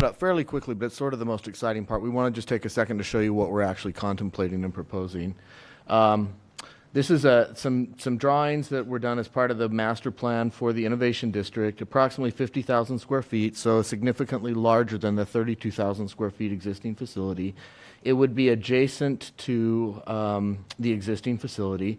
it up fairly quickly, but it's sort of the most exciting part. We want to just take a second to show you what we're actually contemplating and proposing. This is some drawings that were done as part of the master plan for the Innovation District, approximately 50,000 square feet, so significantly larger than the 32,000 square feet existing facility. It would be adjacent to the existing facility.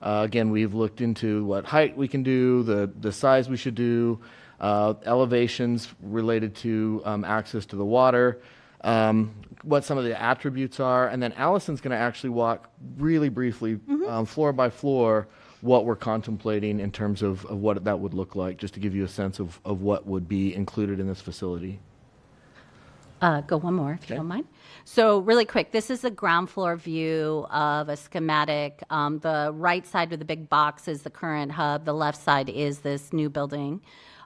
Again, we've looked into what height we can do, the size we should do, elevations related to access to the water, what some of the attributes are, and then Allison's going to actually walk really briefly, floor by floor, what we're contemplating in terms of what that would look like, just to give you a sense of what would be included in this facility. Go one more, if you don't mind. So really quick, this is a ground floor view of a schematic. The right side with the big box is the current hub. The left side is this new building.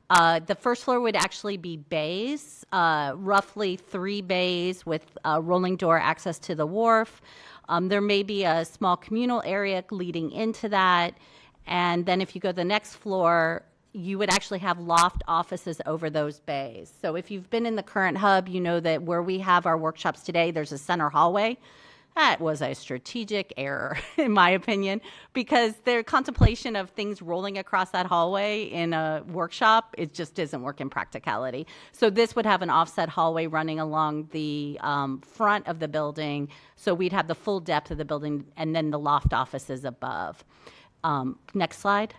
The first floor would actually be bays, roughly 3 bays with rolling door access to the wharf. There may be a small communal area leading into that. And then if you go to the next floor, you would actually have loft offices over those bays. So if you've been in the current hub, you know that where we have our workshops today, there's a center hallway. That was a strategic error, in my opinion, because their contemplation of things rolling across that hallway in a workshop, it just doesn't work in practicality. So this would have an offset hallway running along the front of the building. So we'd have the full depth of the building and then the loft offices above. Next slide.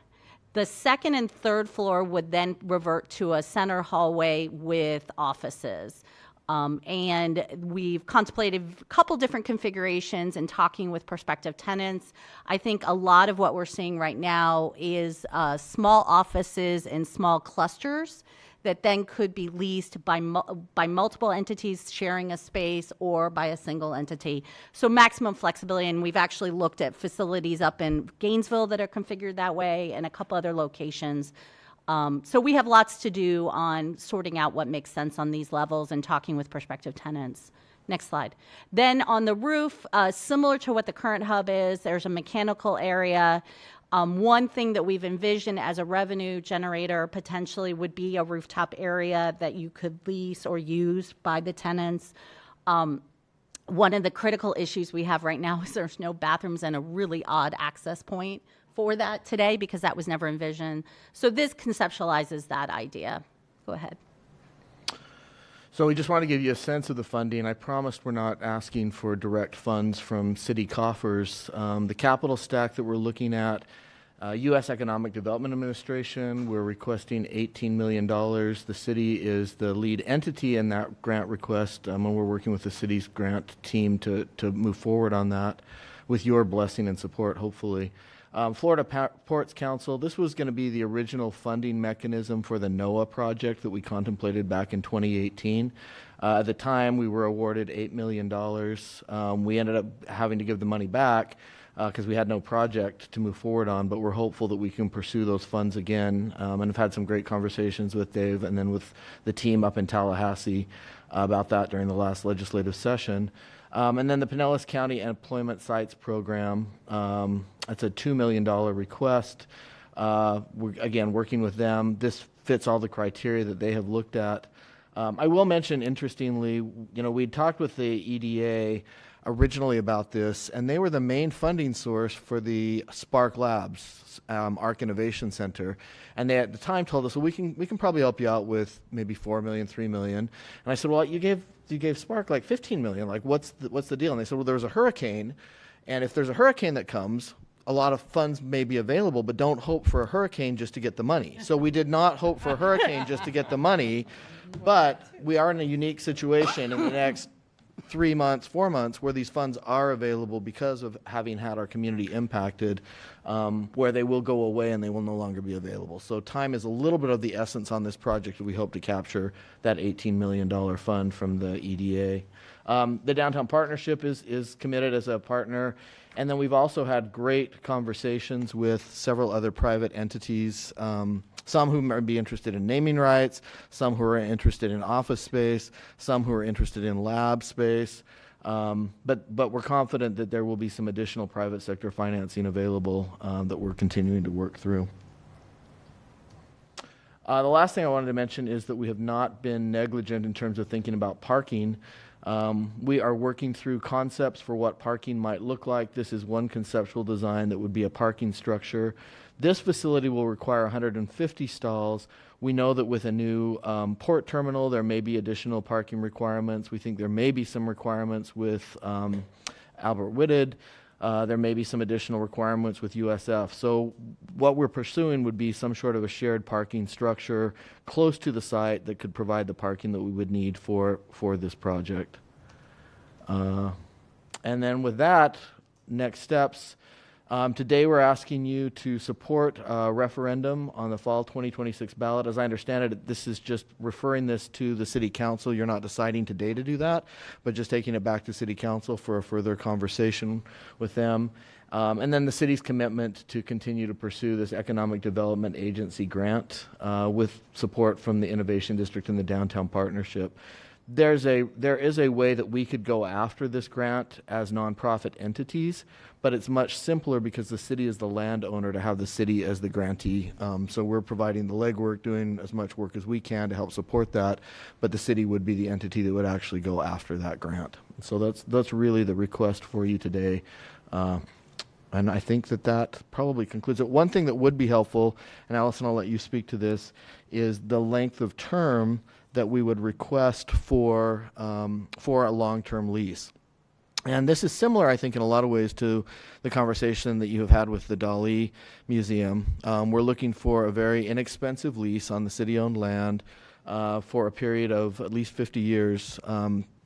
The second and third floor would then revert to a center hallway with offices. And we've contemplated a couple different configurations and talking with prospective tenants. I think a lot of what we're seeing right now is small offices in small clusters that then could be leased by multiple entities sharing a space or by a single entity. So maximum flexibility, and we've actually looked at facilities up in Gainesville that are configured that way and a couple other locations. So we have lots to do on sorting out what makes sense on these levels and talking with prospective tenants. Next slide. Then on the roof, similar to what the current hub is, there's a mechanical area. One thing that we've envisioned as a revenue generator potentially would be a rooftop area that you could lease or use by the tenants. One of the critical issues we have right now is there's no bathrooms and a really odd access point for that today because that was never envisioned. So this conceptualizes that idea. Go ahead. So we just want to give you a sense of the funding. I promised we're not asking for direct funds from city coffers. The capital stack that we're looking at, U.S. Economic Development Administration, we're requesting $18 million. The city is the lead entity in that grant request, and we're working with the city's grant team to move forward on that with your blessing and support, hopefully. Florida Ports Council, this was going to be the original funding mechanism for the NOAA project that we contemplated back in 2018. At the time, we were awarded $8 million. We ended up having to give the money back because we had no project to move forward on, but we're hopeful that we can pursue those funds again, and have had some great conversations with Dave and then with the team up in Tallahassee about that during the last legislative session. And then the Pinellas County Employment Sites Program, that's a $2 million request. We're, again, working with them. This fits all the criteria that they have looked at. I will mention, interestingly, we talked with the EDA originally about this, and they were the main funding source for the Spark Labs, ARC Innovation Center. And they at the time told us, well, we can probably help you out with maybe $4 million, $3 million. And I said, well, you gave Spark like $15 million. Like, what's the deal? And they said, well, there was a hurricane, and if there's a hurricane that comes, a lot of funds may be available, but don't hope for a hurricane just to get the money. So we did not hope for a hurricane just to get the money, but we are in a unique situation in the next 3 months, 4 months, where these funds are available because of having had our community impacted, where they will go away and they will no longer be available. So time is a little bit of the essence on this project. We hope to capture that $18 million fund from the EDA. The Downtown Partnership is committed as a partner. And then we've also had great conversations with several other private entities, some who might be interested in naming rights, some who are interested in office space, some who are interested in lab space. But we're confident that there will be some additional private sector financing available that we're continuing to work through. The last thing I wanted to mention is that we have not been negligent in terms of thinking about parking. We are working through concepts for what parking might look like. This is one conceptual design that would be a parking structure. This facility will require 150 stalls. We know that with a new port terminal, there may be additional parking requirements. We think there may be some requirements with Albert Whitted. There may be some additional requirements with USF. So what we're pursuing would be some sort of a shared parking structure close to the site that could provide the parking that we would need for this project. And then with that, next steps. Today we're asking you to support a referendum on the fall 2026 ballot. As I understand it, this is just referring this to the City Council. You're not deciding today to do that, but just taking it back to City Council for a further conversation with them. And then the city's commitment to continue to pursue this Economic Development Agency grant with support from the Innovation District and the Downtown Partnership. There is a way that we could go after this grant as nonprofit entities, but it's much simpler because the city is the landowner to have the city as the grantee. So we're providing the legwork, doing as much work as we can to help support that, but the city would be the entity that would actually go after that grant. So that's really the request for you today. And I think that probably concludes it. One thing that would be helpful, and Allison, I'll let you speak to this, is the length of term that we would request for a long-term lease. And this is similar, I think, in a lot of ways to the conversation that you have had with the Dali Museum. We're looking for a very inexpensive lease on the city-owned land for a period of at least 50 years.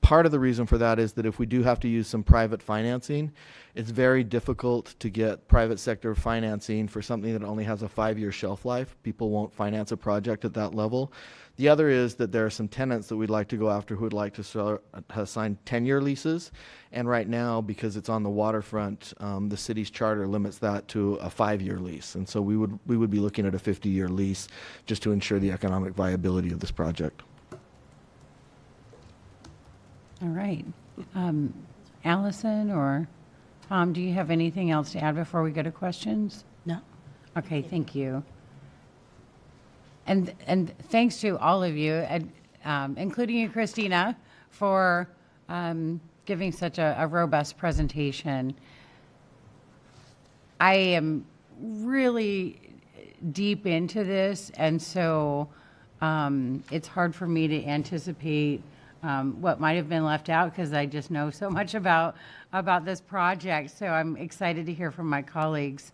Part of the reason for that is that if we do have to use some private financing, it's very difficult to get private sector financing for something that only has a 5-year shelf life. People won't finance a project at that level. The other is that there are some tenants that we'd like to go after who would like to sign 10-year leases. And right now, because it's on the waterfront, the city's charter limits that to a 5-year lease. And so we would be looking at a 50-year lease just to ensure the economic viability of this project. All right. Allison or Tom, do you have anything else to add before we go to questions? No. Okay, thank you. And thanks to all of you, including you, Christina, for giving such a robust presentation. I am really deep into this, and so it's hard for me to anticipate what might have been left out because I just know so much about this project. So I'm excited to hear from my colleagues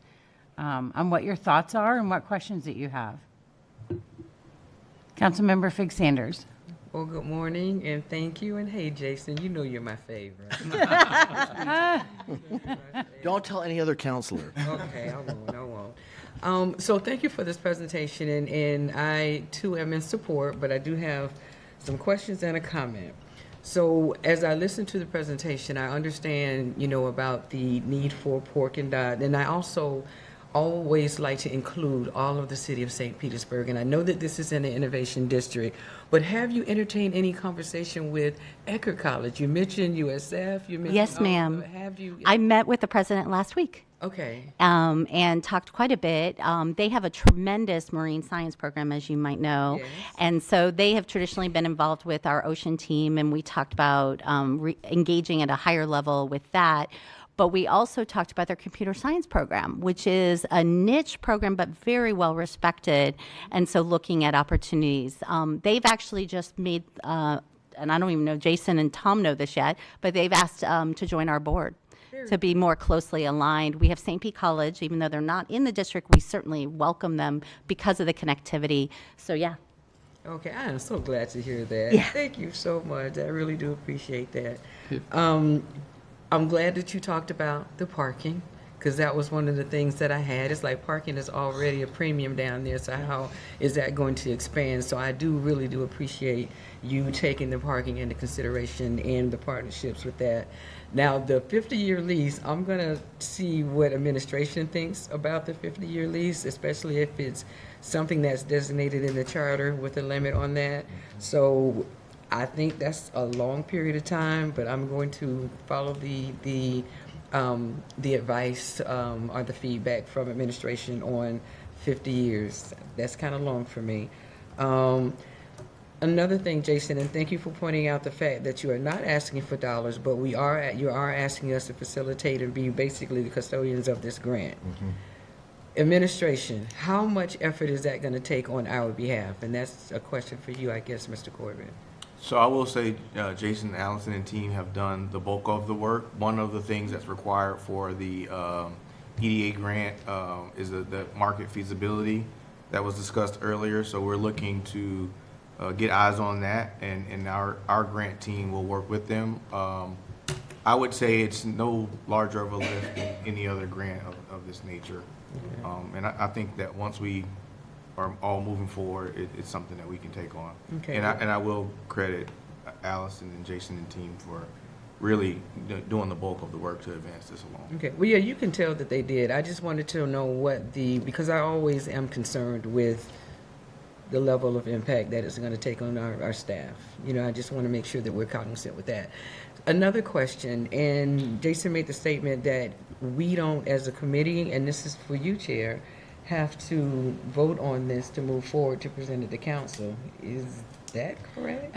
on what your thoughts are and what questions that you have. Councilmember Fig Sanders. Well, good morning and thank you. And hey, Jason, you know you're my favorite. Don't tell any other counselor. Okay, I won't. So thank you for this presentation. And I, too, am in support, but I do have some questions and a comment. So as I listen to the presentation, I understand, about the need for pork and dot. And I also always like to include all of the city of St. Petersburg. And I know that this is in the Innovation District, but have you entertained any conversation with Eckerd College? You mentioned USF. You mentioned Yes, ma'am. Have you? I met with the president last week. Okay. And talked quite a bit. They have a tremendous marine science program, as you might know. Yes. And so they have traditionally been involved with our ocean team, and we talked about engaging at a higher level with that. But we also talked about their computer science program, which is a niche program, but very well respected. And so looking at opportunities. They've actually just made, and I don't even know, Jason and Tom know this yet, but they've asked to join our board to be more closely aligned. We have St. Pete College, even though they're not in the district, we certainly welcome them because of the connectivity. So yeah. Okay, I am so glad to hear that. Yeah. Thank you so much. I really do appreciate that. I'm glad that you talked about the parking, because that was one of the things that I had. It's like parking is already a premium down there, so how is that going to expand? So I really do appreciate you taking the parking into consideration and the partnerships with that. Now, the 50-year lease, I'm going to see what administration thinks about the 50-year lease, especially if it's something that's designated in the charter with a limit on that. So I think that's a long period of time, but I'm going to follow the advice or the feedback from administration on 50 years. That's kind of long for me. Another thing, Jason, and thank you for pointing out the fact that you are not asking for dollars, but you are asking us to facilitate and be basically the custodians of this grant. Administration, how much effort is that going to take on our behalf? And that's a question for you, I guess, Mr. Corbett. So I will say, Jason, Allison, and team have done the bulk of the work. One of the things that's required for the EDA grant is the market feasibility that was discussed earlier. So we're looking to get eyes on that, and our grant team will work with them. I would say it's no larger of a lift than any other grant of this nature. And I think that once we are all moving forward, it's something that we can take on. Okay. And I will credit Allison and Jason and team for really doing the bulk of the work to advance this along. Okay, well, yeah, you can tell that they did. I just wanted to know because I always am concerned with the level of impact that it's going to take on our staff. You know, I just want to make sure that we're cognizant with that. Another question, and Jason made the statement that we don't, as a committee, and this is for you, Chair, have to vote on this to move forward to present it to council. Is that correct?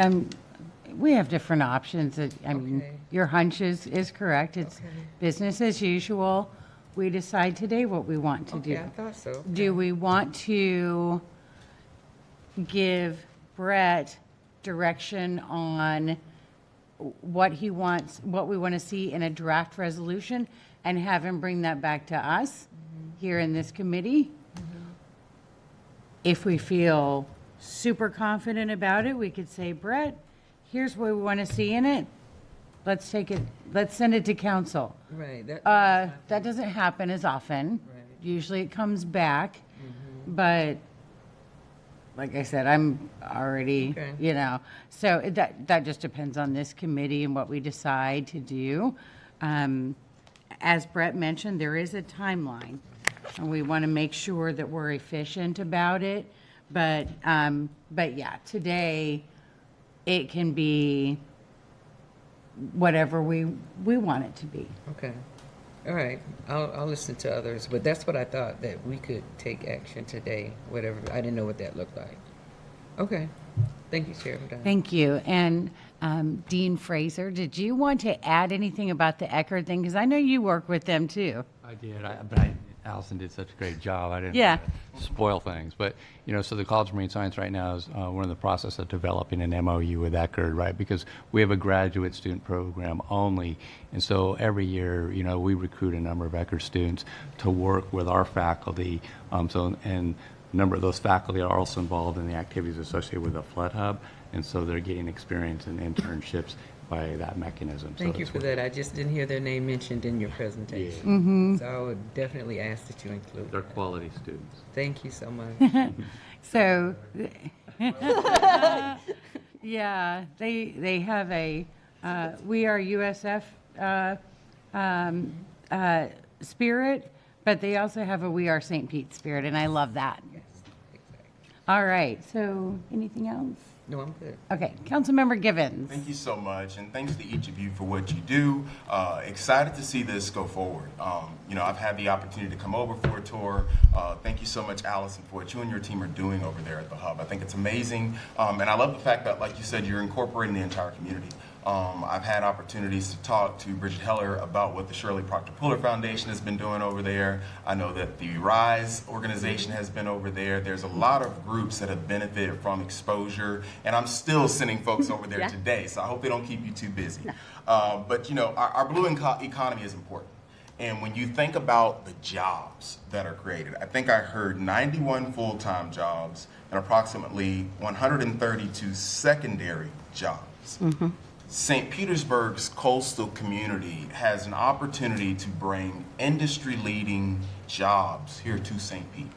We have different options. I mean, Okay. your hunch is correct. It's Okay. business as usual. We decide today what we want to do. Okay, I thought so. Do we want to give Brett direction on what he wants, what we want to see in a draft resolution, and have him bring that back to us here in this committee? If we feel super confident about it, we could say, Brett, here's what we want to see in it. Let's send it to council. Right. That doesn't happen as often. Right. Usually it comes back, but like I said, I'm already, Okay. So that just depends on this committee and what we decide to do. As Brett mentioned, there is a timeline, and we want to make sure that we're efficient about it. But yeah, today it can be whatever we want it to be. Okay. All right. I'll listen to others, but that's what I thought, that we could take action today, whatever. I didn't know what that looked like. Okay. Thank you, Chair. I'm done. Thank you. And Dean Fraser, did you want to add anything about the Eckerd thing? Because I know you work with them too. I did, but Allison did such a great job. I didn't Yeah. want to spoil things. But, so the College of Marine Science right now is we're in the process of developing an MOU with Eckerd, right? Because we have a graduate student program only. And so every year, we recruit a number of Eckerd students to work with our faculty. And a number of those faculty are also involved in the activities associated with the Flood Hub. And so they're getting experience in internships by that mechanism. Thank you for that. I just didn't hear their name mentioned in your presentation. Mm-hmm. So I would definitely ask that you include They're that. quality students. Thank you so much. So, yeah, they have a We Are USF spirit, but they also have a We Are St. Pete spirit, and I love that. Yes, exactly. All right, so anything else? No, I'm good. Okay, Councilmember Givens. Thank you so much, and thanks to each of you for what you do. Excited to see this go forward. I've had the opportunity to come over for a tour. Thank you so much, Allison, for what you and your team are doing over there at the Hub. I think it's amazing, and I love the fact that, like you said, you're incorporating the entire community. I've had opportunities to talk to Bridget Heller about what the Shirley Proctor Puller Foundation has been doing over there. I know that the RISE organization has been over there. There's a lot of groups that have benefited from exposure, and I'm still sending folks over there today, so I hope they don't keep you too busy. But our blue economy is important. And when you think about the jobs that are created, I think I heard 91 full-time jobs and approximately 132 secondary jobs. St. Petersburg's coastal community has an opportunity to bring industry-leading jobs here to St. Pete.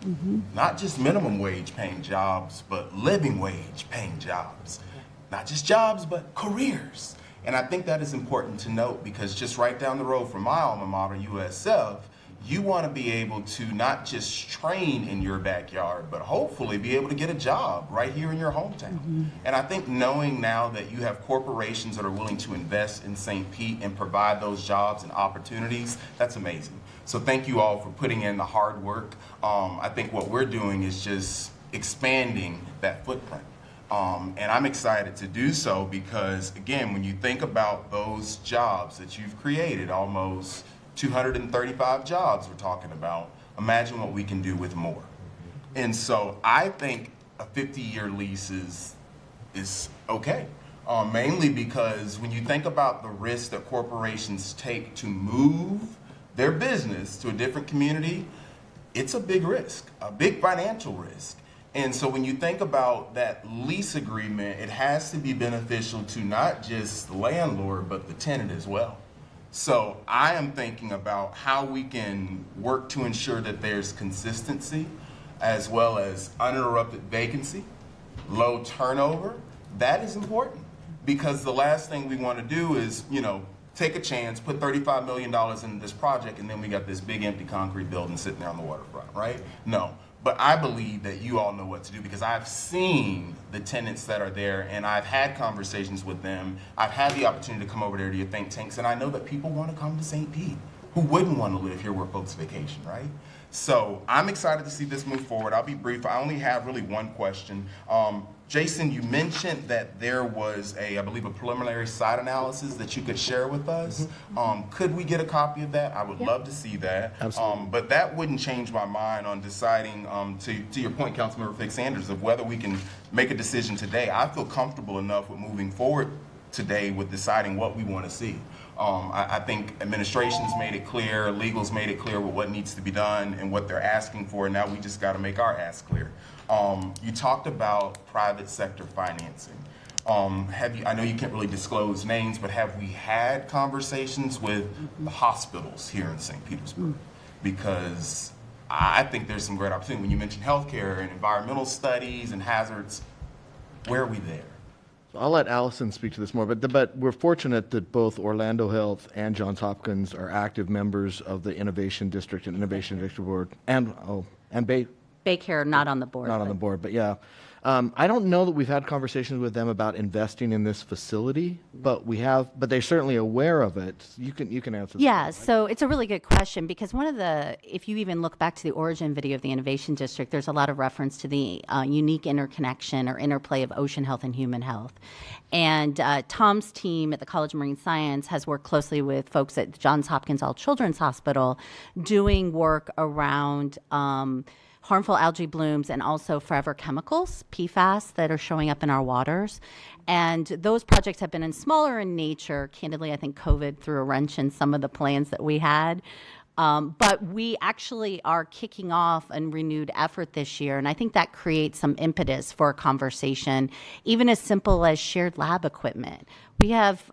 Not just minimum wage paying jobs, but living wage paying jobs. Not just jobs, but careers. And I think that is important to note, because just right down the road from my alma mater, USF, you want to be able to not just train in your backyard, but hopefully be able to get a job right here in your hometown. And I think knowing now that you have corporations that are willing to invest in St. Pete and provide those jobs and opportunities, that's amazing. So thank you all for putting in the hard work. I think what we're doing is just expanding that footprint. And I'm excited to do so because, again, when you think about those jobs that you've created, almost 235 jobs we're talking about, imagine what we can do with more. And so I think a 50-year lease is okay, mainly because when you think about the risk that corporations take to move their business to a different community, it's a big risk, a big financial risk. And so when you think about that lease agreement, it has to be beneficial to not just the landlord, but the tenant as well. So I am thinking about how we can work to ensure that there's consistency as well as uninterrupted vacancy, low turnover. That is important because the last thing we want to do is, take a chance, put $35 million into this project, and then we got this big empty concrete building sitting there on the waterfront, right? No. But I believe that you all know what to do because I've seen the tenants that are there and I've had conversations with them. I've had the opportunity to come over there to your think tanks, and I know that people want to come to St. Pete. Who wouldn't want to live here where folks vacation, right? So I'm excited to see this move forward. I'll be brief. I only have really one question. Jason, you mentioned that there was I believe a preliminary site analysis that you could share with us. Could we get a copy of that? I would love to see that. Absolutely. But that wouldn't change my mind on deciding, to your point, Councilmember Fick Sanders, of whether we can make a decision today. I feel comfortable enough with moving forward today with deciding what we want to see. I think administration's made it clear, legal's made it clear with what needs to be done and what they're asking for. Now we just got to make our ask clear. You talked about private sector financing. I know you can't really disclose names, but have we had conversations with the hospitals here in St. Petersburg? Because I think there's some great opportunity. When you mention healthcare and environmental studies and hazards, where are we there? So I'll let Allison speak to this more, but we're fortunate that both Orlando Health and Johns Hopkins are active members of the Innovation District and Innovation District Board, and Baycare, not on the board. not on the board, but yeah. I don't know that we've had conversations with them about investing in this facility, but they're certainly aware of it. You can answer that. Yeah, so it's a really good question because if you even look back to the origin video of the Innovation District, there's a lot of reference to the unique interconnection or interplay of ocean health and human health. And Tom's team at the College of Marine Science has worked closely with folks at Johns Hopkins All Children's Hospital doing work around harmful algae blooms and also forever chemicals, PFAS, that are showing up in our waters. And those projects have been smaller in nature. Candidly, I think COVID threw a wrench in some of the plans that we had. But we actually are kicking off a renewed effort this year, and I think that creates some impetus for a conversation, even as simple as shared lab equipment. We have,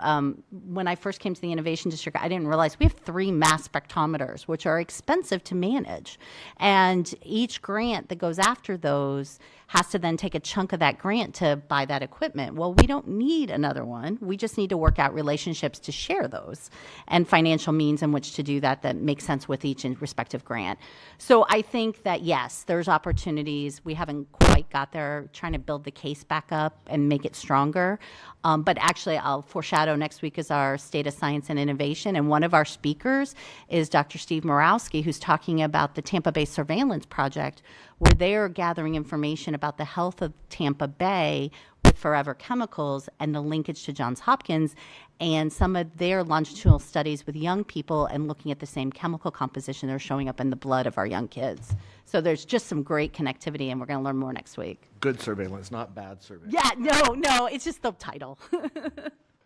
when I first came to the Innovation District, I didn't realize we have 3 mass spectrometers, which are expensive to manage. And each grant that goes after those has to then take a chunk of that grant to buy that equipment. Well, we don't need another one. We just need to work out relationships to share those and financial means in which to do that make sense with each respective grant. So I think that, yes, there's opportunities. We haven't quite got there, trying to build the case back up and make it stronger. But actually, I'll foreshadow next week is our State of Science and Innovation. And one of our speakers is Dr. Steve Morawski, who's talking about the Tampa Bay Surveillance Project, where they are gathering information about the health of Tampa Bay with forever chemicals and the linkage to Johns Hopkins and some of their longitudinal studies with young people and looking at the same chemical composition that are showing up in the blood of our young kids. So there's just some great connectivity, and we're going to learn more next week. Good surveillance, not bad surveillance. Yeah, no, it's just the title.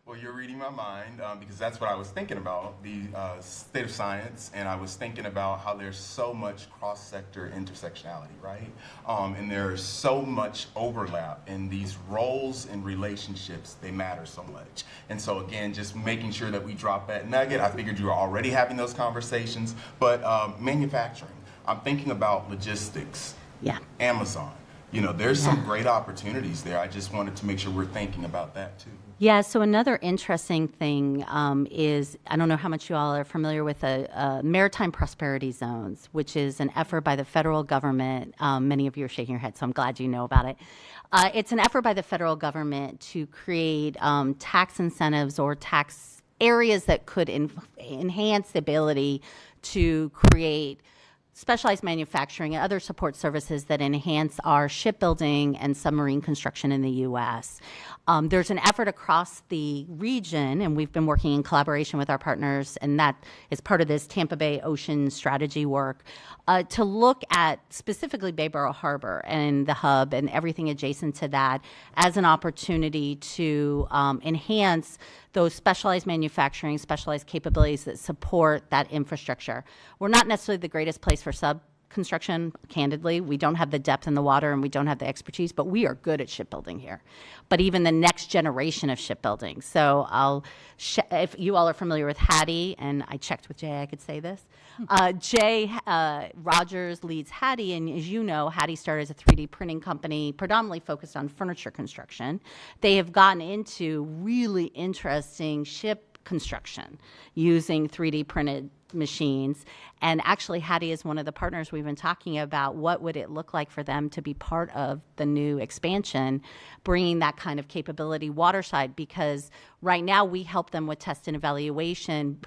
Well, you're reading my mind because that's what I was thinking about, the state of science, and I was thinking about how there's so much cross-sector intersectionality, right? And there's so much overlap in these roles and relationships, they matter so much. And so again, just making sure that we drop that nugget. I figured you were already having those conversations, but manufacturing. I'm thinking about logistics, Amazon. There's some great opportunities there. I just wanted to make sure we're thinking about that too. Yeah, so another interesting thing is, I don't know how much you all are familiar with maritime prosperity zones, which is an effort by the federal government. Many of you are shaking your head, so I'm glad you know about it. It's an effort by the federal government to create tax incentives or tax areas that could enhance the ability to create specialized manufacturing and other support services that enhance our shipbuilding and submarine construction in the U.S. There's an effort across the region, and we've been working in collaboration with our partners, and that is part of this Tampa Bay Ocean Strategy work, to look at specifically Bayboro Harbor and the hub and everything adjacent to that as an opportunity to enhance those specialized manufacturing, specialized capabilities that support that infrastructure. We're not necessarily the greatest place for sub construction, candidly. We don't have the depth in the water and we don't have the expertise, but we are good at shipbuilding here. But even the next generation of shipbuilding. So if you all are familiar with Hattie, and I checked with Jay, I could say this. Jay Rogers leads Hattie, and as you know, Hattie started as a 3D printing company, predominantly focused on furniture construction. They have gotten into really interesting ship construction using 3D printed machines. And actually, Hattie is one of the partners we've been talking about. What would it look like for them to be part of the new expansion, bringing that kind of capability waterside? Because right now we help them with test and evaluation,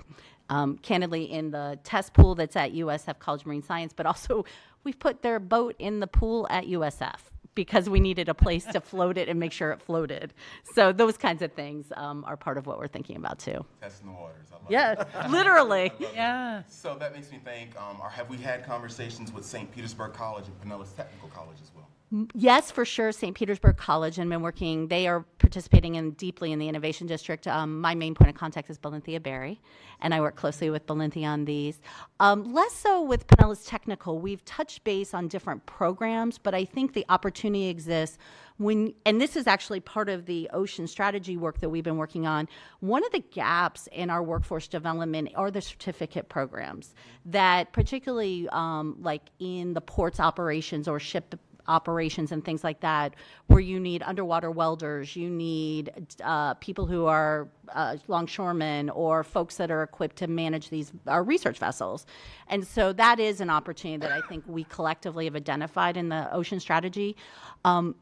candidly, in the test pool that's at USF College of Marine Science, but also we've put their boat in the pool at USF because we needed a place to float it and make sure it floated. So those kinds of things are part of what we're thinking about too. Testing the waters. I love Yeah, literally. Yeah. So that makes me think, or have we had conversations with St. Petersburg College and Pinellas Technical College as well? Yes, for sure. St. Petersburg College and been working. They are participating deeply in the Innovation District. My main point of contact is Belinthia Berry, and I work closely with Belinthia on these. Less so with Pinellas Technical. We've touched base on different programs, but I think the opportunity exists and this is actually part of the ocean strategy work that we've been working on. One of the gaps in our workforce development are the certificate programs that particularly like in the ports operations or ship operations and things like that, where you need underwater welders, you need people who are longshoremen or folks that are equipped to manage these research vessels. And so that is an opportunity that I think we collectively have identified in the ocean strategy.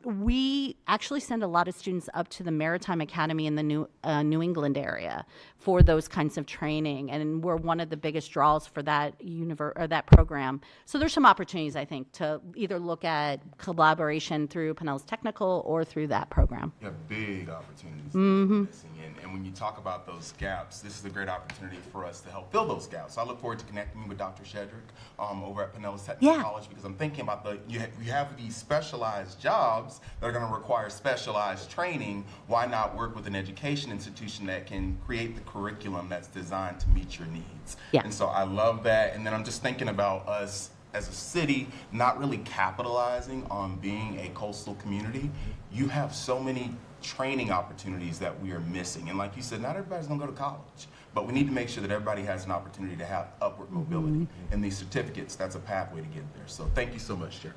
We actually send a lot of students up to the Maritime Academy in the New England area for those kinds of training, and we're one of the biggest draws for that that program. So there's some opportunities, I think, to either look at collaboration through Pinellas Technical or through that program. You have big opportunities that you're missing. And when you talk about those gaps, this is a great opportunity for us to help fill those gaps. So I look forward to connecting with Dr. Shedrick over at Pinellas Technical College, because I'm thinking about you have these specialized jobs that are going to require specialized training. Why not work with an education institution that can create the curriculum that's designed to meet your needs? Yeah. And so I love that. And then I'm just thinking about us as a city not really capitalizing on being a coastal community. You have so many training opportunities that we are missing. And like you said, not everybody's going to go to college, but we need to make sure that everybody has an opportunity to have upward mobility. And these certificates, that's a pathway to get there. So thank you so much, Chair.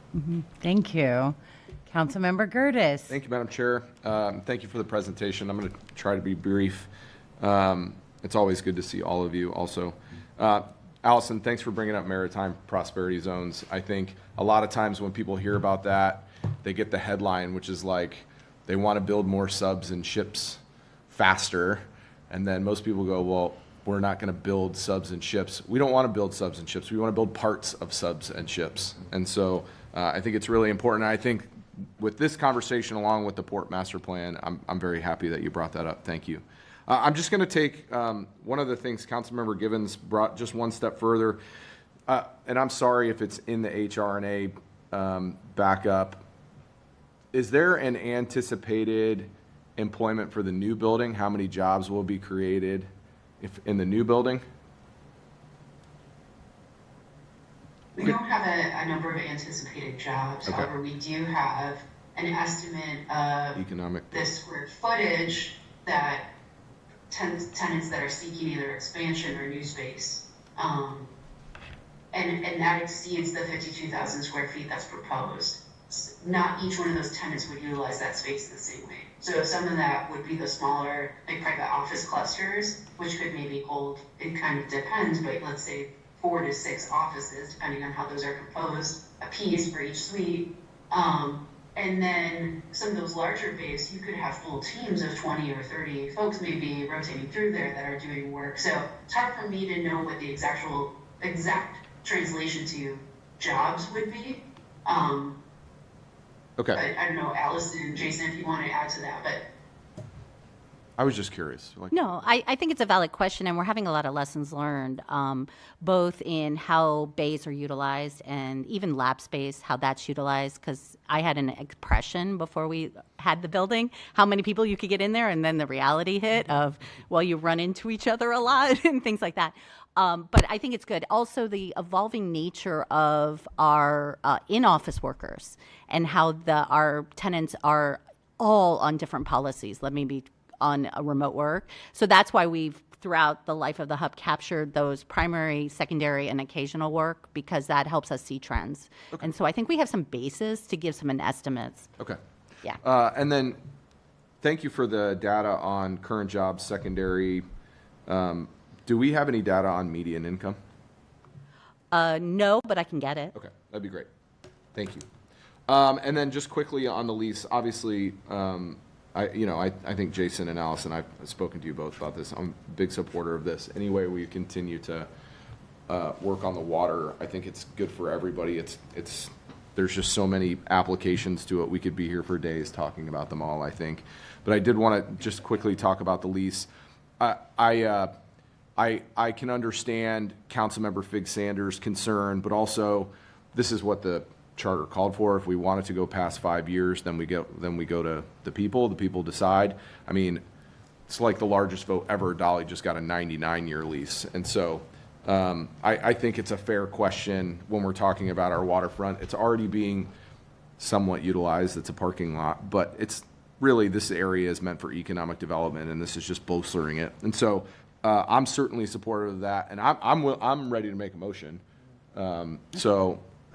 Thank you. Councilmember Gertis. Thank you, Madam Chair. Thank you for the presentation. I'm going to try to be brief. It's always good to see all of you also. Allison, thanks for bringing up maritime prosperity zones. I think a lot of times when people hear about that, they get the headline, which is like, they want to build more subs and ships faster. And then most people go, well, we're not going to build subs and ships. We don't want to build subs and ships. We want to build parts of subs and ships. And so I think it's really important. I think with this conversation, along with the Port Master Plan, I'm very happy that you brought that up. Thank you. I'm just going to take one of the things Councilmember Givens brought just one step further. And I'm sorry if it's in the HRNA backup. Is there an anticipated employment for the new building? How many jobs will be created in the new building? We don't have a number of anticipated jobs. Okay. However, we do have an estimate of Economic the square footage that tenants that are seeking either expansion or new space. And that exceeds the 52,000 square feet that's proposed. Not each one of those tenants would utilize that space the same way. So some of that would be the smaller, like private office clusters, which could maybe hold, it kind of depends, but let's say 4 to 6 offices, depending on how those are proposed, a piece for each suite. And then some of those larger bays, you could have full teams of 20 or 30 folks maybe rotating through there that are doing work. So it's hard for me to know what the exact translation to jobs would be. Okay. I don't know, Allison, Jason, if you want to add to that, but I was just curious. Like, No, I think it's a valid question, and we're having a lot of lessons learned, both in how bays are utilized and even lab space, how that's utilized, because I had an impression before we had the building, how many people you could get in there, and then the reality hit of, well, you run into each other a lot and things like that. But I think it's good. Also, the evolving nature of our in-office workers and how our tenants are all on different policies. Let me be on a remote work. So that's why we've, throughout the life of the hub, captured those primary, secondary, and occasional work, because that helps us see trends. And so I think we have some basis to give some estimates. okay. Yeah. And then thank you for the data on current jobs, secondary. Do we have any data on median income? No, but I can get it. Okay, that'd be great. Thank you. And then just quickly on the lease, obviously, I think Jason and Allison, I've spoken to you both about this. I'm a big supporter of this. Any way we continue to work on the water, I think it's good for everybody. There's just so many applications to it. We could be here for days talking about them all, I think. But I did want to just quickly talk about the lease. I can understand Councilmember Fig Sanders' concern, but also this is what the charter called for. If we wanted to go past 5 years, then we go to the people. The people decide. I mean, it's like the largest vote ever. Dolly just got a 99-year lease, and so I think it's a fair question when we're talking about our waterfront. It's already being somewhat utilized. It's a parking lot, but it's really, this area is meant for economic development, and this is just bolstering it. And so I'm certainly supportive of that, and I'm ready to make a motion.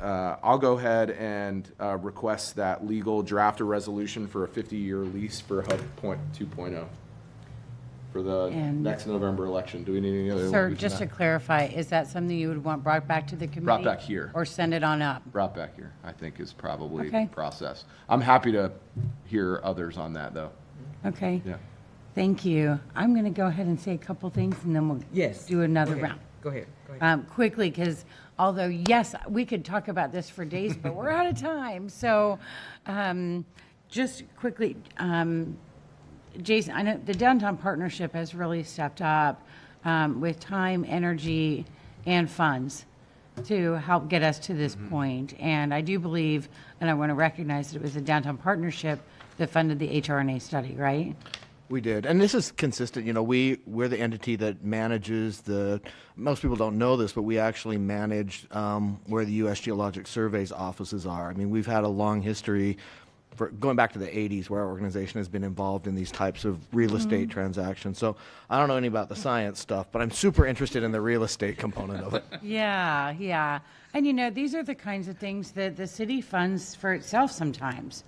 I'll go ahead and request that legal draft a resolution for a 50-year lease for Hub 2.0 for the next November election. Do we need any other? Sir, just to clarify, is that something you would want brought back to the committee? Brought back here. Or send it on up? Brought back here, I think, is probably Okay. the process. I'm happy to hear others on that, though. Okay. Yeah. Thank you. I'm going to go ahead and say a couple things, and then we'll do another round. Go ahead. Quickly, because although, yes, we could talk about this for days, but we're out of time. So just quickly, Jason, I know the Downtown Partnership has really stepped up with time, energy, and funds to help get us to this point. And I do believe, and I want to recognize that it was the Downtown Partnership that funded the HRNA study, right? We did, and this is consistent. You know, we're the entity that manages most people don't know this, but we actually manage where the U.S. Geologic Survey's offices are. I mean, we've had a long history, going back to the 80s, where our organization has been involved in these types of real estate transactions. So I don't know any about the science stuff, but I'm super interested in the real estate component of it. Yeah, yeah. And you know, these are the kinds of things that the city funds for itself sometimes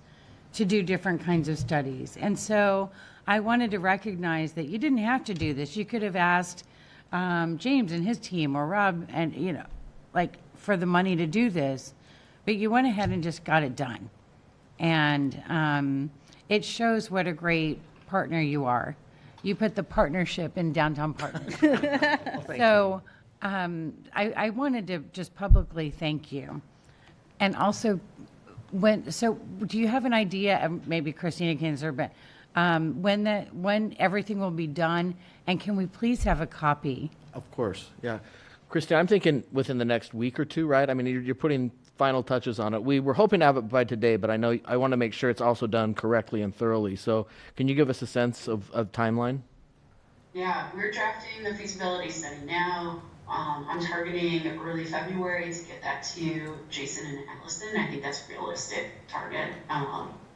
to do different kinds of studies. And so I wanted to recognize that you didn't have to do this. You could have asked James and his team or Rob and, you know, like for the money to do this, but you went ahead and just got it done. And it shows what a great partner you are. You put the partnership in Downtown Partnership. So I wanted to just publicly thank you. And also, do you have an idea, maybe Christina can answer, but when everything will be done, and can we please have a copy? Of course, yeah. Christine, I'm thinking within the next week or two, right? I mean, you're putting final touches on it. We were hoping to have it by today, but I want to make sure it's also done correctly and thoroughly. So can you give us a sense of timeline? Yeah, we're drafting the feasibility study now. I'm targeting early February to get that to Jason and Allison. I think that's a realistic target.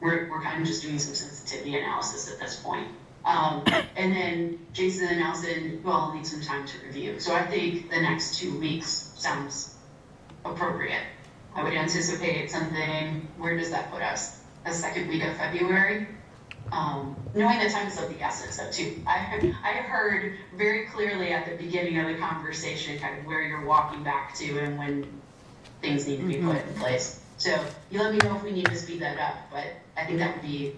We're kind of just doing some sensitivity analysis at this point. And then Jason and Allison will all need some time to review. So I think the next 2 weeks sounds appropriate. I would anticipate something, where does that put us? The second week of February? Knowing that time is of the essence of too. I heard very clearly at the beginning of the conversation kind of where you're walking back to and when things need to be put in place. So you let me know if we need to speed that up, but I think that would be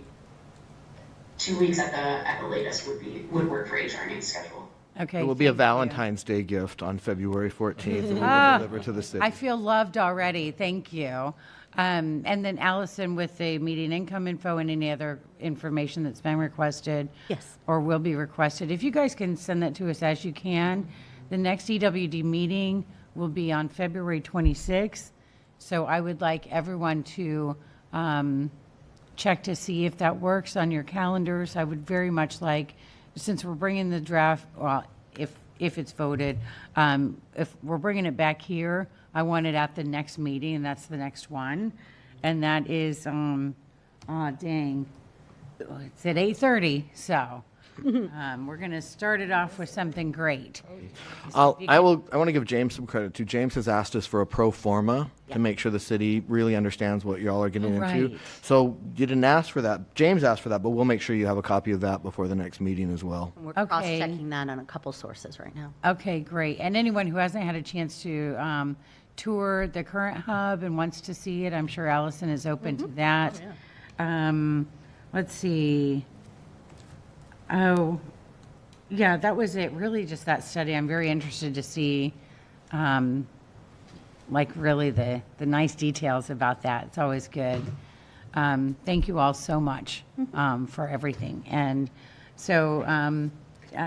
2 weeks at the latest would work for HRNA's schedule. Okay. It will be a thank you. Valentine's Day gift on February 14th that we Ah, will deliver to the city. I feel loved already. Thank you. And then Allison with the meeting income info and any other information that's been requested. Yes. Or will be requested. If you guys can send that to us as you can. The next EWD meeting will be on February 26th. So I would like everyone to check to see if that works on your calendars. I would very much like, since we're bringing the draft, well, if it's voted, if we're bringing it back here, I want it at the next meeting, and that's the next one. And that is, dang, it's at 8:30, so we're going to start it off with something great. I want to give James some credit too. James has asked us for a pro forma to make sure the city really understands what y'all are getting into. Right. So you didn't ask for that. James asked for that, but we'll make sure you have a copy of that before the next meeting as well. We're Okay. cross-checking that on a couple sources right now. Okay, great. And anyone who hasn't had a chance to tour the current hub and wants to see it, I'm sure Allison is open to that. Let's see. Oh, yeah, that was it. Really just that study. I'm very interested to see, like really the nice details about that. It's always good. Thank you all so much for everything. And so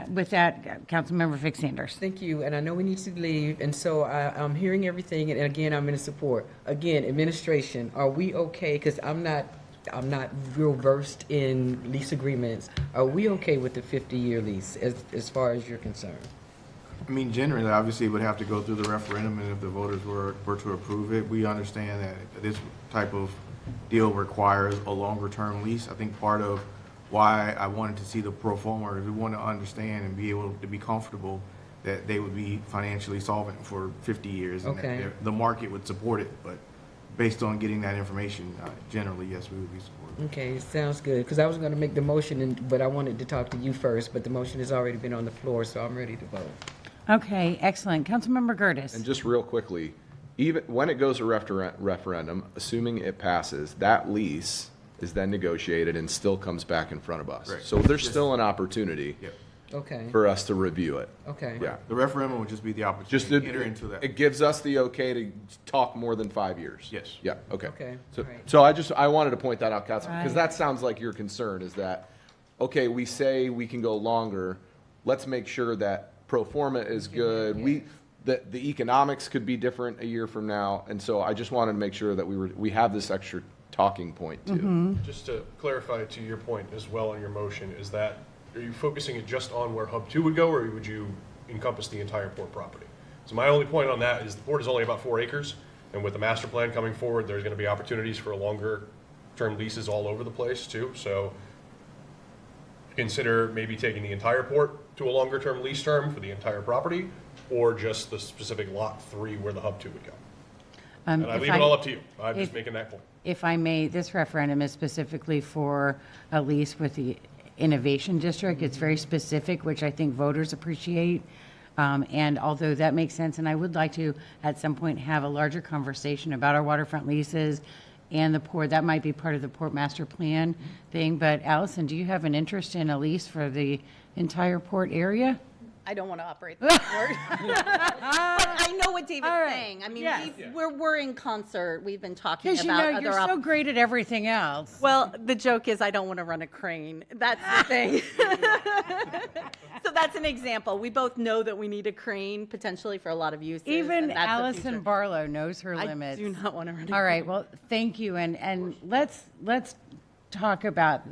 with that, Councilmember Vic Sanders. Thank you, and I know we need to leave, and so I'm hearing everything, and again, I'm in support. Again, administration, are we okay? Because I'm not real versed in lease agreements. Are we okay with the 50-year lease as far as you're concerned? I mean, generally, obviously, it would have to go through the referendum, and if the voters were to approve it, we understand that this type of deal requires a longer-term lease. I think part of why I wanted to see the pro forma is we want to understand and be able to be comfortable that they would be financially solvent for 50 years. And Okay. that the market would support it, but based on getting that information, generally, yes, we would be supportive. Okay, sounds good, because I was going to make the motion, but I wanted to talk to you first, but the motion has already been on the floor, so I'm ready to vote. Okay, excellent. Councilmember Gertis. And just real quickly, even when it goes to referendum, assuming it passes, that lease is then negotiated and still comes back in front of us. Correct. So there's still an opportunity Yep. Okay, for us to review it. okay. Yeah. The referendum would just be the Just opportunity to enter into that. it gives us the okay to talk more than 5 years. Yes. Yeah, okay. Okay, So, all right. so I wanted to point that out, Council, because Right. that sounds like your concern is that, okay, we say we can go longer, let's make sure that pro forma is good. The economics could be different a year from now, and so I just wanted to make sure that we have this extra talking point too. Just to clarify to your point as well on your motion, is that, are you focusing it just on where Hub 2 would go, or would you encompass the entire port property? So my only point on that is the port is only about 4 acres, and with the master plan coming forward, there's going to be opportunities for longer term leases all over the place too. So consider maybe taking the entire port to a longer term lease term for the entire property, or just the specific lot 3 where the Hub 2 would go. And I If leave it all up to you. I'm just if- making that point. If I may, this referendum is specifically for a lease with the Innovation District. It's very specific, which I think voters appreciate. And although that makes sense, and I would like to, at some point, have a larger conversation about our waterfront leases and the port, that might be part of the Port Master Plan thing. But Allison, do you have an interest in a lease for the entire port area? I don't want to operate the port. But I know what David's All right. saying. I mean, Yes. we're in concert. We've been talking Because about you know, other you're so great at everything else. Well, the joke is I don't want to run a crane. That's the thing. So that's an example. We both know that we need a crane potentially for a lot of uses. Even and that's the Allison future. Barlow knows her I limits. do not want to run a All right, well, thank you, and let's talk about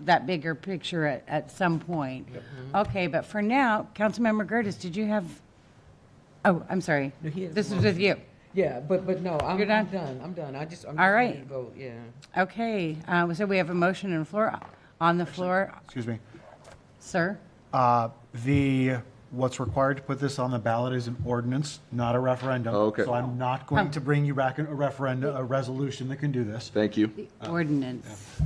that bigger picture at some point. Okay, but for now, Councilmember Gertis, did you have, oh, I'm sorry. No, he has This is one. with you. Yeah, but no, I'm You're done? done. I'm done. I'm just All ready right. to vote, yeah. Okay, so we have a motion on the floor. Excuse me. Sir? What's required to put this on the ballot is an ordinance, not a referendum. Okay. So I'm not going to bring you back a referendum, a resolution that can do this. Thank you. Ordinance.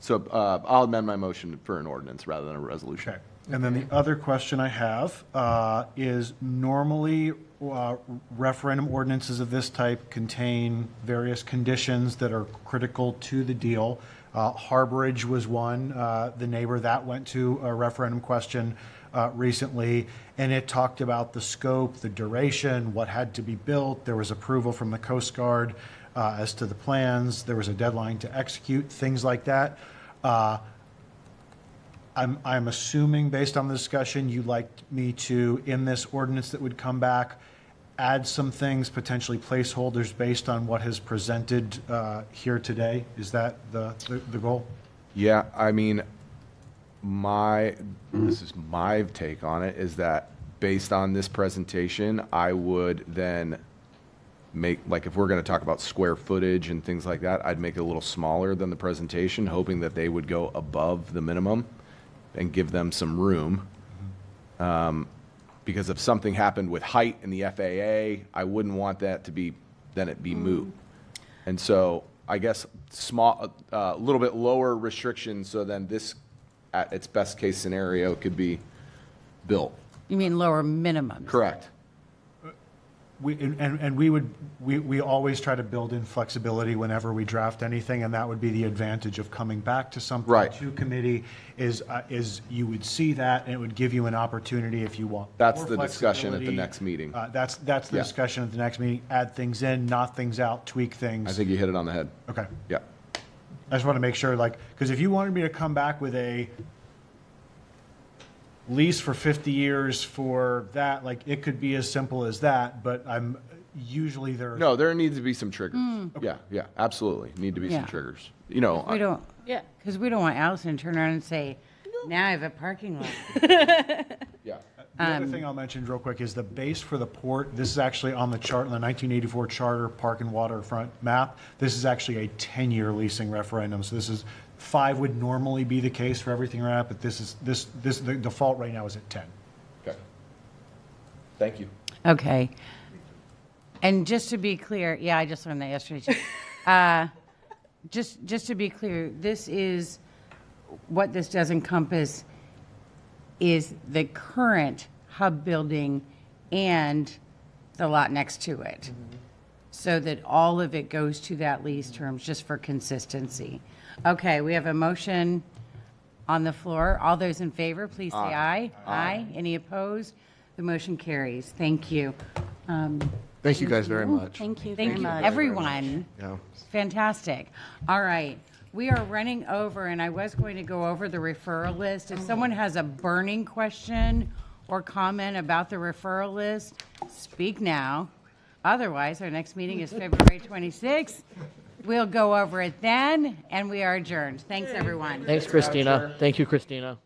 So I'll amend my motion for an ordinance rather than a resolution. Okay. And then the other question I have is normally referendum ordinances of this type contain various conditions that are critical to the deal. Harborage was one, the neighbor that went to a referendum question. recently, and it talked about the scope, the duration, what had to be built. There was approval from the Coast Guard as to the plans. There was a deadline to execute, things like that. I'm assuming, based on the discussion, you'd like me to, in this ordinance that would come back, add some things, potentially placeholders based on what has presented here today? Is that the goal? Yeah, I mean, this is my take on it, is that based on this presentation, I would then make, like, if we're going to talk about square footage and things like that, I'd make it a little smaller than the presentation, hoping that they would go above the minimum and give them some room. Because if something happened with height in the FAA, I wouldn't want that to be, then it be moot. And so I guess a little bit lower restrictions, so then this, at its best case scenario, could be built. You mean lower minimums? Correct. We always try to build in flexibility whenever we draft anything, and that would be the advantage of coming back to something Right. to committee, is you would see that, and it would give you an opportunity if you want. That's more the discussion at the flexibility. next meeting. That's the Yeah. discussion at the next meeting. Add things in, knock things out, tweak things. I think you hit it on the head. Okay. Yeah. I just want to make sure, like, because if you wanted me to come back with a lease for 50 years for that, like, it could be as simple as that, but I'm usually there. No, there needs to be some triggers. Yeah, absolutely. Need to be some Yeah. triggers. You know, We don't, because we don't want Allison to turn around and say, now I have a parking lot. yeah. The other thing I'll mention real quick is the base for the port. This is actually on the chart, in the 1984 Charter Park and Waterfront map. This is actually a 10-year leasing referendum. So this is 5 would normally be the case for everything around it, but the default right now is at 10. Okay. Thank you. Okay. And just to be clear, yeah, I just learned that yesterday too. Just to be clear, this is, what this does encompass is the current hub building and the lot next to it. So that all of it goes to that lease terms, just for consistency. Okay, we have a motion on the floor. All those in favor, please say aye. Aye. Any opposed? The motion carries. Thank you. Thank you guys very much. Thank you Thank very you, much. everyone. Yeah. Fantastic. All right. We are running over, and I was going to go over the referral list. If someone has a burning question or comment about the referral list, speak now. Otherwise, our next meeting is February 26th. We'll go over it then, and we are adjourned. Thanks, everyone. Thanks, Christina. Thank you, Christina.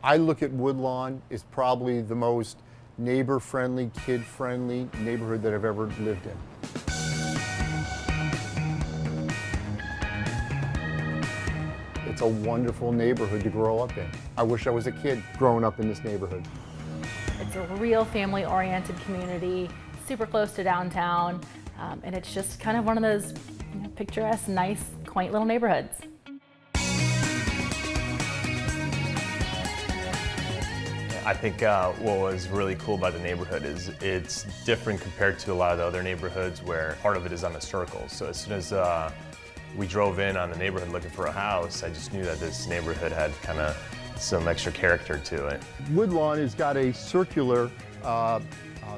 I look at Woodlawn as probably the most neighbor-friendly, kid-friendly neighborhood that I've ever lived in. It's a wonderful neighborhood to grow up in. I wish I was a kid growing up in this neighborhood. It's a real family-oriented community, super close to downtown. And it's just kind of one of those picturesque, nice, quaint little neighborhoods. I think what was really cool about the neighborhood is it's different compared to a lot of the other neighborhoods where part of it is on a circle. So as soon as we drove in on the neighborhood looking for a house, I just knew that this neighborhood had kind of some extra character to it. Woodlawn has got a circular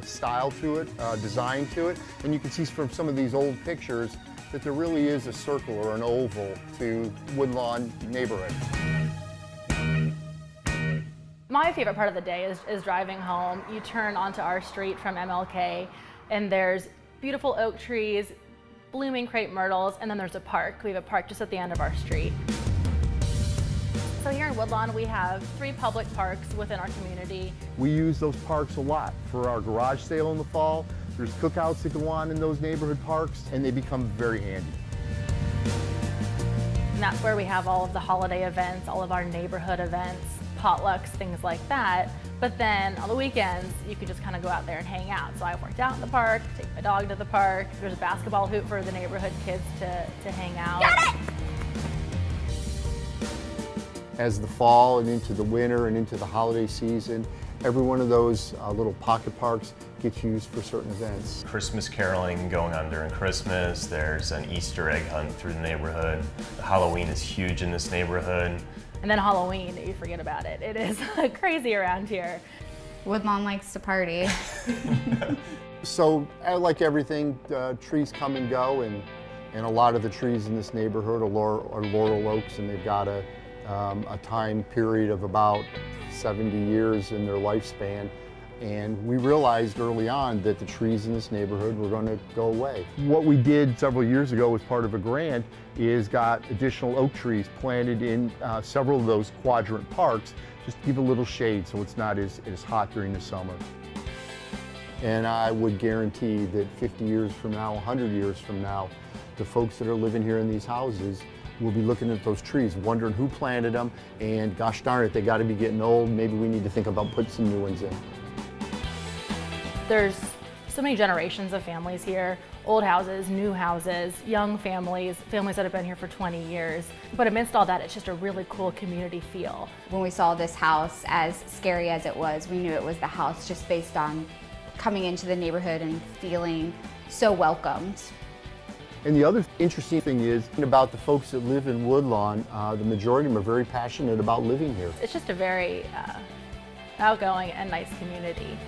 style to it, design to it, and you can see from some of these old pictures that there really is a circle or an oval to Woodlawn neighborhood. My favorite part of the day is driving home. You turn onto our street from MLK, and there's beautiful oak trees, blooming crepe myrtles, and then there's a park. We have a park just at the end of our street. So here in Woodlawn, we have 3 public parks within our community. We use those parks a lot for our garage sale in the fall. There's cookouts that go on in those neighborhood parks, and they become very handy. And that's where we have all of the holiday events, all of our neighborhood events, potlucks, things like that. But then on the weekends, you could just kind of go out there and hang out. So I've worked out in the park, take my dog to the park. There's a basketball hoop for the neighborhood kids to hang out. Got it! As the fall and into the winter and into the holiday season, every one of those little pocket parks gets used for certain events. Christmas caroling going on during Christmas. There's an Easter egg hunt through the neighborhood. Halloween is huge in this neighborhood. And then Halloween, you forget about it. It is crazy around here. Woodlawn likes to party. So, like everything, trees come and go, and a lot of the trees in this neighborhood are laurel oaks, and they've got a time period of about 70 years in their lifespan. And we realized early on that the trees in this neighborhood were going to go away. What we did several years ago as part of a grant is got additional oak trees planted in several of those quadrant parks, just to give a little shade so it's not as hot during the summer. And I would guarantee that 50 years from now, 100 years from now, the folks that are living here in these houses will be looking at those trees, wondering who planted them, and gosh darn it, they got to be getting old. Maybe we need to think about putting some new ones in. There's so many generations of families here, old houses, new houses, young families, families that have been here for 20 years. But amidst all that, it's just a really cool community feel. When we saw this house, as scary as it was, we knew it was the house just based on coming into the neighborhood and feeling so welcomed. And the other interesting thing is about the folks that live in Woodlawn, the majority of them are very passionate about living here. It's just a very outgoing and nice community.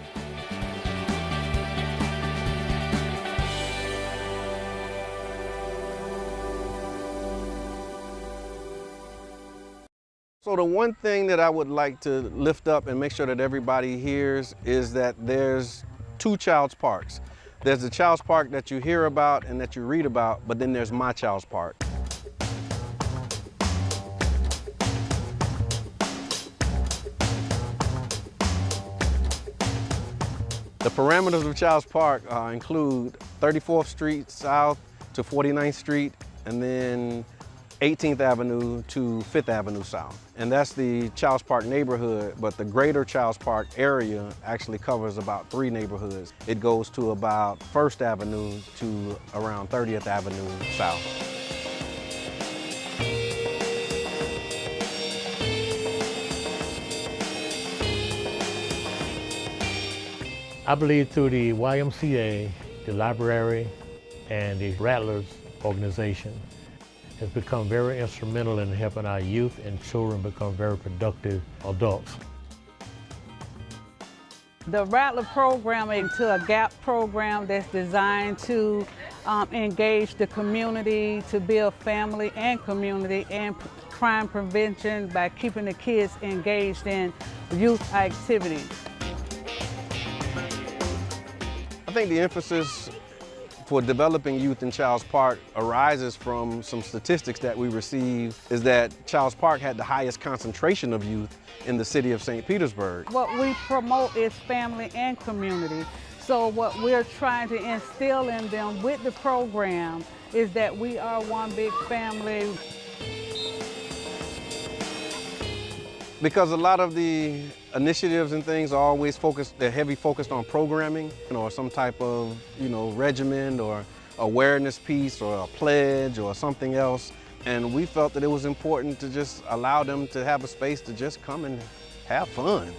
So the one thing that I would like to lift up and make sure that everybody hears is that there's 2 Child's Parks. There's the Child's Park that you hear about and that you read about, but then there's my Child's Park. The parameters of Child's Park include 34th Street South to 49th Street, and then 18th Avenue to 5th Avenue South. And that's the Child's Park neighborhood, but the greater Child's Park area actually covers about 3 neighborhoods. It goes to about 1st Avenue to around 30th Avenue South. I believe through the YMCA, the library, and the Rattlers organization, has become very instrumental in helping our youth and children become very productive adults. The Rattler program is a GAP program that's designed to engage the community, to build family and community and crime prevention by keeping the kids engaged in youth activities. I think the emphasis for developing youth in Child's Park arises from some statistics that we received, is that Child's Park had the highest concentration of youth in the city of St. Petersburg. What we promote is family and community. So what we're trying to instill in them with the program is that we are one big family. Because a lot of the initiatives and things are always focused, they're heavy focused on programming, or some type of, regimen or awareness piece or a pledge or something else. And we felt that it was important to just allow them to have a space to just come and have fun.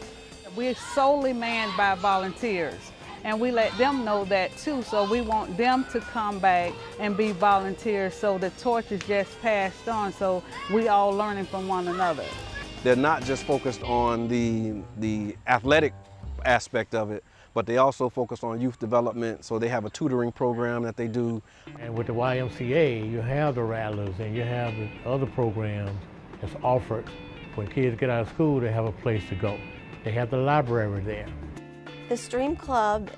We're solely manned by volunteers, and we let them know that too. So we want them to come back and be volunteers, so the torch is just passed on, so we all learning from one another. They're not just focused on the athletic aspect of it, but they also focus on youth development. So they have a tutoring program that they do. And with the YMCA, you have the Rattlers and you have the other programs that's offered. When kids get out of school, they have a place to go. They have the library there. The STREAM Club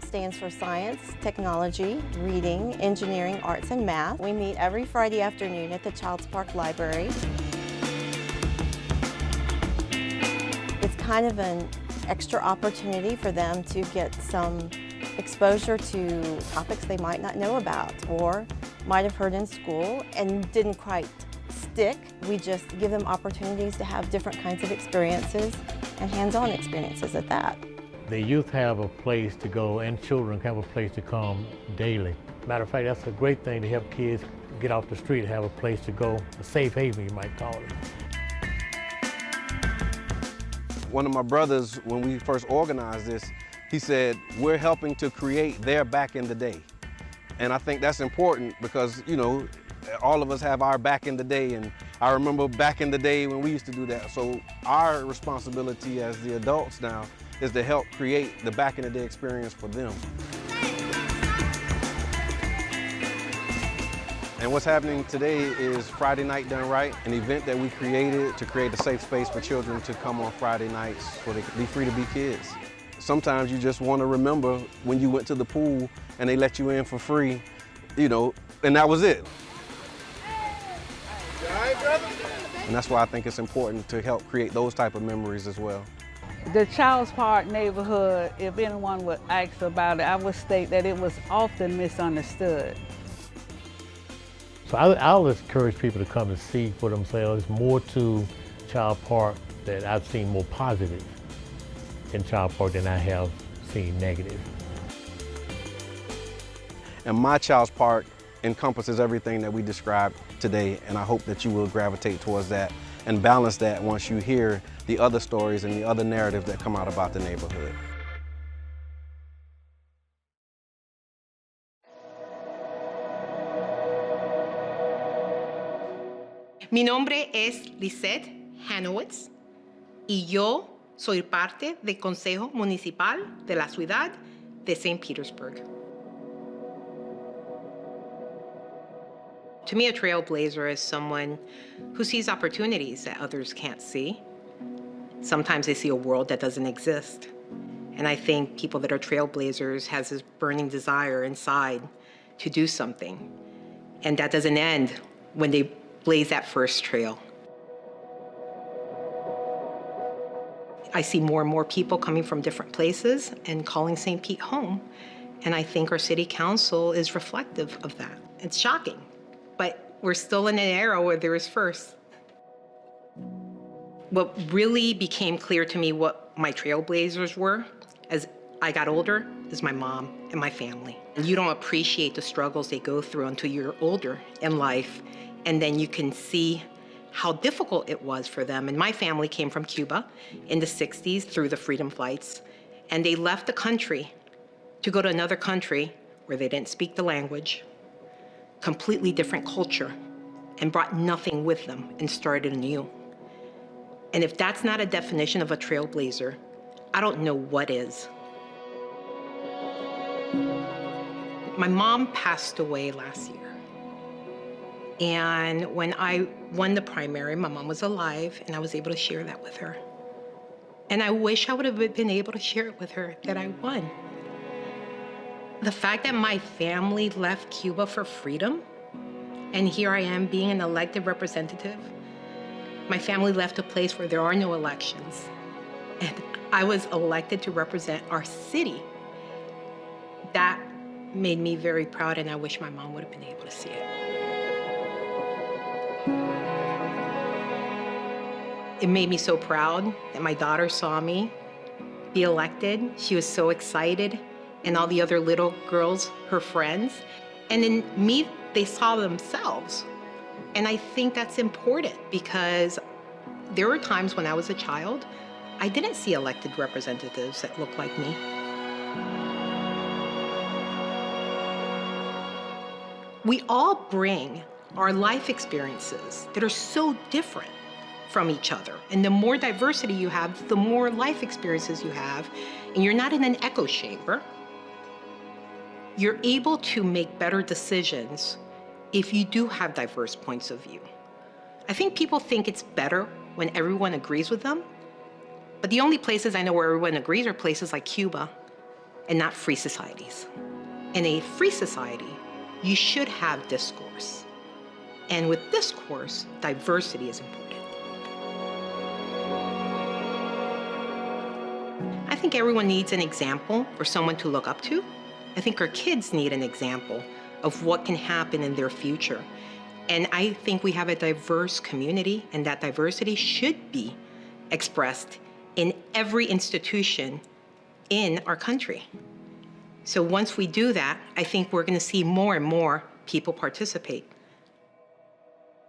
stands for Science, Technology, Reading, Engineering, Arts, and Math. We meet every Friday afternoon at the Childs Park Library. It's kind of an extra opportunity for them to get some exposure to topics they might not know about or might have heard in school and didn't quite stick. We just give them opportunities to have different kinds of experiences and hands-on experiences at that. The youth have a place to go and children have a place to come daily. Matter of fact, that's a great thing to help kids get off the street, have a place to go, a safe haven you might call it. One of my brothers, when we first organized this, he said, we're helping to create their back in the day. And I think that's important because, you know, all of us have our back in the day, and I remember back in the day when we used to do that. So our responsibility as the adults now is to help create the back in the day experience for them. And what's happening today is Friday Night Done Right, an event that we created to create a safe space for children to come on Friday nights so they can be free to be kids. Sometimes you just want to remember when you went to the pool and they let you in for free, you know, and that was it. And that's why I think it's important to help create those type of memories as well. The Childs Park neighborhood, if anyone would ask about it, I would state that it was often misunderstood. So I'll encourage people to come and see for themselves. More to Child Park that I've seen more positive in Child Park than I have seen negative. And my Child's Park encompasses everything that we described today, and I hope that you will gravitate towards that and balance that once you hear the other stories and the other narratives that come out about the neighborhood. Mi nombre es Lisette Hanowitz y yo soy parte del Consejo Municipal de la Ciudad de St. Petersburg. To me, a trailblazer is someone who sees opportunities that others can't see. Sometimes they see a world that doesn't exist. And I think people that are trailblazers has this burning desire inside to do something. And that doesn't end when they blaze that first trail. I see more and more people coming from different places and calling St. Pete home. And I think our city council is reflective of that. It's shocking, but we're still in an era where there is first. What really became clear to me what my trailblazers were as I got older is my mom and my family. You don't appreciate the struggles they go through until you're older in life, and then you can see how difficult it was for them. And my family came from Cuba in the 60s through the freedom flights, and they left the country to go to another country where they didn't speak the language, completely different culture, and brought nothing with them and started anew. And if that's not a definition of a trailblazer, I don't know what is. My mom passed away last year. And when I won the primary, my mom was alive, and I was able to share that with her. And I wish I would have been able to share it with her that I won. The fact that my family left Cuba for freedom, and here I am being an elected representative. My family left a place where there are no elections, and I was elected to represent our city. That made me very proud, and I wish my mom would have been able to see it. It made me so proud that my daughter saw me be elected. She was so excited, and all the other little girls, her friends. And in me, they saw themselves. And I think that's important because there were times when I was a child, I didn't see elected representatives that looked like me. We all bring our life experiences that are so different from each other. And the more diversity you have, the more life experiences you have, and you're not in an echo chamber. You're able to make better decisions if you do have diverse points of view. I think people think it's better when everyone agrees with them, but the only places I know where everyone agrees are places like Cuba and not free societies. In a free society, you should have discourse. And with discourse, diversity is important. I think everyone needs an example or someone to look up to. I think our kids need an example of what can happen in their future. And I think we have a diverse community, and that diversity should be expressed in every institution in our country. So once we do that, I think we're going to see more and more people participate.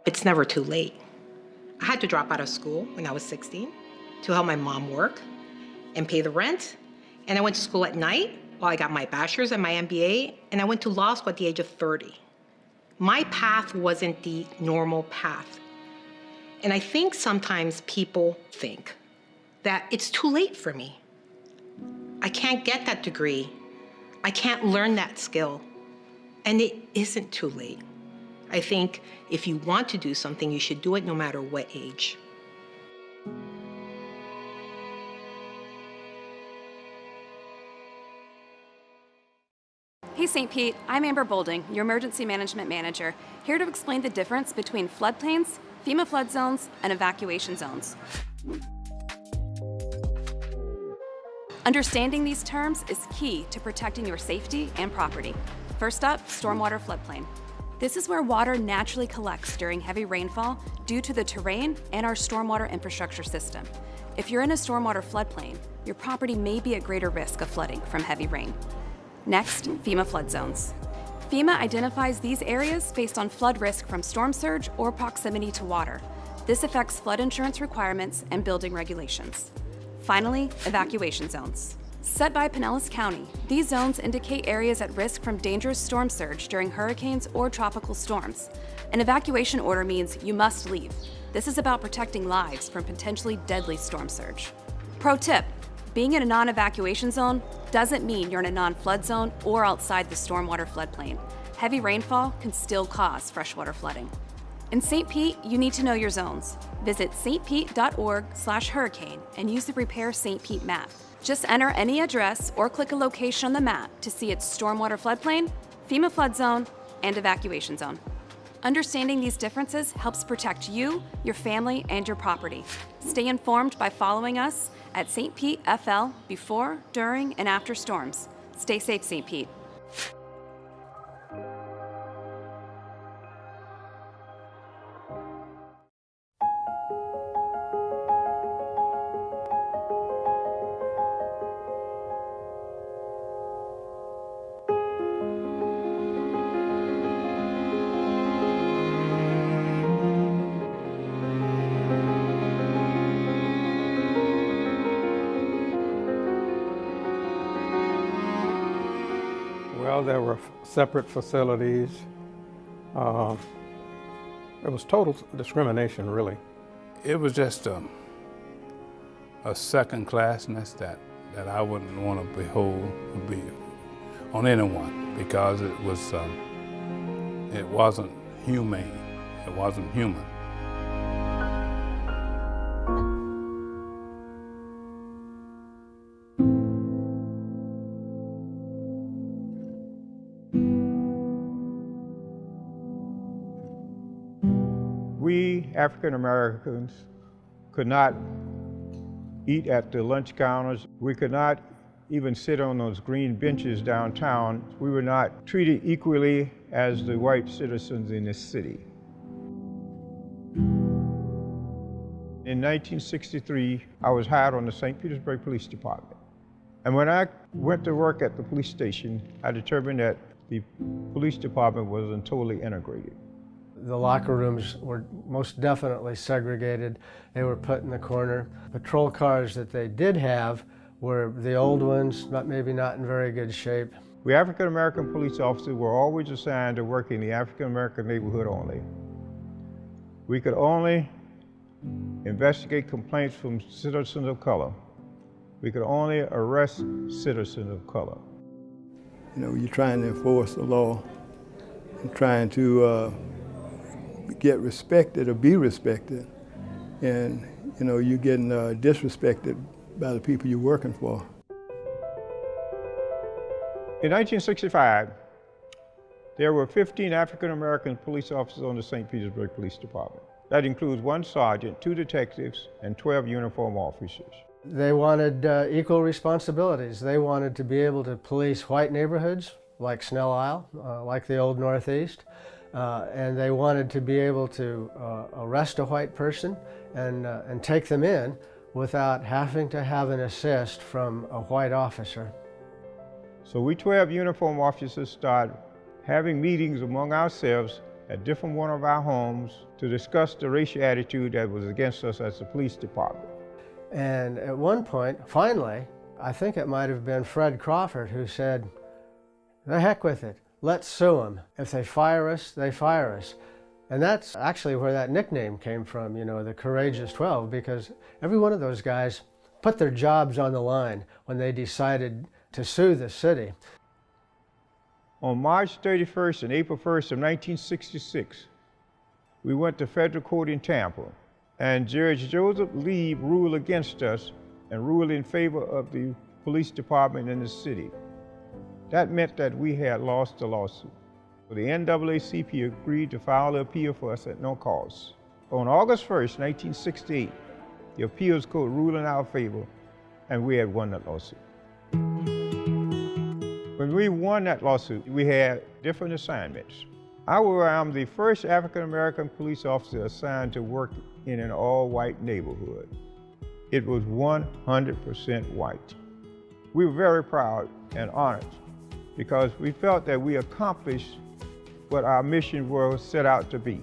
It's never too late. I had to drop out of school when I was 16 to help my mom work and pay the rent. And I went to school at night while I got my bachelor's and my MBA, and I went to law school at the age of 30. My path wasn't the normal path. And I think sometimes people think that it's too late for me. I can't get that degree. I can't learn that skill. And it isn't too late. I think if you want to do something, you should do it no matter what age. Hey St. Pete, I'm Amber Bolding, your Emergency Management Manager, here to explain the difference between floodplains, FEMA flood zones, and evacuation zones. Understanding these terms is key to protecting your safety and property. First up, stormwater floodplain. This is where water naturally collects during heavy rainfall due to the terrain and our stormwater infrastructure system. If you're in a stormwater floodplain, your property may be at greater risk of flooding from heavy rain. Next, FEMA flood zones. FEMA identifies these areas based on flood risk from storm surge or proximity to water. This affects flood insurance requirements and building regulations. Finally, evacuation zones. Set by Pinellas County, these zones indicate areas at risk from dangerous storm surge during hurricanes or tropical storms. An evacuation order means you must leave. This is about protecting lives from potentially deadly storm surge. Pro tip, being in a non-evacuation zone doesn't mean you're in a non-flood zone or outside the stormwater floodplain. Heavy rainfall can still cause freshwater flooding. In St. Pete, you need to know your zones. Visit stpete.org/hurricane and use the Prepare St. Pete map. Just enter any address or click a location on the map to see its stormwater floodplain, FEMA flood zone, and evacuation zone. Understanding these differences helps protect you, your family, and your property. Stay informed by following us at St. Pete FL before, during, and after storms. Stay safe, St. Pete. Well, there were separate facilities. It was total discrimination, really. It was just a second classness that I wouldn't want to behold or be on anyone, because it wasn't humane. It wasn't human. We African Americans could not eat at the lunch counters. We could not even sit on those green benches downtown. We were not treated equally as the white citizens in this city. In 1963, I was hired on the St. Petersburg Police Department. And when I went to work at the police station, I determined that the police department wasn't totally integrated. The locker rooms were most definitely segregated. They were put in the corner. Patrol cars that they did have were the old ones, but maybe not in very good shape. We African American police officers were always assigned to work in the African American neighborhood only. We could only investigate complaints from citizens of color. We could only arrest citizens of color. You know, you're trying to enforce the law and trying to get respected or be respected, and you know, you're getting disrespected by the people you're working for. In 1965, there were 15 African American police officers on the St. Petersburg Police Department. That includes 1 sergeant, 2 detectives, and 12 uniform officers. They wanted equal responsibilities. They wanted to be able to police white neighborhoods like Snell Isle, like the Old Northeast, and they wanted to be able to arrest a white person and take them in without having to have an assist from a white officer. So we 12 uniform officers started having meetings among ourselves at different one of our homes to discuss the racial attitude that was against us as the police department. And at one point, finally, I think it might have been Fred Crawford who said, "The heck with it, let's sue them. If they fire us, they fire us." And that's actually where that nickname came from, you know, the Courageous 12, because every one of those guys put their jobs on the line when they decided to sue the city. On March 31st and April 1st of 1966, we went to federal court in Tampa, and Judge Joseph Lee ruled against us and ruled in favor of the police department in the city. That meant that we had lost the lawsuit. The NAACP agreed to file the appeal for us at no cost. On August 1st, 1968, the appeals court ruled in our favor, and we had won that lawsuit. When we won that lawsuit, we had different assignments. I'm the first African American police officer assigned to work in an all-white neighborhood. It was 100% white. We were very proud and honored because we felt that we accomplished what our mission was set out to be.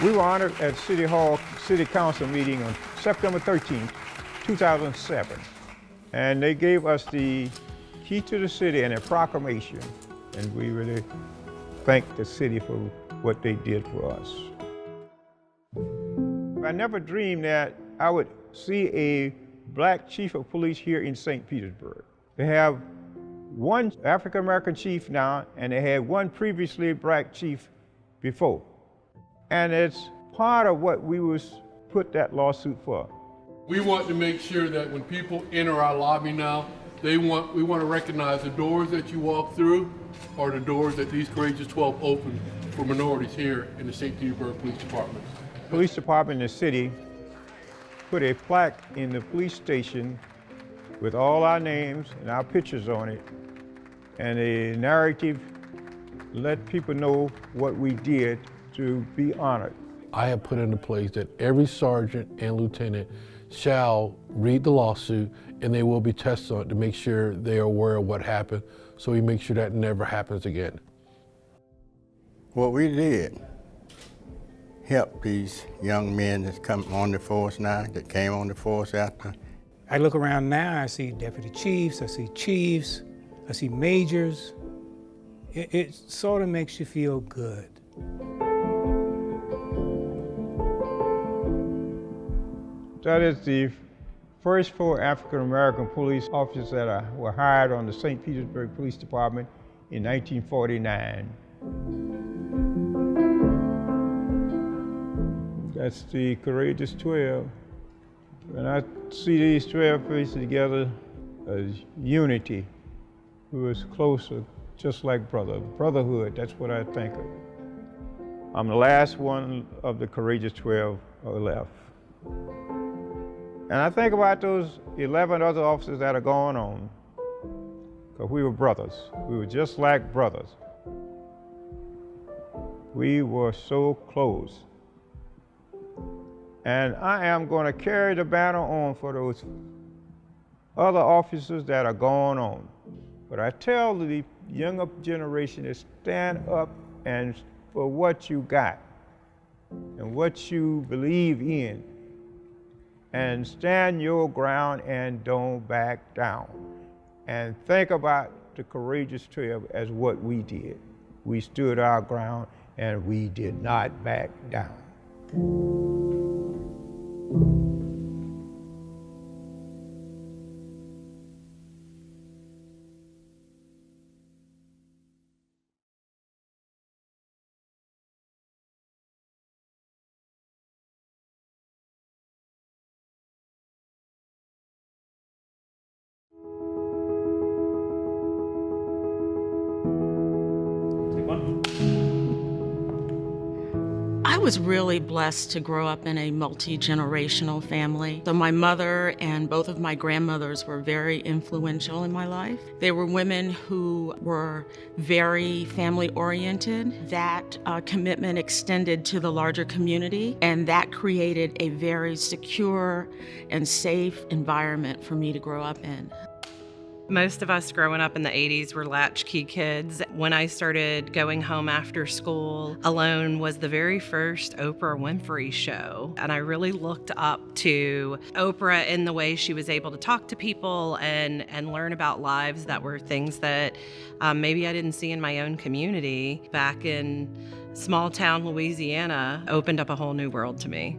We were honored at City Hall City Council meeting on September 13, 2007. And they gave us the key to the city and a proclamation. And we really thank the city for what they did for us. I never dreamed that I would see a black chief of police here in St. Petersburg. They have 1 African American chief now, and they had 1 previously black chief before. And it's part of what we was put that lawsuit for. We want to make sure that when people enter our lobby now, we want to recognize the doors that you walk through are the doors that these Courageous 12 open for minorities here in the St. Petersburg Police Department. Police department in the city put a plaque in the police station with all our names and our pictures on it, and a narrative let people know what we did to be honored. I have put into place that every sergeant and lieutenant shall read the lawsuit, and they will be tested on it to make sure they are aware of what happened, so we make sure that never happens again. What we did help these young men that's come on the force now, that came on the force after. I look around now, I see deputy chiefs, I see chiefs, I see majors. It sort of makes you feel good. That is the first 4 African American police officers that were hired on the St. Petersburg Police Department in 1949. That's the Courageous 12. When I see these 12 faces together as unity, we was closer, just like brotherhood, that's what I think of. I'm the last one of the Courageous 12 left. And I think about those 11 other officers that are going on, because we were brothers. We were just like brothers. We were so close. And I am going to carry the banner on for those other officers that are going on. But I tell the younger generation to stand up and for what you got and what you believe in, and stand your ground and don't back down. And think about the courageous 12 as what we did. We stood our ground and we did not back down. I was really blessed to grow up in a multi-generational family. So my mother and both of my grandmothers were very influential in my life. They were women who were very family-oriented. That commitment extended to the larger community, and that created a very secure and safe environment for me to grow up in. Most of us growing up in the 80s were latchkey kids. When I started going home after school, Alone was the very first Oprah Winfrey show. And I really looked up to Oprah in the way she was able to talk to people and learn about lives that were things that maybe I didn't see in my own community. Back in small town Louisiana, opened up a whole new world to me.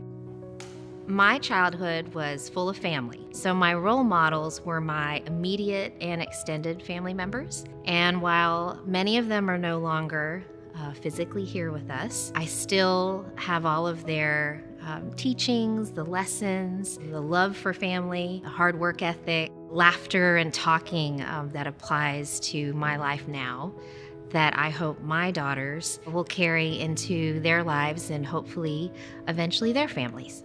My childhood was full of family, so my role models were my immediate and extended family members. And while many of them are no longer physically here with us, I still have all of their teachings, the lessons, the love for family, the hard work ethic, laughter and talking that applies to my life now, that I hope my daughters will carry into their lives and hopefully eventually their families.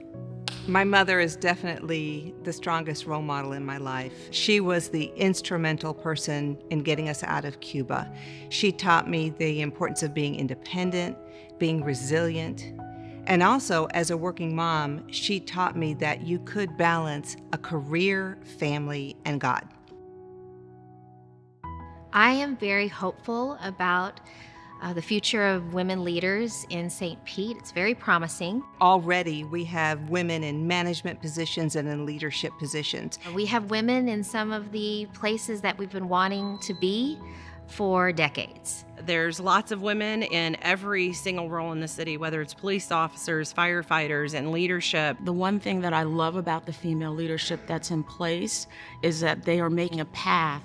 My mother is definitely the strongest role model in my life. She was the instrumental person in getting us out of Cuba. She taught me the importance of being independent, being resilient, and also as a working mom, she taught me that you could balance a career, family, and God. I am very hopeful about the future of women leaders in St. Pete. It's very promising. Already we have women in management positions and in leadership positions. We have women in some of the places that we've been wanting to be for decades. There's lots of women in every single role in the city, whether it's police officers, firefighters, and leadership. The one thing that I love about the female leadership that's in place is that they are making a path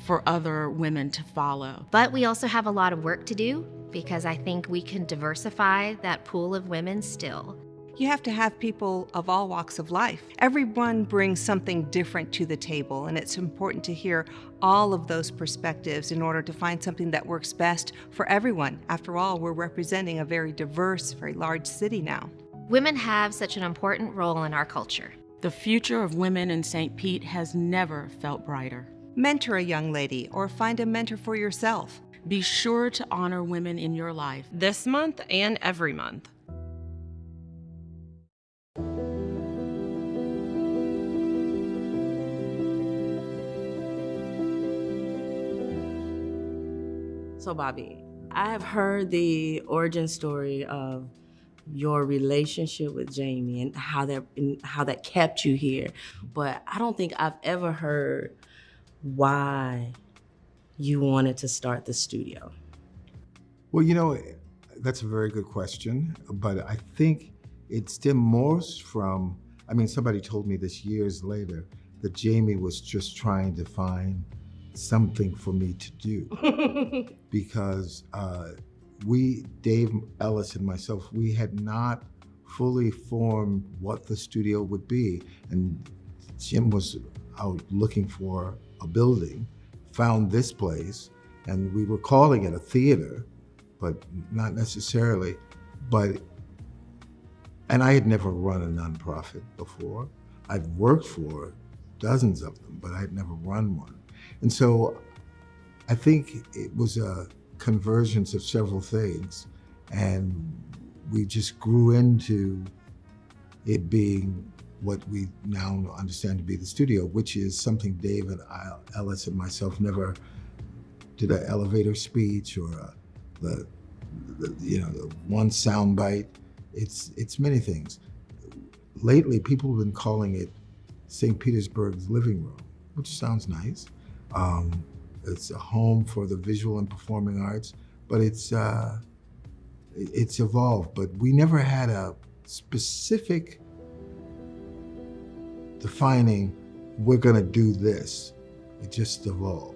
for other women to follow. But we also have a lot of work to do because I think we can diversify that pool of women still. You have to have people of all walks of life. Everyone brings something different to the table, and it's important to hear all of those perspectives in order to find something that works best for everyone. After all, we're representing a very diverse, very large city now. Women have such an important role in our culture. The future of women in St. Pete has never felt brighter. Mentor a young lady or find a mentor for yourself. Be sure to honor women in your life. This month and every month. So Bobby, I have heard the origin story of your relationship with Jamie and how that kept you here, but I don't think I've ever heard why you wanted to start the studio. Well, you know, that's a very good question, but I think it stemmed most from, I mean, somebody told me this years later that Jamie was just trying to find something for me to do because Dave Ellis and myself, we had not fully formed what the studio would be. And Jim was out looking for a building, found this place, and we were calling it a theater, but not necessarily. And I had never run a nonprofit before. I'd worked for dozens of them, but I had never run one. And so I think it was a convergence of several things, and we just grew into it being what we now understand to be the studio, which is something David Ellis and myself never did an elevator speech or the one sound bite. It's many things. Lately, people have been calling it St. Petersburg's living room, which sounds nice. It's a home for the visual and performing arts, but it's evolved. But we never had a specific defining, we're gonna do this. It just evolved.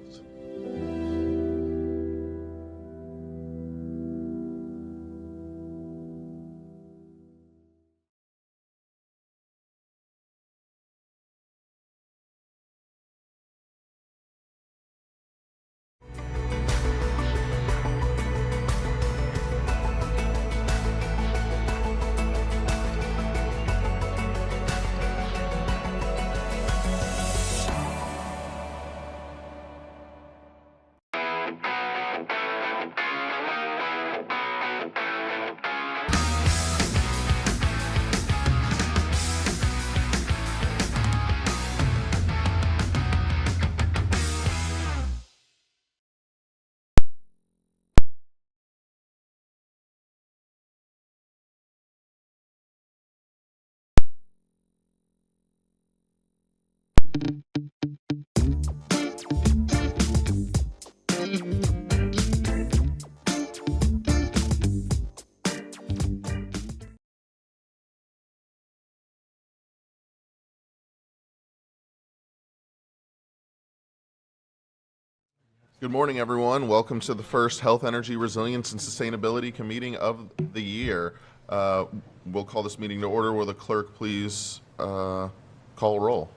Good morning, everyone. Welcome to the first Health, Energy, Resilience, and Sustainability Meeting of the year. We'll call this meeting to order. Will the clerk please call roll?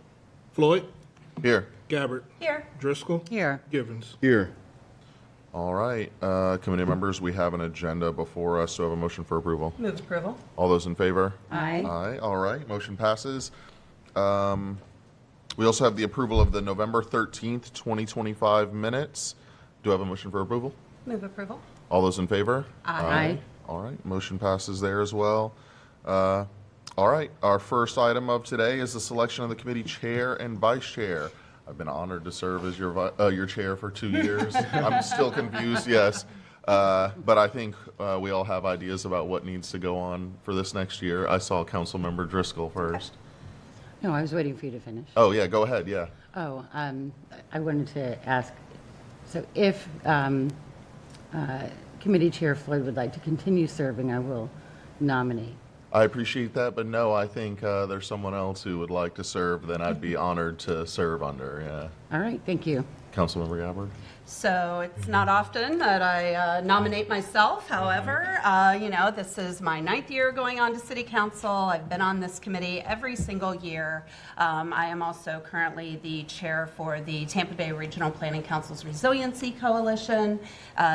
Floyd? Here. Gabbard? Here. Driscoll? Here. Givens? Here. All right. Committee members, we have an agenda before us. Do I have a motion for approval? Move approval. All those in favor? Aye. Aye. All right. Motion passes. We also have the approval of the November 13th, 2025 minutes. Do I have a motion for approval? Move approval. All those in favor? Aye. All right, motion passes there as well. All right, our first item of today is the selection of the committee chair and vice chair. I've been honored to serve as your chair for 2 years. I'm still confused, yes. But I think we all have ideas about what needs to go on for this next year. I saw Councilmember Driscoll first. No, I was waiting for you to finish. Oh, yeah, go ahead, yeah. Oh, I wanted to ask, so if Committee Chair Floyd would like to continue serving, I will nominate. I appreciate that, but no, I think there's someone else who would like to serve, then I'd be honored to serve under, yeah. All right, thank you. Councilmember Gabbard? So it's not often that I nominate myself. However, this is my 9th year going on to City Council. I've been on this committee every single year. I am also currently the chair for the Tampa Bay Regional Planning Council's Resiliency Coalition.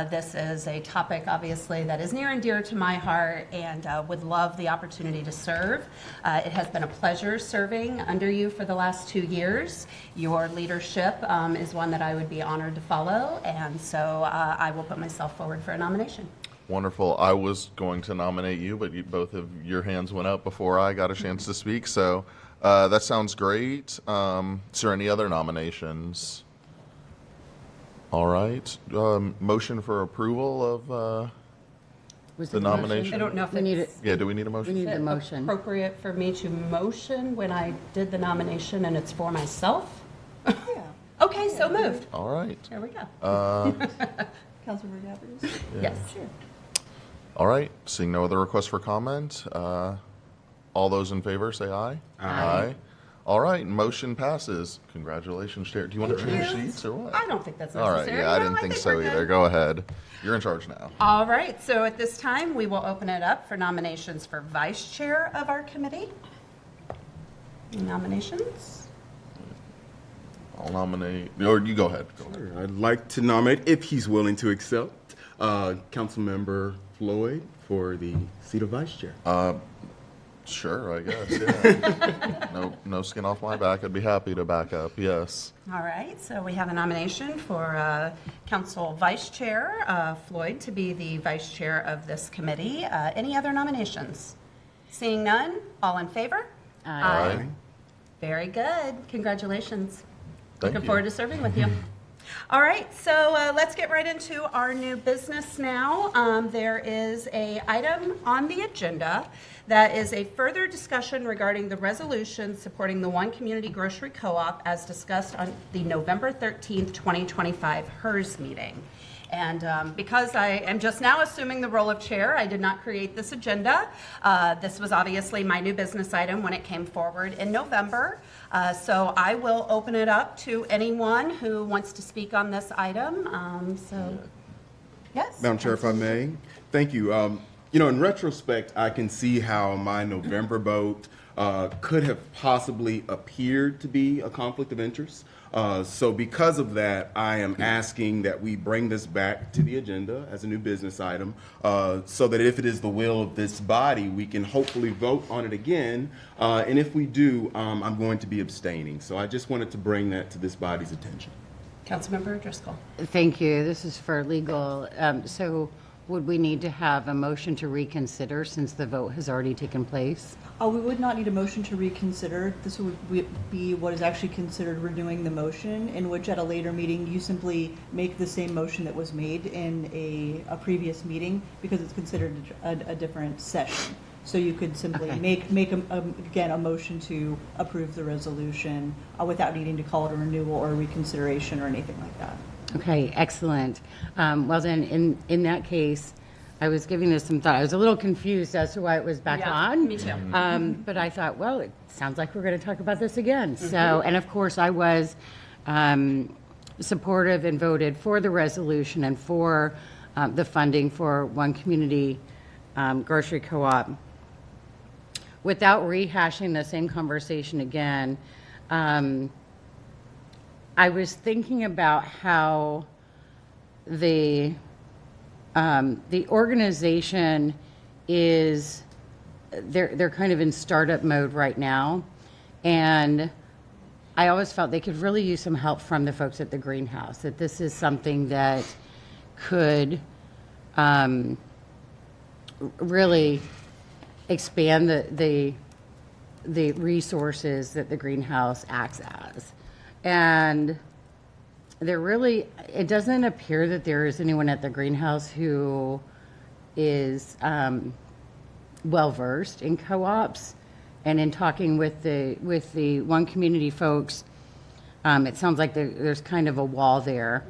This is a topic, obviously, that is near and dear to my heart, and would love the opportunity to serve. It has been a pleasure serving under you for the last 2 years. Your leadership is one that I would be honored to follow. And so I will put myself forward for a nomination. Wonderful. I was going to nominate you, but both of your hands went up before I got a chance to speak. So that sounds great. Is there any other nominations? All right. Motion for approval of the nomination? I don't know if we need it. Yeah, do we need a motion? We need a motion. Appropriate for me to motion when I did the nomination and it's for myself? Okay, so moved. All right. There we go. Councilmember Gabbard? Yeah. Yes, sure. All right. Seeing no other requests for comment, all those in favor say aye. Aye. All right. Motion passes. Congratulations, Chair. Do you want to change seats or what? I don't think that's All necessary. right. Yeah, I No, didn't think think so we're either. good. Go ahead. You're in charge now. All right, so at this time, we will open it up for nominations for vice chair of our committee. Nominations? I'll nominate, or you go ahead. Go ahead. I'd like to nominate, if he's willing to accept, Councilmember Floyd for the seat of vice chair. Sure, I guess, yeah. No skin off my back. I'd be happy to back up, yes. All right, so we have a nomination for Council Vice Chair Floyd to be the vice chair of this committee. Any other nominations? Seeing none, all in favor? Aye. Very good. Congratulations. Thank Looking you. forward to serving with you. All right, so let's get right into our new business now. There is a item on the agenda that is a further discussion regarding the resolution supporting the One Community Grocery Co-op as discussed on the November 13th, 2025 HERS meeting. And because I am just now assuming the role of chair, I did not create this agenda. This was obviously my new business item when it came forward in November. So I will open it up to anyone who wants to speak on this item. Yes. Madam Chair, if I may. Thank you. In retrospect, I can see how my November vote could have possibly appeared to be a conflict of interest. So because of that, I am asking that we bring this back to the agenda as a new business item so that if it is the will of this body, we can hopefully vote on it again. And if we do, I'm going to be abstaining. So I just wanted to bring that to this body's attention. Councilmember Driscoll. Thank you. This is for legal. So would we need to have a motion to reconsider since the vote has already taken place? We would not need a motion to reconsider. This would be what is actually considered renewing the motion, in which at a later meeting you simply make the same motion that was made in a previous meeting because it's considered a different session. So you could simply make again a motion to approve the resolution without needing to call it a renewal or a reconsideration or anything like that. Okay, excellent. Well then, in that case, I was giving this some thought. I was a little confused as to why it was back on. Me too. But I thought, well, it sounds like we're going to talk about this again. So, and of course, I was supportive and voted for the resolution and for the funding for One Community Grocery Co-op. Without rehashing the same conversation again, I was thinking about how the organization is, they're kind of in startup mode right now, and I always felt they could really use some help from the folks at the greenhouse, that this is something that could really expand the resources that the greenhouse acts as. And it doesn't appear that there is anyone at the greenhouse who is well-versed in co-ops. And in talking with the One Community folks, it sounds like there's kind of a wall there.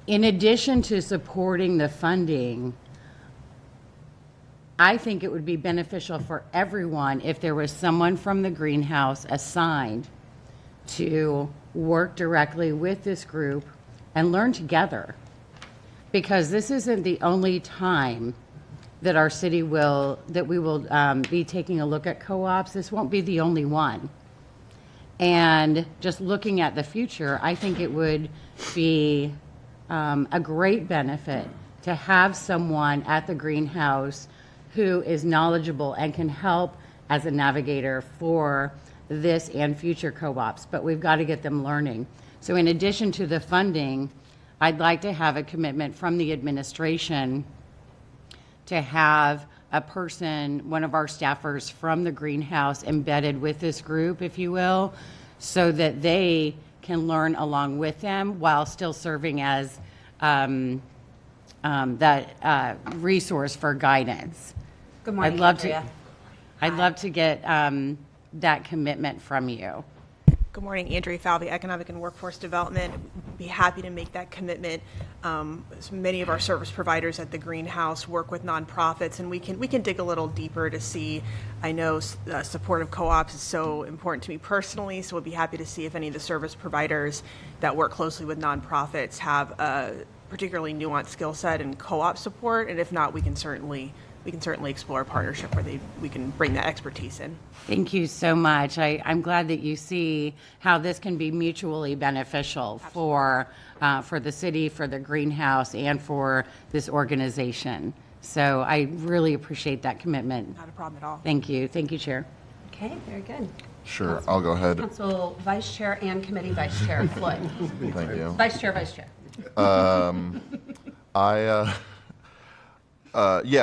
In addition to supporting the funding, I think it would be beneficial for everyone if there was someone from the greenhouse assigned to work directly with this group and learn together. Because this isn't the only time that our city we will be taking a look at co-ops. This won't be the only one. And just looking at the future, I think it would be a great benefit to have someone at the greenhouse who is knowledgeable and can help as a navigator for this and future co-ops, but we've got to get them learning. So in addition to the funding, I'd like to have a commitment from the administration to have a person, one of our staffers from the greenhouse embedded with this group, if you will, so that they can learn along with them while still serving as that resource for guidance. Good morning, I'd love to get that commitment from you. Good morning, Andrea Falvey, Economic and Workforce Development. Be happy to make that commitment. So many of our service providers at the greenhouse work with nonprofits, and we can dig a little deeper to see. I know support of co-ops is so important to me personally, so we'll be happy to see if any of the service providers that work closely with nonprofits have a particularly nuanced skill set in co-op support, and if not, we can certainly explore a partnership where we can bring that expertise in. Thank you so much. I'm glad that you see how this can be mutually beneficial for the city, for the greenhouse, and for this organization. So I really appreciate that commitment. Not a problem at all. Thank you. Thank you, Chair. Okay, very good. Sure, I'll go ahead. Council Vice Chair and Committee Vice Chair Floyd. Thank you. Vice Chair.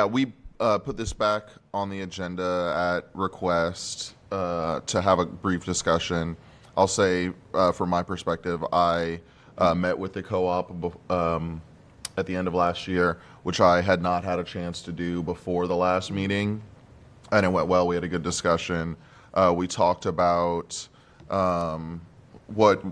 We put this back on the agenda at request to have a brief discussion I'll say, from my perspective, I met with the co-op at the end of last year, which I had not had a chance to do before the last meeting, and it went well. We had a good discussion. We talked about what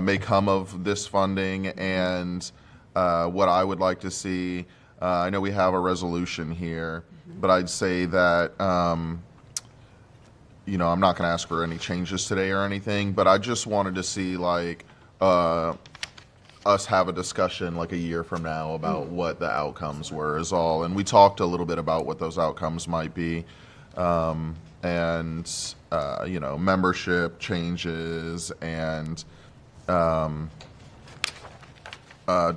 may come of this funding and what I would like to see. I know we have a resolution here, but I'd say that, you know, I'm not going to ask for any changes today or anything, but I just wanted to see, like, us have a discussion like a year from now about what the outcomes were is all. And we talked a little bit about what those outcomes might be. And, you know, membership changes and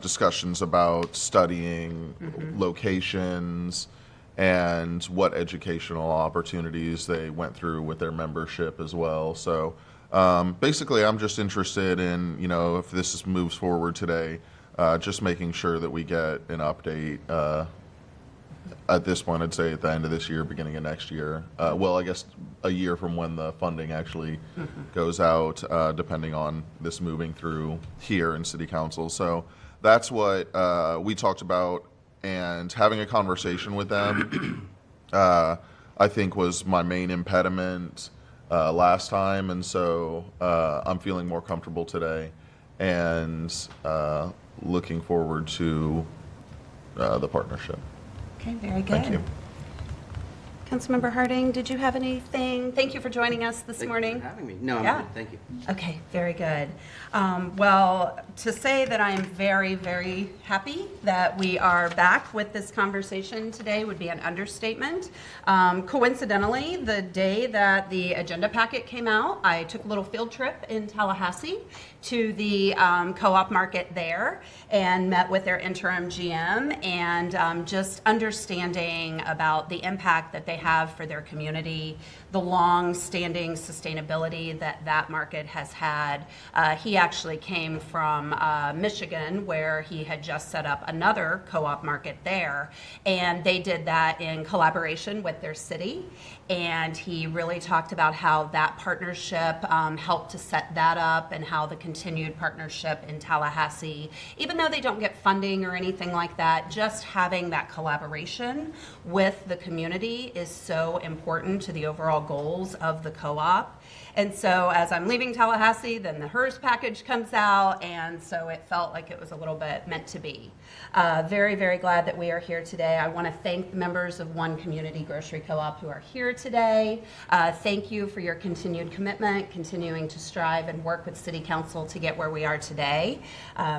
discussions about studying locations and what educational opportunities they went through with their membership as well. So basically, I'm just interested in, you know, if this moves forward today, just making sure that we get an update at this point. I'd say at the end of this year, beginning of next year. Well, I guess a year from when the funding actually goes out, depending on this moving through here in City Council. So that's what we talked about, and having a conversation with them, I think, was my main impediment last time, and so I'm feeling more comfortable today, and looking forward to the partnership. Okay, very good. Thank you. Councilmember Harding, did you have anything? Thank you for joining us this morning. Thank you for having me. No, I'm good. Thank you. Okay, very good. Well, to say that I'm very, very happy that we are back with this conversation today would be an understatement. Coincidentally, the day that the agenda packet came out, I took a little field trip in Tallahassee to the co-op market there and met with their interim GM, and just understanding about the impact that they have for their community, the long-standing sustainability that that market has had. He actually came from Michigan, where he had just set up another co-op market there, and they did that in collaboration with their city. And he really talked about how that partnership helped to set that up, and how the continued partnership in Tallahassee, even though they don't get funding or anything like that, just having that collaboration with the community is so important to the overall goals of the co-op. And so as I'm leaving Tallahassee, then the HERS package comes out, and so it felt like it was a little bit meant to be. Very, very glad that we are here today. I want to thank the members of One Community Grocery Co-op who are here today. Thank you for your continued commitment, continuing to strive and work with City Council to get where we are today.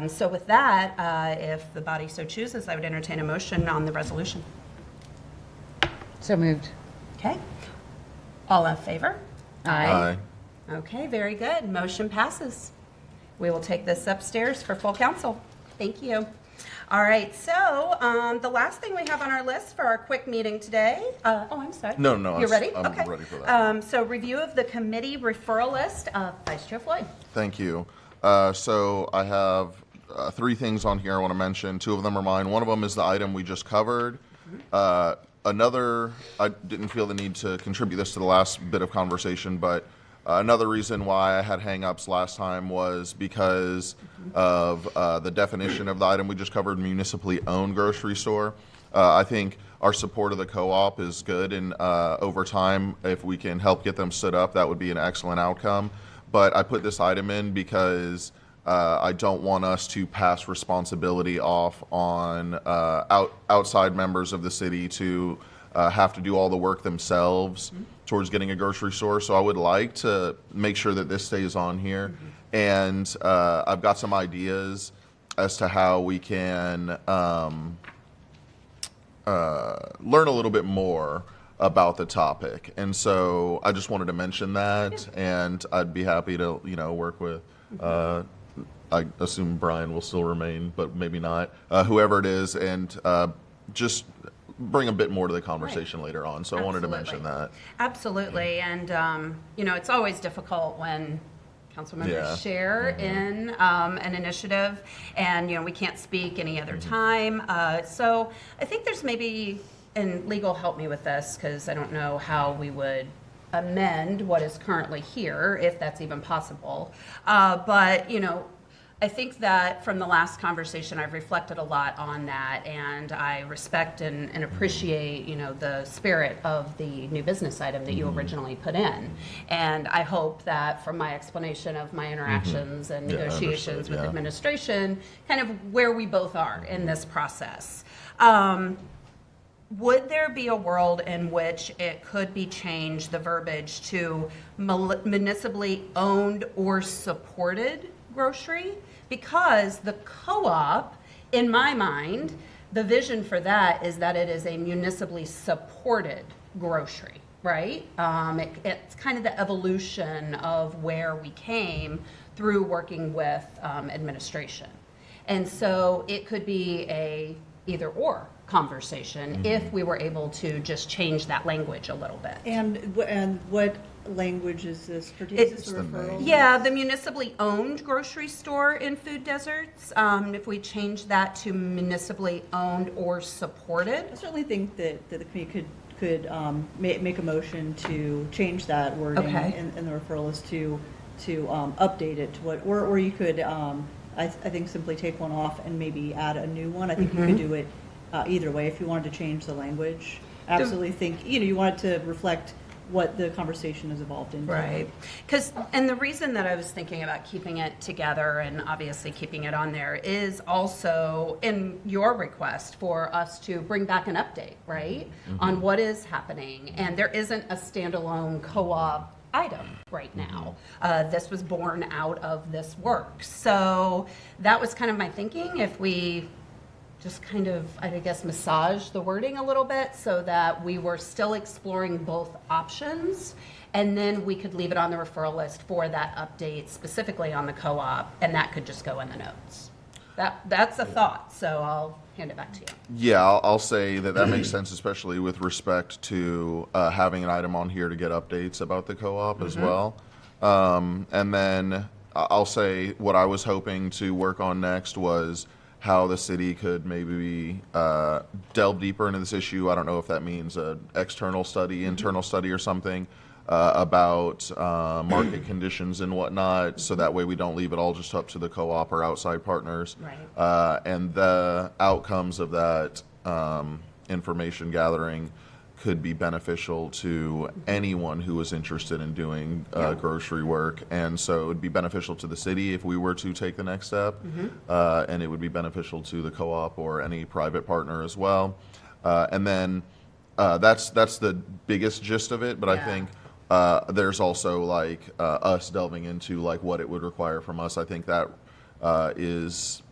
So with that, if the body so chooses, I would entertain a motion on the resolution. So moved. Okay. All in favor? Aye. Okay, very good. Motion passes. We will take this upstairs for full council. Thank you. All right, so the last thing we have on our list for our quick meeting today. I'm sorry. No, You're ready? I'm okay. ready for that. So review of the committee referral list. Vice Chair Floyd. Thank you. So I have 3 things on here I want to mention. 2 of them are mine. One of them is the item we just covered. Another, I didn't feel the need to contribute this to the last bit of conversation, but another reason why I had hang-ups last time was because of the definition of the item we just covered, municipally owned grocery store. I think our support of the co-op is good, and over time, if we can help get them stood up, that would be an excellent outcome. But I put this item in because I don't want us to pass responsibility off on outside members of the city to have to do all the work themselves towards getting a grocery store. So I would like to make sure that this stays on here. And I've got some ideas as to how we can learn a little bit more about the topic. And so I just wanted to mention that, and I'd be happy to, you know, work with I assume Brian will still remain, but maybe not, whoever it is, and just bring a bit more to the conversation later on. So I wanted to mention that. Absolutely. And, you know, it's always difficult when council members share in an initiative, and, you know, we can't speak any other time. So I think there's maybe, and legal help me with this, because I don't know how we would amend what is currently here, if that's even possible. But, you know, I think that from the last conversation, I've reflected a lot on that, and I respect and appreciate, you know, the spirit of the new business item that you originally put in. And I hope that from my explanation of my interactions and negotiations with administration, kind of where we both are in this process. Would there be a world in which it could be changed, the verbiage, to municipally owned or supported grocery? Because the co-op, in my mind, the vision for that is that it is a municipally supported grocery, right? It's kind of the evolution of where we came through working with administration. And so it could be a either or conversation if we were able to just change that language a little bit. And what language is this? Is this a referral? Yeah, the municipally owned grocery store in food deserts. If we change that to municipally owned or supported. I certainly think that the committee could make a motion to change that wording in the referral list to update it to what, or you could, I think simply take one off and maybe add a new one. I think you could do it either way if you wanted to change the language. Absolutely think, you know, you want it to reflect what the conversation has evolved into. Right. And the reason that I was thinking about keeping it together and obviously keeping it on there is also in your request for us to bring back an update, right, on what is happening. And there isn't a standalone co-op item right now. This was born out of this work. So that was kind of my thinking, if we just kind of, I guess, massage the wording a little bit so that we were still exploring both options, and then we could leave it on the referral list for that update specifically on the co-op, and that could just go in the notes. That's a thought, so I'll hand it back to you. Yeah, I'll say that makes sense, especially with respect to having an item on here to get updates about the co-op as well. And then I'll say what I was hoping to work on next was how the city could maybe delve deeper into this issue. I don't know if that means an external study, internal study or something about market conditions and whatnot, so that way we don't leave it all just up to the co-op or outside partners. Right. And the outcomes of that information gathering could be beneficial to anyone who is interested in doing grocery work. And so it would be beneficial to the city if we were to take the next step, and it would be beneficial to the co-op or any private partner as well. And then that's the biggest gist of it, but I think there's also like us delving into like what it would require from us. I think that is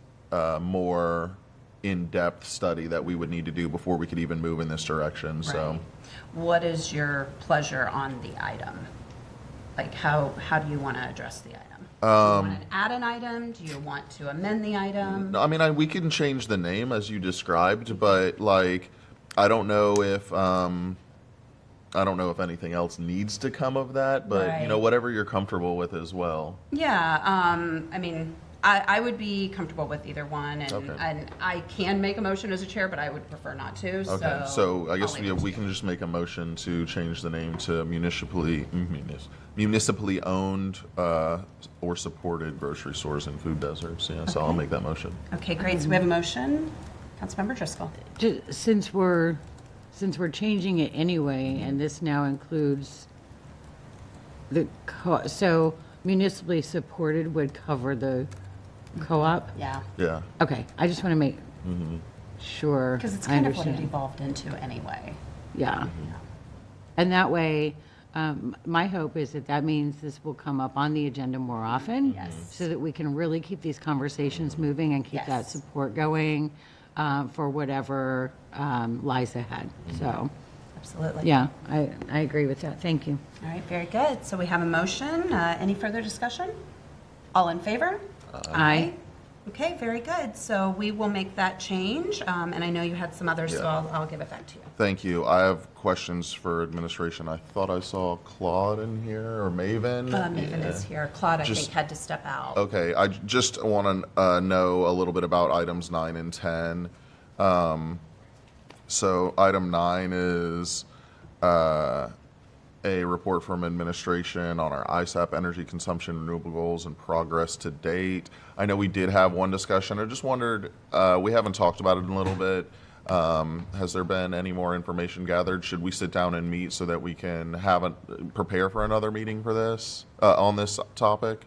more in-depth study that we would need to do before we could even move in this direction. Right. So, what is your pleasure on the item? Like, how do you want to address the item? Do you want to add an item? Do you want to amend the item? I mean, we can change the name as you described, but like, I don't know if anything else needs to come of that. But you know, whatever you're comfortable with as well. Yeah. I mean, I would be comfortable with either one, and I can make a motion as a chair, but I would prefer not to. Okay, so I guess we can just make a motion to change the name to municipally owned or supported grocery stores in food deserts. Yeah, so I'll make that motion. Okay, great. So we have a motion. Councilmember Driscoll. Since we're changing it anyway, and this now includes so municipally supported would cover the co-op? Yeah. Yeah. Okay, I just want to make sure. Because it's kind of what it evolved into anyway. Yeah. And that way, my hope is that means this will come up on the agenda more often. Yes. So that we can really keep these conversations moving and keep that support going for whatever lies ahead. So. Absolutely. Yeah, I agree with that. Thank you. All right, very good. So we have a motion. Any further discussion? All in favor? Aye. Okay, very good. So we will make that change. And I know you had some others, so I'll give it back to you. Thank you. I have questions for administration. I thought I saw Claude in here, or Maven. Maven is here. Claude, I think, had to step out. Okay, I just want to know a little bit about items 9 and 10. So item 9 is a report from administration on our ISAP energy consumption, renewable goals, and progress to date. I know we did have one discussion. I just wondered, we haven't talked about it in a little bit. Has there been any more information gathered? Should we sit down and meet so that we can prepare for another meeting for this, on this topic?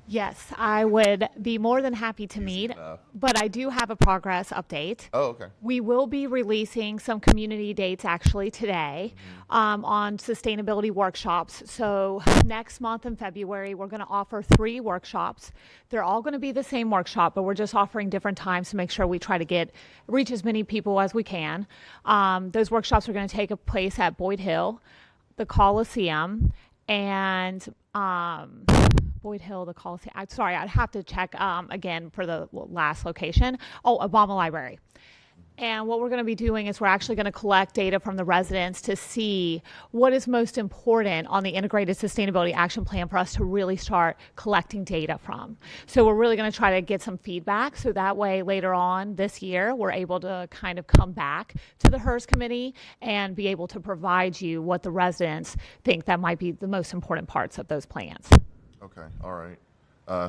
Yes, I would be more than happy to meet, but I do have a progress update. Oh, okay. We will be releasing some community dates actually today on sustainability workshops. So next month in February, we're going to offer 3 workshops. They're all going to be the same workshop, but we're just offering different times to make sure we try to reach as many people as we can. Those workshops are going to take place at Boyd Hill, the Coliseum, and Boyd Hill, the Coliseum. Sorry, I'd have to check again for the last location. Oh, Obama Library. And what we're going to be doing is we're actually going to collect data from the residents to see what is most important on the Integrated Sustainability Action Plan for us to really start collecting data from. So we're really going to try to get some feedback so that way later on this year we're able to kind of come back to the HERS committee and be able to provide you what the residents think that might be the most important parts of those plans. Okay, all right.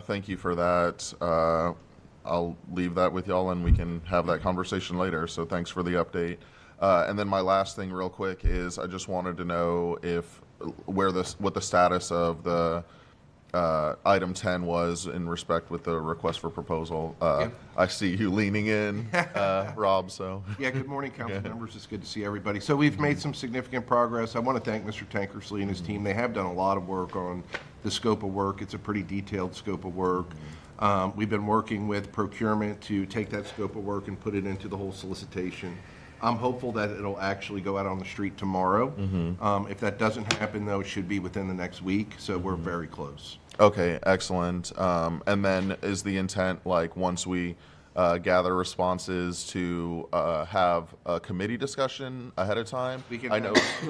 Thank you for that. I'll leave that with y'all and we can have that conversation later. So thanks for the update. And then my last thing real quick is I just wanted to know what the status of the item 10 was in respect with the request for proposal. I see you leaning in, Rob, so. Yeah, good morning, council members. It's good to see everybody. So we've made some significant progress. I want to thank Mr. Tankersley and his team. They have done a lot of work on the scope of work. It's a pretty detailed scope of work. We've been working with procurement to take that scope of work and put it into the whole solicitation. I'm hopeful that it'll actually go out on the street tomorrow. If that doesn't happen, though, it should be within the next week, so we're very close. Okay, excellent. And then is the intent, like, once we gather responses to have a committee discussion ahead of time? We can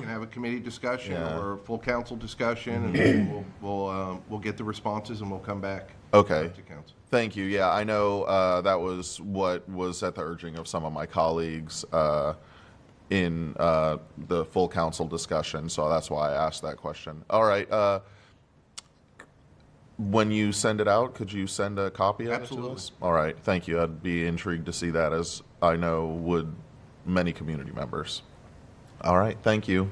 have a committee discussion or a full council discussion, and then we'll get the responses and we'll come back. Okay. To council. Thank you. Yeah, I know that was what was at the urging of some of my colleagues in the full council discussion, so that's why I asked that question. All right. When you send it out, could you send a copy of it to us? All right. Thank you. I'd be intrigued to see that, as I know would many community members. All right. Thank you.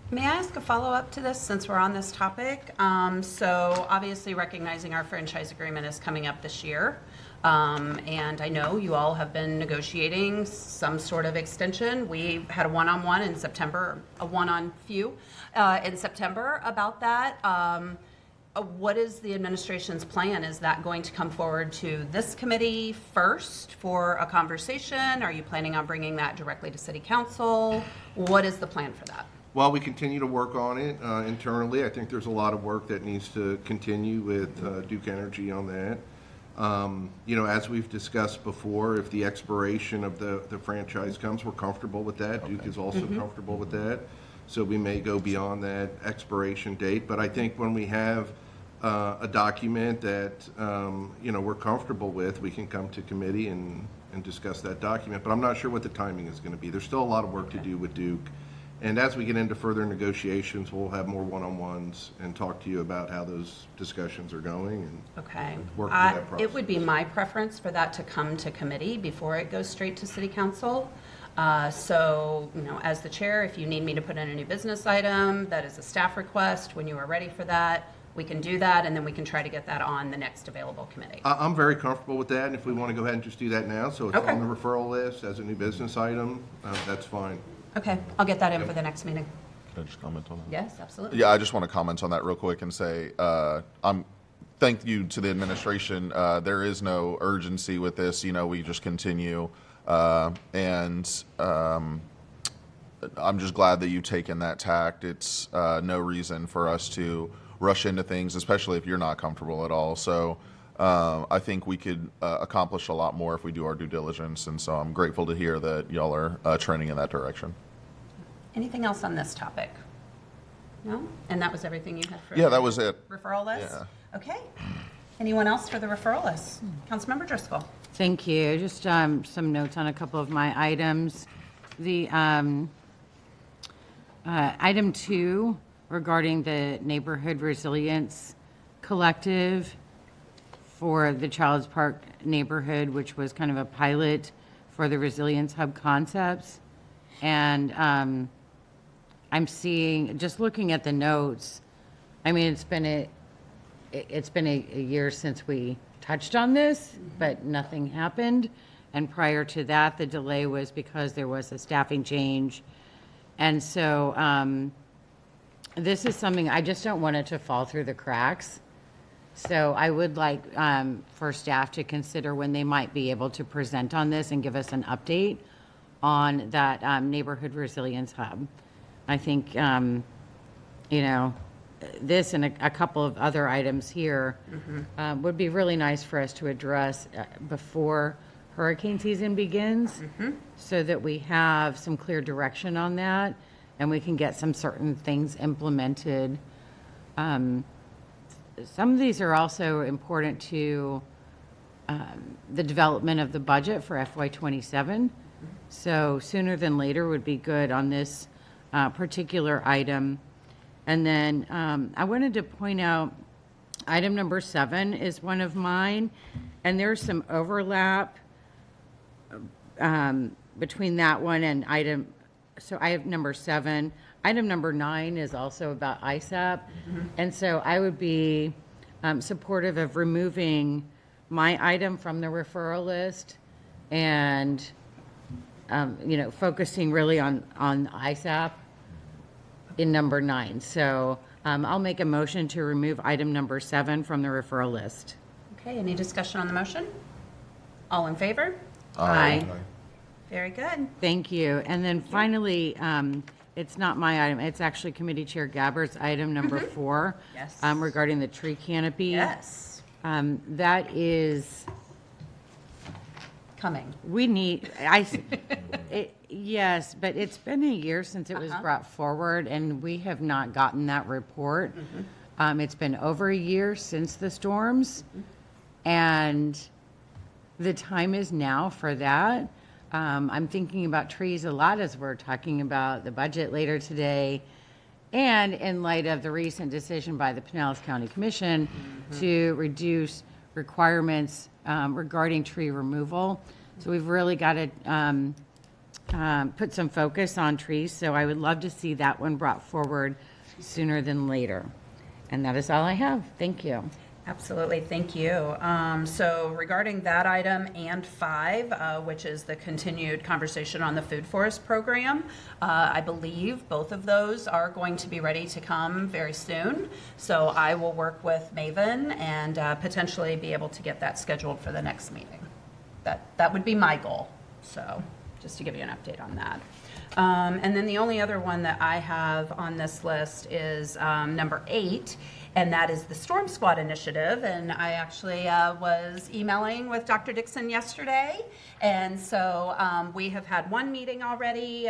May I ask a follow-up to this since we're on this topic? So obviously recognizing our franchise agreement is coming up this year. And I know you all have been negotiating some sort of extension. We had a one-on-one in September, a one-on-few in September about that. What is the administration's plan? Is that going to come forward to this committee first for a conversation? Are you planning on bringing that directly to City Council? What is the plan for that? Well, we continue to work on it internally. I think there's a lot of work that needs to continue with Duke Energy on that. As we've discussed before, if the expiration of the franchise comes, we're comfortable with that. Duke is also comfortable with that. So we may go beyond that expiration date. But I think when we have a document that, we're comfortable with, we can come to committee and discuss that document. But I'm not sure what the timing is going to be. There's still a lot of work to do with Duke. And as we get into further negotiations, we'll have more one-on-ones and talk to you about how those discussions are going and work through that process. It would be my preference for that to come to committee before it goes straight to City Council. So, as the chair, if you need me to put in a new business item, that is a staff request. When you are ready for that, we can do that, and then we can try to get that on the next available committee. I'm very comfortable with that, and if we want to go ahead and just do that now, so it's on the referral list as a new business item, that's fine. Okay, I'll get that in for the next meeting. Can I just comment on that? Yes, absolutely. Yeah, I just want to comment on that real quick and say thank you to the administration. There is no urgency with this. We just continue. And I'm just glad that you've taken that tact. It's no reason for us to rush into things, especially if you're not comfortable at all. So I think we could accomplish a lot more if we do our due diligence. And so I'm grateful to hear that y'all are trending in that direction. Anything else on this topic? No? And that was everything you had for that was it. Referral list? Yeah. Okay. Anyone else for the referral list? Councilmember Driscoll. Thank you. Just some notes on a couple of my items. The Item 2, regarding the Neighborhood Resilience Collective for the Childs Park neighborhood, which was kind of a pilot for the Resilience Hub concepts. And I'm seeing, just looking at the notes, I mean, it's been a year since we touched on this, but nothing happened. And prior to that, the delay was because there was a staffing change. And so this is something, I just don't want it to fall through the cracks. So I would like for staff to consider when they might be able to present on this and give us an update on that Neighborhood Resilience Hub. I think, you know, this and a couple of other items here would be really nice for us to address before hurricane season begins, so that we have some clear direction on that and we can get some certain things implemented. Some of these are also important to the development of the budget for FY27. So sooner than later would be good on this particular item. And then I wanted to point out item number 7 is one of mine, and there's some overlap between that one and item, so I have number 7. Item number 9 is also about ISAP. And so I would be supportive of removing my item from the referral list and, you know, focusing really on ISAP in number 9. So I'll make a motion to remove item number 7 from the referral list. Okay, any discussion on the motion? All in favor? Aye. Very good. Thank you. And then finally, it's not my item, it's actually Committee Chair Gabbard's item number 4. Yes. Regarding the tree canopy. Yes. That is coming. We need, yes, but it's been a year since it was brought forward and we have not gotten that report. It's been over a year since the storms and the time is now for that. I'm thinking about trees a lot as we're talking about the budget later today, and in light of the recent decision by the Pinellas County Commission to reduce requirements regarding tree removal. So we've really got to put some focus on trees. So I would love to see that one brought forward sooner than later. And that is all I have. Thank you. Absolutely, thank you. So regarding that item and 5, which is the continued conversation on the food forest program, I believe both of those are going to be ready to come very soon. So I will work with Maven and potentially be able to get that scheduled for the next meeting. That would be my goal. So just to give you an update on that. And then the only other one that I have on this list is number 8. And that is the Storm Squad initiative. And I actually was emailing with Dr. Dixon yesterday. And so we have had one meeting already.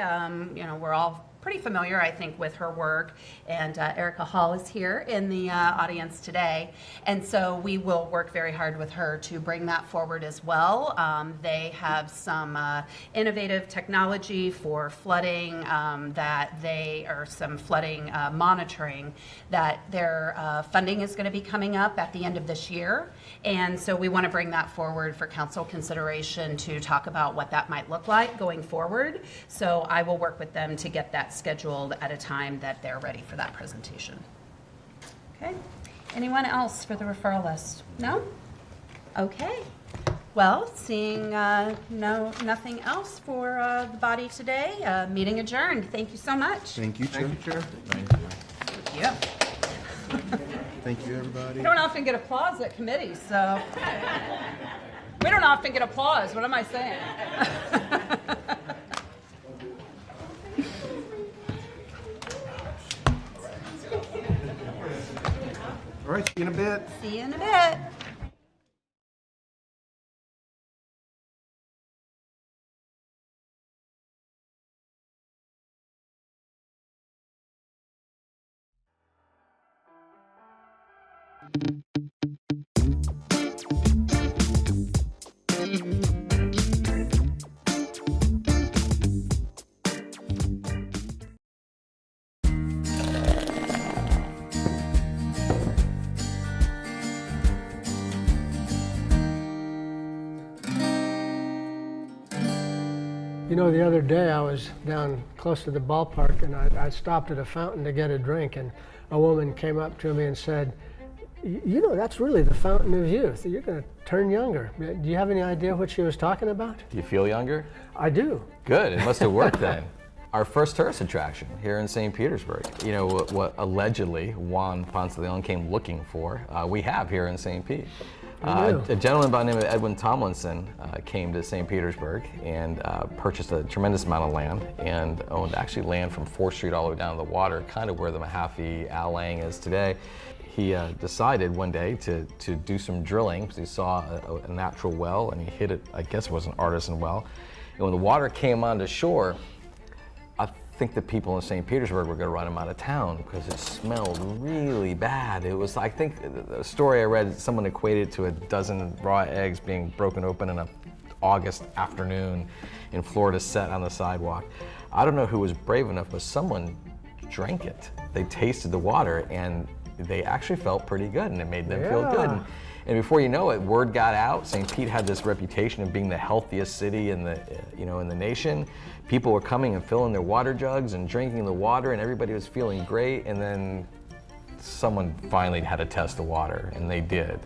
You know, we're all pretty familiar, I think, with her work. And Erica Hall is here in the audience today. And so we will work very hard with her to bring that forward as well. They have some innovative technology for flooding some flooding monitoring that their funding is going to be coming up at the end of this year. And so we want to bring that forward for council consideration to talk about what that might look like going forward. So I will work with them to get that scheduled at a time that they're ready for that presentation. Okay. Anyone else for the referral list? No? Okay. Well, seeing nothing else for the body today, meeting adjourned. Thank you so much. Thank you, Chair. Thank you, Chair. Thank you. Thank you. Thank you, everybody. We don't often get applause at committees, so. We don't often get applause. What am I saying? All right, see you in a bit. See you in a bit. You know, the other day I was down close to the ballpark and I stopped at a fountain to get a drink, and a woman came up to me and said, you know, that's really the fountain of youth. You're going to turn younger. Do you have any idea what she was talking about? Do you feel younger? I do. Good, it must have worked then. Our first tourist attraction here in St. Petersburg. You know, what allegedly Juan Ponce de Leon came looking for, we have here in St. Pete. A gentleman by the name of Edwin Tomlinson came to St. Petersburg and purchased a tremendous amount of land and owned actually land from 4th Street all the way down to the water, kind of where the Mahaffey Al Lang is today. He decided one day to do some drilling because he saw a natural well and he hit it, I guess it was an artisan well. And when the water came onto shore, I think the people in St. Petersburg were going to run him out of town because it smelled really bad. It was, I think, the story I read, someone equated to a dozen raw eggs being broken open in an August afternoon in Florida set on the sidewalk. I don't know who was brave enough, but someone drank it. They tasted the water and they actually felt pretty good, and it made them feel good. And before you know it, word got out. St. Pete had this reputation of being the healthiest city in the, in the nation. People were coming and filling their water jugs and drinking the water, and everybody was feeling great. And then someone finally had to test the water, and they did,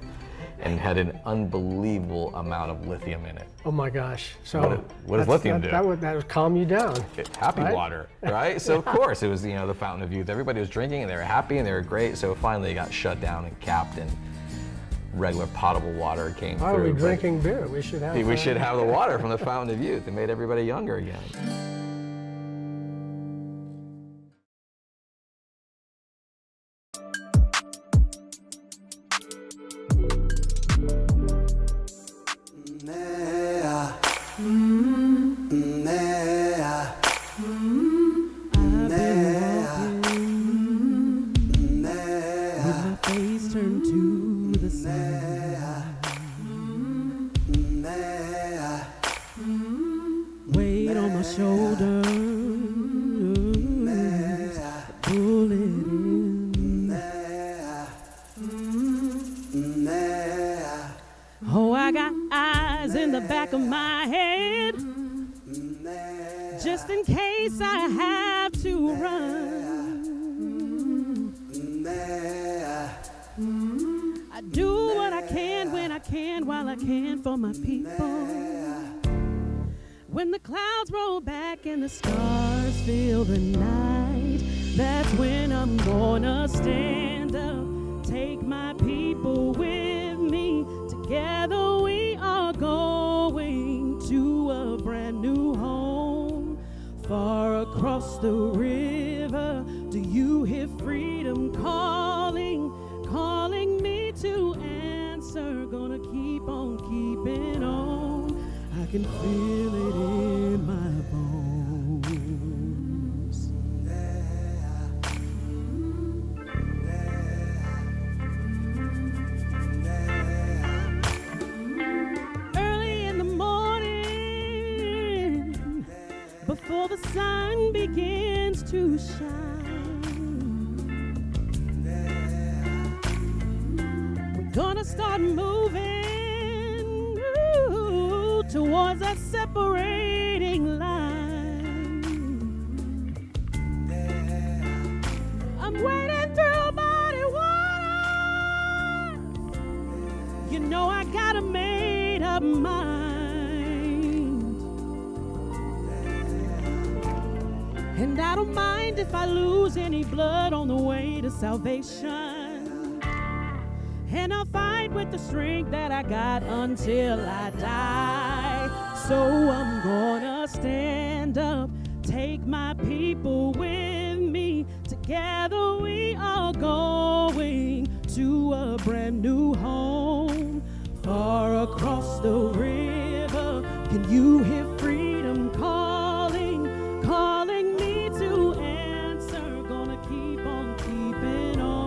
and had an unbelievable amount of lithium in it. Oh my gosh! So what does lithium do? That would calm you down. Happy water, right? So of course it was, the fountain of youth. Everybody was drinking, and they were happy, and they were great. So finally, it got shut down and capped, and regular potable water came through. Why are we drinking beer? We should have. We should have the water from the fountain of youth. It made everybody younger again. Oh, I got eyes in the back of my head, just in case I have to run. I do what I can when I can, while I can for my people. When the clouds roll back and the stars fill the night, that's when I'm gonna stand up, take my people with me. Together we are going to a brand new home, far across the river. Do you hear freedom calling, calling me to answer? Gonna keep on keeping on. I can feel it in my bones. Early in the morning, before the sun begins to shine, we're gonna start moving towards that separating line. I'm wading through muddy water. You know I got a made up mind, and I don't mind if I lose any blood on the way to salvation. And I'll fight with the strength that I got until I die. So I'm gonna stand up, take my people with me. Together we are going to a brand new home, far across the river. Can you hear freedom calling, calling me to answer? Gonna keep on keeping on.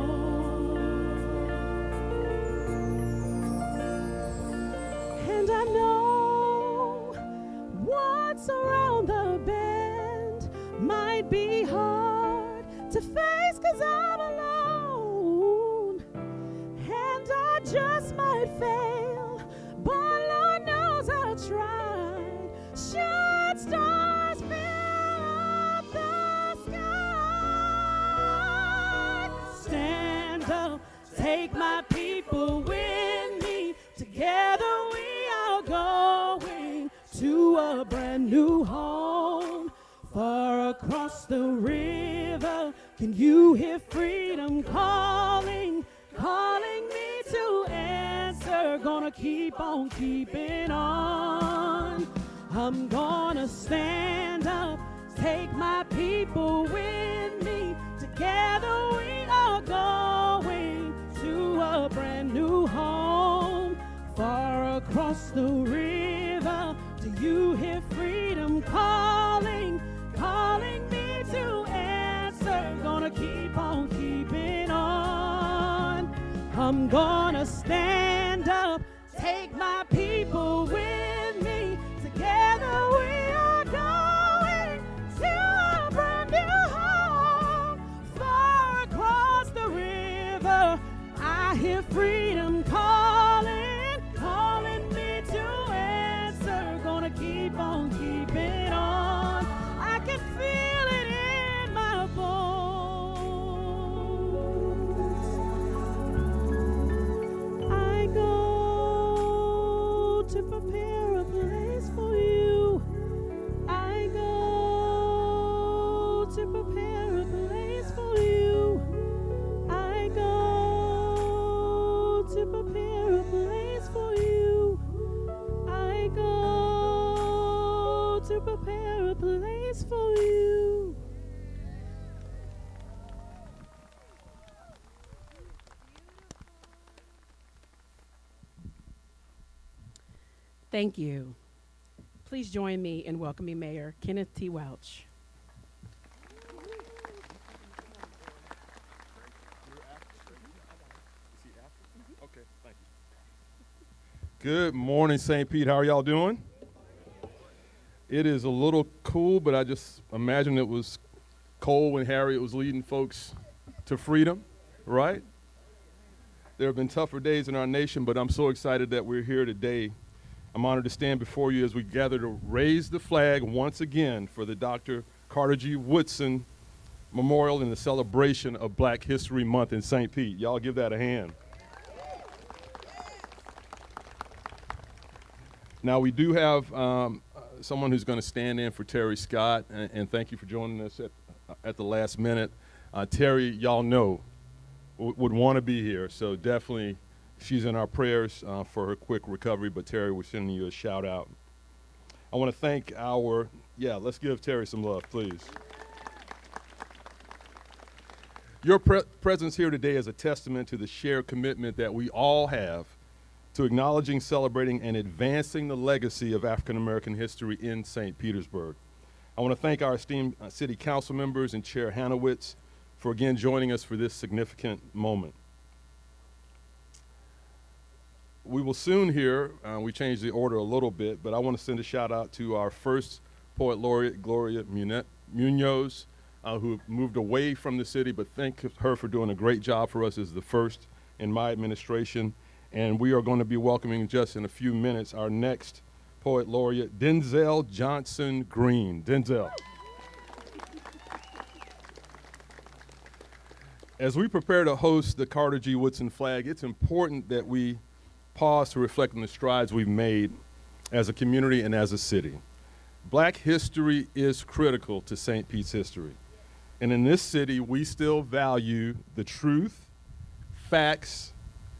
And I know what's around the bend might be hard to face, 'cause I'm alone, and I just might fail, but Lord knows I tried. Should start Far across the river, can you hear freedom calling, calling me to answer? Gonna keep on keeping on. I'm gonna stand up, take my people with me. Together we are going to a brand new home. Far across the river, do you hear freedom calling, calling me to answer? Gonna keep on keeping on. I'm gonna stand up, take my people with me. Together we are going to a brand new home. Far across the river, I hear freedom calling, calling me to answer. Gonna keep on keeping on. I can feel it in my bones. I go to prepare a place for you. I go to prepare a place for you. I go to prepare a place for you. I go to prepare a place for you. Thank you. Please join me in welcoming Mayor Kenneth T. Welch. Good morning, St. Pete. How are y'all doing? It is a little cool, but I just imagine it was cold when Harriet was leading folks to freedom, right? There have been tougher days in our nation, but I'm so excited that we're here today. I'm honored to stand before you as we gather to raise the flag once again for the Dr. Carter G. Woodson Memorial and the celebration of Black History Month in St. Pete. Y'all give that a hand. Now, we do have someone who's going to stand in for Terry Scott, and thank you for joining us at the last minute. Terry, y'all know, would want to be here, so definitely she's in our prayers for her quick recovery, but Terry, we're sending you a shout out. I want to thank let's give Terry some love, please. Your presence here today is a testament to the shared commitment that we all have to acknowledging, celebrating, and advancing the legacy of African American history in St. Petersburg. I want to thank our esteemed City Council members and Chair Hanowitz for again joining us for this significant moment. We will soon hear, we changed the order a little bit, but I want to send a shout out to our first Poet Laureate, Gloria Munoz, who moved away from the city, but thank her for doing a great job for us as the first in my administration. And we are going to be welcoming just in a few minutes our next Poet Laureate, Denzel Johnson Green. Denzel. As we prepare to host the Carter G. Woodson flag, it's important that we pause to reflect on the strides we've made as a community and as a city. Black history is critical to St. Pete's history. And in this city, we still value the truth, facts,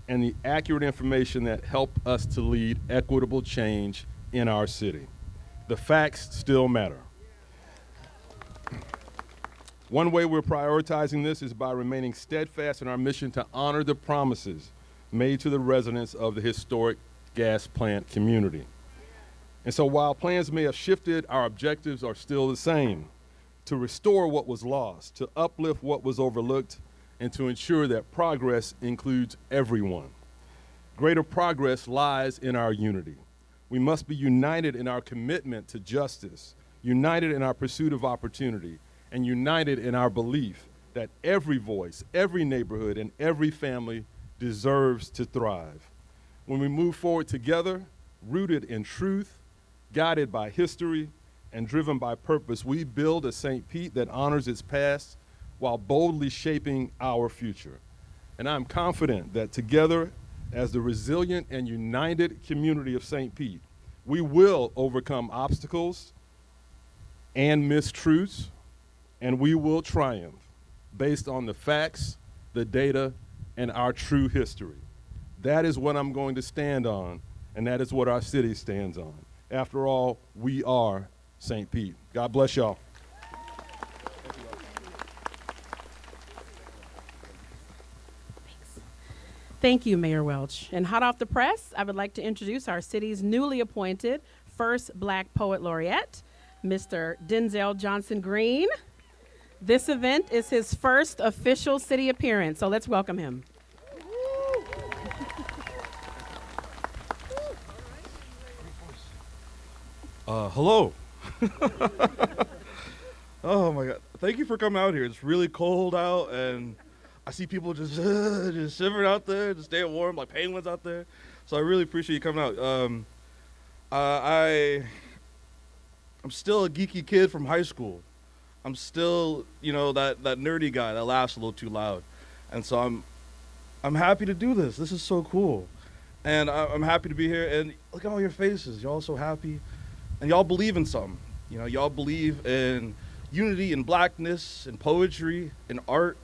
and the accurate information that help us to lead equitable change in our city. The facts still matter. One way we're prioritizing this is by remaining steadfast in our mission to honor the promises made to the residents of the historic gas plant community. And so while plans may have shifted, our objectives are still the same: to restore what was lost, to uplift what was overlooked, and to ensure that progress includes everyone. Greater progress lies in our unity. We must be united in our commitment to justice, united in our pursuit of opportunity, and united in our belief that every voice, every neighborhood, and every family deserves to thrive. When we move forward together, rooted in truth, guided by history, and driven by purpose, we build a St. Pete that honors its past while boldly shaping our future. And I'm confident that together, as the resilient and united community of St. Pete, we will overcome obstacles and mistruths, and we will triumph based on the facts, the data, and our true history. That is what I'm going to stand on, and that is what our city stands on. After all, we are St. Pete. God bless y'all. Thank you, Mayor Welch. And hot off the press, I would like to introduce our city's newly appointed first Black Poet Laureate, Mr. Denzel Johnson Green. This event is his first official city appearance, so let's welcome him. Hello. Oh my God. Thank you for coming out here. It's really cold out, and I see people just shivering out there, just staying warm, like penguins out there. So I really appreciate you coming out. I'm still a geeky kid from high school. I'm still, you know, that nerdy guy that laughs a little too loud. And so I'm happy to do this. This is so cool. And I'm happy to be here. And look at all your faces. Y'all so happy. And y'all believe in something. You know, y'all believe in unity and blackness and poetry and art.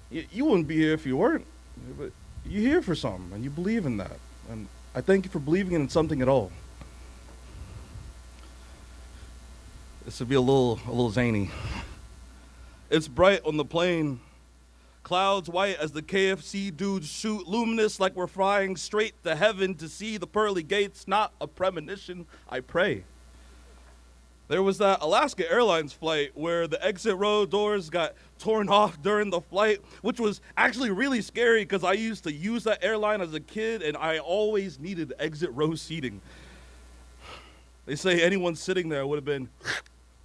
You wouldn't be here if you weren't. But you're here for something, and you believe in that. And I thank you for believing in something at all. This would be a little zany. It's bright on the plain. Clouds white as the KFC dudes shoot, luminous like we're flying straight to heaven to see the pearly gates, not a premonition, I pray. There was that Alaska Airlines flight where the exit row doors got torn off during the flight, which was actually really scary because I used to use that airline as a kid and I always needed exit row seating. They say anyone sitting there would have been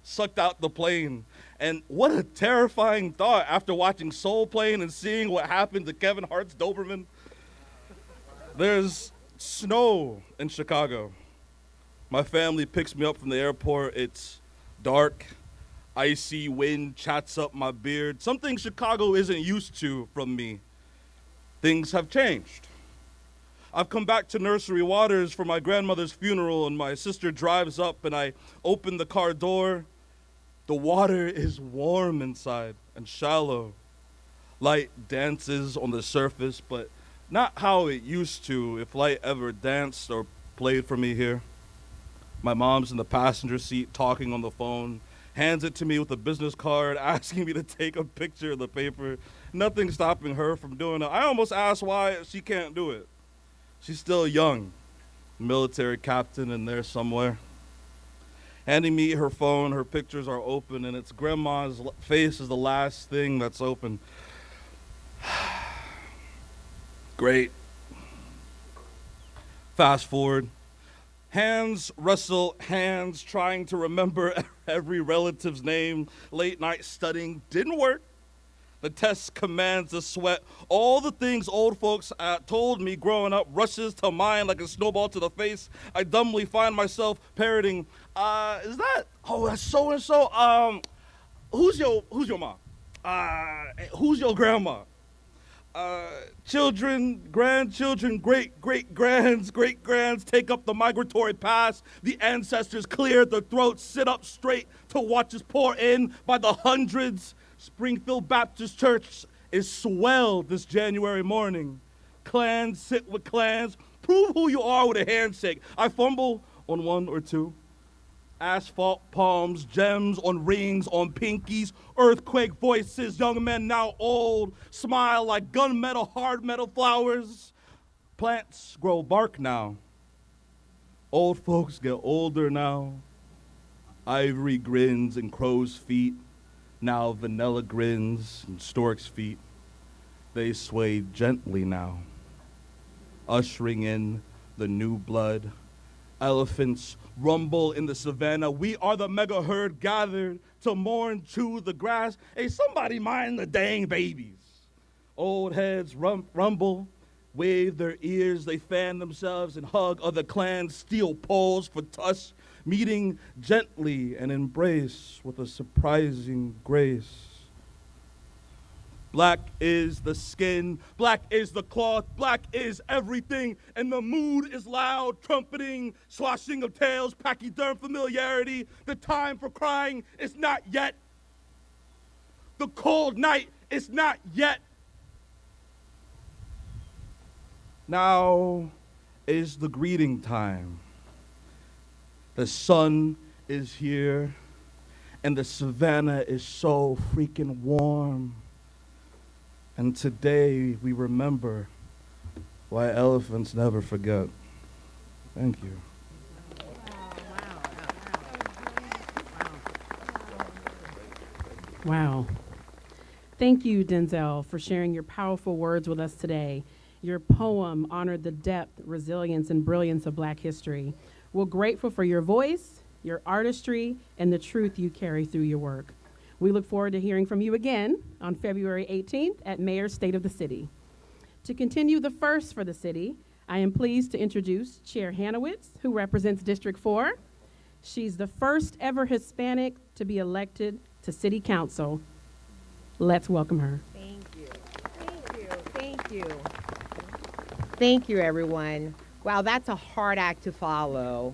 sucked out the plane. And what a terrifying thought after watching Soul Plane and seeing what happened to Kevin Hart's Doberman. There's snow in Chicago. My family picks me up from the airport. It's dark, icy wind chats up my beard. Something Chicago isn't used to from me. Things have changed. I've come back to Nursery Waters for my grandmother's funeral, and my sister drives up and I open the car door. The water is warm inside and shallow. Light dances on the surface, but not how it used to if light ever danced or played for me here. My mom's in the passenger seat talking on the phone, hands it to me with a business card, asking me to take a picture of the paper. Nothing stopping her from doing it. I almost asked why she can't do it. She's still young, military captain in there somewhere. Handing me her phone, her pictures are open, and it's grandma's face is the last thing that's open. Great. Fast forward. Hands wrestle hands, trying to remember every relative's name. Late night studying didn't work. The test commands the sweat. All the things old folks told me growing up rushes to mind like a snowball to the face. I dumbly find myself parroting, is that, oh, that's so-and-so. Who's your mom? Who's your grandma? Children, grandchildren, great-great-grands, great-grands take up the migratory pass. The ancestors clear their throats, sit up straight to watch us pour in by the hundreds. Springfield Baptist Church is swell this January morning. Clans sit with clans. Prove who you are with a handshake. I fumble on one or two. Asphalt palms, gems on rings, on pinkies, earthquake voices, young men now old, smile like gunmetal, hard metal flowers. Plants grow bark now. Old folks get older now. Ivory grins and crow's feet. Now vanilla grins and stork's feet. They sway gently now, ushering in the new blood. Elephants rumble in the savannah. We are the mega herd gathered to mourn, chew the grass. Hey, somebody mind the dang babies. Old heads rumble, wave their ears. They fan themselves and hug other clans, steel poles for tush. Meeting gently and embrace with a surprising grace. Black is the skin, black is the cloth, black is everything, and the mood is loud, trumpeting, swashing of tails, pachyderm familiarity. The time for crying is not yet. The cold night is not yet. Now is the greeting time. The sun is here, and the savannah is so freaking warm. And today we remember why elephants never forget. Thank you. Wow. Thank you, Denzel, for sharing your powerful words with us today. Your poem honored the depth, resilience, and brilliance of Black history. We're grateful for your voice, your artistry, and the truth you carry through your work. We look forward to hearing from you again on February 18th at Mayor's State of the City. To continue the first for the city, I am pleased to introduce Chair Hanowitz, who represents District 4. She's the first ever Hispanic to be elected to City Council. Let's welcome her. Thank you. Thank you. Thank you. Thank you, everyone. Wow, that's a hard act to follow.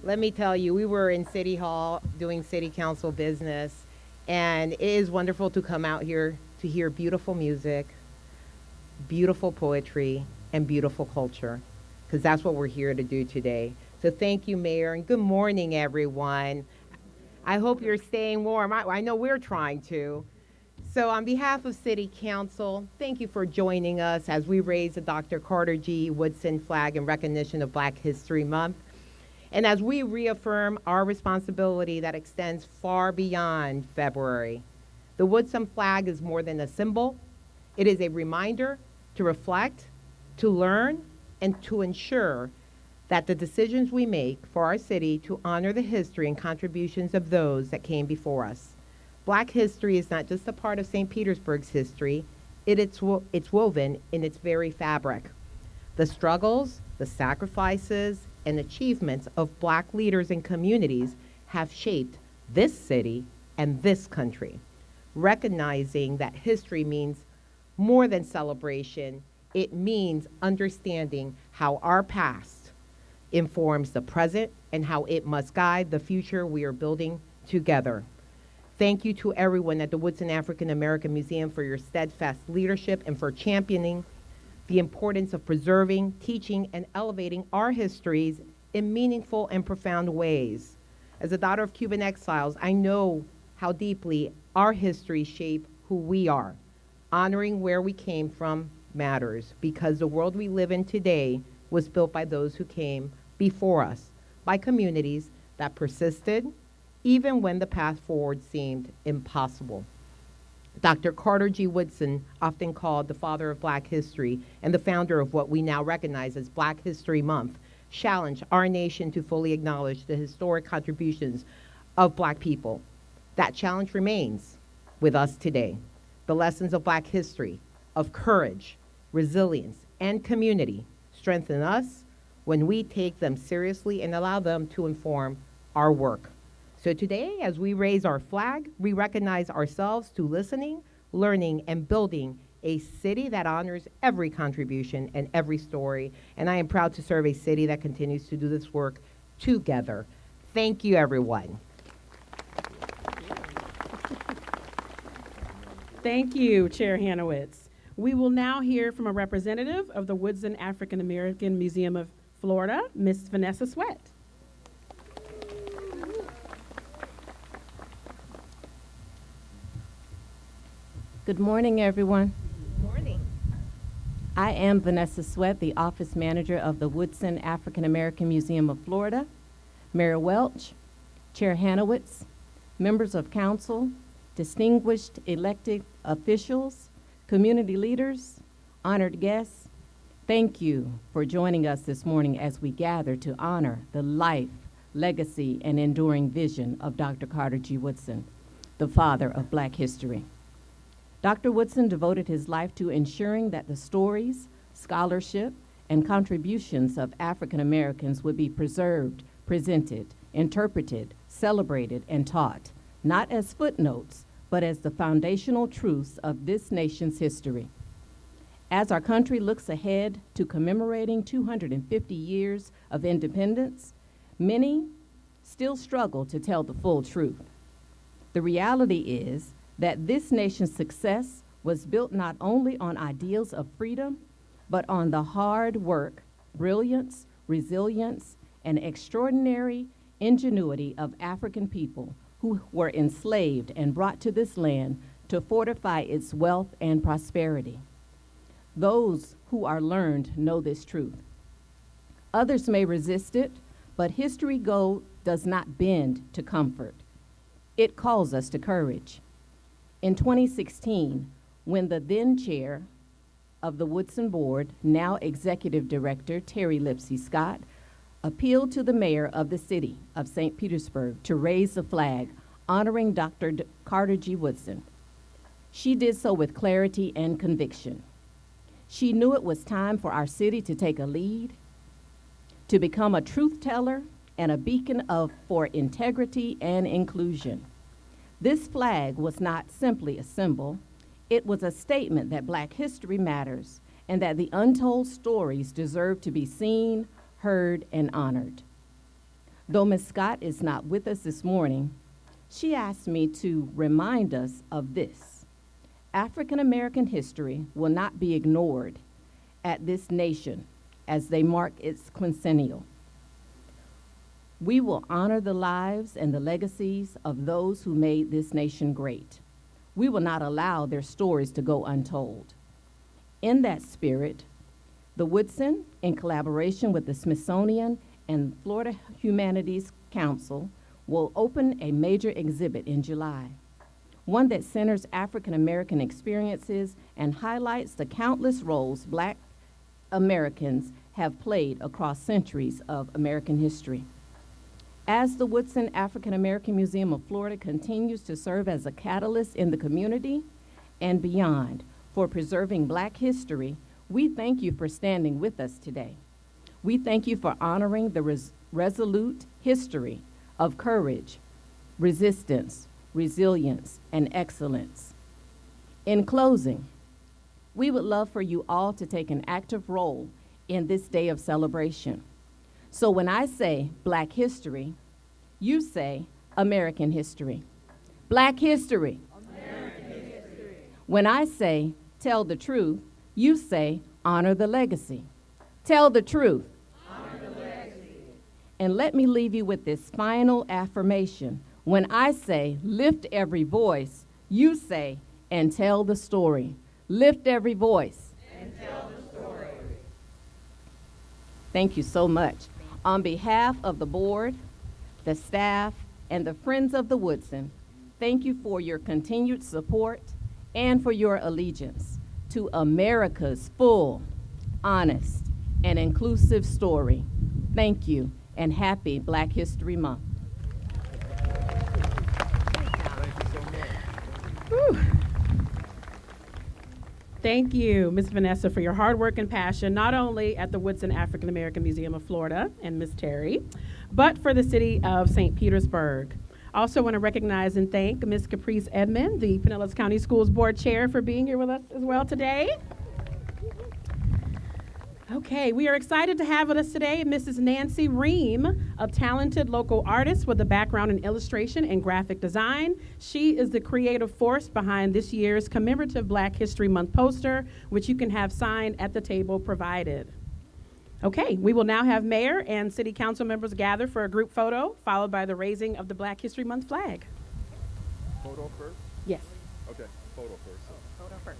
Let me tell you, we were in City Hall doing City Council business, and it is wonderful to come out here to hear beautiful music, beautiful poetry, and beautiful culture, because that's what we're here to do today. So thank you, Mayor, and good morning, everyone. I hope you're staying warm. I know we're trying to. So on behalf of City Council, thank you for joining us as we raise the Dr. Carter G. Woodson flag in recognition of Black History Month. And as we reaffirm our responsibility that extends far beyond February. The Woodson flag is more than a symbol. It is a reminder to reflect, to learn, and to ensure that the decisions we make for our city to honor the history and contributions of those that came before us. Black history is not just a part of St. Petersburg's history, it's woven in its very fabric. The struggles, the sacrifices, and achievements of Black leaders and communities have shaped this city and this country. Recognizing that history means more than celebration, it means understanding how our past informs the present and how it must guide the future we are building together. Thank you to everyone at the Woodson African American Museum for your steadfast leadership and for championing the importance of preserving, teaching, and elevating our histories in meaningful and profound ways. As a daughter of Cuban exiles, I know how deeply our histories shape who we are. Honoring where we came from matters because the world we live in today was built by those who came before us, by communities that persisted, even when the path forward seemed impossible. Dr. Carter G. Woodson, often called the father of Black history and the founder of what we now recognize as Black History Month, challenged our nation to fully acknowledge the historic contributions of Black people. That challenge remains with us today. The lessons of Black history, of courage, resilience, and community strengthen us when we take them seriously and allow them to inform our work. So today, as we raise our flag, we recognize ourselves to listening, learning, and building a city that honors every contribution and every story. And I am proud to serve a city that continues to do this work together. Thank you, everyone. Thank you, Chair Hanowitz. We will now hear from a representative of the Woodson African American Museum of Florida, Ms. Vanessa Sweat. Good morning, everyone. Good morning. I am Vanessa Sweat, the office manager of the Woodson African American Museum of Florida. Mayor Welch, Chair Hanowitz, members of council, distinguished elected officials, community leaders, honored guests, thank you for joining us this morning as we gather to honor the life, legacy, and enduring vision of Dr. Carter G. Woodson, the father of Black history. Dr. Woodson devoted his life to ensuring that the stories, scholarship, and contributions of African Americans would be preserved, presented, interpreted, celebrated, and taught, not as footnotes, but as the foundational truths of this nation's history. As our country looks ahead to commemorating 250 years of independence, many still struggle to tell the full truth. The reality is that this nation's success was built not only on ideals of freedom, but on the hard work, brilliance, resilience, and extraordinary ingenuity of African people who were enslaved and brought to this land to fortify its wealth and prosperity. Those who are learned know this truth. Others may resist it, but history does not bend to comfort. It calls us to courage. In 2016, when the then chair of the Woodson Board, now Executive Director Terry Lipsey Scott, appealed to the mayor of the city of St. Petersburg to raise the flag honoring Dr. Carter G. Woodson, she did so with clarity and conviction. She knew it was time for our city to take a lead, to become a truth teller and a beacon for integrity and inclusion. This flag was not simply a symbol, it was a statement that Black history matters and that the untold stories deserve to be seen, heard, and honored. Though Ms. Scott is not with us this morning, she asked me to remind us of this. African American history will not be ignored at this nation as they mark its quincennial. We will honor the lives and the legacies of those who made this nation great. We will not allow their stories to go untold. In that spirit, the Woodson, in collaboration with the Smithsonian and Florida Humanities Council, will open a major exhibit in July, one that centers African American experiences and highlights the countless roles Black Americans have played across centuries of American history. As the Woodson African American Museum of Florida continues to serve as a catalyst in the community and beyond for preserving Black history, we thank you for standing with us today. We thank you for honoring the resolute history of courage, resistance, resilience, and excellence. In closing, we would love for you all to take an active role in this day of celebration. So when I say Black history, you say American history. Black history. American history. When I say tell the truth, you say honor the legacy. Tell the truth. Honor the legacy. And let me leave you with this final affirmation. When I say lift every voice, you say and tell the story. Lift every voice. And tell the story. Thank you so much. On behalf of the board, the staff, and the Friends of the Woodson, thank you for your continued support and for your allegiance to America's full, honest, and inclusive story. Thank you, and happy Black History Month. Whew. Thank you, Ms. Vanessa, for your hard work and passion, not only at the Woodson African American Museum of Florida and Ms. Terry, but for the city of St. Petersburg. I also want to recognize and thank Ms. Caprice Edmond, the Pinellas County Schools Board Chair, for being here with us as well today. Okay, we are excited to have with us today Mrs. Nancy Ream, a talented local artist with a background in illustration and graphic design. She is the creative force behind this year's commemorative Black History Month poster, which you can have signed at the table provided. Okay, we will now have mayor and city council members gather for a group photo, followed by the raising of the Black History Month flag. Photo first? Yes. Okay, photo first. Photo first.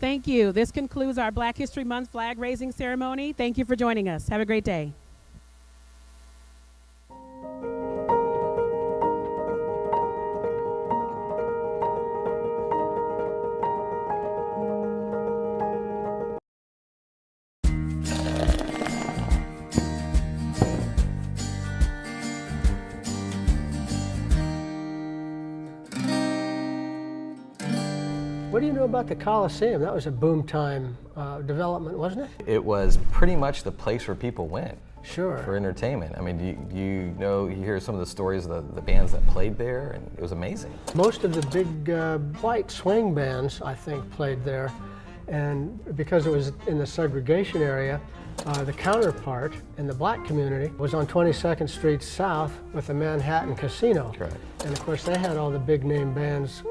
Thank you. This concludes our Black History Month flag raising ceremony. Thank you for joining us. Have a great day. What do you know about the Coliseum? That was a boom time development, wasn't it? It was pretty much the place where people went. Sure. For entertainment. I mean, you hear some of the stories of the bands that played there, and it was amazing. Most of the big white swing bands, I think, played there. And because it was in the segregation area, the counterpart in the black community was on 22nd Street South with the Manhattan Casino. Correct. And of course, they had all the big name bands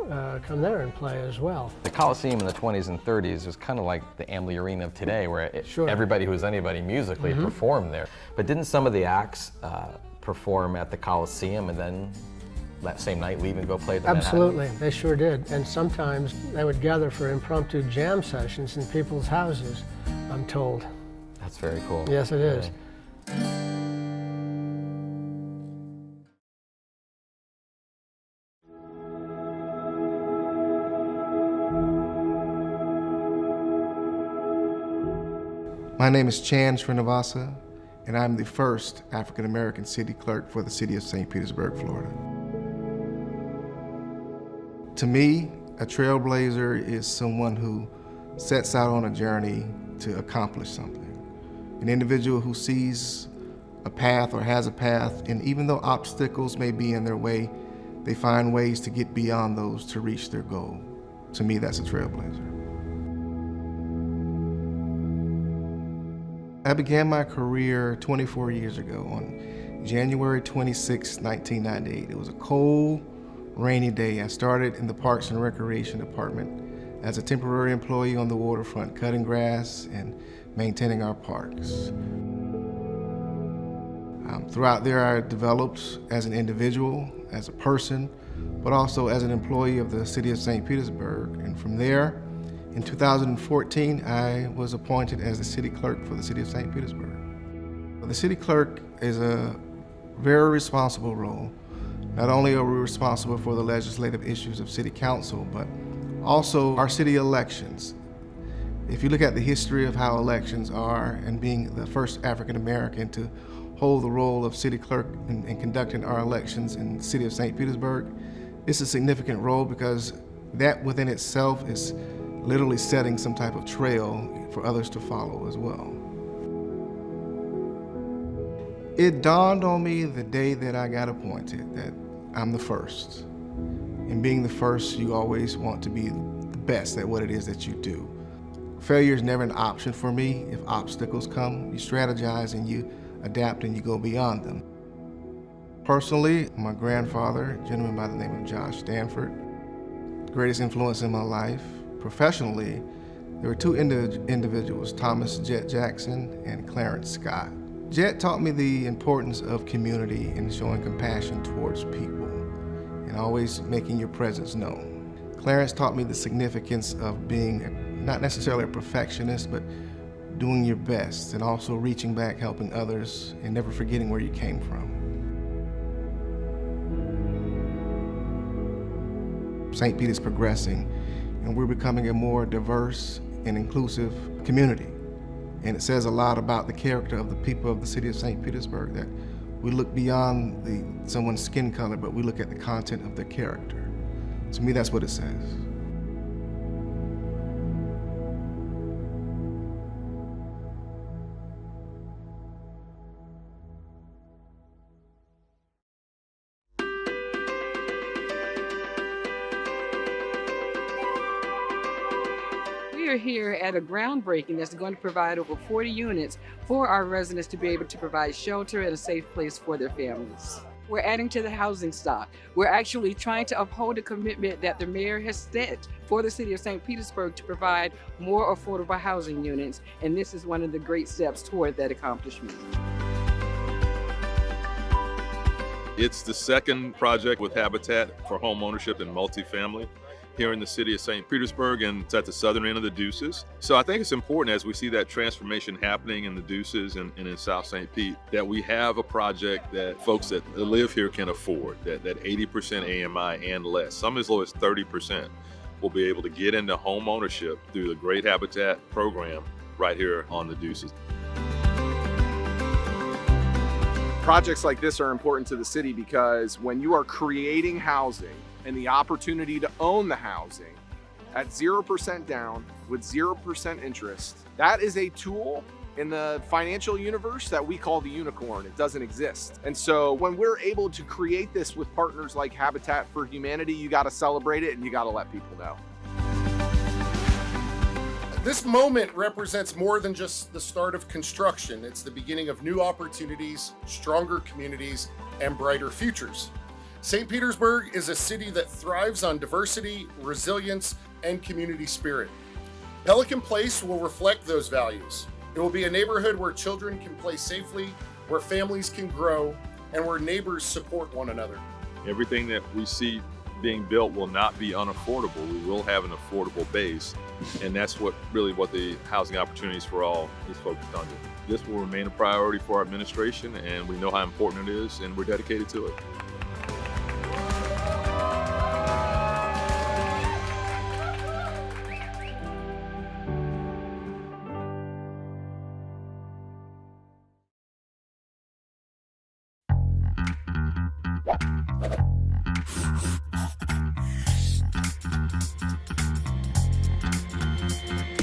come there and play as well. The Coliseum in the 20s and 30s was kind of like the Amalie Arena of today, where everybody who was anybody musically performed there. But didn't some of the acts perform at the Coliseum and then that same night leave and go play at the Absolutely, Manhattan? they sure did. And sometimes they would gather for impromptu jam sessions in people's houses, I'm told. That's very cool. Yes, it is. My name is Chan Srinivasa, and I'm the first African American city clerk for the city of St. Petersburg, Florida. To me, a trailblazer is someone who sets out on a journey to accomplish something. An individual who sees a path or has a path, and even though obstacles may be in their way, they find ways to get beyond those to reach their goal. To me, that's a trailblazer. I began my career 24 years ago on January 26, 1998. It was a cold, rainy day. I started in the Parks and Recreation Department as a temporary employee on the waterfront, cutting grass and maintaining our parks. Throughout there, I developed as an individual, as a person, but also as an employee of the city of St. Petersburg. And from there, in 2014, I was appointed as the city clerk for the city of St. Petersburg. The city clerk is a very responsible role. Not only are we responsible for the legislative issues of city council, but also our city elections. If you look at the history of how elections are, and being the first African American to hold the role of city clerk in conducting our elections in the city of St. Petersburg, it's a significant role because that within itself is literally setting some type of trail for others to follow as well. It dawned on me the day that I got appointed that I'm the first. And being the first, you always want to be the best at what it is that you do. Failure is never an option for me. If obstacles come, you strategize and you adapt and you go beyond them. Personally, my grandfather, a gentleman by the name of Josh Stanford, the greatest influence in my life. Professionally, there were two individuals, Thomas Jet Jackson and Clarence Scott. Jet taught me the importance of community and showing compassion towards people and always making your presence known. Clarence taught me the significance of being not necessarily a perfectionist, but doing your best and also reaching back, helping others, and never forgetting where you came from. St. Pete is progressing, and we're becoming a more diverse and inclusive community. And it says a lot about the character of the people of the city of St. Petersburg, that we look beyond someone's skin color, but we look at the content of their character. To me, that's what it says. We are here at a groundbreaking that's going to provide over 40 units for our residents to be able to provide shelter and a safe place for their families. We're adding to the housing stock. We're actually trying to uphold the commitment that the mayor has set for the city of St. Petersburg to provide more affordable housing units, and this is one of the great steps toward that accomplishment. It's the second project with Habitat for home ownership and multifamily. here in the city of St. Petersburg, and it's at the southern end of the Deuces. So I think it's important as we see that transformation happening in the Deuces and in South St. Pete, that we have a project that folks that live here can afford, that 80% AMI and less, some as low as 30%, will be able to get into home ownership through the Great Habitat program right here on the Deuces. Projects like this are important to the city because when you are creating housing and the opportunity to own the housing at 0% down with 0% interest, that is a tool in the financial universe that we call the unicorn. It doesn't exist. And so when we're able to create this with partners like Habitat for Humanity, you got to celebrate it and you got to let people know. This moment represents more than just the start of construction. It's the beginning of new opportunities, stronger communities, and brighter futures. St. Petersburg is a city that thrives on diversity, resilience, and community spirit. Pelican Place will reflect those values. It will be a neighborhood where children can play safely, where families can grow, and where neighbors support one another. Everything that we see being built will not be unaffordable. We will have an affordable base, and that's what the Housing Opportunities for All is focused on. This will remain a priority for our administration, and we know how important it is, and we're dedicated to it.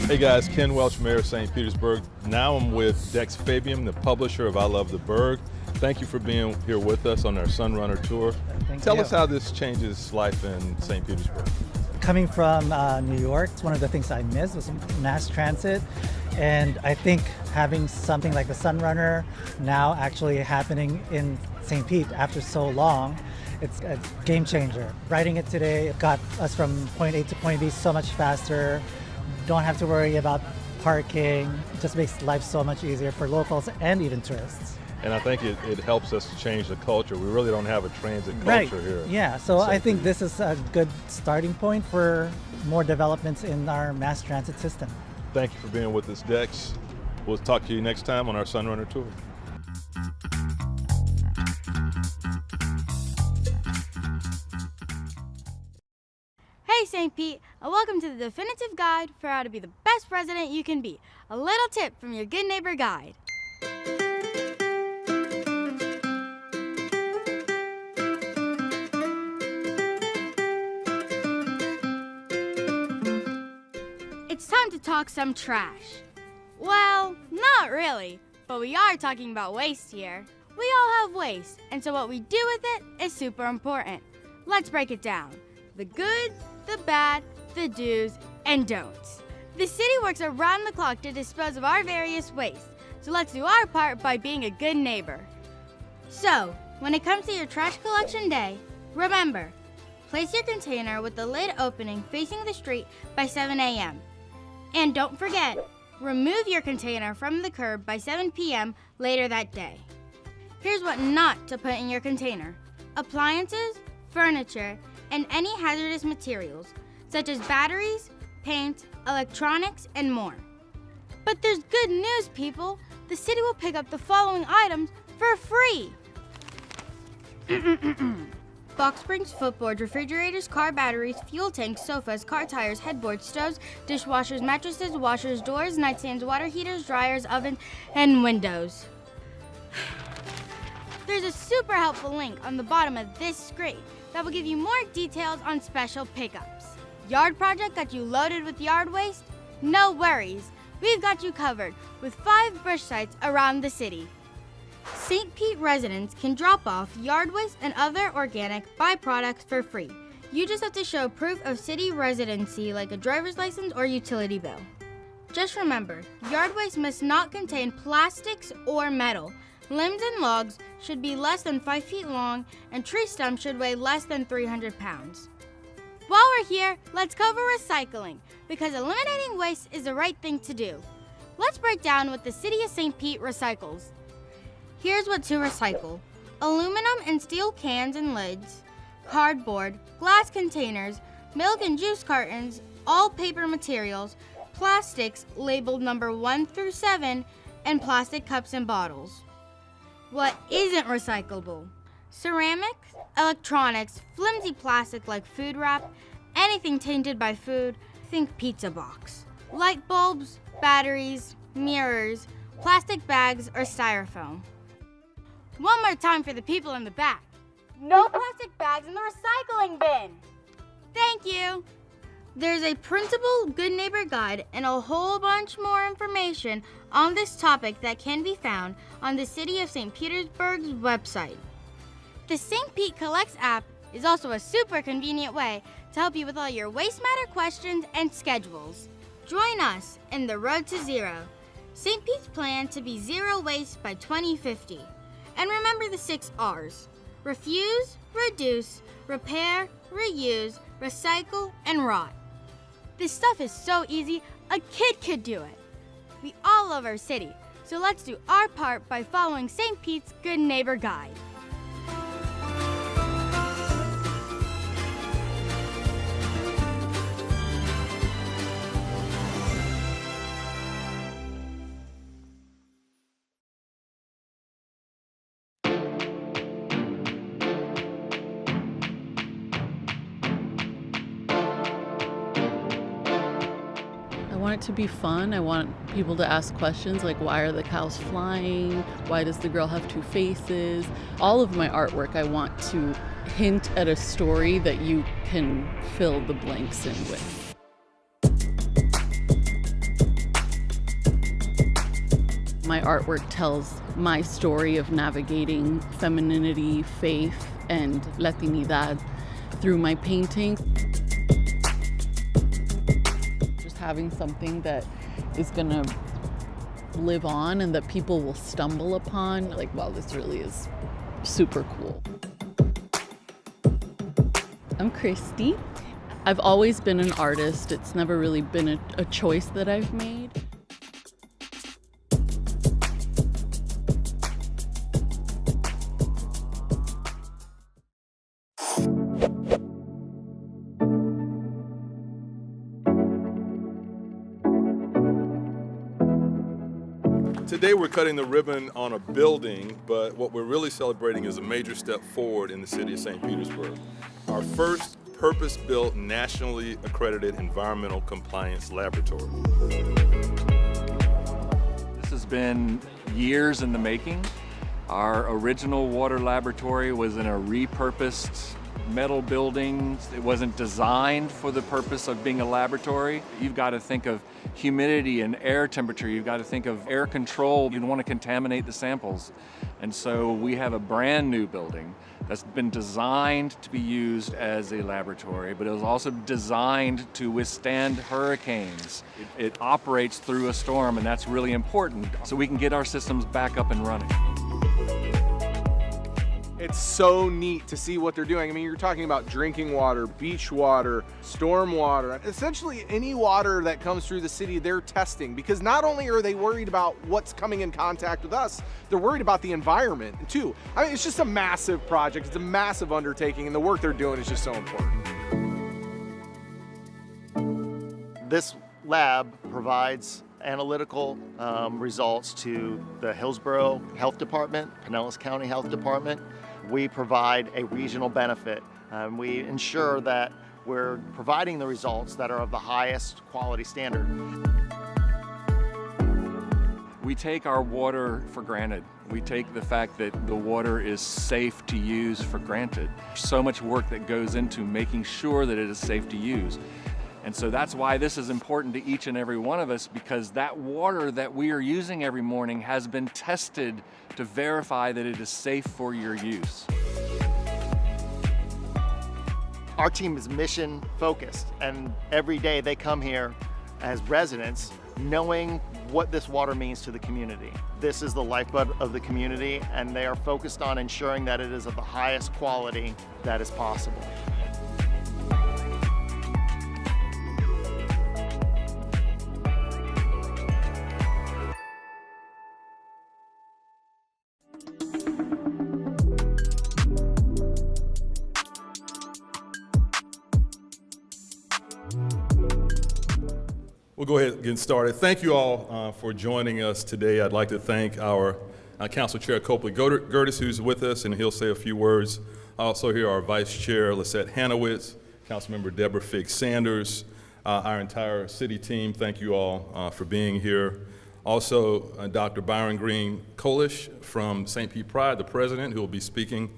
Hey guys, Ken Welch, Mayor of St. Petersburg. Now I'm with Dex Fabian, the publisher of I Love the Burg. Thank you for being here with us on our Sunrunner tour. Tell us how this changes life in St. Petersburg. Coming from New York, one of the things I missed was mass transit. And I think having something like the Sunrunner now actually happening in St. Pete after so long, it's a game changer. Riding it today got us from point A to point B so much faster. Don't have to worry about parking. It just makes life so much easier for locals and even tourists. And I think it helps us to change the culture. We really don't have a transit culture here. Yeah, so I think this is a good starting point for more developments in our mass transit system. Thank you for being with us, Dex. We'll talk to you next time on our Sunrunner tour. Hey St. Pete, and welcome to the definitive guide for how to be the best president you can be. A little tip from your good neighbor guide. It's time to talk some trash. Well, not really, but we are talking about waste here. We all have waste, and so what we do with it is super important. Let's break it down. The good, the bad, the do's, and don'ts. The city works around the clock to dispose of our various waste, so let's do our part by being a good neighbor. So, when it comes to your trash collection day, remember, place your container with the lid opening facing the street by 7 a.m. And don't forget, remove your container from the curb by 7 p.m. later that day. Here's what not to put in your container: appliances, furniture, and any hazardous materials, such as batteries, paint, electronics, and more. But there's good news, people. The city will pick up the following items for free. Box springs, footboards, refrigerators, car batteries, fuel tanks, sofas, car tires, headboards, stoves, dishwashers, mattresses, washers, doors, nightstands, water heaters, dryers, ovens, and windows. There's a super helpful link on the bottom of this screen that will give you more details on special pickups. Yard project got you loaded with yard waste? No worries. We've got you covered with 5 brush sites around the city. St. Pete residents can drop off yard waste and other organic byproducts for free. You just have to show proof of city residency like a driver's license or utility bill. Just remember, yard waste must not contain plastics or metal. Limbs and logs should be less than 5 feet long, and tree stumps should weigh less than 300 pounds. While we're here, let's cover recycling, because eliminating waste is the right thing to do. Let's break down what the City of St. Pete recycles. Here's what to recycle: aluminum and steel cans and lids, cardboard, glass containers, milk and juice cartons, all paper materials, plastics labeled number 1 through 7, and plastic cups and bottles. What isn't recyclable? Ceramics, electronics, flimsy plastic like food wrap, anything tainted by food, think pizza box. Light bulbs, batteries, mirrors, plastic bags, or styrofoam. One more time for the people in the back. No plastic bags in the recycling bin. Thank you. There's a printable Good Neighbor Guide and a whole bunch more information on this topic that can be found on the City of St. Petersburg's website. The St. Pete Collects app is also a super convenient way to help you with all your waste matter questions and schedules. Join us in the road to zero. St. Pete's plan to be zero waste by 2050. And remember the 6 R's. Refuse, reduce, repair, reuse, recycle, and rot. This stuff is so easy, a kid could do it. We all love our city, so let's do our part by following St. Pete's Good Neighbor Guide. I want it to be fun. I want people to ask questions like, why are the cows flying? Why does the girl have 2 faces? All of my artwork, I want to hint at a story that you can fill the blanks in with. My artwork tells my story of navigating femininity, faith, and Latinidad through my paintings. Having something that is gonna live on and that people will stumble upon, like, wow, this really is super cool. I'm Christy. I've always been an artist. It's never really been a choice that I've made. Today we're cutting the ribbon on a building, but what we're really celebrating is a major step forward in the city of St. Petersburg. Our first purpose-built, nationally accredited environmental compliance laboratory. This has been years in the making. Our original water laboratory was in a repurposed metal building. It wasn't designed for the purpose of being a laboratory. You've got to think of humidity and air temperature. You've got to think of air control. You don't want to contaminate the samples. And so we have a brand new building that's been designed to be used as a laboratory, but it was also designed to withstand hurricanes. It operates through a storm, and that's really important so we can get our systems back up and running. It's so neat to see what they're doing. I mean, you're talking about drinking water, beach water, storm water, essentially any water that comes through the city, they're testing, because not only are they worried about what's coming in contact with us, they're worried about the environment too. I mean, it's just a massive project. It's a massive undertaking, and the work they're doing is just so important. This lab provides analytical results to the Hillsborough Health Department, Pinellas County Health Department. We provide a regional benefit. We ensure that we're providing the results that are of the highest quality standard. We take our water for granted. We take the fact that the water is safe to use for granted. So much work that goes into making sure that it is safe to use. And so that's why this is important to each and every one of us, because that water that we are using every morning has been tested to verify that it is safe for your use. Our team is mission focused, and every day they come here as residents knowing what this water means to the community. This is the lifeblood of the community, and they are focused on ensuring that it is of the highest quality that is possible. We'll go ahead and get started. Thank you all for joining us today. I'd like to thank our Council Chair Copley Gertis, who's with us, and he'll say a few words. Also here, our Vice Chair Lisette Hanowitz, Councilmember Deborah Figgs Sanders, our entire city team. Thank you all for being here. Also, Dr. Byron Green Kolish from St. Pete Pride, the president, who will be speaking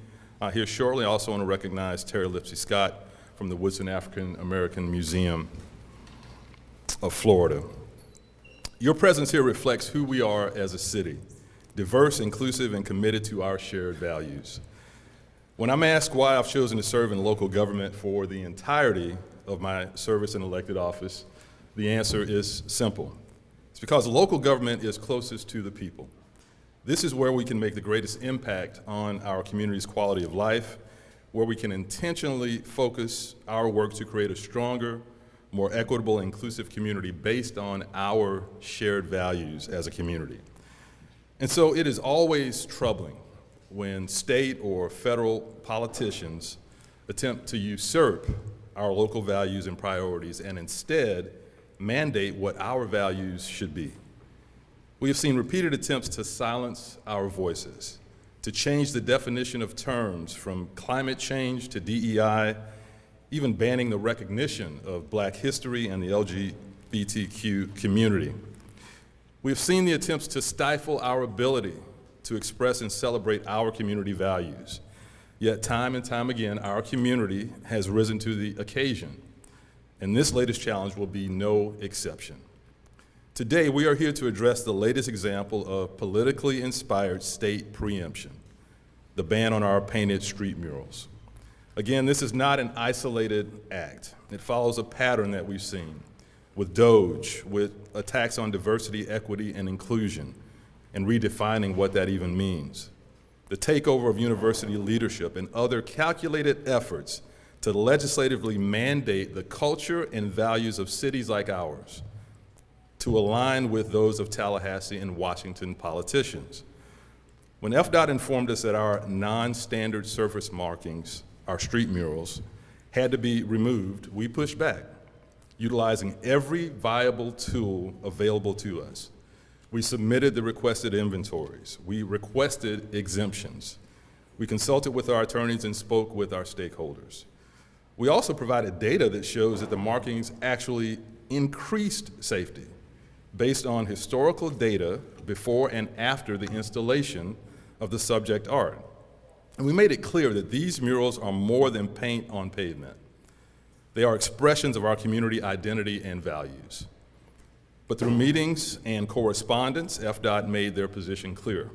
here shortly. I also want to recognize Terry Lipsey Scott from the Woodson African American Museum of Florida. Your presence here reflects who we are as a city, diverse, inclusive, and committed to our shared values. When I'm asked why I've chosen to serve in local government for the entirety of my service in elected office, the answer is simple. It's because local government is closest to the people. This is where we can make the greatest impact on our community's quality of life, where we can intentionally focus our work to create a stronger, more equitable, inclusive community based on our shared values as a community. And so it is always troubling when state or federal politicians attempt to usurp our local values and priorities and instead mandate what our values should be. We have seen repeated attempts to silence our voices, to change the definition of terms from climate change to DEI, even banning the recognition of Black history and the LGBTQ community. We have seen the attempts to stifle our ability to express and celebrate our community values. Yet time and time again, our community has risen to the occasion, and this latest challenge will be no exception. Today, we are here to address the latest example of politically inspired state preemption, the ban on our painted street murals. Again, this is not an isolated act. It follows a pattern that we've seen with DOGE, with attacks on diversity, equity, and inclusion, and redefining what that even means. The takeover of university leadership and other calculated efforts to legislatively mandate the culture and values of cities like ours to align with those of Tallahassee and Washington politicians. When FDOT informed us that our non-standard surface markings, our street murals, had to be removed, we pushed back, utilizing every viable tool available to us. We submitted the requested inventories. We requested exemptions. We consulted with our attorneys and spoke with our stakeholders. We also provided data that shows that the markings actually increased safety based on historical data before and after the installation of the subject art. And we made it clear that these murals are more than paint on pavement. They are expressions of our community identity and values. But through meetings and correspondence, FDOT made their position clear.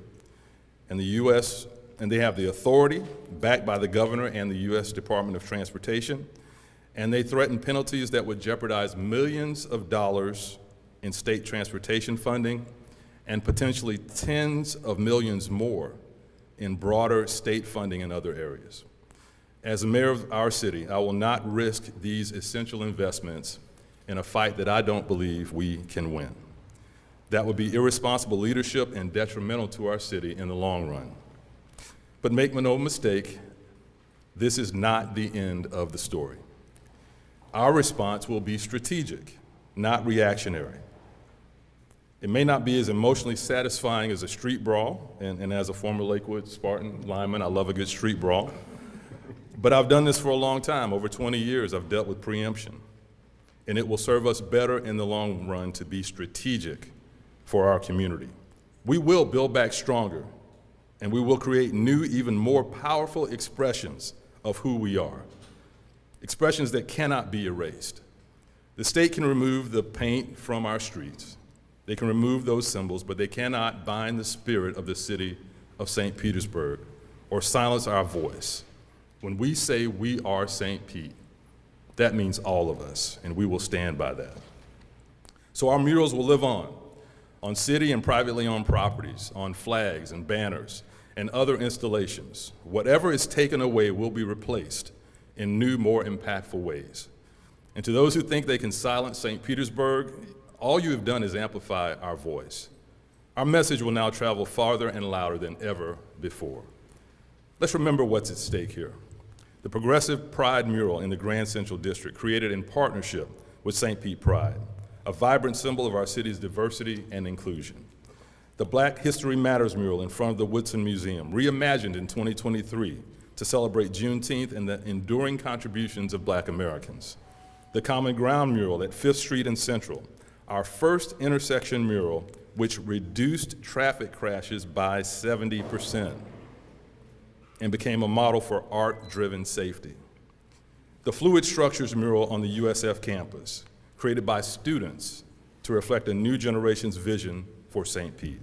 And they have the authority, backed by the governor and the U.S. Department of Transportation, and they threatened penalties that would jeopardize millions of dollars in state transportation funding and potentially tens of millions more in broader state funding in other areas. As the mayor of our city, I will not risk these essential investments in a fight that I don't believe we can win. That would be irresponsible leadership and detrimental to our city in the long run. But make no mistake, this is not the end of the story. Our response will be strategic, not reactionary. It may not be as emotionally satisfying as a street brawl, and as a former Lakewood Spartan lineman, I love a good street brawl. But I've done this for a long time. Over 20 years, I've dealt with preemption. And it will serve us better in the long run to be strategic for our community. We will build back stronger, and we will create new, even more powerful expressions of who we are, expressions that cannot be erased. The state can remove the paint from our streets. They can remove those symbols, but they cannot bind the spirit of the city of St. Petersburg or silence our voice. When we say we are St. Pete, that means all of us, and we will stand by that. So our murals will live on city and privately owned properties, on flags and banners and other installations. Whatever is taken away will be replaced in new, more impactful ways. And to those who think they can silence St. Petersburg, all you have done is amplify our voice. Our message will now travel farther and louder than ever before. Let's remember what's at stake here. The Progressive Pride mural in the Grand Central District, created in partnership with St. Pete Pride, a vibrant symbol of our city's diversity and inclusion. The Black History Matters mural in front of the Woodson Museum, reimagined in 2023 to celebrate Juneteenth and the enduring contributions of Black Americans. The Common Ground mural at 5th Street and Central, our first intersection mural which reduced traffic crashes by 70% and became a model for art-driven safety. The Fluid Structures mural on the USF campus, created by students to reflect a new generation's vision for St. Pete.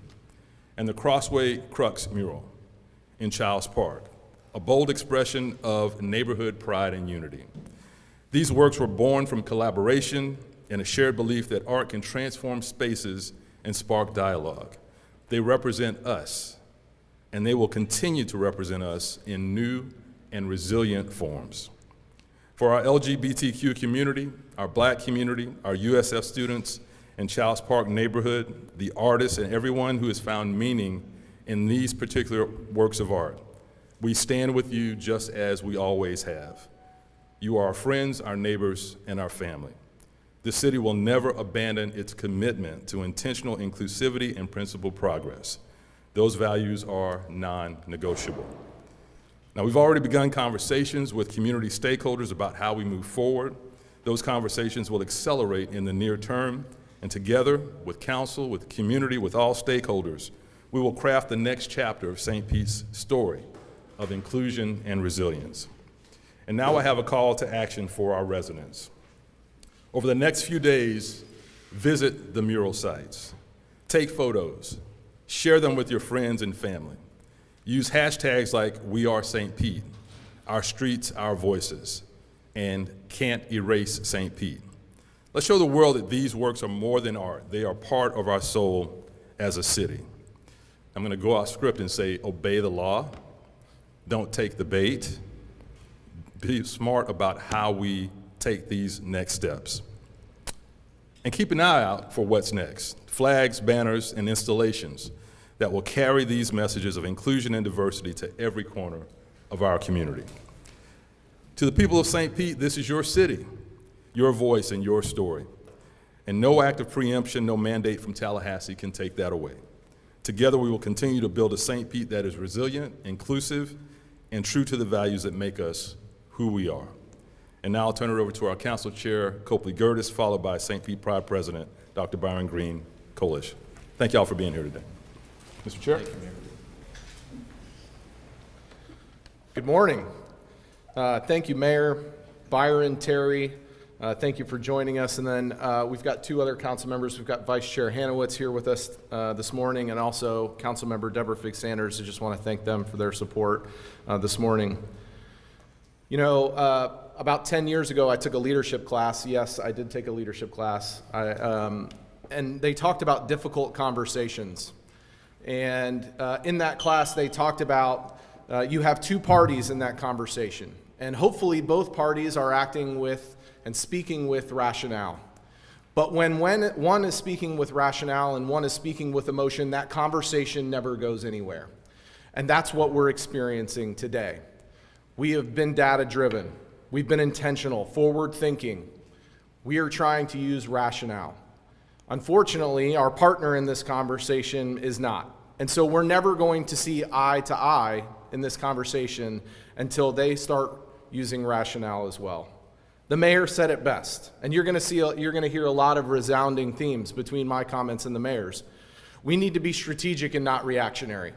And the Crossway Crux mural in Childs Park, a bold expression of neighborhood pride and unity. These works were born from collaboration and a shared belief that art can transform spaces and spark dialogue. They represent us, and they will continue to represent us in new and resilient forms. For our LGBTQ community, our Black community, our USF students, and Childs Park neighborhood, the artists, and everyone who has found meaning in these particular works of art, we stand with you just as we always have. You are our friends, our neighbors, and our family. The city will never abandon its commitment to intentional inclusivity and principled progress. Those values are non-negotiable. Now, we've already begun conversations with community stakeholders about how we move forward. Those conversations will accelerate in the near term, and together with council, with community, with all stakeholders, we will craft the next chapter of St. Pete's story of inclusion and resilience. And now I have a call to action for our residents. Over the next few days, visit the mural sites, take photos, share them with your friends and family. Use hashtags like We Are St. Pete, Our Streets, Our Voices, and Can't Erase St. Pete. Let's show the world that these works are more than art. They are part of our soul as a city. I'm going to go off script and say, obey the law, don't take the bait, be smart about how we take these next steps. And keep an eye out for what's next. Flags, banners, and installations that will carry these messages of inclusion and diversity to every corner of our community. To the people of St. Pete, this is your city, your voice, and your story. And no act of preemption, no mandate from Tallahassee can take that away. Together, we will continue to build a St. Pete that is resilient, inclusive, and true to the values that make us who we are. And now I'll turn it over to our Council Chair, Copley Gertis, followed by St. Pete Pride President, Dr. Byron Green Kolish. Thank you all for being here today. Mr. Chair. Thank you, Mayor. Good morning. Thank you, Mayor, Byron, Terry. Thank you for joining us. And then we've got two other council members. We've got Vice Chair Hanowitz here with us this morning, and also Council Member Deborah Fig-Sanders. I just want to thank them for their support this morning. You know, about 10 years ago, I took a leadership class. Yes, I did take a leadership class. And they talked about difficult conversations. And in that class, they talked about you have two parties in that conversation. And hopefully both parties are acting with and speaking with rationale. But when one is speaking with rationale and one is speaking with emotion, that conversation never goes anywhere. And that's what we're experiencing today. We have been data-driven. We've been intentional, forward-thinking. We are trying to use rationale. Unfortunately, our partner in this conversation is not. And so we're never going to see eye to eye in this conversation until they start using rationale as well. The mayor said it best, and you're going to hear a lot of resounding themes between my comments and the mayor's. We need to be strategic and not reactionary.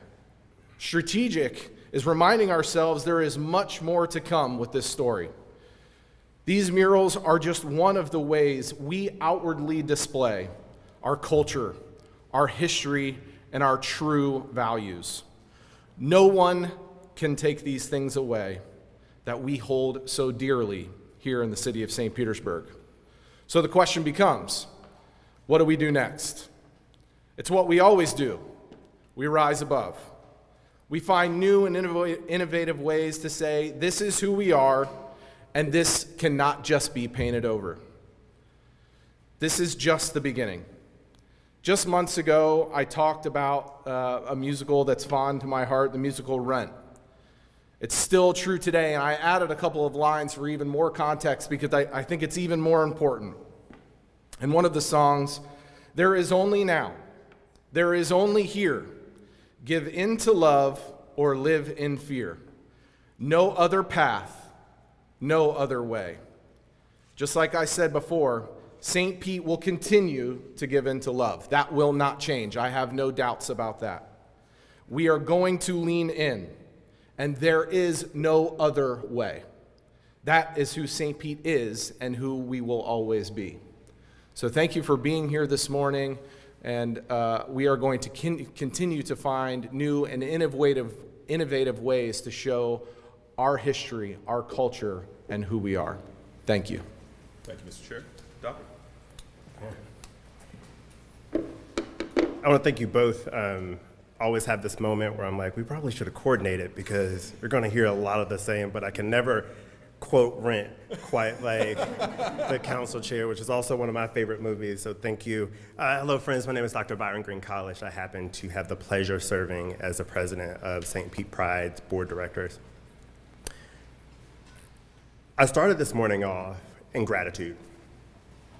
Strategic is reminding ourselves there is much more to come with this story. These murals are just one of the ways we outwardly display our culture, our history, and our true values. No one can take these things away that we hold so dearly here in the city of St. Petersburg. So the question becomes, what do we do next? It's what we always do. We rise above. We find new and innovative ways to say, this is who we are, and this cannot just be painted over. This is just the beginning. Just months ago, I talked about a musical that's fond to my heart, the musical Rent. It's still true today, and I added a couple of lines for even more context because I think it's even more important. And one of the songs, there is only now, there is only here, give in to love or live in fear. No other path, no other way. Just like I said before, St. Pete will continue to give in to love. That will not change. I have no doubts about that. We are going to lean in, and there is no other way. That is who St. Pete is and who we will always be. So thank you for being here this morning, and we are going to continue to find new and innovative ways to show our history, our culture, and who we are. Thank you. Thank you, Mr. Chair. Doctor? I want to thank you both. Always have this moment where I'm like, we probably should have coordinated because you're going to hear a lot of the same, but I can never quote Rent quite like the council chair, which is also one of my favorite movies, so thank you. Hello, friends. My name is Dr. Byron Green College. I happen to have the pleasure of serving as the president of St. Pete Pride's board of directors. I started this morning off in gratitude,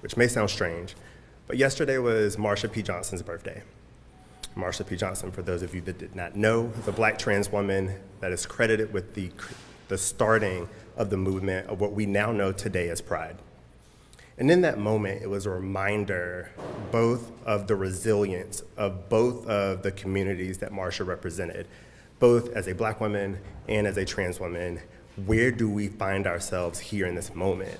which may sound strange, but yesterday was Marsha P. Johnson's birthday. Marsha P. Johnson, for those of you that did not know, is a black trans woman that is credited with the starting of the movement of what we now know today as Pride. And in that moment, it was a reminder both of the resilience of both of the communities that Marsha represented, both as a black woman and as a trans woman. Where do we find ourselves here in this moment?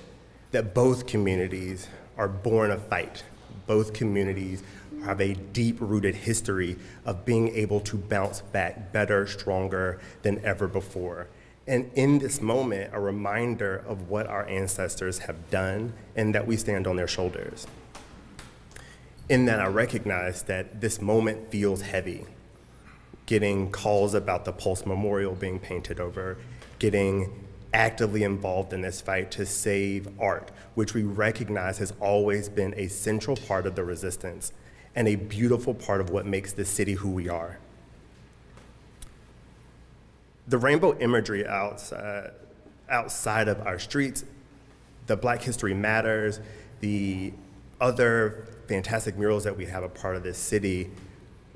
That both communities are born of fight. Both communities have a deep-rooted history of being able to bounce back better, stronger than ever before. And in this moment, a reminder of what our ancestors have done and that we stand on their shoulders. In that, I recognize that this moment feels heavy. Getting calls about the Pulse Memorial being painted over, getting actively involved in this fight to save art, which we recognize has always been a central part of the resistance and a beautiful part of what makes this city who we are. The rainbow imagery outside of our streets, the Black History Matters, the other fantastic murals that we have a part of this city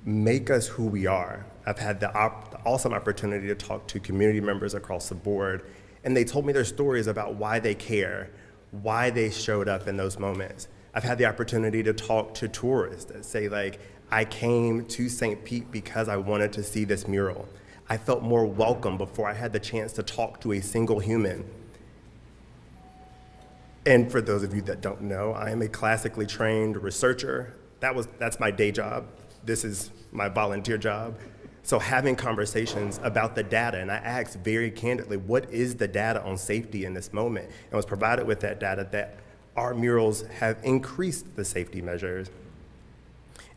make us who we are. I've had the awesome opportunity to talk to community members across the board, and they told me their stories about why they care, why they showed up in those moments. I've had the opportunity to talk to tourists that say, like, I came to St. Pete because I wanted to see this mural. I felt more welcome before I had the chance to talk to a single human. And for those of you that don't know, I am a classically trained researcher. That's my day job. This is my volunteer job. So having conversations about the data, and I asked very candidly, what is the data on safety in this moment? And was provided with that data that our murals have increased the safety measures.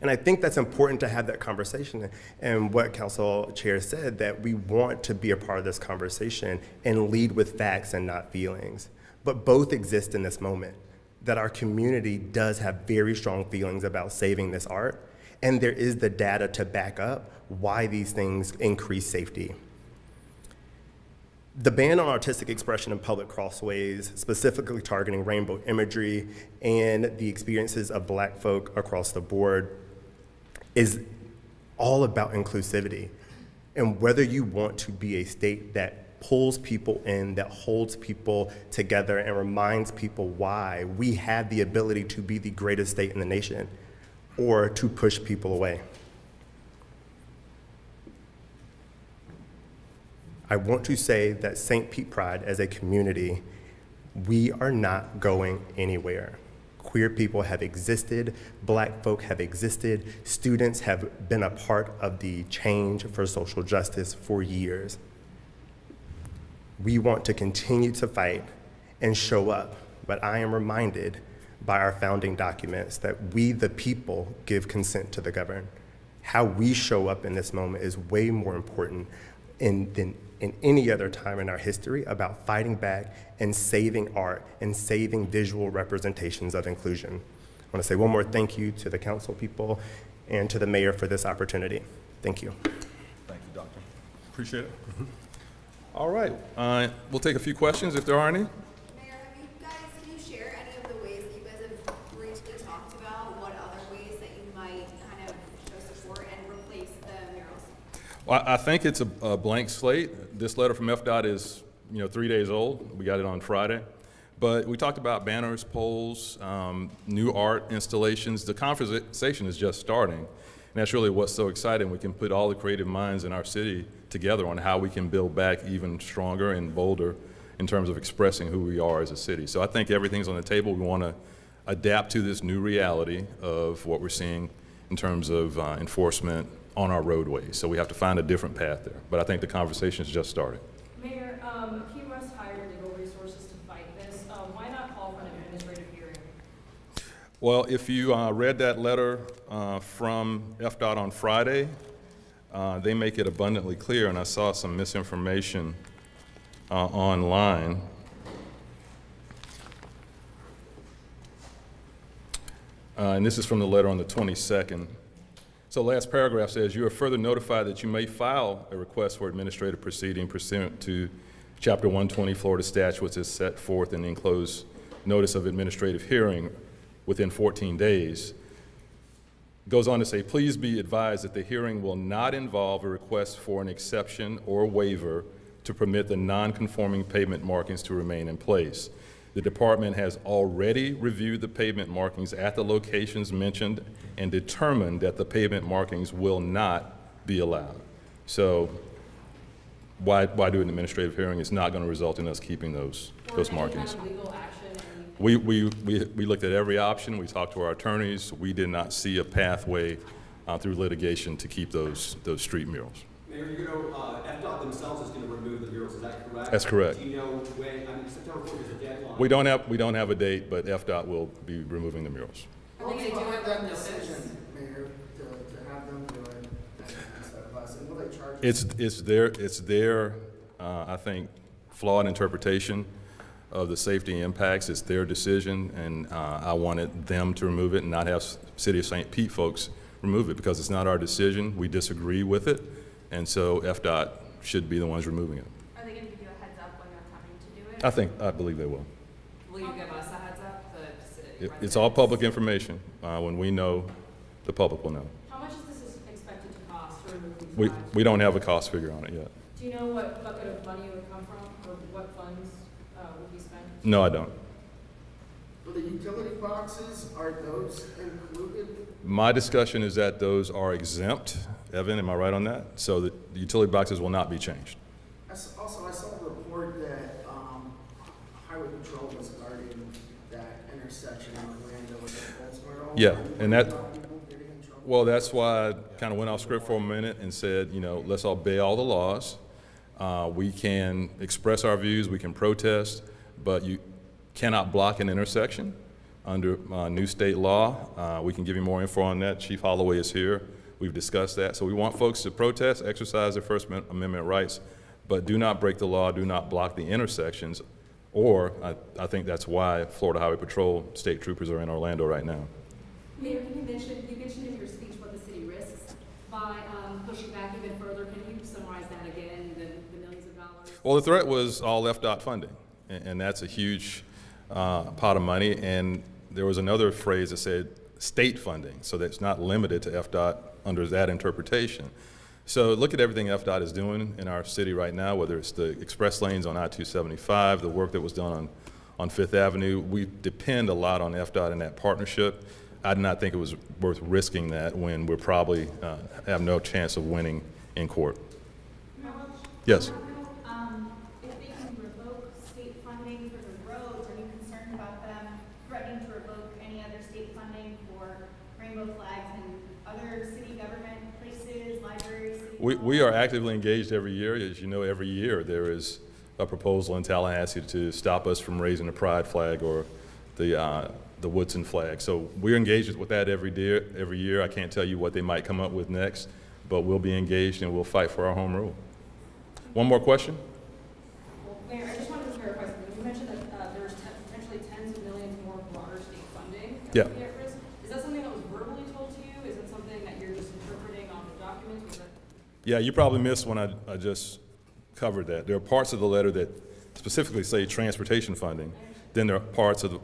And I think that's important to have that conversation. And what Council Chair said, that we want to be a part of this conversation and lead with facts and not feelings. But both exist in this moment, that our community does have very strong feelings about saving this art, and there is the data to back up why these things increase safety. The ban on artistic expression in public crossways, specifically targeting rainbow imagery and the experiences of Black folk across the board, is all about inclusivity. And whether you want to be a state that pulls people in, that holds people together and reminds people why we have the ability to be the greatest state in the nation, or to push people away. I want to say that St. Pete Pride as a community, we are not going anywhere. Queer people have existed, Black folk have existed, students have been a part of the change for social justice for years. We want to continue to fight and show up, but I am reminded by our founding documents that we, the people, give consent to the governed. How we show up in this moment is way more important than in any other time in our history about fighting back and saving art and saving visual representations of inclusion. I want to say one more thank you to the council people and to the mayor for this opportunity. Thank you. Thank you, Doctor. Appreciate it. All right, we'll take a few questions if there are any. Mayor, can you share any of the ways that you guys have recently talked Well, I think it's a blank slate. This letter from FDOT is 3 days old. We got it on Friday. But we talked about banners, poles, new art installations. The conversation is just starting. And that's really what's so exciting. We can put all the creative minds in our city together on how we can build back even stronger and bolder in terms of expressing who we are as a city. So I think everything's on the table. We want to adapt to this new reality of what we're seeing in terms of enforcement on our roadways. So we have to find a different path there. But I think the conversation's just started. Mayor, if you must hire legal resources to fight this, why not call for an administrative hearing? Well, if you read that letter from FDOT on Friday, they make it abundantly clear, and I saw some misinformation online. And this is from the letter on the 22nd. So last paragraph says, you are further notified that you may file a request for administrative proceeding pursuant to Chapter 120 Florida statute, which is set forth in the enclosed notice of administrative hearing within 14 days. Goes on to say, please be advised that the hearing will not involve a request for an exception or waiver to permit the non-conforming pavement markings to remain in place. The department has already reviewed the pavement markings at the locations mentioned and determined that the pavement markings will not be allowed. So why do an administrative hearing? It's not going to result in us keeping those markings. Kind of legal action? We looked at every option. We talked to our attorneys. We did not see a pathway through litigation to keep those street murals. Mayor, FDOT themselves is going to remove the murals. Is that correct? That's correct. Do you know when? I mean, September 4th is a deadline. We don't have a date, but FDOT will be removing the murals. Are they going to do it that decision, Mayor, to have them do it instead of us? And will they charge us? It's their I think, flawed interpretation of the safety impacts. It's their decision, and I wanted them to remove it and not have City of St. Pete folks remove it because it's not our decision. We disagree with it, and so FDOT should be the ones removing it. Are they going to give you a heads up when they're coming to do it? I believe they will. Will you give us a heads up? It's all public information. When we know, the public will know. How much is this expected to cost to remove these flags? We don't have a cost figure on it yet. Do you know what bucket of money it would come from, or what funds would be spent? No, I don't. For the utility boxes, are those included? My discussion is that those are exempt. Evan, am I right on that? So the utility boxes will not be changed. Also, I saw a report that Highway Patrol was guarding that intersection in Orlando with the Oldsmobile. Yeah, and that's why I kind of went off script for a minute and said, let's obey all the laws. We can express our views, we can protest, but you cannot block an intersection under new state law. We can give you more info on that. Chief Holloway is here. We've discussed that. So we want folks to protest, exercise their First Amendment rights, but do not break the law, do not block the intersections, or I think that's why Florida Highway Patrol state troopers are in Orlando right now. Mayor, you mentioned in your speech what the city risks by pushing back even further. Can you summarize that again, the millions of dollars? Well, the threat was all FDOT funding, and that's a huge pot of money. And there was another phrase that said state funding, so that's not limited to FDOT under that interpretation. So look at everything FDOT is doing in our city right now, whether it's the express lanes on I-275, the work that was done on Fifth Avenue. We depend a lot on FDOT and that partnership. I did not think it was worth risking that when we're probably have no chance of winning in court. Yes. If they can revoke state funding for the roads, are you concerned about them threatening to revoke any other state funding for rainbow flags in other city government places, libraries? We are actively engaged every year. As you know, every year there is a proposal in Tallahassee to stop us from raising the pride flag or the Woodson flag. So we're engaged with that every year. I can't tell you what they might come up with next, but we'll be engaged and we'll fight for our home rule. One more question? Well, Mayor, I just wanted to clarify something. You mentioned that there's potentially tens of millions more broader state funding that would be at risk. Is that something that was verbally told to you? Is it something that you're just interpreting on the documents? Yeah, you probably missed when I just covered that. There are parts of the letter that specifically say transportation funding. Then there are parts of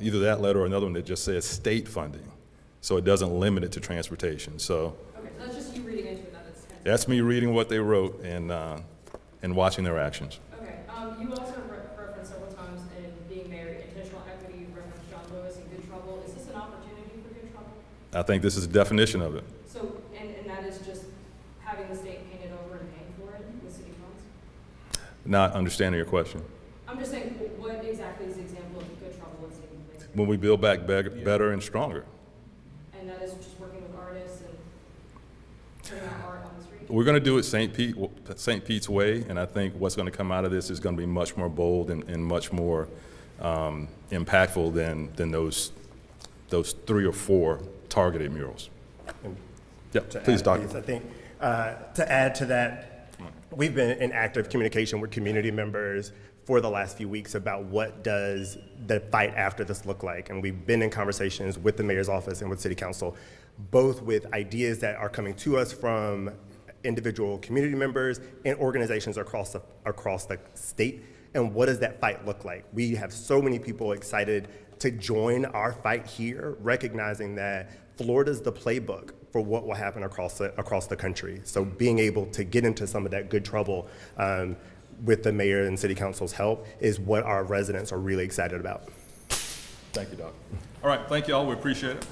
either that letter or another one that just says state funding. So it doesn't limit it to transportation. So. Okay, so that's just you reading into it that it's That's me reading what they wrote and watching their actions. Okay. You also referenced several times in being mayor, intentional equity, referenced John Lewis and good trouble. Is this an opportunity for good trouble? I think this is the definition of it. So, and that is just having the state painted over and paying for it with city funds? Not understanding your question. I'm just saying, what exactly is the example of good trouble that's taking place? When we build back better and stronger. And that is just working with artists and putting out art on the street? We're going to do it St. Pete's way, and I think what's going to come out of this is going to be much more bold and much more impactful than those 3 or 4 targeted murals. Yeah, please, Doctor. I think to add to that, we've been in active communication with community members for the last few weeks about what does the fight after this look like. And we've been in conversations with the mayor's office and with city council, both with ideas that are coming to us from individual community members and organizations across the state. And what does that fight look like? We have so many people excited to join our fight here, recognizing that Florida's the playbook for what will happen across the country. So being able to get into some of that good trouble with the mayor and city council's help is what our residents are really excited about. Thank you, Doc. All right, thank you all. We appreciate it.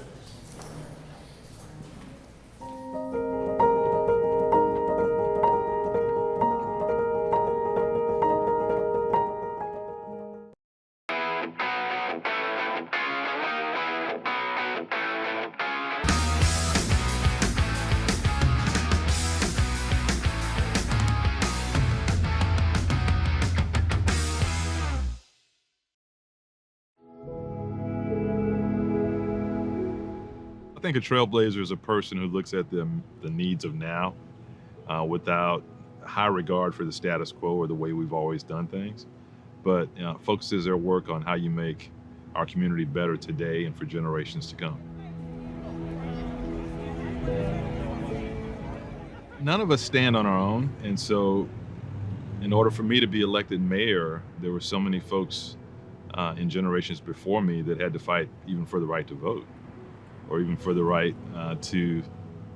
I think a trailblazer is a person who looks at the needs of now without high regard for the status quo or the way we've always done things, but focuses their work on how you make our community better today and for generations to come. None of us stand on our own, and so in order for me to be elected mayor, there were so many folks in generations before me that had to fight even for the right to vote, or even for the right to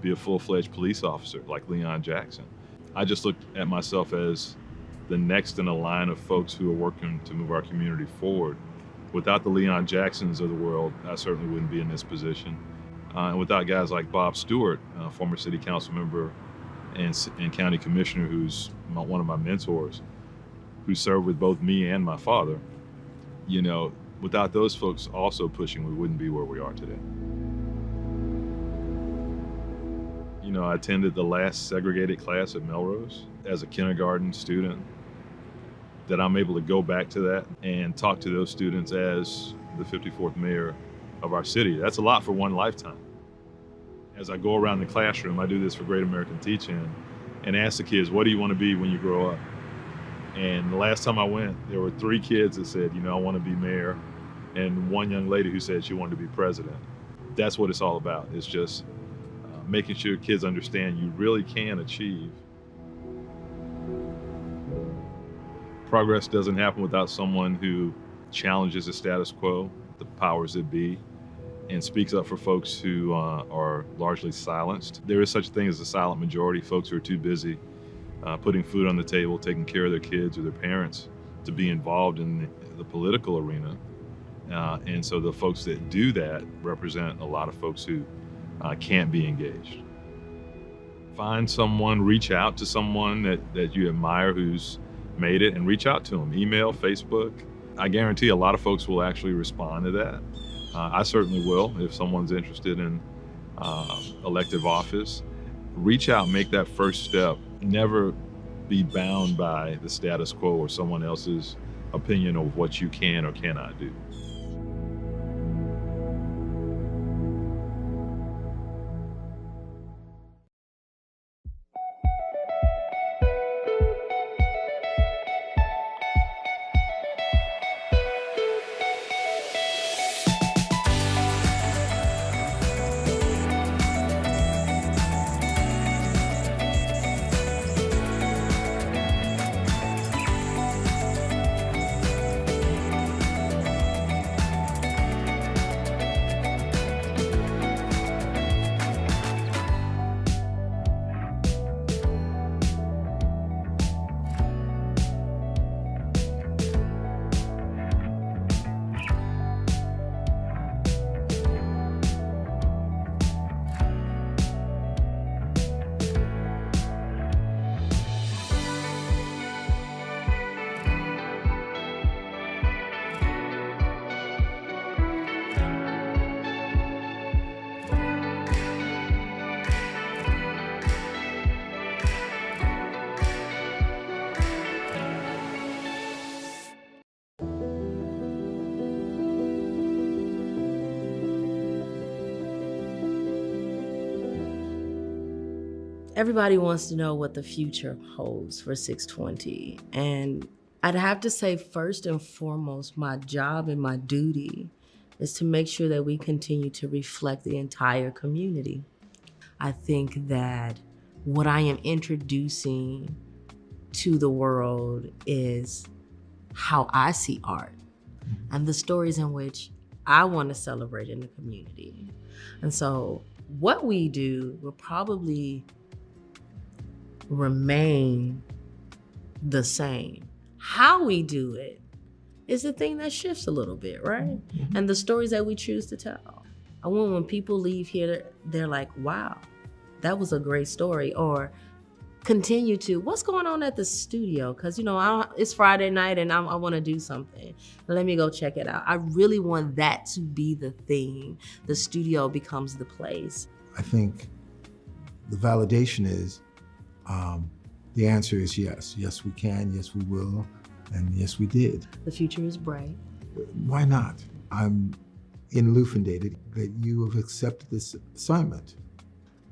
be a full-fledged police officer like Leon Jackson. I just looked at myself as the next in a line of folks who are working to move our community forward. Without the Leon Jacksons of the world, I certainly wouldn't be in this position. And without guys like Bob Stewart, former city council member and county commissioner, who's one of my mentors, who served with both me and my father, you know, without those folks also pushing, we wouldn't be where we are today. You know, I attended the last segregated class at Melrose as a kindergarten student, that I'm able to go back to that and talk to those students as the 54th mayor of our city. That's a lot for one lifetime. As I go around the classroom, I do this for Great American Teach-In, and ask the kids, what do you want to be when you grow up? And the last time I went, there were 3 kids that said, you know, I want to be mayor, and one young lady who said she wanted to be president. That's what it's all about. It's just making sure kids understand you really can achieve. Progress doesn't happen without someone who challenges the status quo, the powers that be, and speaks up for folks who are largely silenced. There is such a thing as a silent majority, folks who are too busy putting food on the table, taking care of their kids or their parents, to be involved in the political arena. And so the folks that do that represent a lot of folks who can't be engaged. Find someone, reach out to someone that you admire who's made it, and reach out to them. Email, Facebook. I guarantee a lot of folks will actually respond to that. I certainly will if someone's interested in elective office. Reach out, make that first step. Never be bound by the status quo or someone else's opinion of what you can or cannot do. Everybody wants to know what the future holds for 620. And I'd have to say, first and foremost, my job and my duty is to make sure that we continue to reflect the entire community. I think that what I am introducing to the world is how I see art and the stories in which I want to celebrate in the community. And so what we do will probably remain the same. How we do it is the thing that shifts a little bit, right? And the stories that we choose to tell. I want when people leave here, they're like, wow, that was a great story. Or continue to, what's going on at the studio? Because, it's Friday night and I want to do something. Let me go check it out. I really want that to be the thing. The studio becomes the place. I think the validation is, the answer is yes. Yes, we can. Yes, we will. And yes, we did. The future is bright. Why not? I'm inluminated that you have accepted this assignment.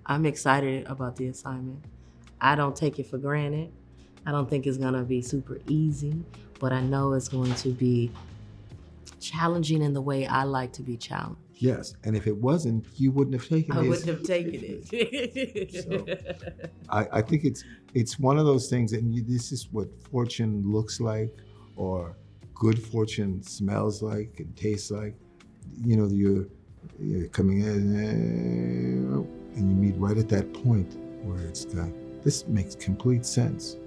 I'm excited about the assignment. I don't take it for granted. I don't think it's gonna be super easy, but I know it's going to be challenging in the way I like to be challenged. Yes, and if it wasn't, you wouldn't have taken it. I wouldn't have taken it. So, I think it's one of those things, and this is what fortune looks like, or good fortune smells like and tastes like. You're coming in, and you meet right at that point where it's this makes complete sense.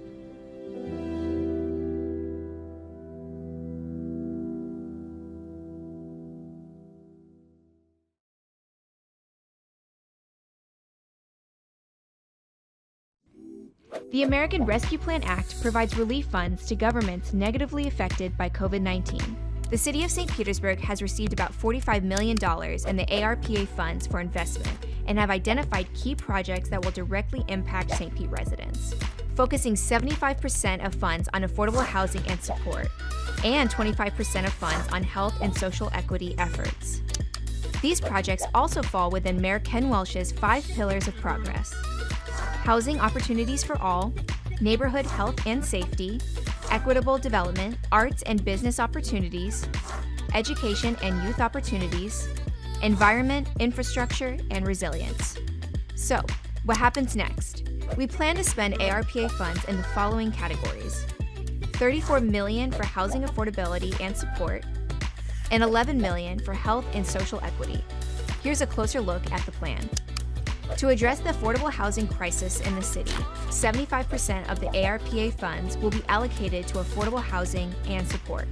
The American Rescue Plan Act provides relief funds to governments negatively affected by COVID-19. The City of St. Petersburg has received about $45 million in the ARPA funds for investment and have identified key projects that will directly impact St. Pete residents, focusing 75% of funds on affordable housing and support, and 25% of funds on health and social equity efforts. These projects also fall within Mayor Ken Welch's 5 pillars of progress: housing opportunities for all, neighborhood health and safety, equitable development, arts and business opportunities, education and youth opportunities, environment, infrastructure, and resilience. So, what happens next? We plan to spend ARPA funds in the following categories: $34 million for housing affordability and support, and $11 million for health and social equity. Here's a closer look at the plan. To address the affordable housing crisis in the city, 75% of the ARPA funds will be allocated to affordable housing and support.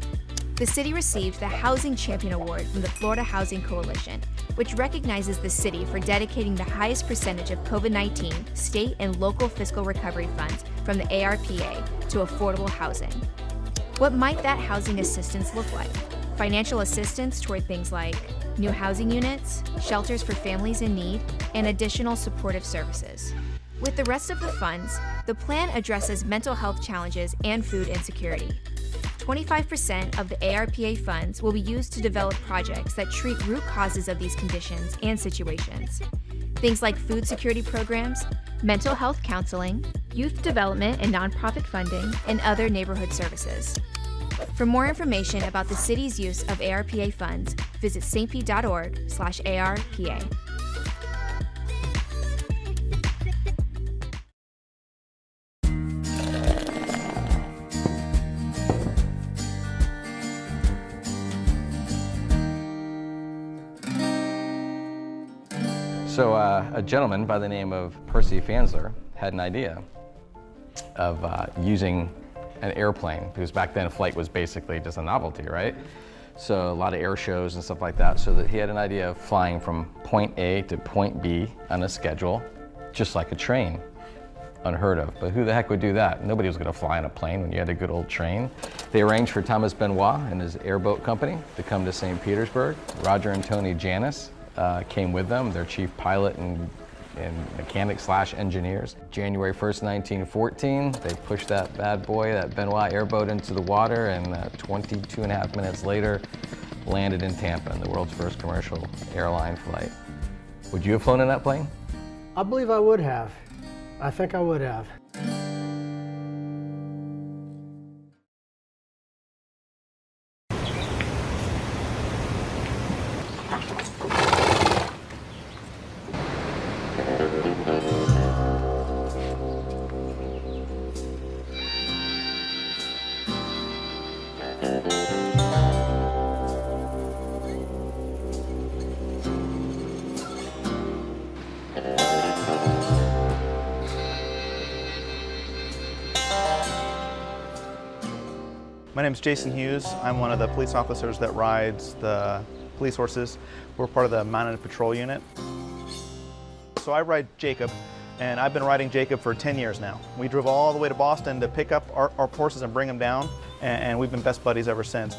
The city received the Housing Champion Award from the Florida Housing Coalition, which recognizes the city for dedicating the highest percentage of COVID-19 state and local fiscal recovery funds from the ARPA to affordable housing. What might that housing assistance look like? Financial assistance toward things like new housing units, shelters for families in need, and additional supportive services. With the rest of the funds, the plan addresses mental health challenges and food insecurity. 25% of the ARPA funds will be used to develop projects that treat root causes of these conditions and situations. Things like food security programs, mental health counseling, youth development and nonprofit funding, and other neighborhood services. For more information about the city's use of ARPA funds, visit stpete.org/ARPA. So a gentleman by the name of Percy Fansler had an idea of using an airplane, because back then flight was basically just a novelty, right? So a lot of air shows and stuff like that, so that he had an idea of flying from point A to point B on a schedule, just like a train. Unheard of, but who the heck would do that? Nobody was gonna fly on a plane when you had a good old train. They arranged for Thomas Benoit and his airboat company to come to St. Petersburg. Roger and Tony Janis came with them, their chief pilot and mechanic/engineers. January 1st, 1914, they pushed that bad boy, that Benoit airboat, into the water, and 22.5 minutes later, landed in Tampa in the world's first commercial airline flight. Would you have flown in that plane? I believe I would have. I think I would have. My name is Jason Hughes. I'm one of the police officers that rides the police horses. We're part of the Mounted Patrol Unit. So I ride Jacob, and I've been riding Jacob for 10 years now. We drove all the way to Boston to pick up our horses and bring them down, and we've been best buddies ever since.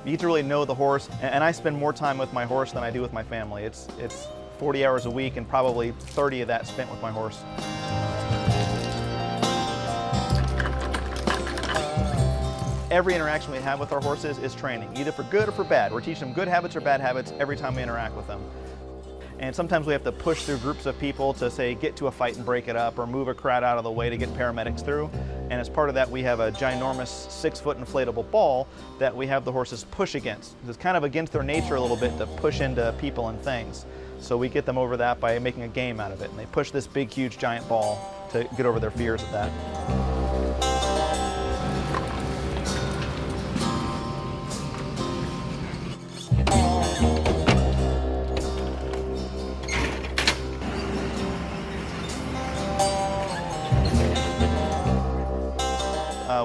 You get to really know the horse, and I spend more time with my horse than I do with my family. It's 40 hours a week, and probably 30 of that spent with my horse. Every interaction we have with our horses is training, either for good or for bad. We're teaching them good habits or bad habits every time we interact with them. And sometimes we have to push through groups of people to, say, get to a fight and break it up, or move a crowd out of the way to get paramedics through. And as part of that, we have a ginormous 6-foot inflatable ball that we have the horses push against. It's kind of against their nature a little bit to push into people and things. So we get them over that by making a game out of it. And they push this big, huge, giant ball to get over their fears of that.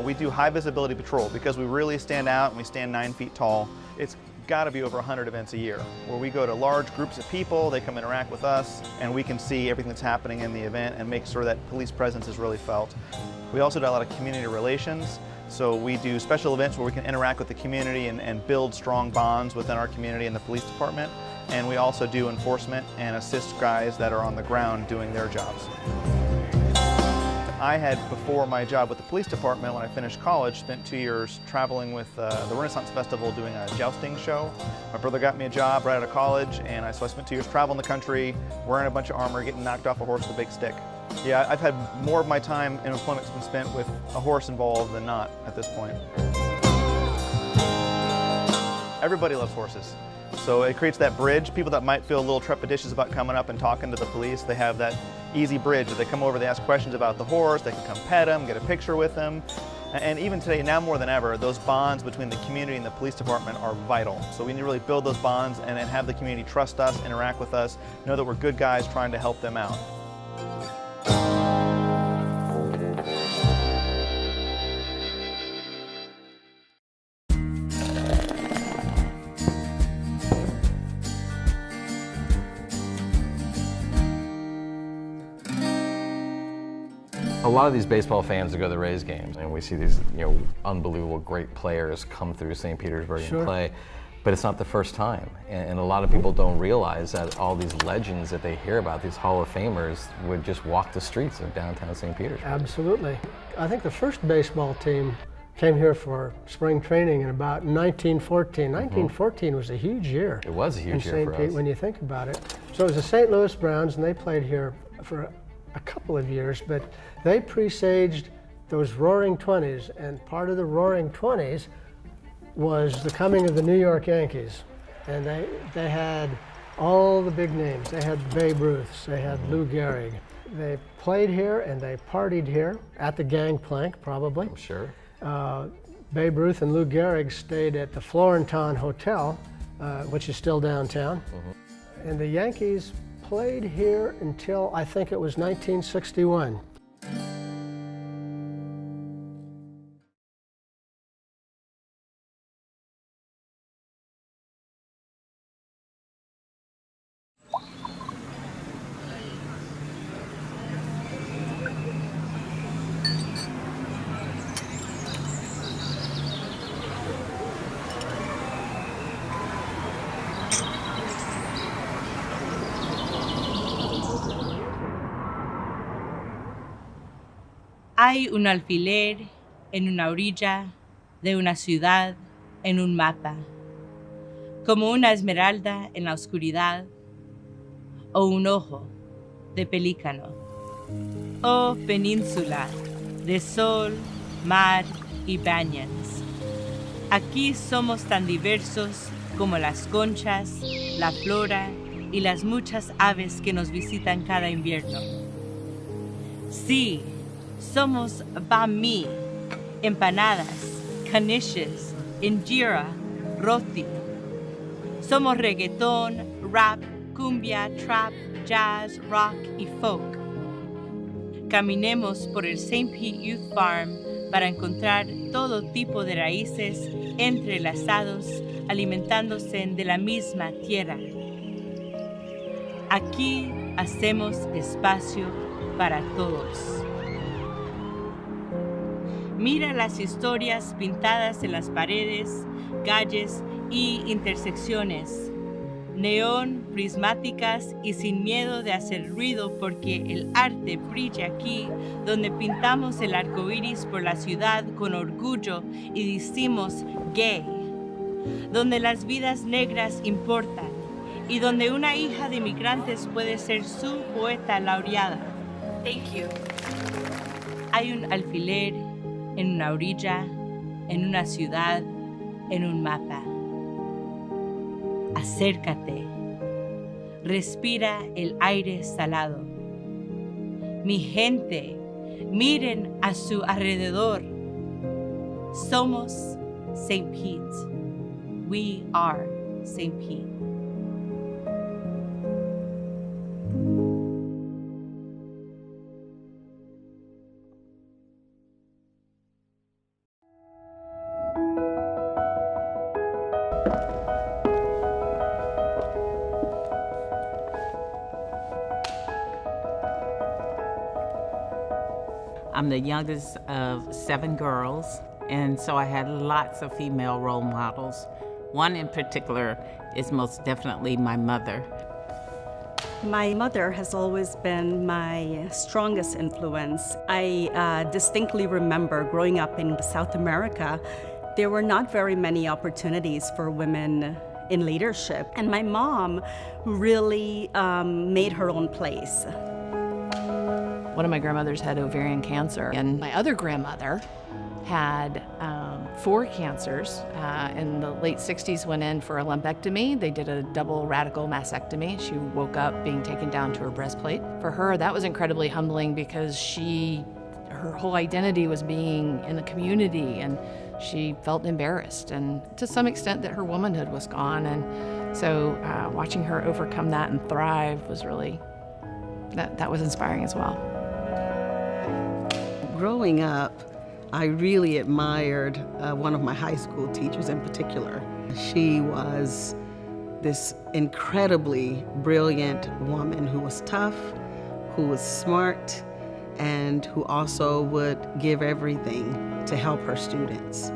We do high visibility patrol because we really stand out and we stand 9 feet tall. It's got to be over 100 events a year where we go to large groups of people, they come interact with us, and we can see everything that's happening in the event and make sure that police presence is really felt. We also do a lot of community relations, so we do special events where we can interact with the community and build strong bonds within our community and the police department. And we also do enforcement and assist guys that are on the ground doing their jobs. I had, before my job with the police department, when I finished college, spent 2 years traveling with the Renaissance Festival doing a jousting show. My brother got me a job right out of college, and so I spent 2 years traveling the country, wearing a bunch of armor, getting knocked off a horse with a big stick. Yeah, I've had more of my time in employment been spent with a horse involved than not at this point. Everybody loves horses. So it creates that bridge. People that might feel a little trepidatious about coming up and talking to the police, they have that easy bridge. They come over, they ask questions about the horse, they can come pet him, get a picture with him. And even today, now more than ever, those bonds between the community and the police department are vital. So we need to really build those bonds and have the community trust us, interact with us, know that we're good guys trying to help them out. A lot of these baseball fans that go to the Rays games, and we see these, unbelievable great players come through St. Petersburg and play, but it's not the first time. And a lot of people don't realize that all these legends that they hear about, these Hall of Famers, would just walk the streets of downtown St. Petersburg. Absolutely. I think the first baseball team came here for spring training in about 1914. 1914 was a huge year. It was a huge year for us. When you think about it. So it was the St. Louis Browns, and they played here for a couple of years, but they presaged those Roaring 20s, and part of the Roaring 20s was the coming of the New York Yankees. And they had all the big names. They had Babe Ruth, they had Lou Gehrig. They played here and they partied here at the Gangplank, probably. I'm sure. Babe Ruth and Lou Gehrig stayed at the Florenton Hotel, which is still downtown. And the Yankees played here until I think it was 1961. Hay un alfiler en una orilla de una ciudad en un mapa, como una esmeralda en la oscuridad o un ojo de pelícano. oh península de sol, mar y baños. Aquí somos tan diversos como las conchas, la flora y las muchas aves que nos visitan cada invierno. Sí, somos banh mi, empanadas, caniches, injera, roti. Somos reggaetón, rap, cumbia, trap, jazz, rock y folk. Caminemos por el St. Pete Youth Farm para encontrar todo tipo de raíces entrelazados, alimentándose de la misma tierra. Aquí hacemos espacio para todos. Mira las historias pintadas en las paredes, calles y intersecciones. Neón, prismáticas y sin miedo de hacer ruido, porque el arte brilla aquí, donde pintamos el arco iris por la ciudad con orgullo y decimos gay, donde las vidas negras importan y donde una hija de inmigrantes puede ser su poeta laureada. Thank you. Hay un alfiler en una orilla, en una ciudad, en un mapa. Acércate, respira el aire salado. Mi gente, miren a su alrededor. Somos St. Pete. We are St. Pete. I'm the youngest of 7 girls, and so I had lots of female role models. One in particular is most definitely my mother. My mother has always been my strongest influence. I distinctly remember growing up in South America, there were not very many opportunities for women in leadership, and my mom really made her own place. One of my grandmothers had ovarian cancer, and my other grandmother had 4 cancers. In the late 60s, went in for a lumpectomy. They did a double radical mastectomy. She woke up being taken down to her breastplate. For her, that was incredibly humbling because her whole identity was being in the community, and she felt embarrassed, and to some extent that her womanhood was gone. And so watching her overcome that and thrive was really, that was inspiring as well. Growing up, I really admired one of my high school teachers in particular. She was this incredibly brilliant woman who was tough, who was smart, and who also would give everything to help her students.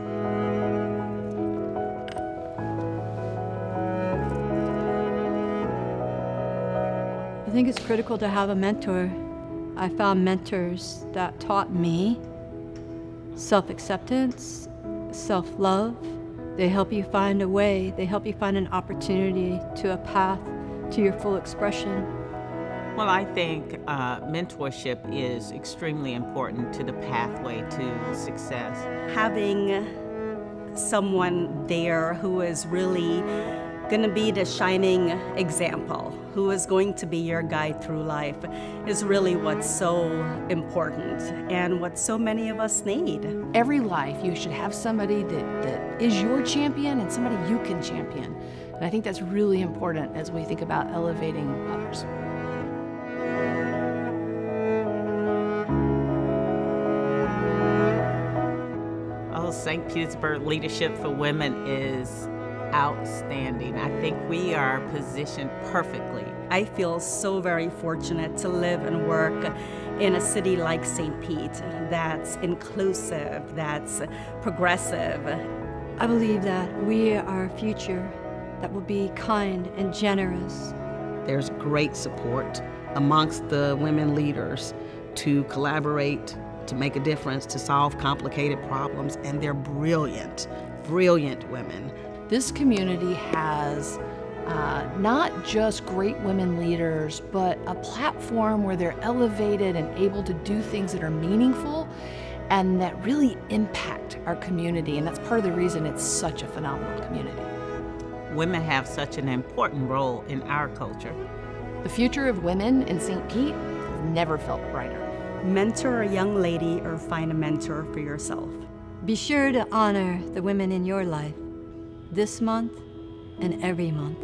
I think it's critical to have a mentor. I found mentors that taught me self-acceptance, self-love. They help you find a way, they help you find an opportunity to a path to your full expression. Well, I think mentorship is extremely important to the pathway to success. Having someone there who is really going to be the shining example, who is going to be your guide through life, is really what's so important and what so many of us need. Every life, you should have somebody that is your champion and somebody you can champion. And I think that's really important as we think about elevating others. Oh, St. Petersburg Leadership for Women is outstanding. I think we are positioned perfectly. I feel so very fortunate to live and work in a city like St. Pete that's inclusive, that's progressive. I believe that we are our future, that will be kind and generous. There's great support amongst the women leaders to collaborate, to make a difference, to solve complicated problems, and they're brilliant, brilliant women. This community has Not just great women leaders, but a platform where they're elevated and able to do things that are meaningful and that really impact our community. And that's part of the reason it's such a phenomenal community. Women have such an important role in our culture. The future of women in St. Pete has never felt brighter. Mentor a young lady or find a mentor for yourself. Be sure to honor the women in your life this month and every month.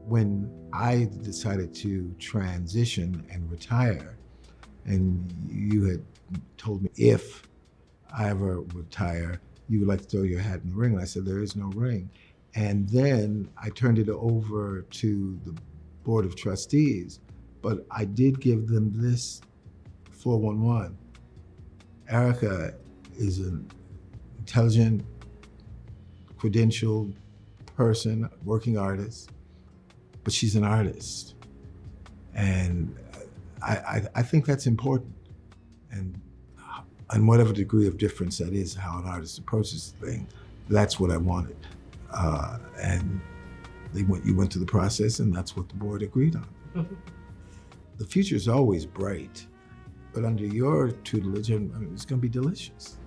when I decided to transition and retire, and you had told me if I ever retire, you would like to throw your hat in the ring. And I said, there is no ring. And then I turned it over to the Board of Trustees, but I did give them this 411. Erica is an intelligent, credentialed person, working artist, but she's an artist. And I think that's important. And whatever degree of difference that is, how an artist approaches the thing, that's what I wanted. And you went through the process, and that's what the board agreed on. The future is always bright, but under your tutelage, it's going to be delicious.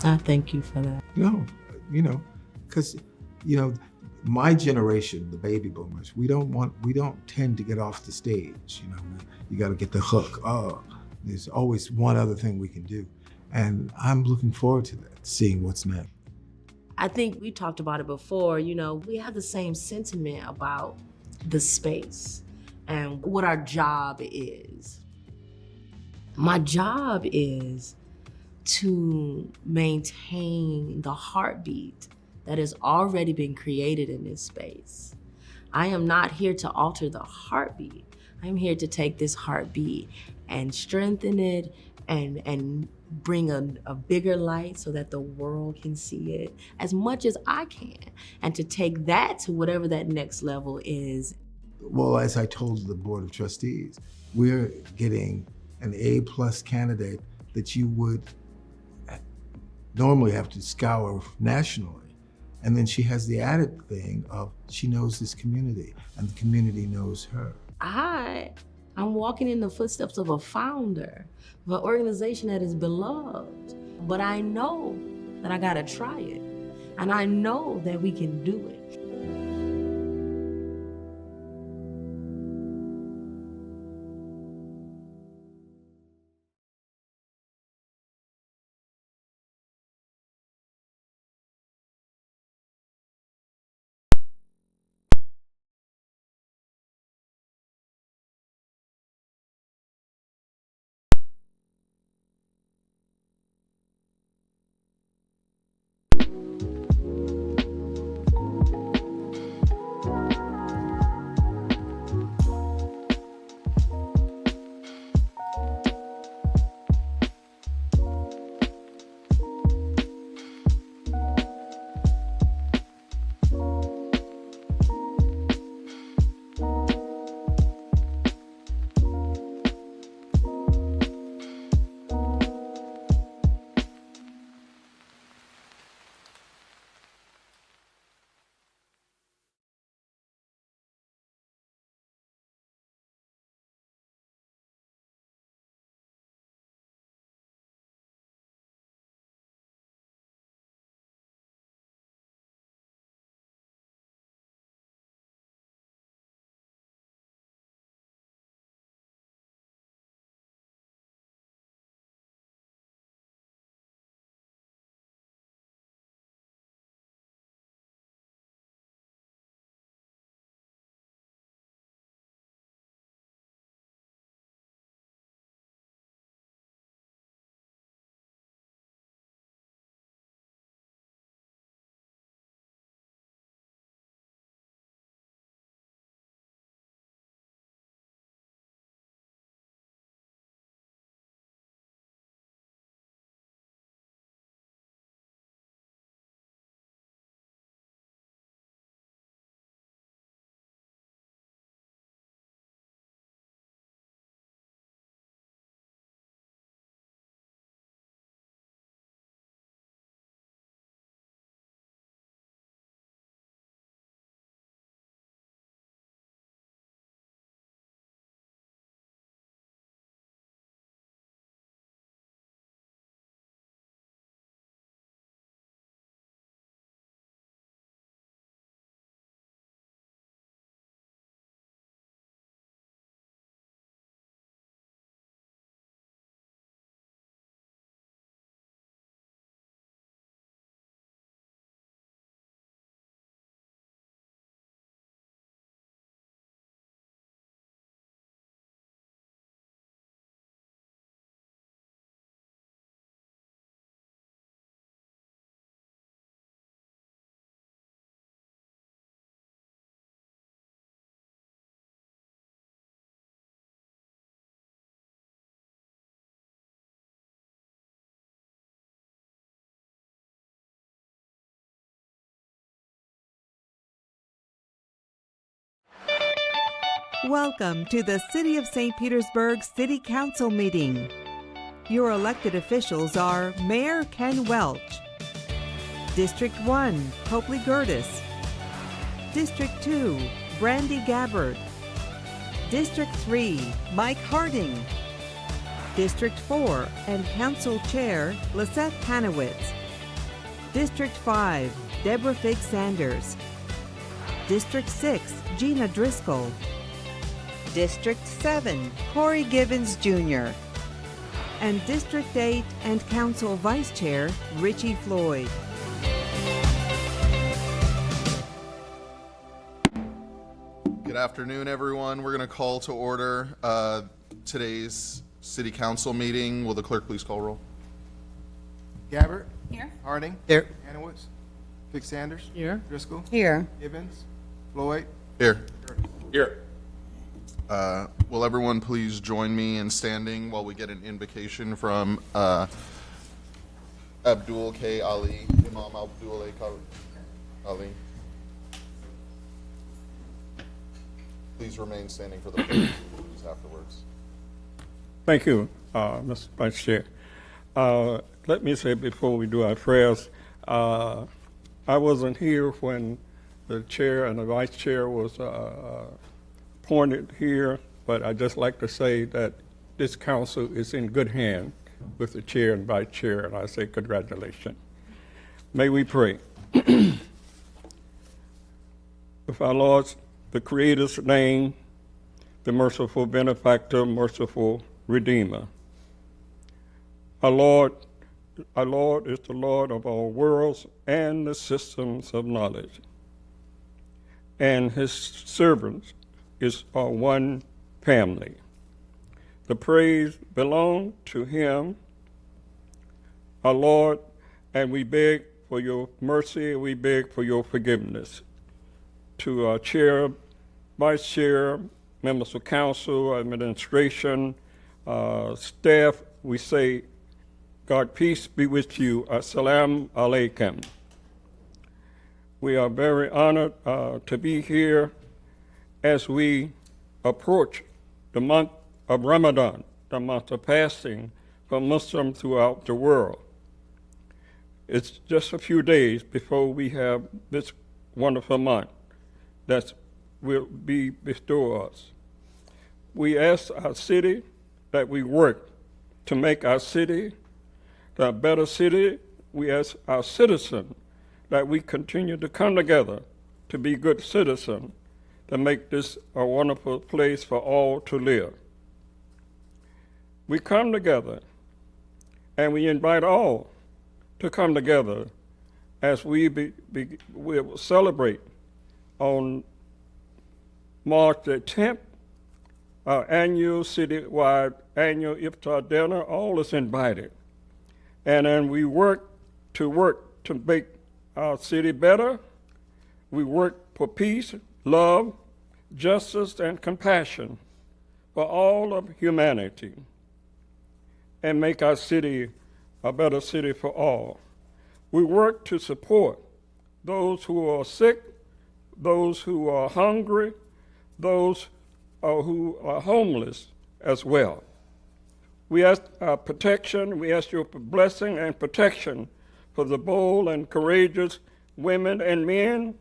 I thank you for that. No, because, my generation, the baby boomers, we don't tend to get off the stage. You got to get the hook. Oh, there's always one other thing we can do. And I'm looking forward to that, seeing what's next. I think we talked about it before, we have the same sentiment about the space and what our job is. My job is to maintain the heartbeat that has already been created in this space. I am not here to alter the heartbeat. I'm here to take this heartbeat and strengthen it and bring a bigger light so that the world can see it as much as I can, and to take that to whatever that next level is. Well, as I told the Board of Trustees, we're getting an A+ candidate that you would normally have to scour nationally. And then she has the added thing of she knows this community and the community knows her. I'm walking in the footsteps of a founder of an organization that is beloved, but I know that I gotta try it. And I know that we can do it. Welcome to the City of St. Petersburg City Council meeting. Your elected officials are Mayor Ken Welch, District 1, Copley Gertis, District 2, Brandy Gabbard, District 3, Mike Harding, District 4 and Council Chair Lisette Hanowitz, District 5, Deborah Fig Sanders, District 6, Gina Driscoll, District 7, Corey Gibbons Jr., and District 8 and Council Vice Chair Richie Floyd. Good afternoon, everyone. We're going to call to order today's City Council meeting. Will the clerk please call roll? Gabbard. Here. Harding. Here. Hanowitz. Fig Sanders. Here. Driscoll. Here. Gibbons. Floyd. Here. Here. Will everyone please join me in standing while we get an invocation from Abdul K. Ali, Imam Abdul Ali. Please remain standing for the pledge afterwards. Thank you, Mr. Vice Chair. Let me say before we do our prayers, I wasn't here when the chair and the vice chair was appointed here, but I'd just like to say that this council is in good hands with the chair and vice chair, and I say congratulations. May we pray. With our Lord, the Creator's name, the merciful benefactor, merciful Redeemer. Our Lord is the Lord of all worlds and the systems of knowledge. And his servants is our one family. The praise belongs to him, our Lord, and we beg for your mercy, we beg for your forgiveness. To our chair, vice chair, members of council, administration, staff, we say, God, peace be with you. Assalamu alaikum. We are very honored to be here as we approach the month of Ramadan, the month of fasting for Muslims throughout the world. It's just a few days before we have this wonderful month that will be bestowed us. We ask our city that we work to make our city a better city. We ask our citizens that we continue to come together to be good citizens, to make this a wonderful place for all to live. We come together and we invite all to come together as we will celebrate on March the 10th, our annual citywide annual iftar dinner. All is invited. And then we work to make our city better. We work for peace, love, justice, and compassion for all of humanity, and make our city a better city for all. We work to support those who are sick, those who are hungry, those who are homeless as well. We ask protection, we ask your blessing and protection for the bold and courageous women and men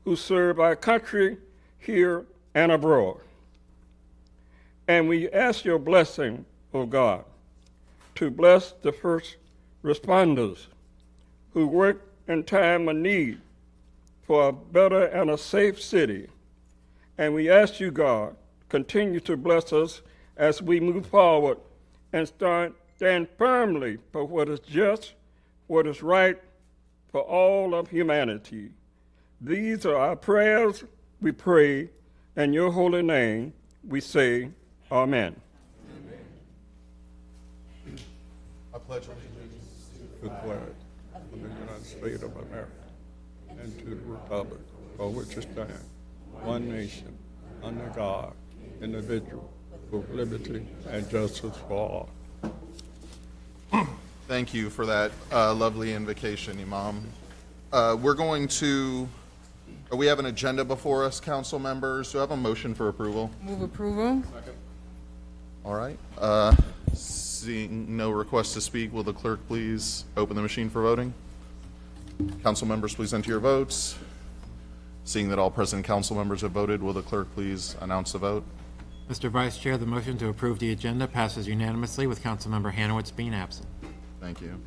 who serve our country here and abroad. And we ask your blessing, O God, to bless the first responders who work in time of need for a better and a safe city. And we ask you, God, continue to bless us as we move forward and stand firmly for what is just, what is right for all of humanity. These are our prayers. We pray in your holy name. We say, Amen. I pledge allegiance to the flag of the United States of America and to the republic for which it stands, one nation, under God, individual, with liberty and justice for all. Thank you for that lovely invocation, Imam. We're going to We have an agenda before us, council members. Do I have a motion for approval? Move approval. All right. Seeing no requests to speak, will the clerk please open the machine for voting? Council members, please enter your votes. Seeing that all present council members have voted, will the clerk please announce the vote? Mr. Vice Chair, the motion to approve the agenda passes unanimously with Councilmember Hanowitz being absent. Thank you.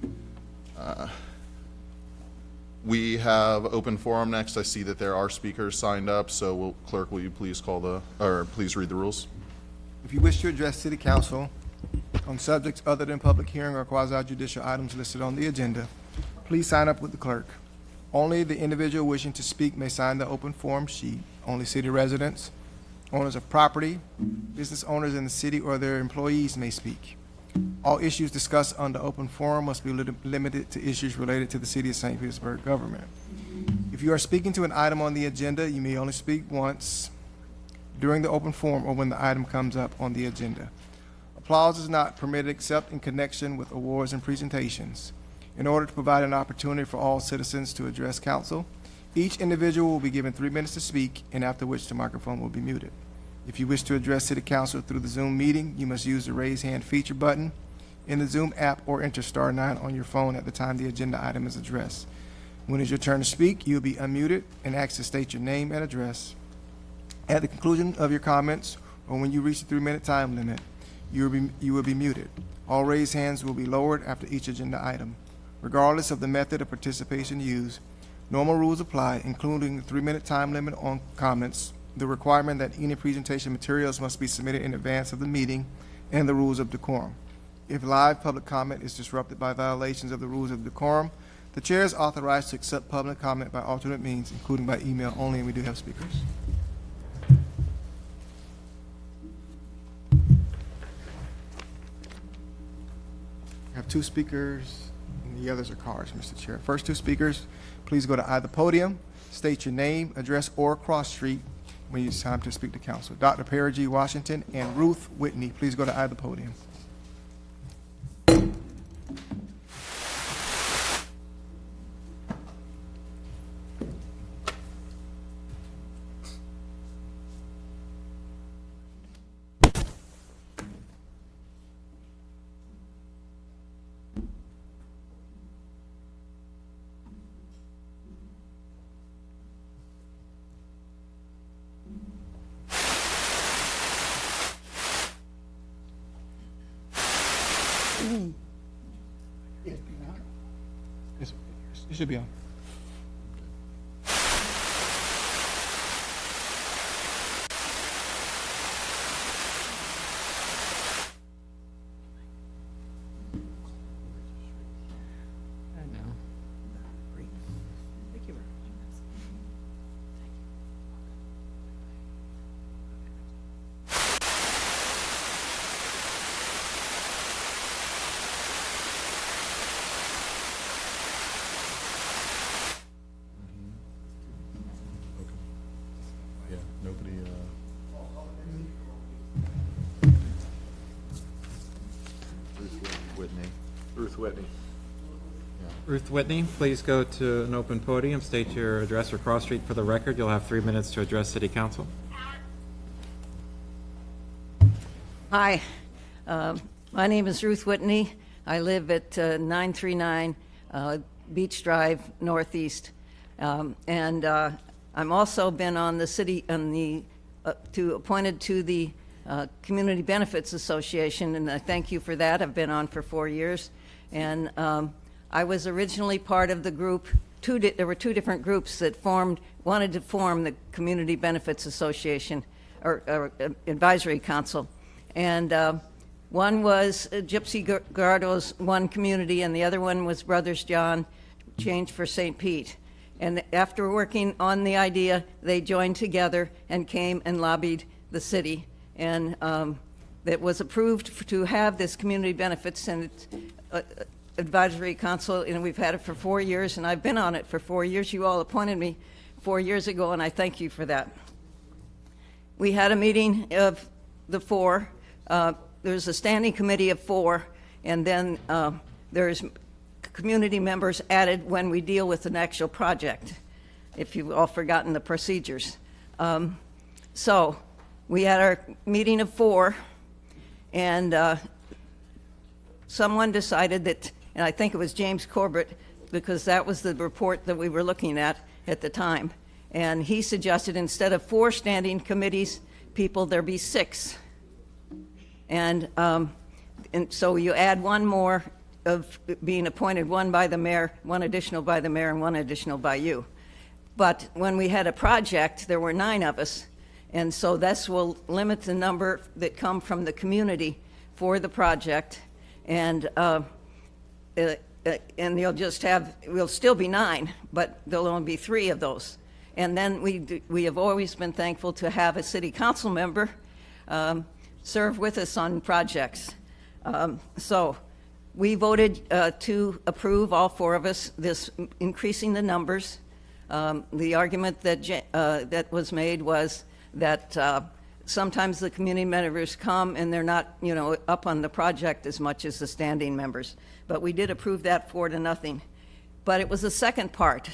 We have open forum next. I see that there are speakers signed up, so clerk, will you please please read the rules? If you wish to address City Council on subjects other than public hearing or quasi-judicial items listed on the agenda, please sign up with the clerk. Only the individual wishing to speak may sign the open forum sheet. Only city residents, owners of property, business owners in the city, or their employees may speak. All issues discussed on the open forum must be limited to issues related to the City of St. Petersburg government. If you are speaking to an item on the agenda, you may only speak once during the open forum or when the item comes up on the agenda. Applause is not permitted except in connection with awards and presentations. In order to provide an opportunity for all citizens to address council, each individual will be given 3 minutes to speak, and after which the microphone will be muted. If you wish to address City Council through the Zoom meeting, you must use the raise hand feature button in the Zoom app or enter *9 on your phone at the time the agenda item is addressed. When it's your turn to speak, you'll be unmuted and asked to state your name and address. At the conclusion of your comments, or when you reach the 3-minute time limit, you will be muted. All raised hands will be lowered after each agenda item. Regardless of the method of participation used, normal rules apply, including the 3-minute time limit on comments, the requirement that any presentation materials must be submitted in advance of the meeting, and the rules of decorum. If live public comment is disrupted by violations of the rules of decorum, the chair is authorized to accept public comment by alternate means, including by email only, and we do have speakers. We have 2 speakers, and the others are cards, Mr. Chair. First 2 speakers, please go to either podium, state your name, address, or cross street when it's time to speak to council. Dr. Perry G. Washington and Ruth Whitney, please go to either podium. It should be on. Ruth Whitney. Ruth Whitney, please go to an open podium, state your address or cross street for the record. You'll have 3 minutes to address City Council. Hi, my name is Ruth Whitney. I live at 939 Beach Drive Northeast, and I'm also been on the city appointed to the Community Benefits Association, and I thank you for that. I've been on for 4 years, and I was originally part of the group. There were 2 different groups that wanted to form the Community Benefits Association or Advisory Council, and one was Gypsy Gardo's One Community, and the other one was Brothers John Change for St. Pete. And after working on the idea, they joined together and came and lobbied the city, and it was approved to have this Community Benefits and Advisory Council, and we've had it for 4 years, and I've been on it for 4 years. You all appointed me 4 years ago, and I thank you for that. We had a meeting of the 4. There's a standing committee of 4, and then there's community members added when we deal with an actual project. if you've all forgotten the procedures. So we had our meeting of 4, and someone decided that, and I think it was James Corbett, because that was the report that we were looking at the time, and he suggested instead of 4 standing committees people, there be 6. And so you add one more of being appointed, one by the mayor, one additional by the mayor, and one additional by you. But when we had a project, there were 9 of us, and so this will limit the number that come from the community for the project, and you'll just have, we'll still be 9, but there'll only be 3 of those. And then we have always been thankful to have a city council member serve with us on projects. So we voted to approve, all 4 of us, this increasing the numbers. The argument that was made was that sometimes the community members come and they're not, up on the project as much as the standing members. But we did approve that 4-0. But it was the second part.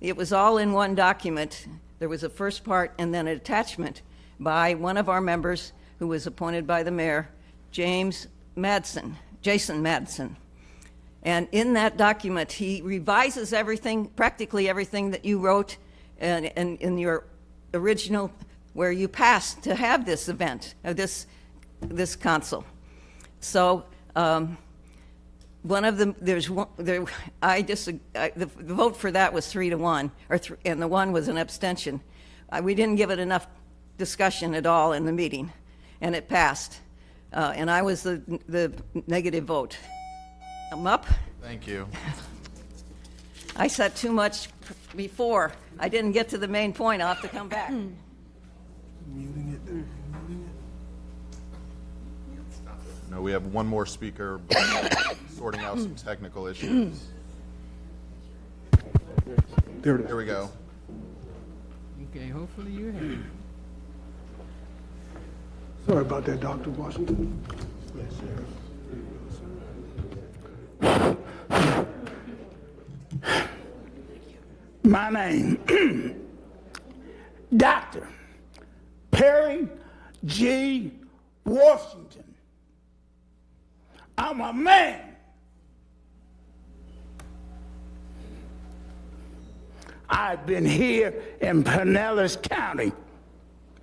It was all in one document. There was a first part and then an attachment by one of our members who was appointed by the mayor, Jason Madsen. And in that document, he revises everything, practically everything that you wrote and in your original, where you passed to have this event, this council. So one of them, the vote for that was 3-1, and the one was an abstention. We didn't give it enough discussion at all in the meeting, and it passed. And I was the negative vote. I'm up. Thank you. I said too much before. I didn't get to the main point. I'll have to come back. No, we have one more speaker, but sorting out some technical issues. There it is. Here we go. Okay, hopefully you have it. Sorry about that, Dr. Washington. Yes, sir. My name, Dr. Perry G. Washington. I'm a man. I've been here in Pinellas County.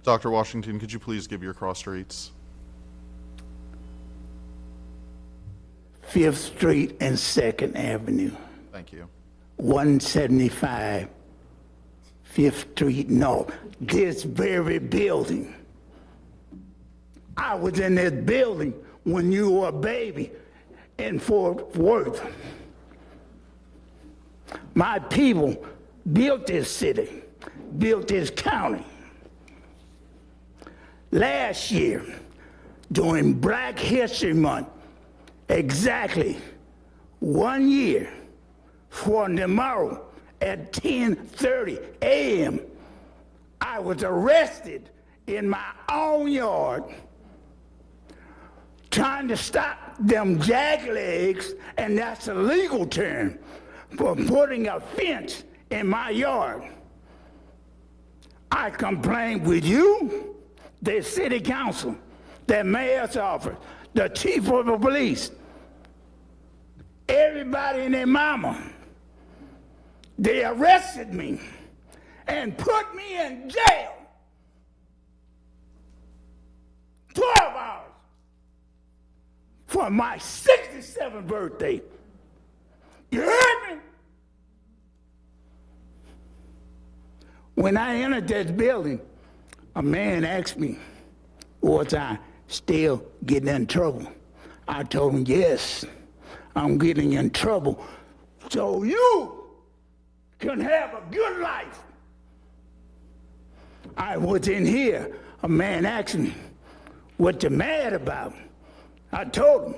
Dr. Washington, could you please give your cross streets? 5th Street and 2nd Avenue. Thank you. 175 5th Street North. This very building. I was in this building when you were a baby in Fort Worth. My people built this city, built this county. Last year, during Black History Month, exactly 1 year from tomorrow at 10:30 a.m., I was arrested in my own yard trying to stop them jacklegs, and that's a legal term, for putting a fence in my yard. I complained with you, the city council, the mayor's office, the chief of the police, everybody and their mama. They arrested me and put me in jail 12 hours for my 67th birthday. You heard me? When I entered this building, a man asked me, was I still getting in trouble? I told him, yes, I'm getting in trouble so you can have a good life. I was in here, a man asked me, what you mad about? I told him,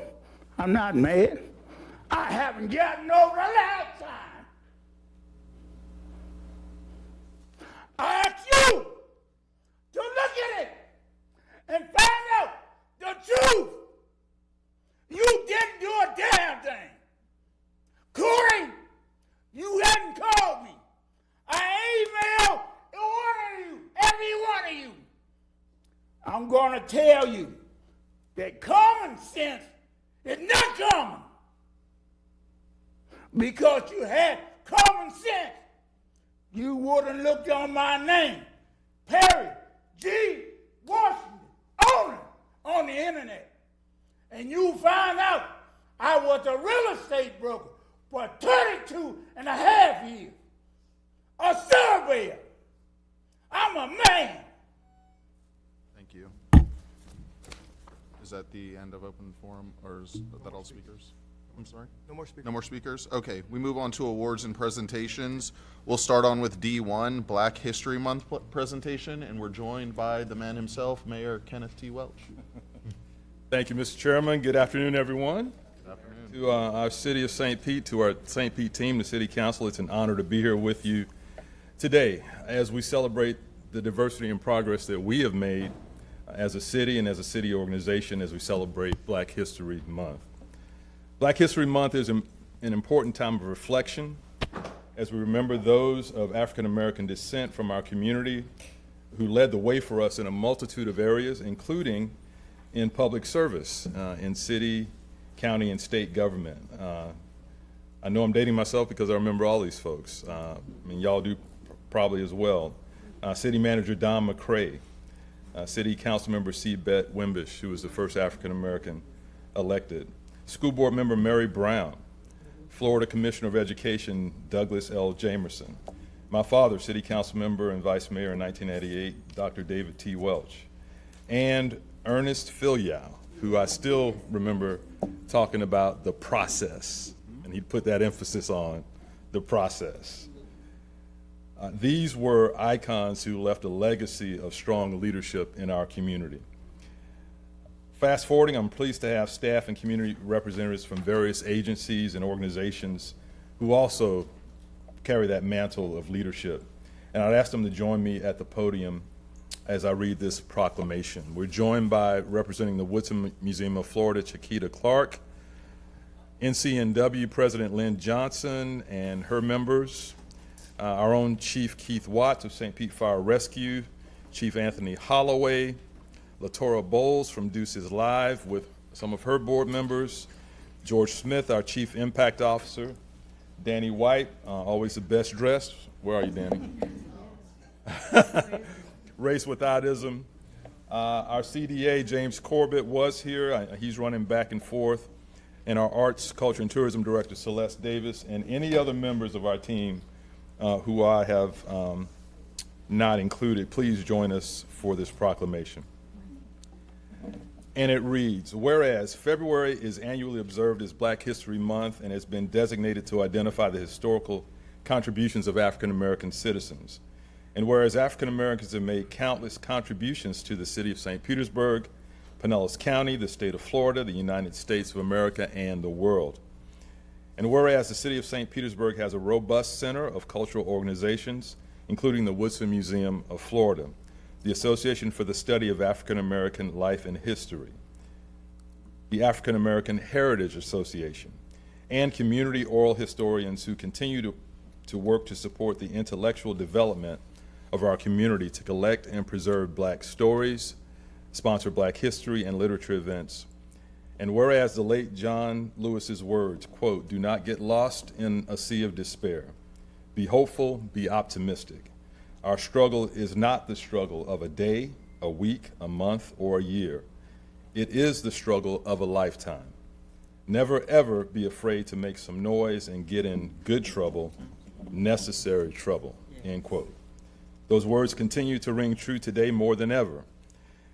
I'm not mad. I haven't gotten over the last time. I ask you to look at it and find out the truth. You didn't do a damn thing. Corey, you hadn't called me. I ain't I'm going to tell you that common sense is not common. Because you had common sense, you wouldn't looked on my name, Perry G. Washington, owner, on the internet. And you find out I was a real estate broker for 32 and a half years. A surveyor. I'm a man. Thank you. Is that the end of open forum, or is that all speakers? I'm sorry? No more speakers. No more speakers? Okay, we move on to awards and presentations. We'll start on with D1, Black History Month presentation, and we're joined by the man himself, Mayor Kenneth T. Welch. Thank you, Mr. Chairman. Good afternoon, everyone. Good afternoon. To our City of St. Pete, to our St. Pete team, the City Council, it's an honor to be here with you today as we celebrate the diversity and progress that we have made as a city and as a city organization as we celebrate Black History Month. Black History Month is an important time of reflection as we remember those of African American descent from our community who led the way for us in a multitude of areas, including in public service, in city, county, and state government. I know I'm dating myself because I remember all these folks. I mean, y'all do probably as well. City Manager Don McCray, City Council Member C. Bet Wimbish, who was the first African American elected. School Board Member Mary Brown, Florida Commissioner of Education Douglas L. Jamerson, my father, City Council Member and Vice Mayor in 1988, Dr. David T. Welch, and Ernest Filyow, who I still remember talking about the process, and he'd put that emphasis on the process. These were icons who left a legacy of strong leadership in our community. Fast forwarding, I'm pleased to have staff and community representatives from various agencies and organizations who also carry that mantle of leadership. And I'd ask them to join me at the podium as I read this proclamation. We're joined by, representing the Woodson Museum of Florida, Chiquita Clark, NCNW President Lynn Johnson and her members, our own Chief Keith Watts of St. Pete Fire Rescue, Chief Anthony Holloway, Latora Bowles from Deuces Live with some of her board members, George Smith, our Chief Impact Officer, Danny White, always the best dressed. Where are you, Danny? Race Without Ism. Our CDA, James Corbett, was here. He's running back and forth. And our Arts, Culture, and Tourism Director, Celeste Davis, and any other members of our team who I have not included, please join us for this proclamation. And it reads, whereas February is annually observed as Black History Month and has been designated to identify the historical contributions of African American citizens. And whereas African Americans have made countless contributions to the city of St. Petersburg, Pinellas County, the state of Florida, the United States of America, and the world. And whereas the city of St. Petersburg has a robust center of cultural organizations, including the Woodson Museum of Florida, the Association for the Study of African American Life and History, the African American Heritage Association, and community oral historians who continue to work to support the intellectual development of our community to collect and preserve Black stories, sponsor Black history and literature events. And whereas the late John Lewis's words, quote, do not get lost in a sea of despair. Be hopeful, be optimistic. Our struggle is not the struggle of a day, a week, a month, or a year. It is the struggle of a lifetime. Never ever be afraid to make some noise and get in good trouble, necessary trouble, end quote. Those words continue to ring true today more than ever.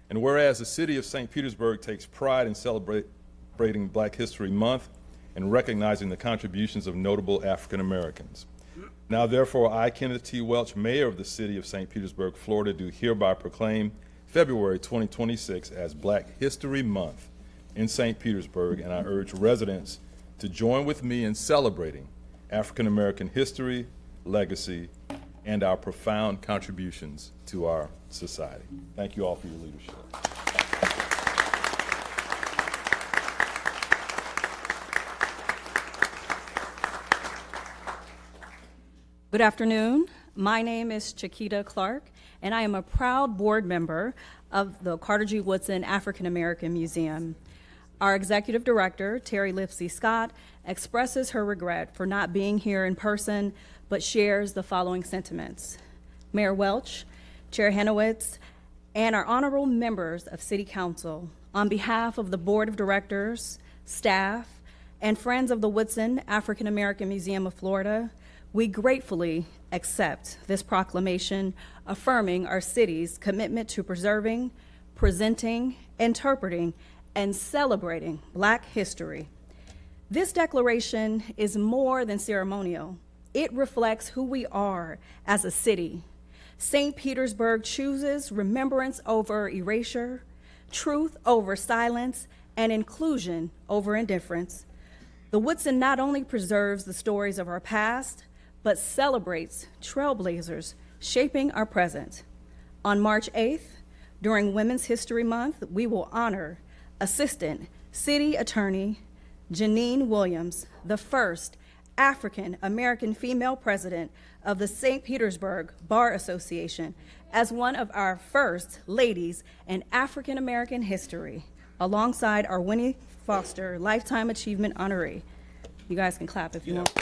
And whereas the city of St. Petersburg takes pride in celebrating Black History Month and recognizing the contributions of notable African Americans. Now, therefore, I, Kenneth T. Welch, Mayor of the City of St. Petersburg, Florida, do hereby proclaim February 2026 as Black History Month in St. Petersburg, and I urge residents to join with me in celebrating African American history, legacy, and our profound contributions to our society. Thank you all for your leadership. Good afternoon. My name is Chiquita Clark, and I am a proud board member of the Carter G. Woodson African American Museum. Our executive director, Terry Lipsey Scott, expresses her regret for not being here in person, but shares the following sentiments. Mayor Welch, Chair Hanowitz, and our honorable members of City Council, on behalf of the Board of Directors, staff, and friends of the Woodson African American Museum of Florida, we gratefully accept this proclamation affirming our city's commitment to preserving, presenting, interpreting, and celebrating Black history. This declaration is more than ceremonial. It reflects who we are as a city. St. Petersburg chooses remembrance over erasure, truth over silence, and inclusion over indifference. The Woodson not only preserves the stories of our past, but celebrates trailblazers shaping our present. On March 8th, during Women's History Month, we will honor Assistant City Attorney Janine Williams, the first African American female president of the St. Petersburg Bar Association, as one of our first ladies in African American history, alongside our Winnie Foster Lifetime Achievement honoree. You guys can clap if you want.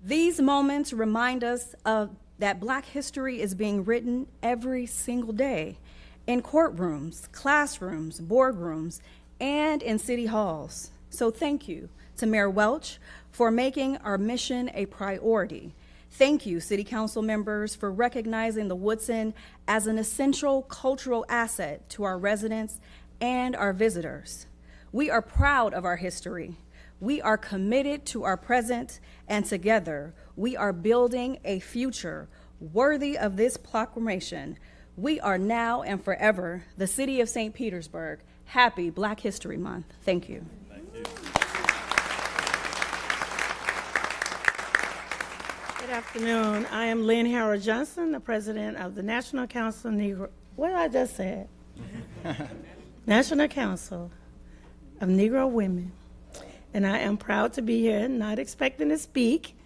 These moments remind us that Black history is being written every single day in courtrooms, classrooms, boardrooms, and in city halls. So thank you to Mayor Welch for making our mission a priority. Thank you, City Council members, for recognizing the Woodson as an essential cultural asset to our residents and our visitors. We are proud of our history. We are committed to our present, and together we are building a future worthy of this proclamation. We are now and forever the City of St. Petersburg. Happy Black History Month. Thank you. Thank you. Good afternoon. I am Lynn Howard Johnson, the president of the National Council of Negro. What did I just say? National Council of Negro Women. And I am proud to be here, not expecting to speak,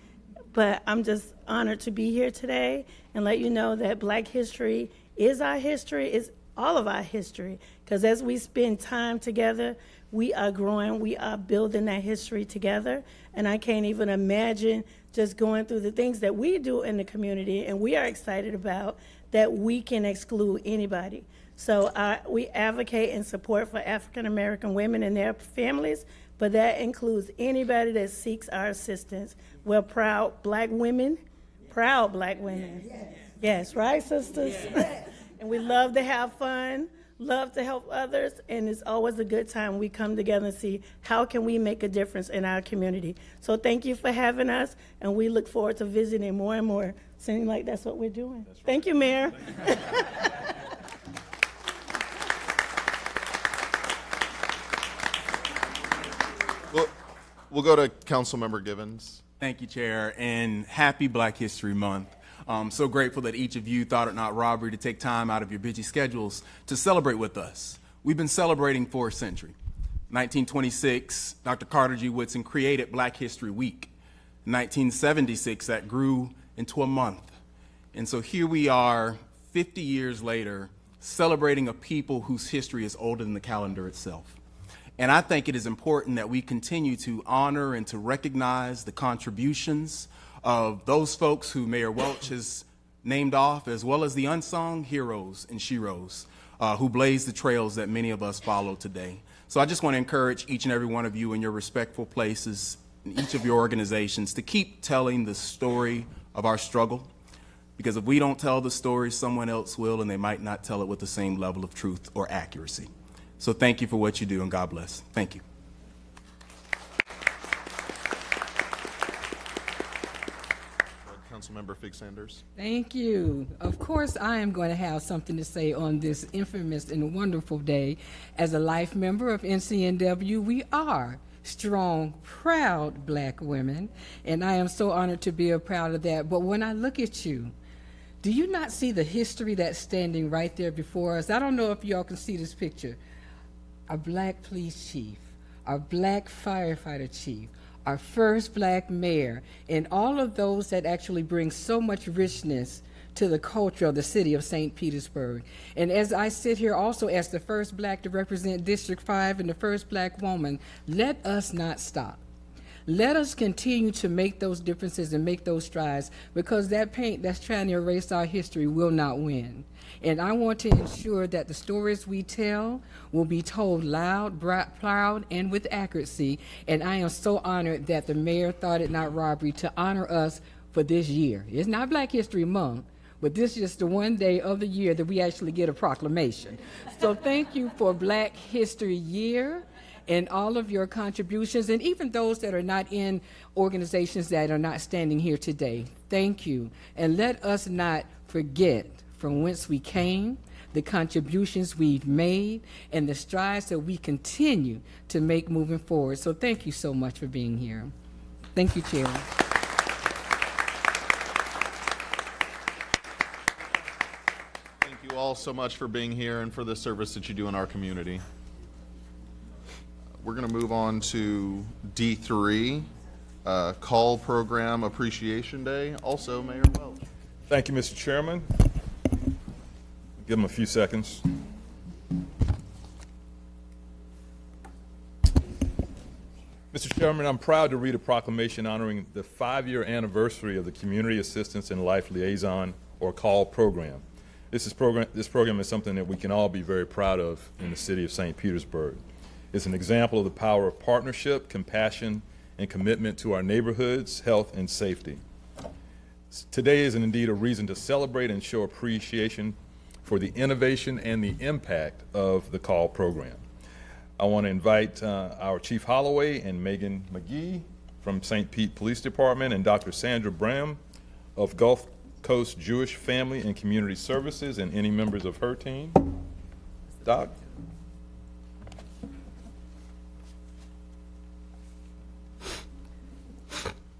but I'm just honored to be here today and let you know that Black history is our history, is all of our history. Because as we spend time together, we are growing, we are building that history together. And I can't even imagine just going through the things that we do in the community and we are excited about, that we can exclude anybody. So we advocate and support for African American women and their families, but that includes anybody that seeks our assistance. We're proud Black women, proud Black women. Yes, right, sisters? And we love to have fun, love to help others, and it's always a good time when we come together and see how can we make a difference in our community. So thank you for having us, and we look forward to visiting more and more. Seems like that's what we're doing. Right. Thank you, Mayor. We'll go to Councilmember Givens. Thank you, Chair, and happy Black History Month. I'm so grateful that each of you thought it not robbery to take time out of your busy schedules to celebrate with us. We've been celebrating for a century. 1926, Dr. Carter G. Woodson created Black History Week. In 1976, that grew into a month. And so here we are, 50 years later, celebrating a people whose history is older than the calendar itself. And I think it is important that we continue to honor and to recognize the contributions of those folks who Mayor Welch has named off, as well as the unsung heroes and sheroes who blaze the trails that many of us follow today. So I just want to encourage each and every one of you in your respectful places, in each of your organizations, to keep telling the story of our struggle. Because if we don't tell the story, someone else will, and they might not tell it with the same level of truth or accuracy. So thank you for what you do, and God bless. Thank you. Councilmember Fig Sanders. Thank you. Of course, I am going to have something to say on this infamous and wonderful day. As a life member of NCNW, we are strong, proud Black women, and I am so honored to be a proud of that. But when I look at you, do you not see the history that's standing right there before us? I don't know if y'all can see this picture. A Black police chief, our black firefighter chief, our first black mayor, and all of those that actually bring so much richness to the culture of the city of St. Petersburg. And as I sit here also as the first black to represent District 5 and the first black woman, let us not stop. Let us continue to make those differences and make those strides, because that paint that's trying to erase our history will not win. And I want to ensure that the stories we tell will be told loud, proud, and with accuracy. And I am so honored that the mayor thought it not robbery to honor us for this year. It's not Black History Month, but this is just the one day of the year that we actually get a proclamation. So thank you for Black History Year and all of your contributions, and even those that are not in organizations that are not standing here today. Thank you. And let us not forget from whence we came, the contributions we've made, and the strides that we continue to make moving forward. So thank you so much for being here. Thank you, Chair. Thank you all so much for being here and for the service that you do in our community. We're going to move on to D3, Call Program Appreciation Day. Also, Mayor Welch. Thank you, Mr. Chairman. Give them a few seconds. Mr. Chairman, I'm proud to read a proclamation honoring the 5-year anniversary of the Community Assistance and Life Liaison, or CALL program. This program is something that we can all be very proud of in the city of St. Petersburg. It's an example of the power of partnership, compassion, and commitment to our neighborhoods, health, and safety. Today is indeed a reason to celebrate and show appreciation for the innovation and the impact of the CALL program. I want to invite our Chief Holloway and Megan McGee from St. Pete Police Department and Dr. Sandra Bram of Gulf Coast Jewish Family and Community Services and any members of her team. Doc?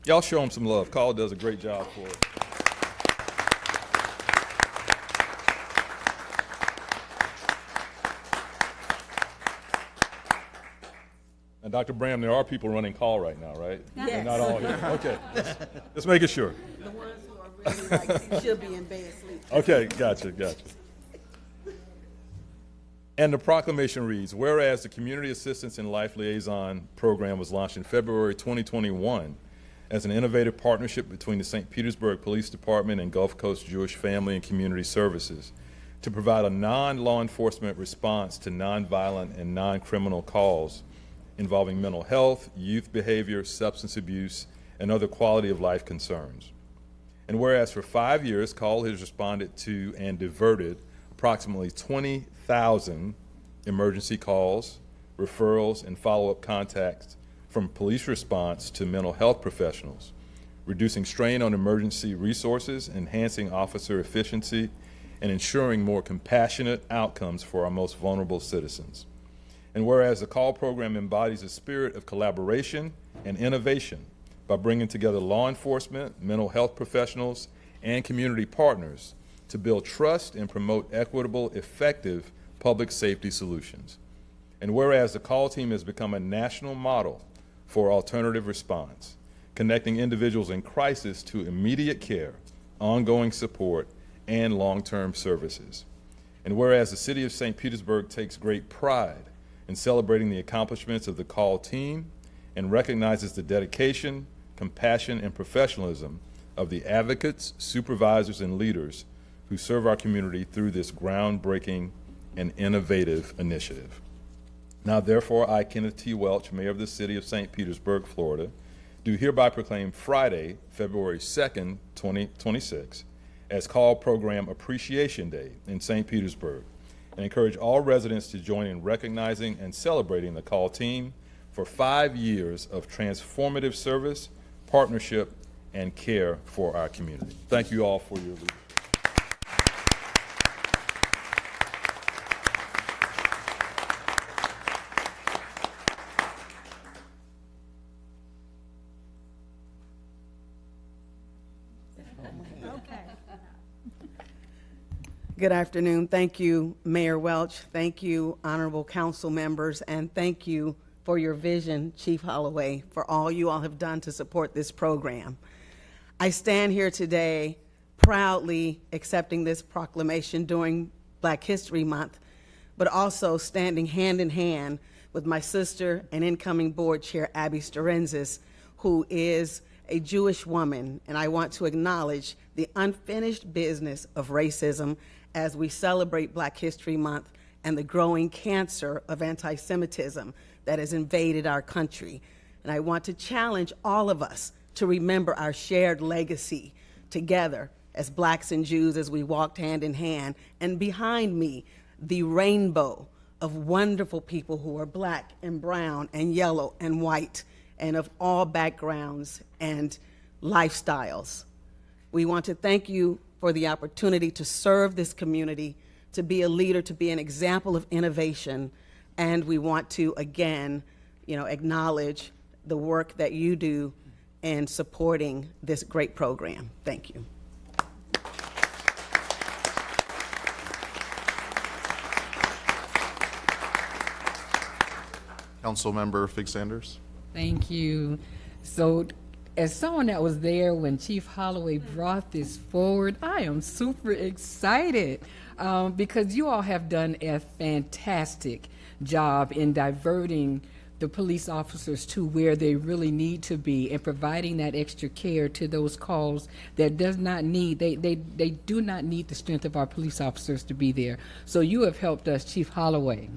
Y'all show them some love. CALL does a great job for it. And Dr. Bram, there are people running CALL right now, right? Yes. They're not all here. Okay, just making sure. The ones who are really like should be in bed sleep. Okay, gotcha. And the proclamation reads, whereas the Community Assistance and Life Liaison program was launched in February 2021 as an innovative partnership between the St. Petersburg Police Department and Gulf Coast Jewish Family and Community Services to provide a non-law enforcement response to nonviolent and non-criminal calls involving mental health, youth behavior, substance abuse, and other quality of life concerns. And whereas for 5 years, CALL has responded to and diverted approximately 20,000 emergency calls, referrals, and follow-up contacts from police response to mental health professionals, reducing strain on emergency resources, enhancing officer efficiency, and ensuring more compassionate outcomes for our most vulnerable citizens. And whereas the CALL program embodies a spirit of collaboration and innovation by bringing together law enforcement, mental health professionals, and community partners to build trust and promote equitable, effective public safety solutions. And whereas the CALL team has become a national model for alternative response, connecting individuals in crisis to immediate care, ongoing support, and long-term services. And whereas the city of St. Petersburg takes great pride in celebrating the accomplishments of the CALL team and recognizes the dedication, compassion, and professionalism of the advocates, supervisors, and leaders who serve our community through this groundbreaking and innovative initiative. Now, therefore, I, Kenneth T. Welch, Mayor of the City of St. Petersburg, Florida, do hereby proclaim Friday, February 2nd, 2026, as CALL Program Appreciation Day in St. Petersburg, and encourage all residents to join in recognizing and celebrating the CALL team for 5 years of transformative service, partnership, and care for our community. Thank you all for your leadership. Good afternoon. Thank you, Mayor Welch. Thank you, honorable council members, and thank you for your vision, Chief Holloway, for all you all have done to support this program. I stand here today proudly accepting this proclamation during Black History Month, but also standing hand in hand with my sister and incoming board chair, Abby Starenzis, who is a Jewish woman, and I want to acknowledge the unfinished business of racism as we celebrate Black History Month and the growing cancer of anti-Semitism that has invaded our country. And I want to challenge all of us to remember our shared legacy together as Blacks and Jews as we walked hand in hand. And behind me, the rainbow of wonderful people who are Black and brown and yellow and white and of all backgrounds and lifestyles. We want to thank you for the opportunity to serve this community, to be a leader, to be an example of innovation. And we want to, again, acknowledge the work that you do in supporting this great program. Thank you. Councilmember Fig Sanders. Thank you. So, as someone that was there when Chief Holloway brought this forward, I am super excited because you all have done a fantastic job in diverting the police officers to where they really need to be and providing that extra care to those calls that does not need, they do not need the strength of our police officers to be there. So you have helped us, Chief Holloway.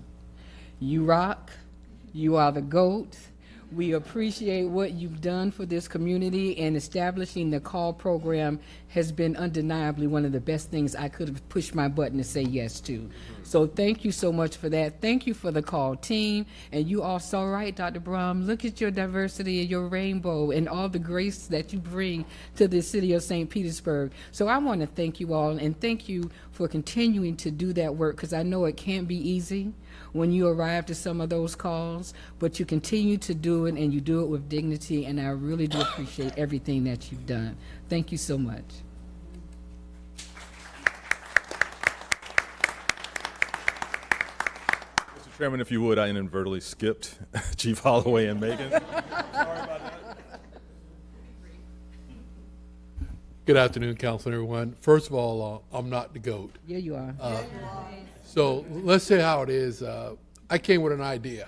You rock. You are the GOAT. We appreciate what you've done for this community, and establishing the call program has been undeniably one of the best things I could have pushed my button to say yes to. So thank you so much for that. Thank you for the call team. And you are so right, Dr. Brum. Look at your diversity and your rainbow and all the grace that you bring to the city of St. Petersburg. So I want to thank you all, and thank you for continuing to do that work, because I know it can't be easy when you arrive to some of those calls, but you continue to do it, and you do it with dignity, and I really do appreciate everything that you've done. Thank you so much. Mr. Chairman, if you would, I inadvertently skipped Chief Holloway and Megan. Sorry about that. Good afternoon, Council, everyone. First of all, I'm not the GOAT. Yeah, you are. So let's say how it is. I came with an idea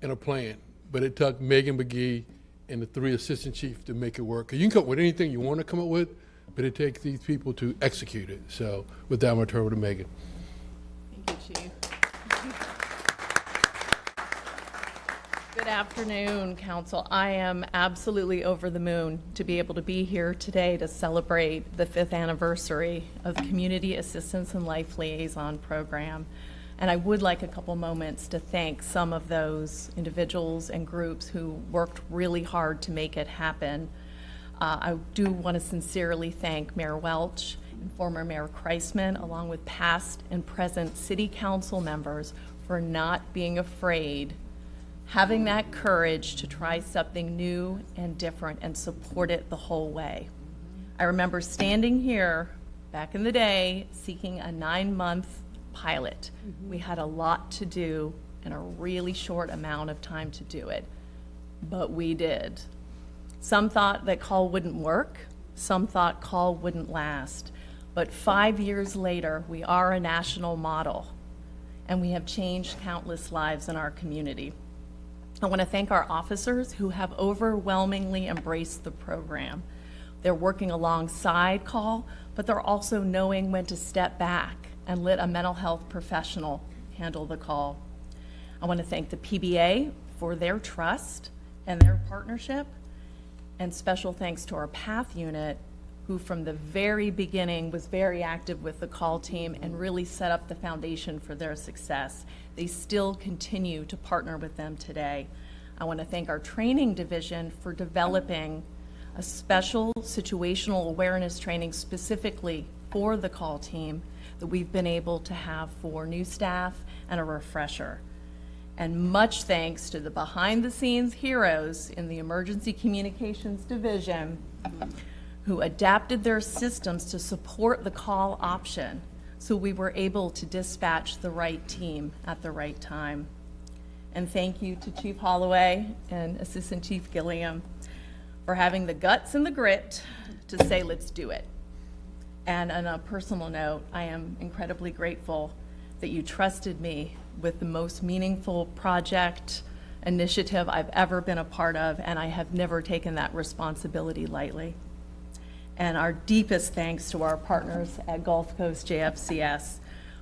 and a plan, but it took Megan McGee and the 3 assistant chiefs to make it work. You can come up with anything you want to come up with, but it takes these people to execute it. So with that, I'm going to turn over to Megan. Thank you, Chief. Good afternoon, Council. I am absolutely over the moon to be able to be here today to celebrate the 5th anniversary of the Community Assistance and Life Liaison Program. And I would like a couple moments to thank some of those individuals and groups who worked really hard to make it happen. I do want to sincerely thank Mayor Welch and former Mayor Kreisman, along with past and present City Council members, for not being afraid, having that courage to try something new and different and support it the whole way. I remember standing here back in the day seeking a 9-month pilot. We had a lot to do in a really short amount of time to do it, but we did. Some thought that call wouldn't work. Some thought call wouldn't last. But 5 years later, we are a national model, and we have changed countless lives in our community. I want to thank our officers who have overwhelmingly embraced the program. They're working alongside call, but they're also knowing when to step back and let a mental health professional handle the call. I want to thank the PBA for their trust and their partnership, and special thanks to our PATH unit, who from the very beginning was very active with the call team and really set up the foundation for their success. They still continue to partner with them today. I want to thank our training division for developing a special situational awareness training specifically for the call team that we've been able to have for new staff and a refresher. And much thanks to the behind-the-scenes heroes in the Emergency Communications Division who adapted their systems to support the call option, so we were able to dispatch the right team at the right time. And thank you to Chief Holloway and Assistant Chief Gilliam for having the guts and the grit to say, let's do it. And on a personal note, I am incredibly grateful that you trusted me with the most meaningful project initiative I've ever been a part of, and I have never taken that responsibility lightly. And our deepest thanks to our partners at Gulf Coast JFCS.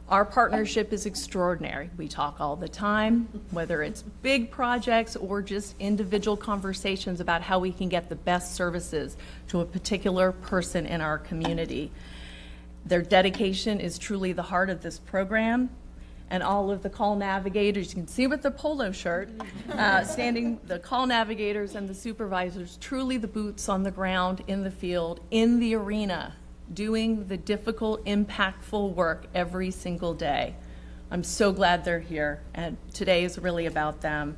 Our partnership is extraordinary. We talk all the time, whether it's big projects or just individual conversations about how we can get the best services to a particular person in our community. Their dedication is truly the heart of this program. And all of the call navigators, you can see with the polo shirt, the call navigators and the supervisors, truly the boots on the ground, in the field, in the arena, doing the difficult, impactful work every single day. I'm so glad they're here, and today is really about them.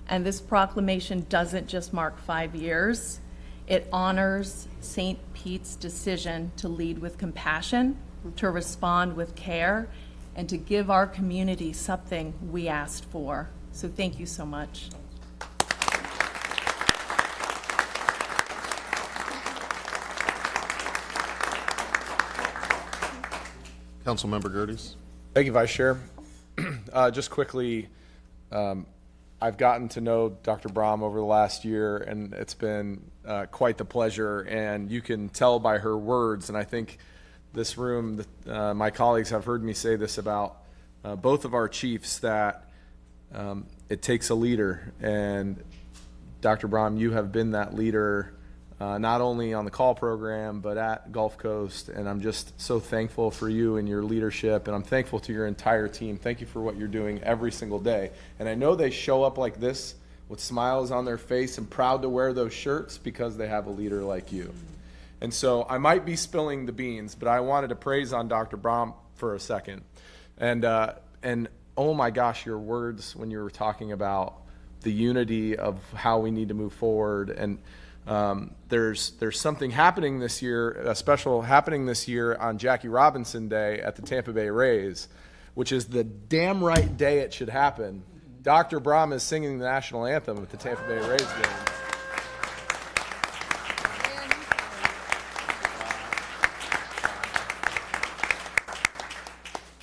And this proclamation doesn't just mark 5 years, it honors St. Pete's decision to lead with compassion, to respond with care, and to give our community something we asked for. So thank you so much. Councilmember Gerdes. Thank you, Vice Chair. Just quickly, I've gotten to know Dr. Brahm over the last year, and it's been quite the pleasure. And you can tell by her words, and I think this room, my colleagues have heard me say this about both of our chiefs, that it takes a leader. And Dr. Brahm, you have been that leader, not only on the call program, but at Gulf Coast. And I'm just so thankful for you and your leadership. And I'm thankful to your entire team. Thank you for what you're doing every single day. And I know they show up like this with smiles on their face and proud to wear those shirts because they have a leader like you. And so I might be spilling the beans, but I wanted to praise on Dr. Brahm for a second. And oh my gosh, your words when you were talking about the unity of how we need to move forward. And there's something happening this year, a special happening this year on Jackie Robinson Day at the Tampa Bay Rays, which is the damn right day it should happen. Dr. Brahm is singing the national anthem at the Tampa Bay Rays game.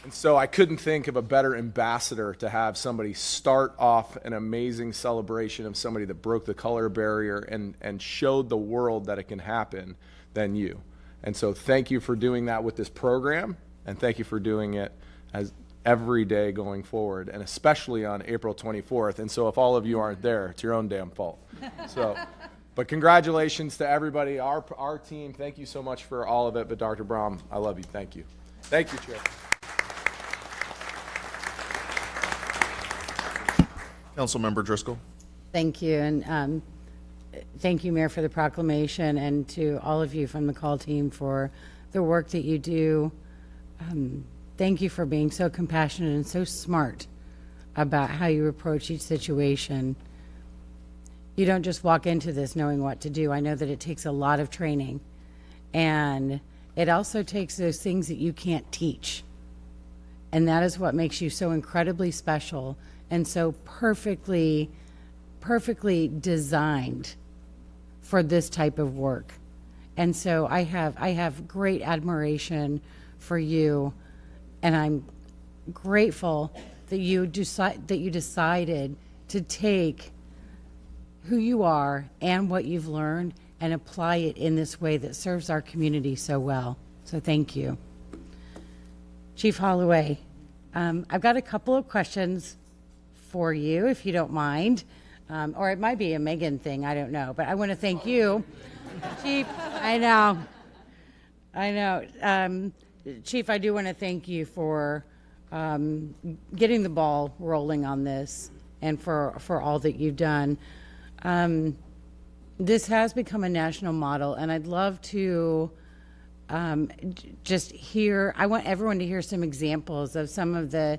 And so I couldn't think of a better ambassador to have somebody start off an amazing celebration of somebody that broke the color barrier and showed the world that it can happen than you. And so thank you for doing that with this program, and thank you for doing it as every day going forward, and especially on April 24th. And so if all of you aren't there, it's your own damn fault. So, but congratulations to everybody, our team. Thank you so much for all of it. But Dr. Brahm, I love you. Thank you. Thank you, Chair. Councilmember Driscoll. Thank you, and thank you, Mayor, for the proclamation, and to all of you from the call team for the work that you do. Thank you for being so compassionate and so smart about how you approach each situation. You don't just walk into this knowing what to do. I know that it takes a lot of training, and it also takes those things that you can't teach. And that is what makes you so incredibly special and so perfectly designed for this type of work. And so I have great admiration for you, and I'm grateful that you decided to take who you are and what you've learned and apply it in this way that serves our community so well. So thank you. Chief Holloway, I've got a couple of questions for you, if you don't mind. Or it might be a Megan thing, I don't know. But I want to thank you, Chief. I know. Chief, I do want to thank you for getting the ball rolling on this and for all that you've done. This has become a national model, and I'd love to just hear, I want everyone to hear some examples of some of the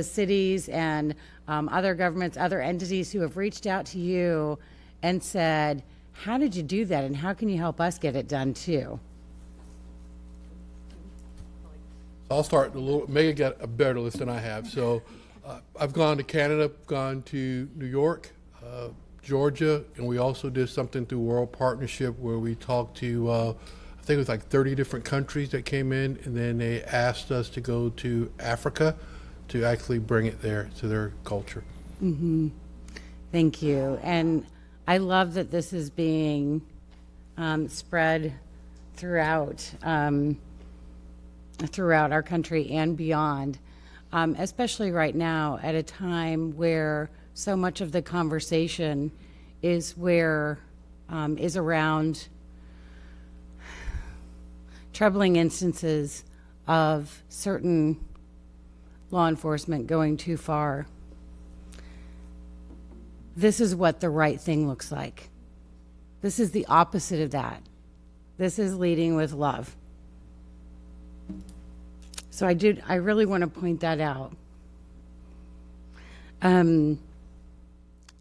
cities and other governments, other entities who have reached out to you and said, how did you do that, and how can you help us get it done too? I'll start. Megan got a better list than I have. So I've gone to Canada, gone to New York, Georgia, and we also did something through World Partnership where we talked to, I think it was like 30 different countries that came in, and then they asked us to go to Africa to actually bring it there to their culture. Mm-hmm. Thank you. And I love that this is being spread throughout our country and beyond, especially right now at a time where so much of the conversation is around troubling instances of certain law enforcement going too far. This is what the right thing looks like. This is the opposite of that. This is leading with love. So I really want to point that out.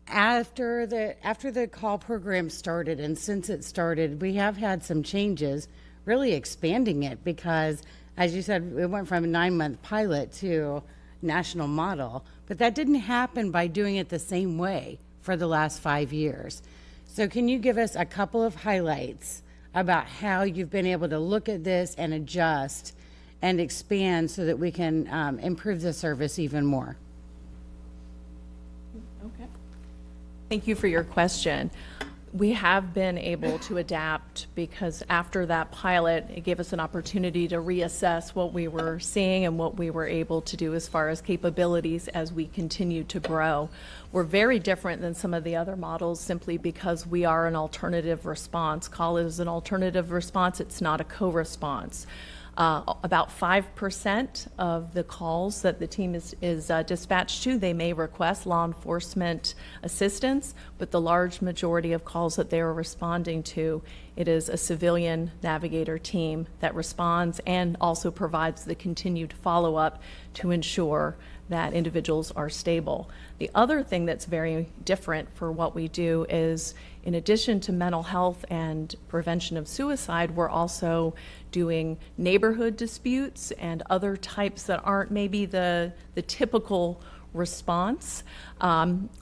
After the call program started, and since it started, we have had some changes, really expanding it, because as you said, it went from a 9-month pilot to national model, but that didn't happen by doing it the same way for the last 5 years. So can you give us a couple of highlights about how you've been able to look at this and adjust and expand so that we can improve the service even more? Okay. Thank you for your question. We have been able to adapt because after that pilot, it gave us an opportunity to reassess what we were seeing and what we were able to do as far as capabilities as we continue to grow. We're very different than some of the other models simply because we are an alternative response. Call is an alternative response, it's not a co-response. About 5% of the calls that the team is dispatched to, they may request law enforcement assistance, but the large majority of calls that they are responding to, it is a civilian navigator team that responds and also provides the continued follow-up to ensure that individuals are stable. The other thing that's very different for what we do is, in addition to mental health and prevention of suicide, we're also doing neighborhood disputes and other types that aren't maybe the typical response.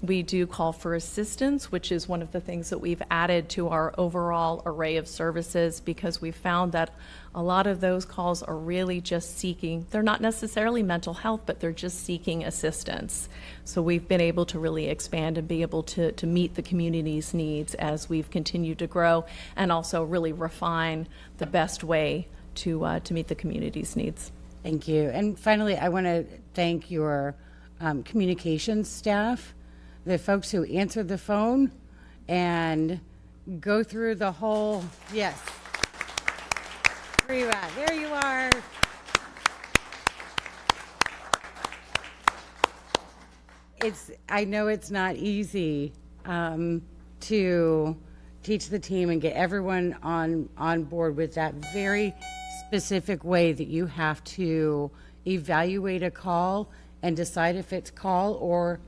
We do call for assistance, which is one of the things that we've added to our overall array of services, because we found that a lot of those calls are really just seeking, they're not necessarily mental health, but they're just seeking assistance. So we've been able to really expand and be able to meet the community's needs as we've continued to grow, and also really refine the best way to meet the community's needs. Thank you. And finally, I want to thank your communications staff, the folks who answer the phone and go through the whole, yes. Where are you at? There you are. I know it's not easy to teach the team and get everyone on board with that very specific way that you have to evaluate a call and decide if it's call or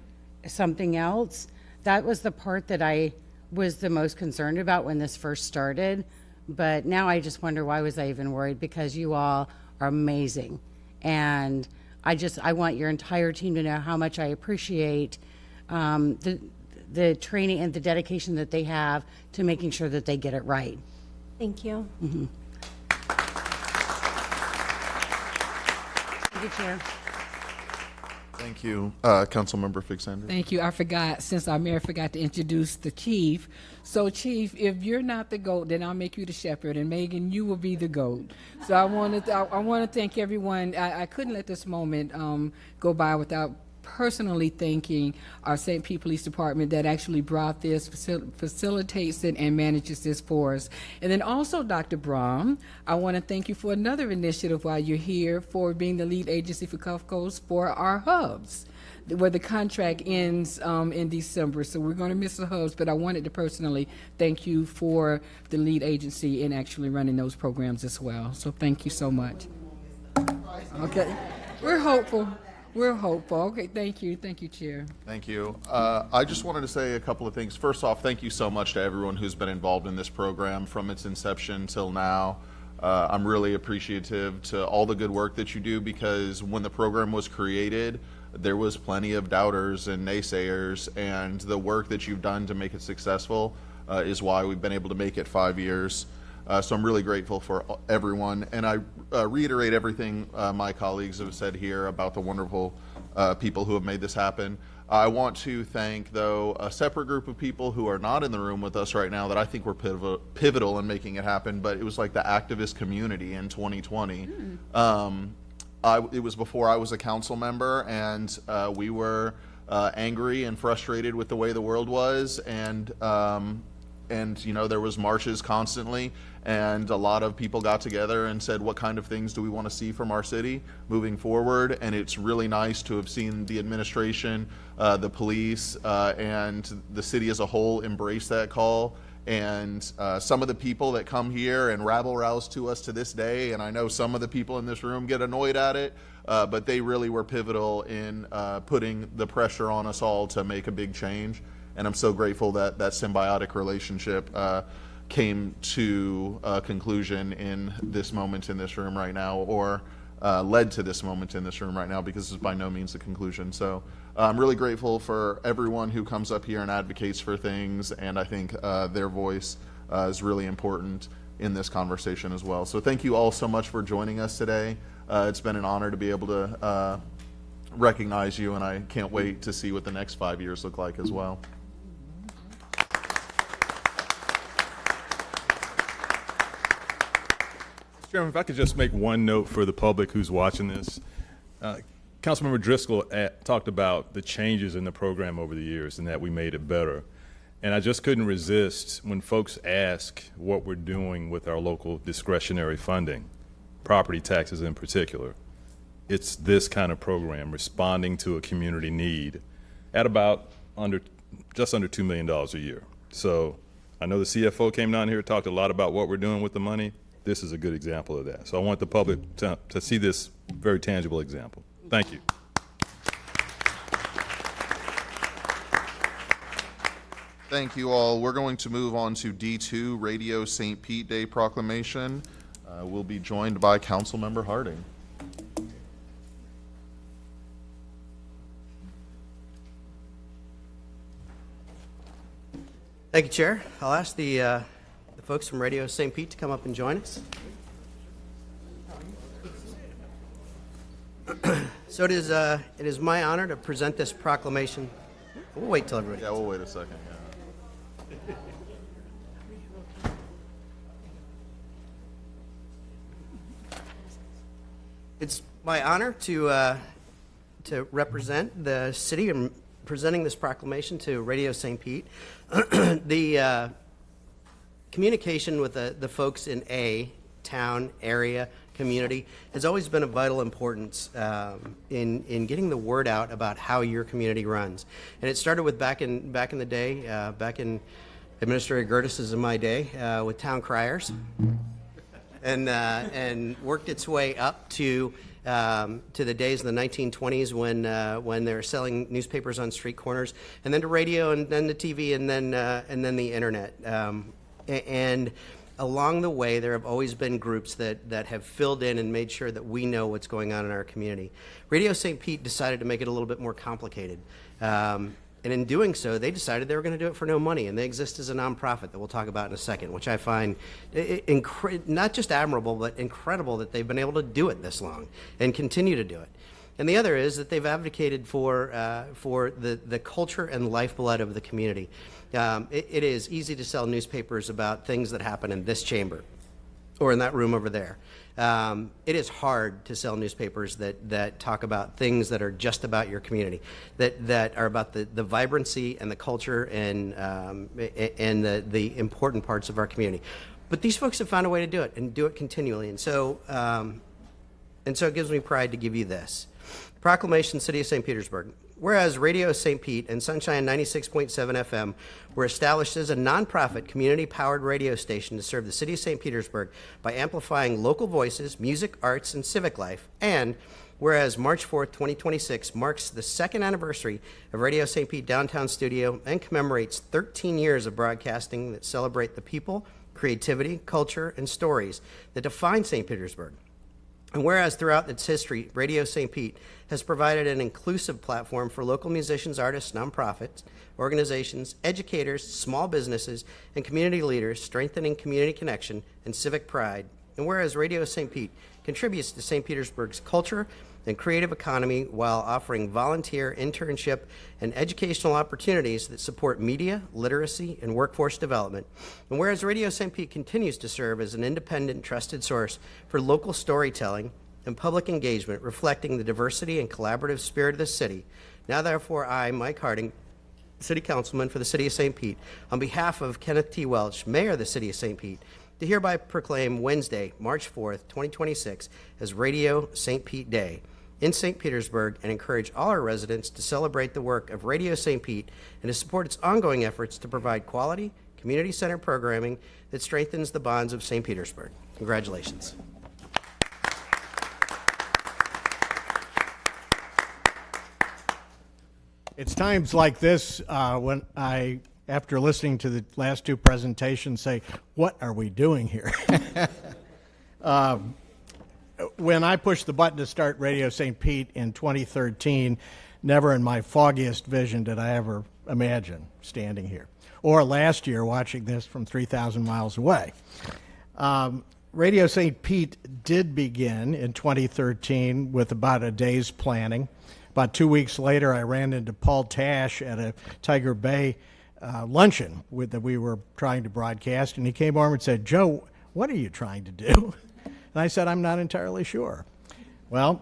something else. That was the part that I was the most concerned about when this first started. But now I just wonder, why was I even worried? Because you all are amazing. And I want your entire team to know how much I appreciate the training and the dedication that they have to making sure that they get it right. Thank you. Mm-hmm. Thank you, Chair. Thank you. Councilmember Fixander. Thank you. I forgot, since our mayor forgot to introduce the chief. So, Chief, if you're not the GOAT, then I'll make you the shepherd, and Megan, you will be the GOAT. So I want to thank everyone. I couldn't let this moment go by without personally thanking our St. Pete Police Department that actually brought this, facilitates it, and manages this for us. And then also, Dr. Brahm, I want to thank you for another initiative while you're here, for being the lead agency for CUFCOs for our hubs, where the contract ends in December. So we're going to miss the hubs, but I wanted to personally thank you for the lead agency in actually running those programs as well. So thank you so much. Okay, we're hopeful. We're hopeful. Okay, thank you. Thank you, Chair. Thank you. I just wanted to say a couple of things. First off, thank you so much to everyone who's been involved in this program from its inception till now. I'm really appreciative to all the good work that you do, because when the program was created, there was plenty of doubters and naysayers, and the work that you've done to make it successful is why we've been able to make it 5 years. So I'm really grateful for everyone, and I reiterate everything my colleagues have said here about the wonderful people who have made this happen. I want to thank, though, a separate group of people who are not in the room with us right now that I think were pivotal in making it happen, but it was like the activist community in 2020. It was before I was a council member, and we were angry and frustrated with the way the world was, and you know, there was marches constantly, and a lot of people got together and said, what kind of things do we want to see from our city moving forward? And it's really nice to have seen the administration, the police, and the city as a whole embrace that call. And some of the people that come here and rabble-rouse to us to this day, and I know some of the people in this room get annoyed at it, but they really were pivotal in putting the pressure on us all to make a big change. And I'm so grateful that that symbiotic relationship came to a conclusion in this moment in this room right now, or led to this moment in this room right now, because this is by no means the conclusion. So I'm really grateful for everyone who comes up here and advocates for things, and I think their voice is really important in this conversation as well. So thank you all so much for joining us today. It's been an honor to be able to recognize you, and I can't wait to see what the next 5 years look like as well. Chairman, if I could just make one note for the public who's watching this. Councilmember Driscoll talked about the changes in the program over the years and that we made it better. And I just couldn't resist when folks ask what we're doing with our local discretionary funding, property taxes in particular. It's this kind of program, responding to a community need at about just under $2 million a year. So I know the CFO came down here, talked a lot about what we're doing with the money. This is a good example of that. So I want the public to see this very tangible example. Thank you. Thank you all. We're going to move on to D2, Radio St. Pete Day Proclamation. We'll be joined by Councilmember Harding. Thank you, Chair. I'll ask the folks from Radio St. Pete to come up and join us. So it is my honor to present this proclamation. We'll wait till everybody. Yeah, we'll wait a second. Yeah. It's my honor to represent the city and presenting this proclamation to Radio St. Pete. The communication with the folks in a town, area, community has always been of vital importance in getting the word out about how your community runs. And it started with back in the day, back in Administrator Gertis's in my day, with town criers, and worked its way up to the days in the 1920s when they were selling newspapers on street corners, and then to radio, and then to TV, and then the internet. And along the way, there have always been groups that have filled in and made sure that we know what's going on in our community. Radio St. Pete decided to make it a little bit more complicated. And in doing so, they decided they were going to do it for no money, and they exist as a nonprofit that we'll talk about in a second, which I find not just admirable, but incredible that they've been able to do it this long and continue to do it. And the other is that they've advocated for the culture and lifeblood of the community. It is easy to sell newspapers about things that happen in this chamber or in that room over there. It is hard to sell newspapers that talk about things that are just about your community, that are about the vibrancy and the culture and the important parts of our community. But these folks have found a way to do it and do it continually. And so it gives me pride to give you this. Proclamation, City of St. Petersburg. Whereas Radio St. Pete and Sunshine 96.7 FM were established as a nonprofit community-powered radio station to serve the City of St. Petersburg by amplifying local voices, music, arts, and civic life. And whereas March 4th, 2026 marks the second anniversary of Radio St. Pete Downtown Studio and commemorates 13 years of broadcasting that celebrate the people, creativity, culture, and stories that define St. Petersburg. And whereas throughout its history, Radio St. Pete has provided an inclusive platform for local musicians, artists, nonprofits, organizations, educators, small businesses, and community leaders, strengthening community connection and civic pride. And whereas Radio St. Pete contributes to St. Petersburg's culture and creative economy while offering volunteer, internship, and educational opportunities that support media, literacy, and workforce development. And whereas Radio St. Pete continues to serve as an independent, trusted source for local storytelling and public engagement, reflecting the diversity and collaborative spirit of the city, now therefore I, Mike Harding, City Councilman for the City of St. Pete, on behalf of Kenneth T. Welch, Mayor of the City of St. Pete, to hereby proclaim Wednesday, March 4th, 2026, as Radio St. Pete Day in St. Petersburg, and encourage all our residents to celebrate the work of Radio St. Pete and to support its ongoing efforts to provide quality, community-centered programming that strengthens the bonds of St. Petersburg. Congratulations. It's times like this when I, after listening to the last two presentations, say, what are we doing here? When I pushed the button to start Radio St. Pete in 2013, never in my foggiest vision did I ever imagine standing here. Or last year watching this from 3,000 miles away. Radio St. Pete did begin in 2013 with about a day's planning. About 2 weeks later, I ran into Paul Tash at a Tiger Bay luncheon that we were trying to broadcast, and he came over and said, Joe, what are you trying to do? And I said, I'm not entirely sure. Well,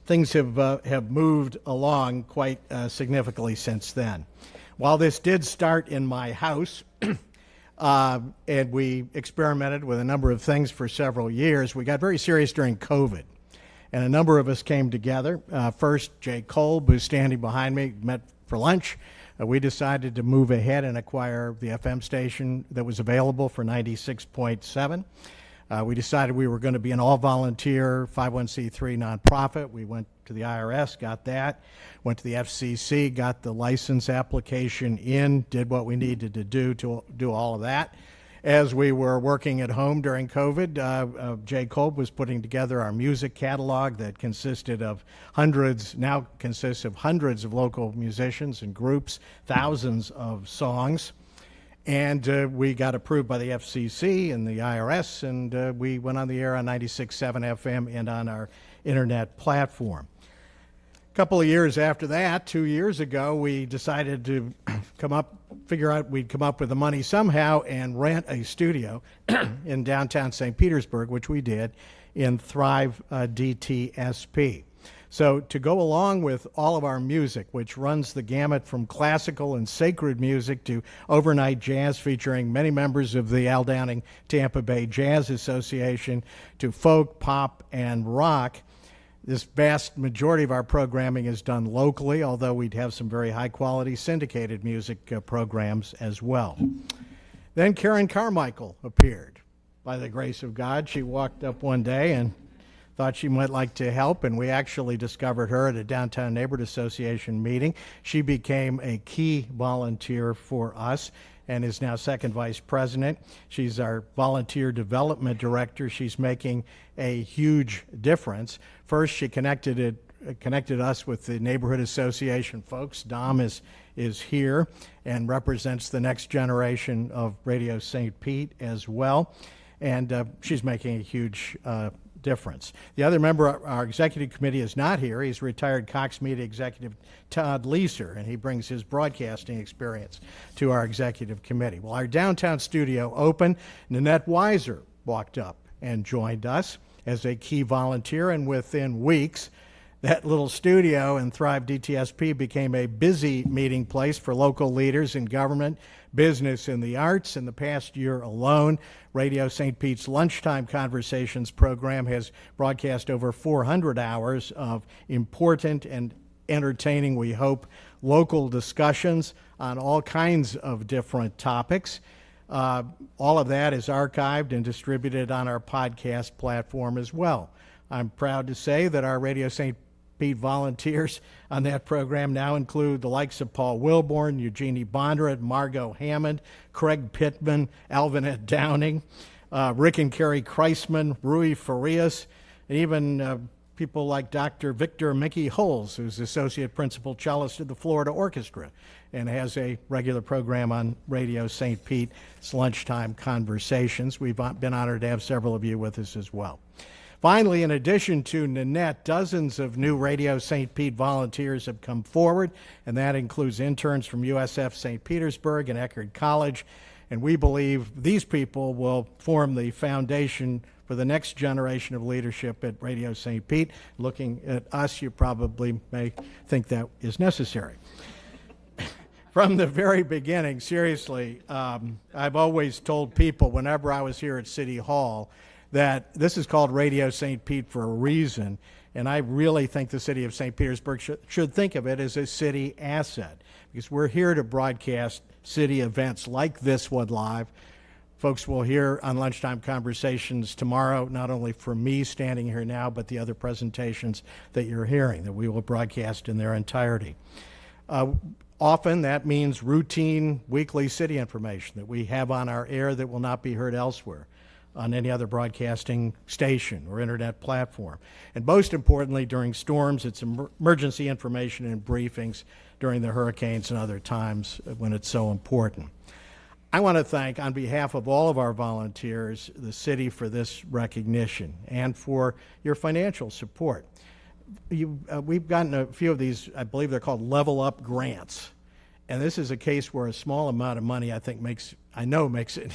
things have moved along quite significantly since then. While this did start in my house, and we experimented with a number of things for several years, we got very serious during COVID. And a number of us came together. First, Jay Kolb, who's standing behind me, met for lunch. We decided to move ahead and acquire the FM station that was available for 96.7. We decided we were going to be an all-volunteer 501c3 nonprofit. We went to the IRS, got that. Went to the FCC, got the license application in, did what we needed to do all of that. As we were working at home during COVID, Jay Kolb was putting together our music catalog that consisted of now consists of hundreds of local musicians and groups, thousands of songs. And we got approved by the FCC and the IRS, and we went on the air on 96.7 FM and on our internet platform. A couple of years after that, 2 years ago, we decided to figure out we'd come up with the money somehow and rent a studio in downtown St. Petersburg, which we did, in Thrive DTSP. So to go along with all of our music, which runs the gamut from classical and sacred music to overnight jazz featuring many members of the Al Downing Tampa Bay Jazz Association, to folk, pop, and rock, this vast majority of our programming is done locally, although we'd have some very high-quality syndicated music programs as well. Then Karen Carmichael appeared. By the grace of God, she walked up one day and thought she might like to help, and we actually discovered her at a Downtown Neighborhood Association meeting. She became a key volunteer for us and is now second vice president. She's our volunteer development director. She's making a huge difference. First, she connected us with the neighborhood association folks. Dom is here and represents the next generation of Radio St. Pete as well, and she's making a huge difference. The other member of our executive committee is not here. He's retired Cox Media executive Todd Leeser, and he brings his broadcasting experience to our executive committee. Well, our downtown studio opened. Nanette Weiser walked up and joined us as a key volunteer, and within weeks, that little studio in Thrive DTSP became a busy meeting place for local leaders in government, business, and the arts. In the past year alone, Radio St. Pete's Lunchtime Conversations program has broadcast over 400 hours of important and entertaining, we hope, local discussions on all kinds of different topics. All of that is archived and distributed on our podcast platform as well. I'm proud to say that our Radio St. Pete volunteers on that program now include the likes of Paul Wilborn, Eugenie Bondurant, Margot Hammond, Craig Pittman, Alvinette Downing, Rick and Carrie Kreisman, Rui Farias, and even people like Dr. Victor Mickey Holes, who's Associate Principal Cellist of the Florida Orchestra and has a regular program on Radio St. Pete. It's Lunchtime Conversations. We've been honored to have several of you with us as well. Finally, in addition to Nanette, dozens of new Radio St. Pete volunteers have come forward, and that includes interns from USF St. Petersburg and Eckerd College. And we believe these people will form the foundation for the next generation of leadership at Radio St. Pete. Looking at us, you probably may think that is necessary. From the very beginning, seriously, I've always told people whenever I was here at City Hall that this is called Radio St. Pete for a reason, and I really think the city of St. Petersburg should think of it as a city asset, because we're here to broadcast city events like this one live. Folks will hear on Lunchtime Conversations tomorrow, not only from me standing here now, but the other presentations that you're hearing, that we will broadcast in their entirety. Often that means routine weekly city information that we have on our air that will not be heard elsewhere on any other broadcasting station or internet platform. And most importantly, during storms, it's emergency information and briefings during the hurricanes and other times when it's so important. I want to thank, on behalf of all of our volunteers, the city for this recognition and for your financial support. We've gotten a few of these, I believe they're called Level Up grants. And this is a case where a small amount of money, I think, makes an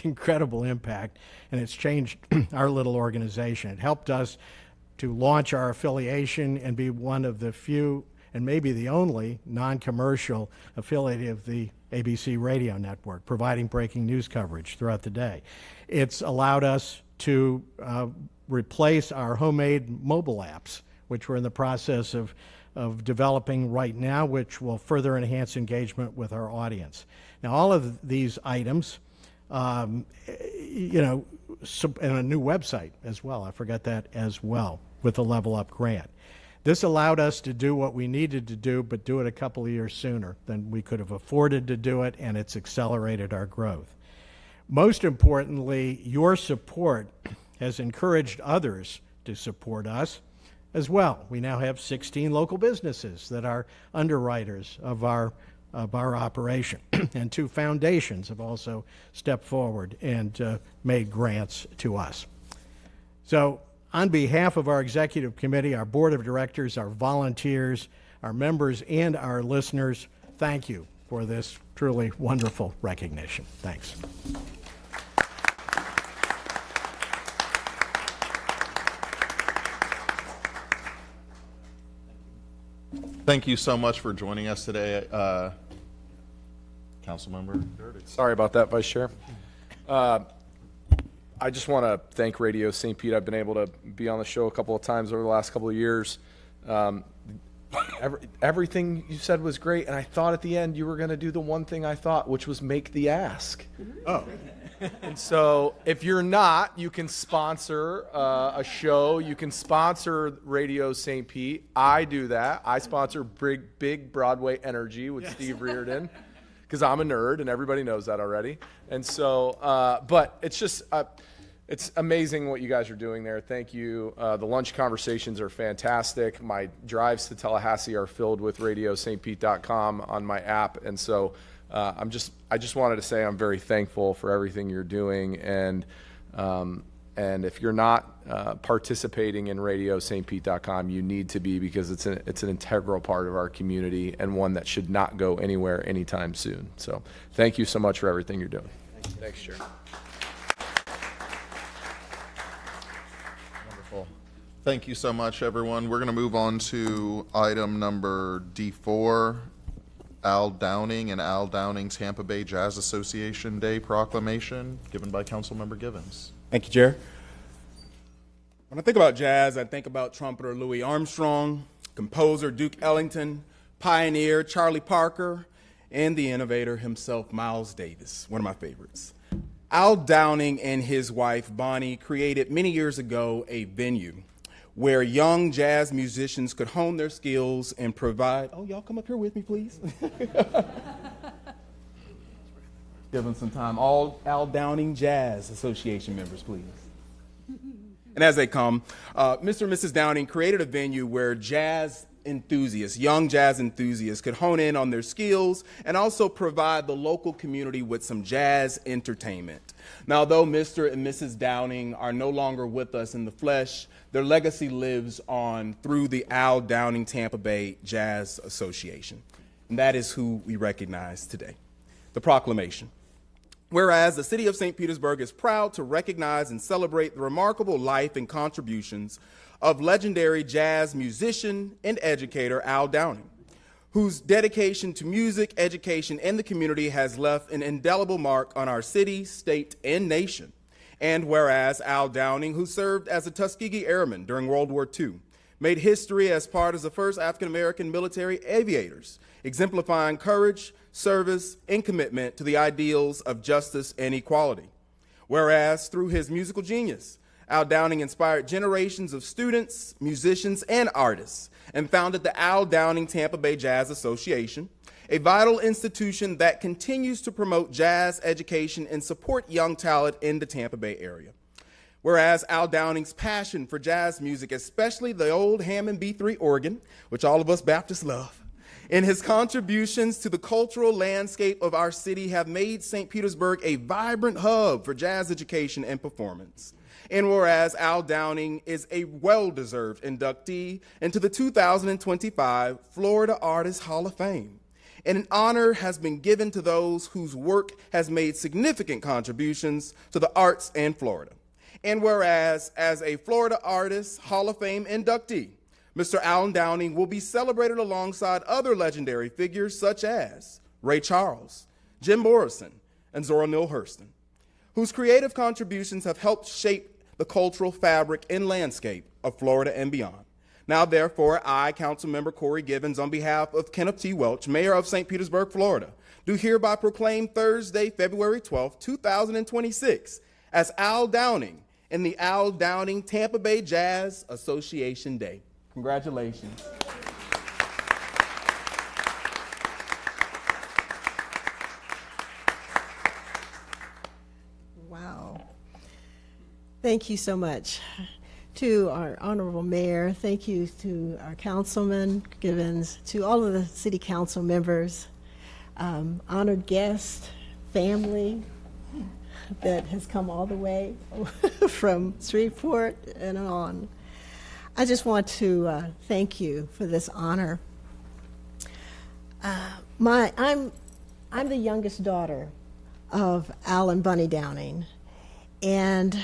incredible impact, and it's changed our little organization. It helped us to launch our affiliation and be one of the few, and maybe the only, non-commercial affiliate of the ABC radio network, providing breaking news coverage throughout the day. It's allowed us to replace our homemade mobile apps, which we're in the process of developing right now, which will further enhance engagement with our audience. Now, all of these items, and a new website as well. I forgot that as well with the Level Up grant. This allowed us to do what we needed to do, but do it a couple of years sooner than we could have afforded to do it, and it's accelerated our growth. Most importantly, your support has encouraged others to support us as well. We now have 16 local businesses that are underwriters of our operation, and 2 foundations have also stepped forward and made grants to us. So on behalf of our executive committee, our board of directors, our volunteers, our members, and our listeners, thank you for this truly wonderful recognition. Thanks. Thank you so much for joining us today, Councilmember Dirty. Sorry about that, Vice Chair. I just want to thank Radio St. Pete. I've been able to be on the show a couple of times over the last couple of years. Everything you said was great, and I thought at the end you were going to do the one thing I thought, which was make the ask. Oh. And so if you're not, you can sponsor a show. You can sponsor Radio St. Pete. I do that. I sponsor Big Broadway Energy with Steve Reardon because I'm a nerd, and everybody knows that already. And so, but it's just... it's amazing what you guys are doing there. Thank you. The lunch conversations are fantastic. My drives to Tallahassee are filled with RadioStPete.com on my app, and so I just wanted to say I'm very thankful for everything you're doing, and if you're not participating in RadioStPete.com, you need to be, because it's an integral part of our community and one that should not go anywhere anytime soon. So thank you so much for everything you're doing. Thanks, Chair. Thank you so much, everyone. We're going to move on to item number D4, Al Downing and Al Downing Tampa Bay Jazz Association Day proclamation, given by Councilmember Givens. Thank you, Chair. When I think about jazz, I think about trumpeter Louis Armstrong, composer Duke Ellington, pioneer Charlie Parker, and the innovator himself, Miles Davis, one of my favorites. Al Downing and his wife, Bonnie, created many years ago a venue where young jazz musicians could hone their skills and provide... Oh, y'all come up here with me, please. Give them some time. All Al Downing Jazz Association members, please. And as they come, Mr. and Mrs. Downing created a venue where jazz enthusiasts, young jazz enthusiasts, could hone in on their skills and also provide the local community with some jazz entertainment. Now, though Mr. and Mrs. Downing are no longer with us in the flesh, their legacy lives on through the Al Downing Tampa Bay Jazz Association. And that is who we recognize today. The proclamation. Whereas the city of St. Petersburg is proud to recognize and celebrate the remarkable life and contributions of legendary jazz musician and educator Al Downing, whose dedication to music, education, and the community has left an indelible mark on our city, state, and nation. And whereas Al Downing, who served as a Tuskegee Airman during World War II, made history as part of the first African-American military aviators, exemplifying courage, service, and commitment to the ideals of justice and equality. Whereas through his musical genius, Al Downing inspired generations of students, musicians, and artists, and founded the Al Downing Tampa Bay Jazz Association, a vital institution that continues to promote jazz education and support young talent in the Tampa Bay area. Whereas Al Downing's passion for jazz music, especially the old Hammond B3 organ, which all of us Baptists love, and his contributions to the cultural landscape of our city have made St. Petersburg a vibrant hub for jazz education and performance. And whereas Al Downing is a well-deserved inductee into the 2025 Florida Artists Hall of Fame, and an honor has been given to those whose work has made significant contributions to the arts in Florida. And whereas as a Florida Artists Hall of Fame inductee, Mr. Al Downing will be celebrated alongside other legendary figures such as Ray Charles, Jim Morrison, and Zora Neale Hurston, whose creative contributions have helped shape the cultural fabric and landscape of Florida and beyond. Now, therefore, I, Councilmember Corey Givens, on behalf of Kenneth T. Welch, Mayor of St. Petersburg, Florida, do hereby proclaim Thursday, February 12, 2026, as Al Downing in the Al Downing Tampa Bay Jazz Association Day. Congratulations. Wow. Thank you so much to our honorable mayor. Thank you to our councilman Givens, to all of the city council members, honored guests, family that has come all the way from Shreveport and on. I just want to thank you for this honor. I'm the youngest daughter of Al and Bunny Downing, and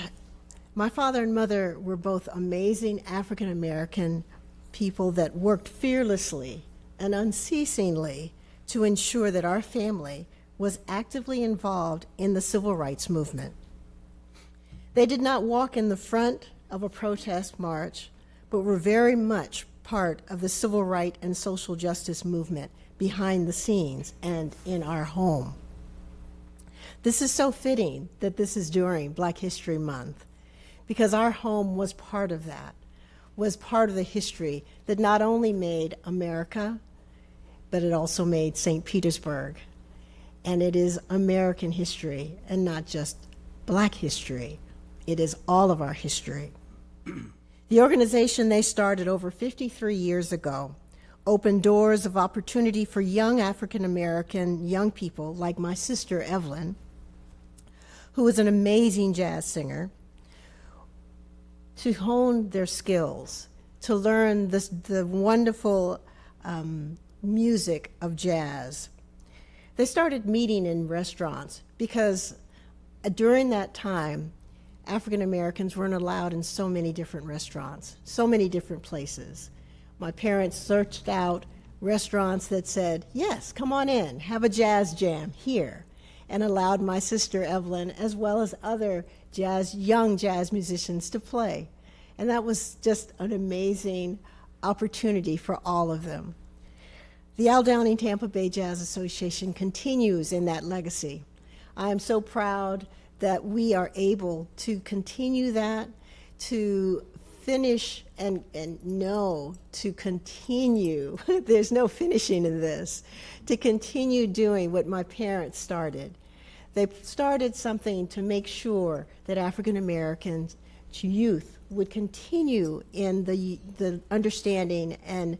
my father and mother were both amazing African American people that worked fearlessly and unceasingly to ensure that our family was actively involved in the civil rights movement. They did not walk in the front of a protest march, but were very much part of the civil rights and social justice movement behind the scenes and in our home. This is so fitting that this is during Black History Month, because our home was part of that, was part of the history that not only made America, but it also made St. Petersburg. And it is American history and not just Black history. It is all of our history. The organization they started over 53 years ago opened doors of opportunity for young African American young people like my sister Evelyn, who is an amazing jazz singer, to hone their skills, to learn the wonderful music of jazz. They started meeting in restaurants because during that time, African Americans weren't allowed in so many different restaurants, so many different places. My parents searched out restaurants that said, yes, come on in, have a jazz jam here, and allowed my sister Evelyn, as well as other young jazz musicians, to play. And that was just an amazing opportunity for all of them. The Al Downing Tampa Bay Jazz Association continues in that legacy. I am so proud that we are able to continue that, to finish and know, to continue, there's no finishing in this, to continue doing what my parents started. They started something to make sure that African Americans, youth, would continue in the understanding and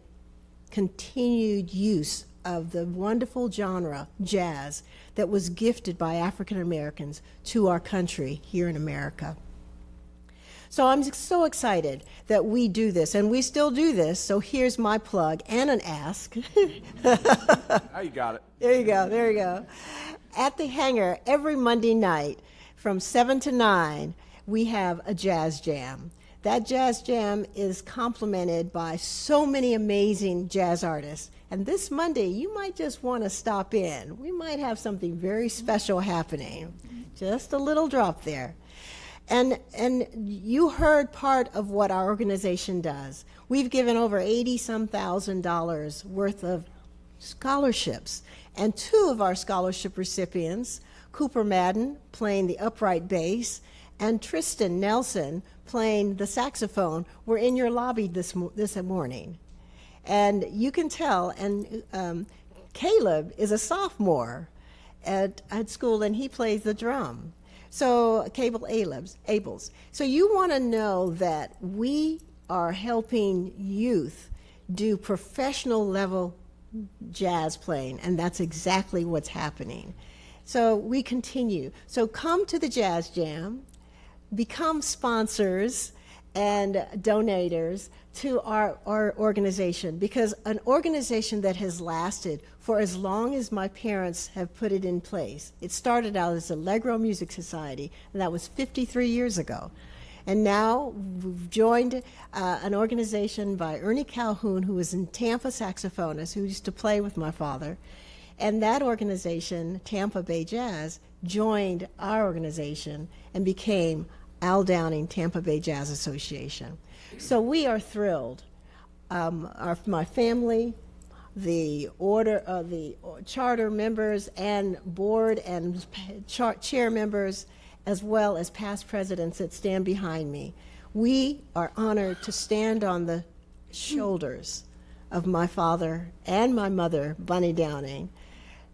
continued use of the wonderful genre, jazz, that was gifted by African Americans to our country here in America. So I'm so excited that we do this, and we still do this, so here's my plug and an ask. Now you got it. There you go, there you go. At the Hangar, every Monday night from 7 to 9, we have a jazz jam. That jazz jam is complemented by so many amazing jazz artists. And this Monday, you might just want to stop in. We might have something very special happening. Just a little drop there. And you heard part of what our organization does. We've given over $80-some thousand worth of scholarships. And 2 of our scholarship recipients, Cooper Madden playing the upright bass, and Tristan Nelson playing the saxophone, were in your lobby this morning. And you can tell, and Caleb is a sophomore at school, and he plays the drum. So, Cable Abels. So you want to know that we are helping youth do professional level jazz playing, and that's exactly what's happening. So we continue. So come to the Jazz Jam, become sponsors and donators to our organization, because an organization that has lasted for as long as my parents have put it in place. It started out as Allegro Music Society, and that was 53 years ago. And now we've joined an organization by Ernie Calhoun, who was in Tampa saxophonist, who used to play with my father. And that organization, Tampa Bay Jazz, joined our organization and became Al Downing Tampa Bay Jazz Association. So we are thrilled. My family, the charter members and board and chair members, as well as past presidents that stand behind me, we are honored to stand on the shoulders of my father and my mother, Bunny Downing,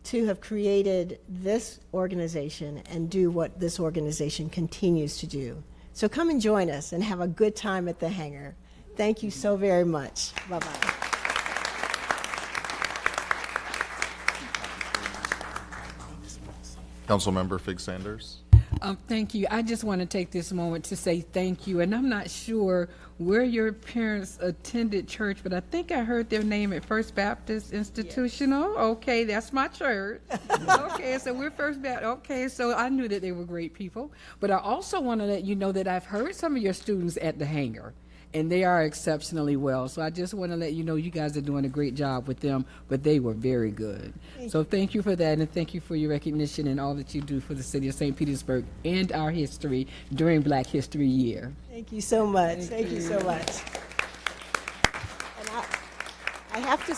to have created this organization and do what this organization continues to do. So come and join us and have a good time at the Hangar. Thank you so very much. Bye-bye. Councilmember Fig Sanders. Thank you. I just want to take this moment to say thank you. And I'm not sure where your parents attended church, but I think I heard their name at First Baptist Institutional. Yes. Okay, that's my church. Okay, so we're First Baptist. Okay, so I knew that they were great people. But I also want to let you know that I've heard some of your students at the Hangar, and they are exceptionally well. So I just want to let you know you guys are doing a great job with them, but they were very good. Thank you for that, and thank you for your recognition and all that you do for the city of St. Petersburg and our history during Black History Year. Thank you so much. Thank you so much. And I have to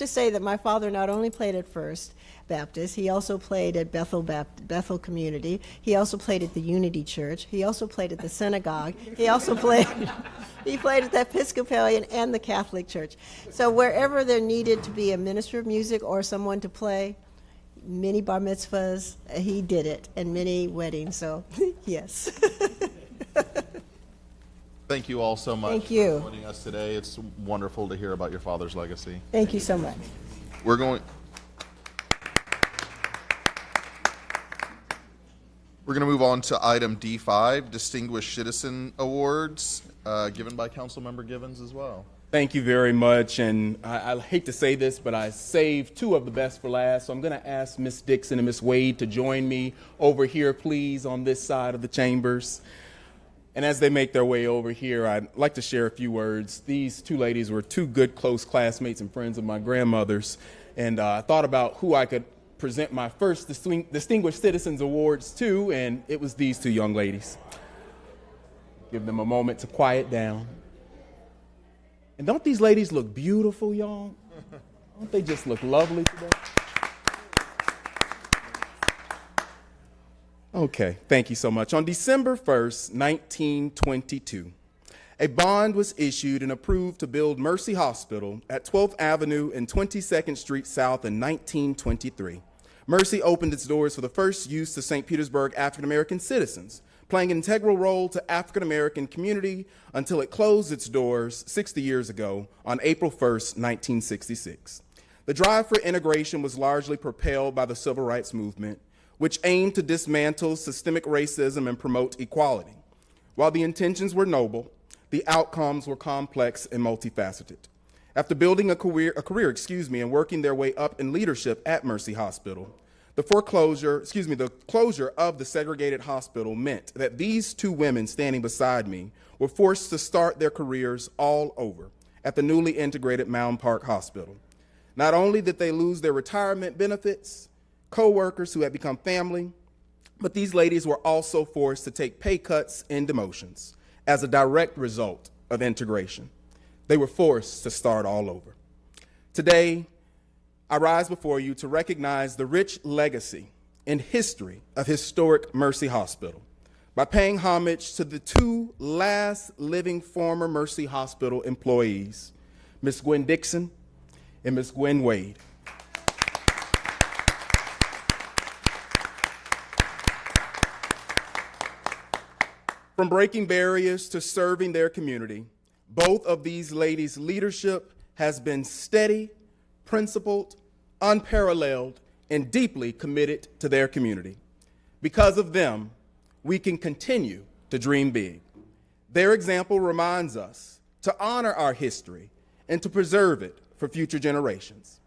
say that my father not only played at First Baptist, he also played at Bethel Community. He also played at the Unity Church. He also played at the synagogue. He also played at the Episcopalian and the Catholic Church. So wherever there needed to be a minister of music or someone to play, many bar mitzvahs, he did it, and many weddings. So yes. Thank you all so much Thank you. for joining us today. It's wonderful to hear about your father's legacy. Thank you so much. We're going to move on to item D5, Distinguished Citizen Awards, given by Councilmember Givens as well. Thank you very much, and I hate to say this, but I saved 2 of the best for last, so I'm going to ask Ms. Dixon and Ms. Wade to join me over here, please, on this side of the chambers. And as they make their way over here, I'd like to share a few words. These 2 ladies were 2 good, close classmates and friends of my grandmother's, and I thought about who I could present my first Distinguished Citizens Awards to, and it was these 2 young ladies. Give them a moment to quiet down. And don't these ladies look beautiful, y'all? Don't they just look lovely today? Okay, thank you so much. On December 1st, 1922, a bond was issued and approved to build Mercy Hospital at 12th Avenue and 22nd Street South in 1923. Mercy opened its doors for the first use to St. Petersburg African-American citizens, playing an integral role to African American community until it closed its doors 60 years ago on April 1st, 1966. The drive for integration was largely propelled by the Civil Rights Movement, which aimed to dismantle systemic racism and promote equality. While the intentions were noble, the outcomes were complex and multifaceted. After building a career, and working their way up in leadership at Mercy Hospital, the closure of the segregated hospital meant that these two women standing beside me were forced to start their careers all over at the newly integrated Mound Park Hospital. Not only did they lose their retirement benefits, co-workers who had become family, but these ladies were also forced to take pay cuts and demotions as a direct result of integration. They were forced to start all over. Today, I rise before you to recognize the rich legacy and history of historic Mercy Hospital by paying homage to the two last living former Mercy Hospital employees, Ms. Gwen Dixon and Ms. Gwen Wade. From breaking barriers to serving their community, both of these ladies' leadership has been steady, principled, unparalleled, and deeply committed to their community. Because of them, we can continue to dream big. Their example reminds us to honor our history and to preserve it for future generations.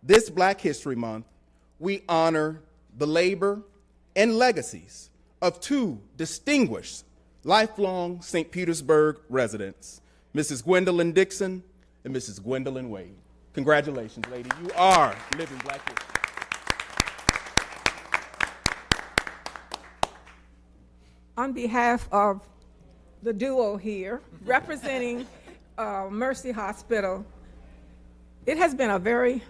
This Black History Month, we honor the labor and legacies of two distinguished lifelong St. Petersburg residents, Mrs. Gwendolyn Dixon and Mrs. Gwendolyn Wade. Congratulations, lady. You are living Black history. On behalf of the duo here, representing Mercy Hospital, it has been a very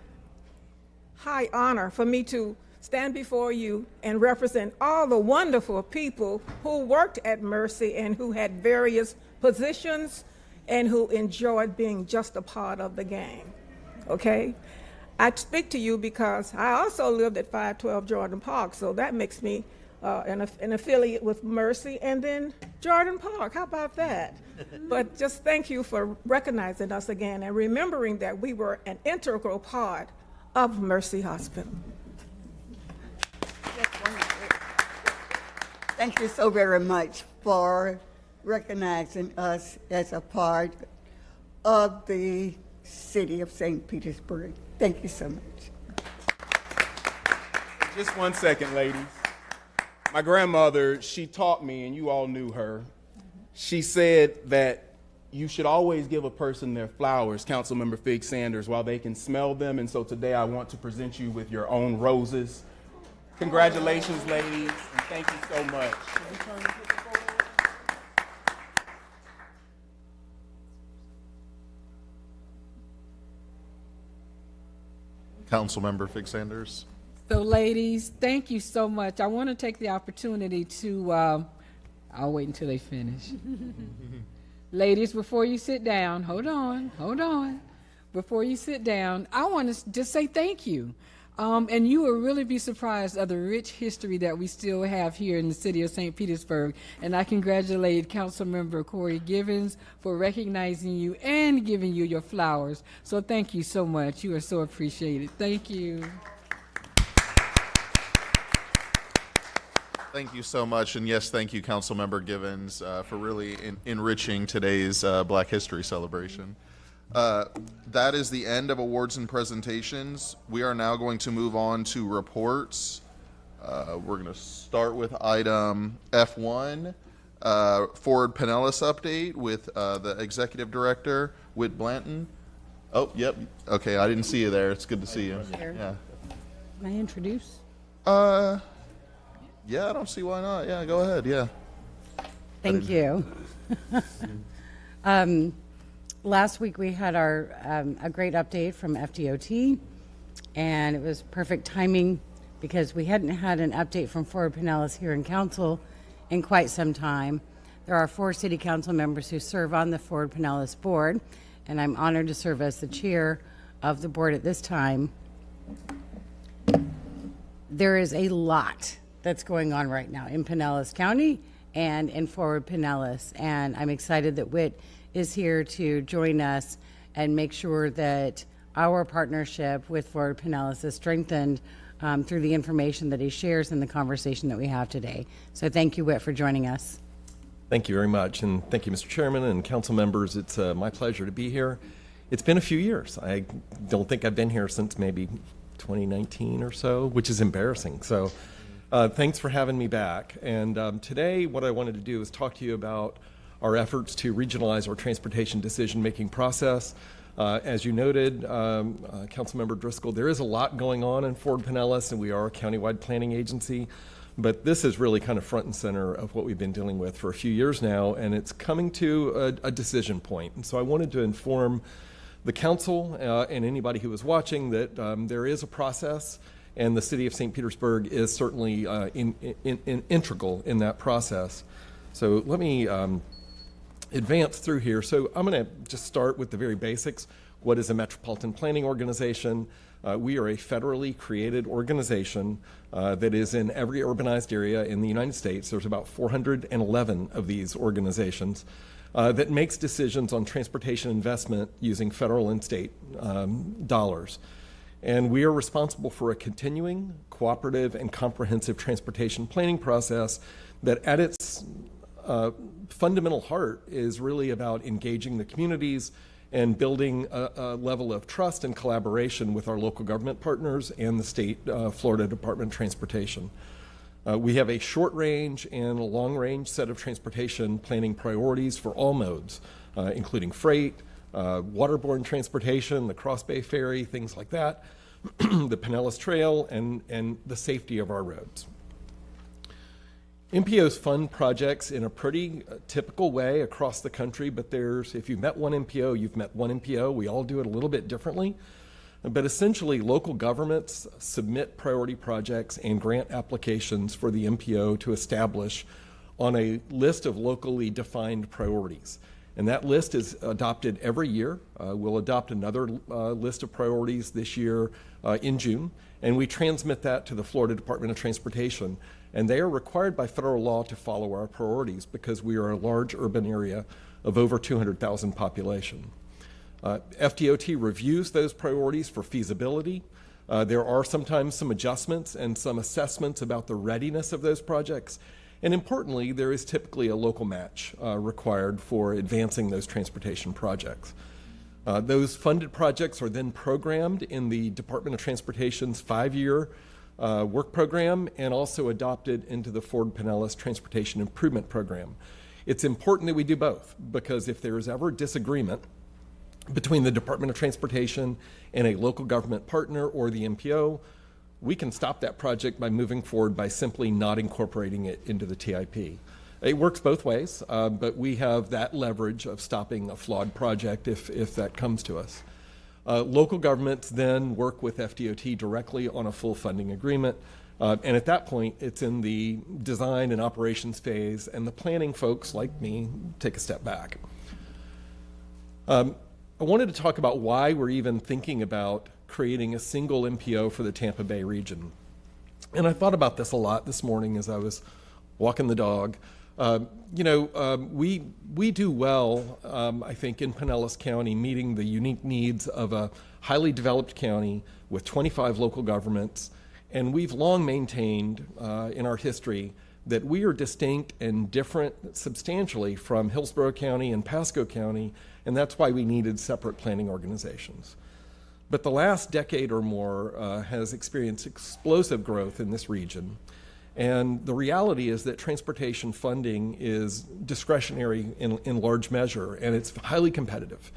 high honor for me to stand before you and represent all the wonderful people who worked at Mercy and who had various positions and who enjoyed being just a part of the gang. Okay? I speak to you because I also lived at 512 Jordan Park, so that makes me an affiliate with Mercy and then Jordan Park. How about that? But just thank you for recognizing us again and remembering that we were an integral part of Mercy Hospital. Thank you so very much for recognizing us as a part of the city of St. Petersburg. Thank you so much. Just 1 second, ladies. My grandmother, she taught me, and you all knew her, she said that you should always give a person their flowers, Councilmember Fig Sanders, while they can smell them. And so today I want to present you with your own roses. Congratulations, ladies, and thank you so much. Councilmember Fig Sanders. So ladies, thank you so much. I want to take the opportunity to, I'll wait until they finish. Ladies, before you sit down, hold on. Before you sit down, I want to just say thank you. And you will really be surprised of the rich history that we still have here in the city of St. Petersburg. And I congratulate Councilmember Corey Givens for recognizing you and giving you your flowers. So thank you so much. You are so appreciated. Thank you. Thank you so much, and yes, thank you, Councilmember Givens, for really enriching today's Black History celebration. That is the end of awards and presentations. We are now going to move on to reports. We're going to start with item F1, Ford Pinellas update with the Executive Director, Whit Blanton. Oh, yep. Okay, I didn't see you there. It's good to see you. Yeah. Can I introduce? Yeah, I don't see why not. Yeah, go ahead. Yeah. Thank you. Last week we had our a great update from FDOT, and it was perfect timing because we hadn't had an update from Ford Pinellas here in council in quite some time. There are 4 city council members who serve on the Ford Pinellas board, and I'm honored to serve as the chair of the board at this time. There is a lot that's going on right now in Pinellas County and in Forward Pinellas. And I'm excited that Whit is here to join us and make sure that our partnership with Forward Pinellas is strengthened through the information that he shares in the conversation that we have today. So thank you, Whit, for joining us. Thank you very much, and thank you, Mr. Chairman and council members. It's my pleasure to be here. It's been a few years. I don't think I've been here since maybe 2019 or so, which is embarrassing. So thanks for having me back. And today what I wanted to do is talk to you about our efforts to regionalize our transportation decision-making process. As you noted, Councilmember Driscoll, there is a lot going on in Forward Pinellas, and we are a countywide planning agency. But this is really kind of front and center of what we've been dealing with for a few years now, and it's coming to a decision point. And so I wanted to inform the council and anybody who was watching that there is a process, and the city of St. Petersburg is certainly integral in that process. So let me advance through here. So I'm going to just start with the very basics. What is a metropolitan planning organization? We are a federally created organization that is in every urbanized area in the United States. There's about 411 of these organizations that makes decisions on transportation investment using federal and state dollars. And we are responsible for a continuing, cooperative, and comprehensive transportation planning process that at its fundamental heart is really about engaging the communities and building a level of trust and collaboration with our local government partners and the state Florida Department of Transportation. We have a short range and a long range set of transportation planning priorities for all modes, including freight, waterborne transportation, the Cross Bay Ferry, things like that, the Pinellas Trail, and the safety of our roads. MPOs fund projects in a pretty typical way across the country, but if you've met one MPO, you've met one MPO. We all do it a little bit differently. But essentially, local governments submit priority projects and grant applications for the MPO to establish on a list of locally defined priorities. And that list is adopted every year. We'll adopt another list of priorities this year in June, and we transmit that to the Florida Department of Transportation. And they are required by federal law to follow our priorities because we are a large urban area of over 200,000 population. FDOT reviews those priorities for feasibility. There are sometimes some adjustments and some assessments about the readiness of those projects. And importantly, there is typically a local match required for advancing those transportation projects. Those funded projects are then programmed in the Department of Transportation's 5-year work program and also adopted into the Forward Pinellas Transportation Improvement Program. It's important that we do both because if there is ever disagreement between the Department of Transportation and a local government partner or the MPO, we can stop that project by moving forward by simply not incorporating it into the TIP. It works both ways, but we have that leverage of stopping a flawed project if that comes to us. Local governments then work with FDOT directly on a full funding agreement. And at that point, it's in the design and operations phase, and the planning folks like me take a step back. I wanted to talk about why we're even thinking about creating a single MPO for the Tampa Bay region. And I thought about this a lot this morning as I was walking the dog. We do well, I think, in Pinellas County, meeting the unique needs of a highly developed county with 25 local governments. And we've long maintained in our history that we are distinct and different substantially from Hillsborough County and Pasco County, and that's why we needed separate planning organizations. But the last decade or more has experienced explosive growth in this region. And the reality is that transportation funding is discretionary in large measure, and it's highly competitive.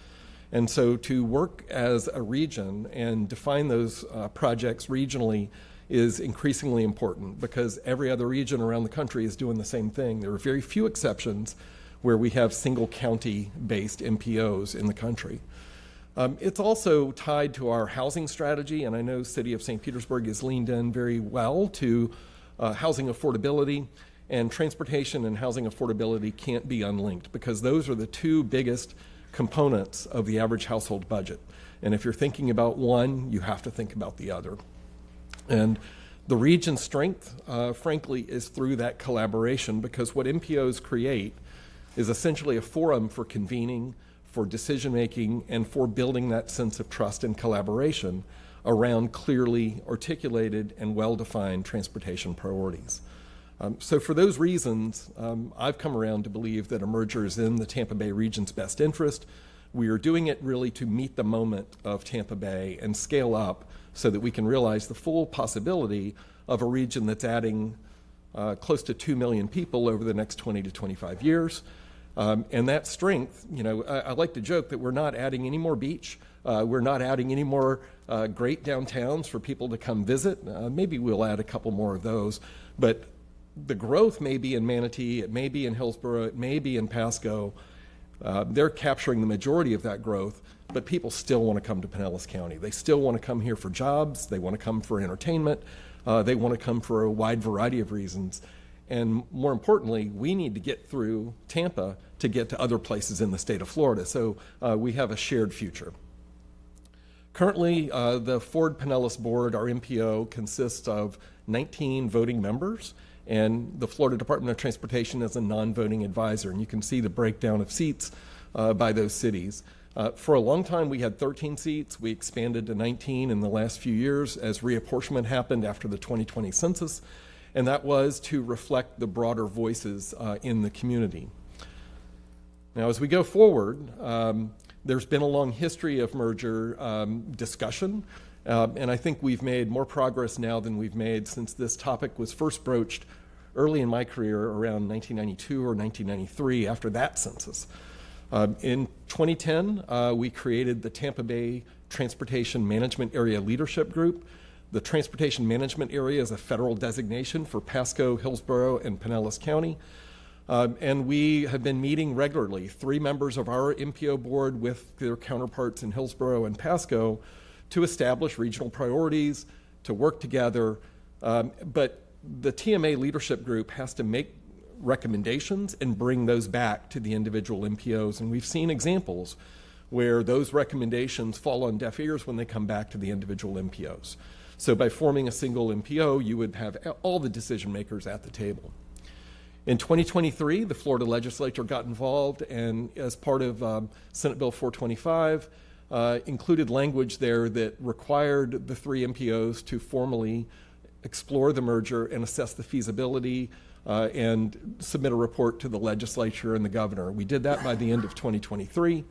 And so to work as a region and define those projects regionally is increasingly important because every other region around the country is doing the same thing. There are very few exceptions where we have single county-based MPOs in the country. It's also tied to our housing strategy, and I know City of St. Petersburg has leaned in very well to housing affordability, and transportation and housing affordability can't be unlinked because those are the two biggest components of the average household budget. And if you're thinking about one, you have to think about the other. And The region's strength, frankly, is through that collaboration, because what MPOs create is essentially a forum for convening, for decision-making, and for building that sense of trust and collaboration around clearly articulated and well-defined transportation priorities. So for those reasons, I've come around to believe that a merger is in the Tampa Bay region's best interest. We are doing it really to meet the moment of Tampa Bay and scale up so that we can realize the full possibility of a region that's adding close to 2 million people over the next 20 to 25 years. And that strength, I like to joke that we're not adding any more beach. We're not adding any more great downtowns for people to come visit. Maybe we'll add a couple more of those. But the growth may be in Manatee, it may be in Hillsborough, it may be in Pasco. They're capturing the majority of that growth, but people still want to come to Pinellas County. They still want to come here for jobs. They want to come for entertainment. They want to come for a wide variety of reasons. And more importantly, we need to get through Tampa to get to other places in the state of Florida. So we have a shared future. Currently, the Ford Pinellas Board, our MPO, consists of 19 voting members, and the Florida Department of Transportation is a non-voting advisor. And you can see the breakdown of seats by those cities. For a long time, we had 13 seats. We expanded to 19 in the last few years as reapportionment happened after the 2020 census. And that was to reflect the broader voices in the community. Now, as we go forward, there's been a long history of merger discussion, and I think we've made more progress now than we've made since this topic was first broached early in my career around 1992 or 1993 after that census. In 2010, we created the Tampa Bay Transportation Management Area Leadership Group. The Transportation Management Area is a federal designation for Pasco, Hillsborough, and Pinellas County. And we have been meeting regularly, 3 members of our MPO board with their counterparts in Hillsborough and Pasco to establish regional priorities, to work together. But the TMA leadership group has to make recommendations and bring those back to the individual MPOs. And we've seen examples where those recommendations fall on deaf ears when they come back to the individual MPOs. So by forming a single MPO, you would have all the decision makers at the table. In 2023, the Florida legislature got involved and as part of Senate Bill 425, included language there that required the 3 MPOs to formally explore the merger and assess the feasibility and submit a report to the legislature and the governor. We did that by the end of 2023,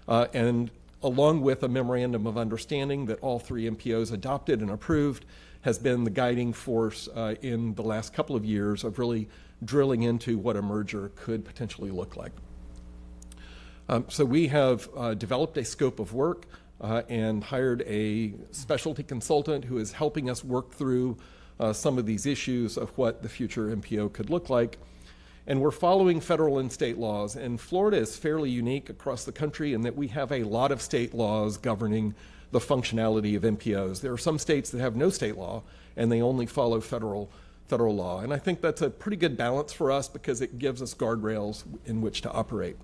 and along with a memorandum of understanding that all 3 MPOs adopted and approved, has been the guiding force in the last couple of years of really drilling into what a merger could potentially look like. So we have developed a scope of work and hired a specialty consultant who is helping us work through some of these issues of what the future MPO could look like. And we're following federal and state laws. And Florida is fairly unique across the country in that we have a lot of state laws governing the functionality of MPOs. There are some states that have no state law and they only follow federal law. And I think that's a pretty good balance for us because it gives us guardrails in which to operate.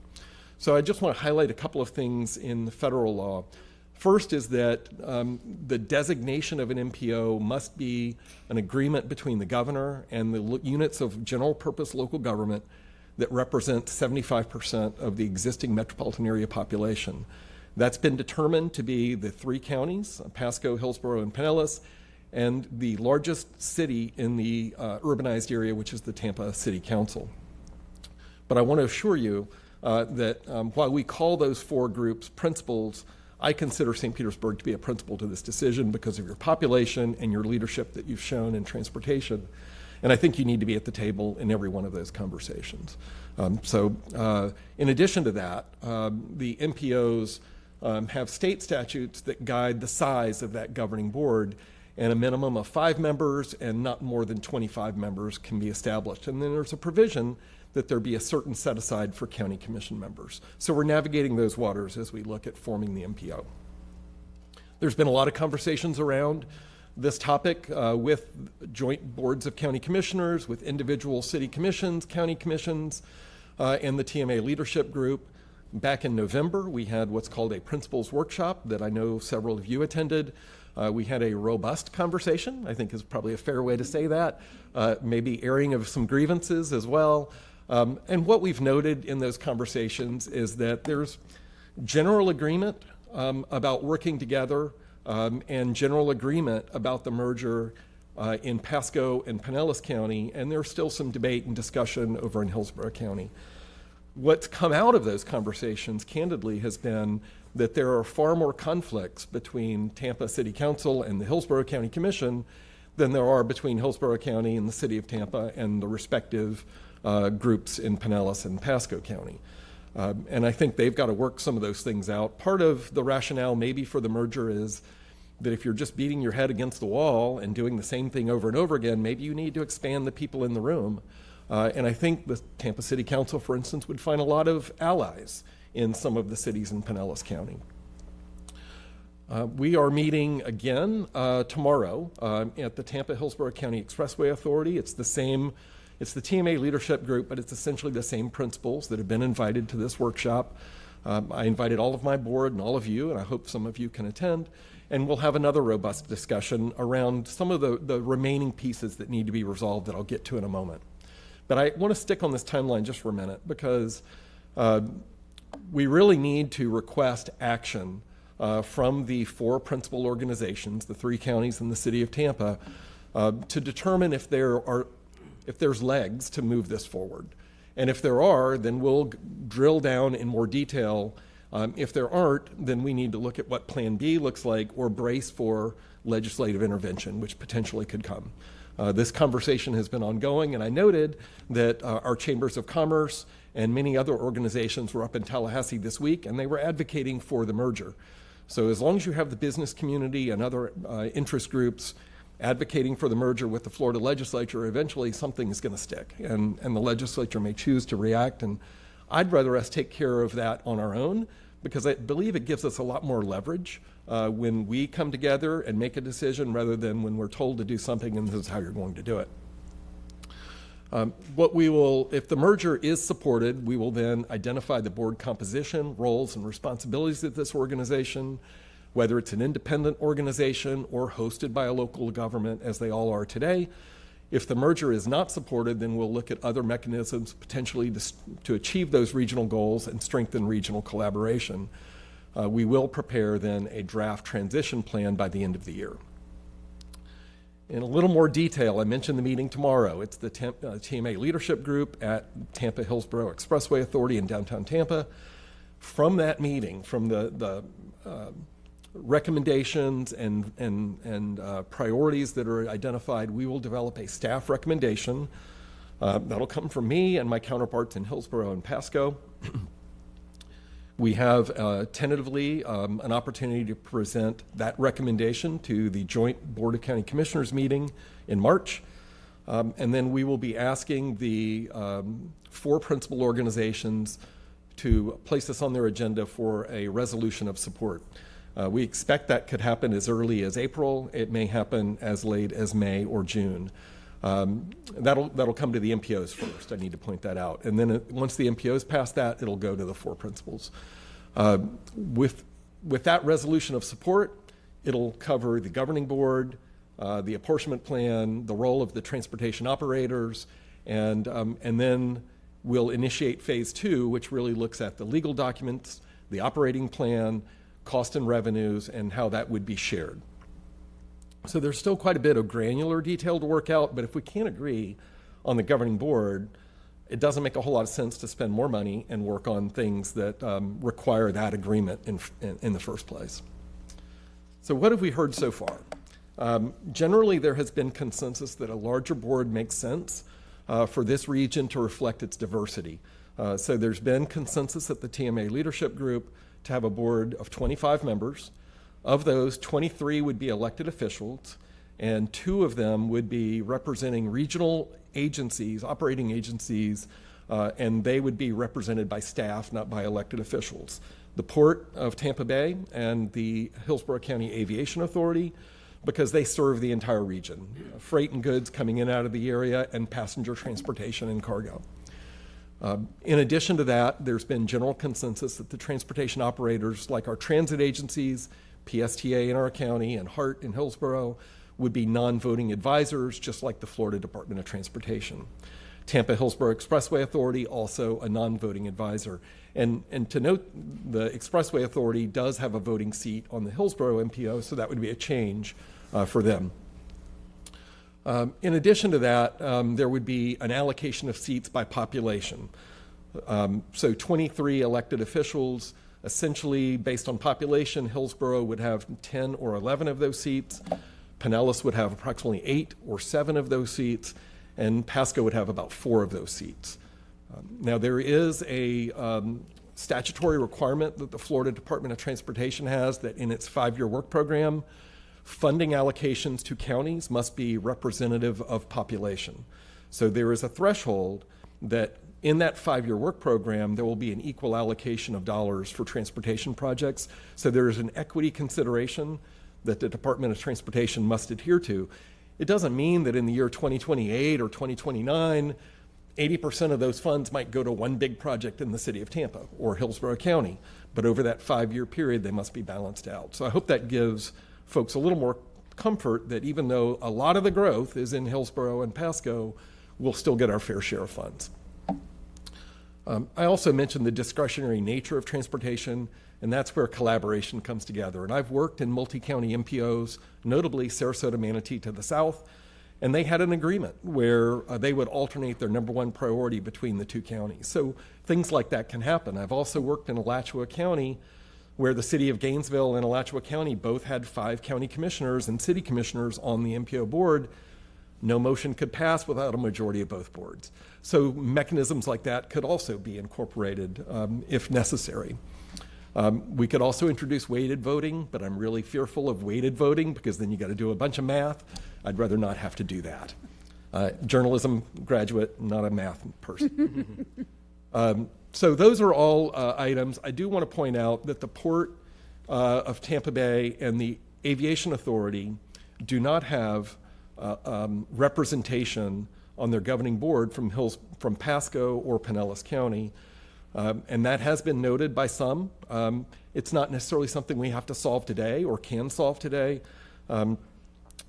So I just want to highlight a couple of things in the federal law. First is that the designation of an MPO must be an agreement between the governor and the units of general purpose local government that represent 75% of the existing metropolitan area population. That's been determined to be the 3 counties, Pasco, Hillsborough, and Pinellas, and the largest city in the urbanized area, which is the Tampa City Council. But I want to assure you that while we call those 4 groups principals, I consider St. Petersburg to be a principal to this decision because of your population and your leadership that you've shown in transportation. And I think you need to be at the table in every one of those conversations. In addition to that, the MPOs have state statutes that guide the size of that governing board, and a minimum of 5 members and not more than 25 members can be established. And then there's a provision that there be a certain set aside for county commission members. So we're navigating those waters as we look at forming the MPO. There's been a lot of conversations around this topic with joint boards of county commissioners, with individual city commissions, county commissions, and the TMA leadership group. Back in November, we had what's called a principals workshop that I know several of you attended. We had a robust conversation, I think is probably a fair way to say that, maybe airing of some grievances as well. And what we've noted in those conversations is that there's general agreement about working together and general agreement about the merger in Pasco and Pinellas County, and there's still some debate and discussion over in Hillsborough County. What's come out of those conversations, candidly, has been that there are far more conflicts between Tampa City Council and the Hillsborough County Commission than there are between Hillsborough County and the City of Tampa and the respective groups in Pinellas and Pasco County. And I think they've got to work some of those things out. Part of the rationale maybe for the merger is that if you're just beating your head against the wall and doing the same thing over and over again, maybe you need to expand the people in the room. And I think the Tampa City Council, for instance, would find a lot of allies in some of the cities in Pinellas County. We are meeting again tomorrow at the Tampa Hillsborough County Expressway Authority. It's the TMA leadership group, but it's essentially the same principals that have been invited to this workshop. I invited all of my board and all of you, and I hope some of you can attend. And we'll have another robust discussion around some of the remaining pieces that need to be resolved that I'll get to in a moment. But I want to stick on this timeline just for a minute because we really need to request action from the 4 principal organizations, the 3 counties and the City of Tampa, to determine if there's legs to move this forward. And if there are, then we'll drill down in more detail. If there aren't, then we need to look at what Plan B looks like or brace for legislative intervention, which potentially could come. This conversation has been ongoing, and I noted that our chambers of commerce and many other organizations were up in Tallahassee this week, and they were advocating for the merger. So as long as you have the business community and other interest groups advocating for the merger with the Florida legislature, eventually something is going to stick, and the legislature may choose to react. And I'd rather us take care of that on our own because I believe it gives us a lot more leverage when we come together and make a decision rather than when we're told to do something and this is how you're going to do it. If the merger is supported, we will then identify the board composition, roles, and responsibilities of this organization, whether it's an independent organization or hosted by a local government, as they all are today. If the merger is not supported, then we'll look at other mechanisms potentially to achieve those regional goals and strengthen regional collaboration. We will prepare then a draft transition plan by the end of the year. In a little more detail, I mentioned the meeting tomorrow. It's the TMA leadership group at Tampa Hillsborough Expressway Authority in downtown Tampa. From that meeting, from the recommendations and priorities that are identified, we will develop a staff recommendation. That'll come from me and my counterparts in Hillsborough and Pasco. We have tentatively an opportunity to present that recommendation to the joint Board of County Commissioners meeting in March. And then we will be asking the 4 principal organizations to place this on their agenda for a resolution of support. We expect that could happen as early as April. It may happen as late as May or June. That'll come to the MPOs first. I need to point that out. And then once the MPOs pass that, it'll go to the 4 principals. With that resolution of support, it'll cover the governing board, the apportionment plan, the role of the transportation operators, and then we'll initiate phase 2, which really looks at the legal documents, the operating plan, cost and revenues, and how that would be shared. So there's still quite a bit of granular detail to work out, but if we can't agree on the governing board, it doesn't make a whole lot of sense to spend more money and work on things that require that agreement in the first place. So what have we heard so far? Generally, there has been consensus that a larger board makes sense for this region to reflect its diversity. So there's been consensus at the TMA leadership group to have a board of 25 members. Of those, 23 would be elected officials, and 2 of them would be representing regional agencies, operating agencies, and they would be represented by staff, not by elected officials. The Port of Tampa Bay and the Hillsborough County Aviation Authority, because they serve the entire region, freight and goods coming in and out of the area, and passenger transportation and cargo. In addition to that, there's been general consensus that the transportation operators, like our transit agencies, PSTA in our county, and Hart in Hillsborough would be non-voting advisors, just like the Florida Department of Transportation. Tampa-Hillsborough Expressway Authority, also a non-voting advisor. And to note, the Expressway Authority does have a voting seat on the Hillsborough MPO, so that would be a change for them. In addition to that, there would be an allocation of seats by population. So 23 elected officials, essentially based on population, Hillsborough would have 10 or 11 of those seats. Pinellas would have approximately 8 or 7 of those seats, and Pasco would have about 4 of those seats. Now, there is a statutory requirement that the Florida Department of Transportation has that in its 5-year work program, funding allocations to counties must be representative of population. So there is a threshold that in that 5-year work program, there will be an equal allocation of dollars for transportation projects. So there is an equity consideration that the Department of Transportation must adhere to. It doesn't mean that in the year 2028 or 2029, 80% of those funds might go to one big project in the city of Tampa or Hillsborough County, but over that 5-year period, they must be balanced out. So I hope that gives folks a little more comfort that even though a lot of the growth is in Hillsborough and Pasco, we'll still get our fair share of funds. I also mentioned the discretionary nature of transportation, and that's where collaboration comes together. And I've worked in multi-county MPOs, notably Sarasota, Manatee to the south, and they had an agreement where they would alternate their number one priority between the two counties. So things like that can happen. I've also worked in Alachua County, where the city of Gainesville and Alachua County both had 5 county commissioners and city commissioners on the MPO board. No motion could pass without a majority of both boards. So mechanisms like that could also be incorporated if necessary. We could also introduce weighted voting, but I'm really fearful of weighted voting because then you got to do a bunch of math. I'd rather not have to do that. Journalism graduate, not a math person. So those are all items. I do want to point out that the Port of Tampa Bay and the Aviation Authority do not have representation on their governing board from Pasco or Pinellas County. And that has been noted by some. It's not necessarily something we have to solve today or can solve today.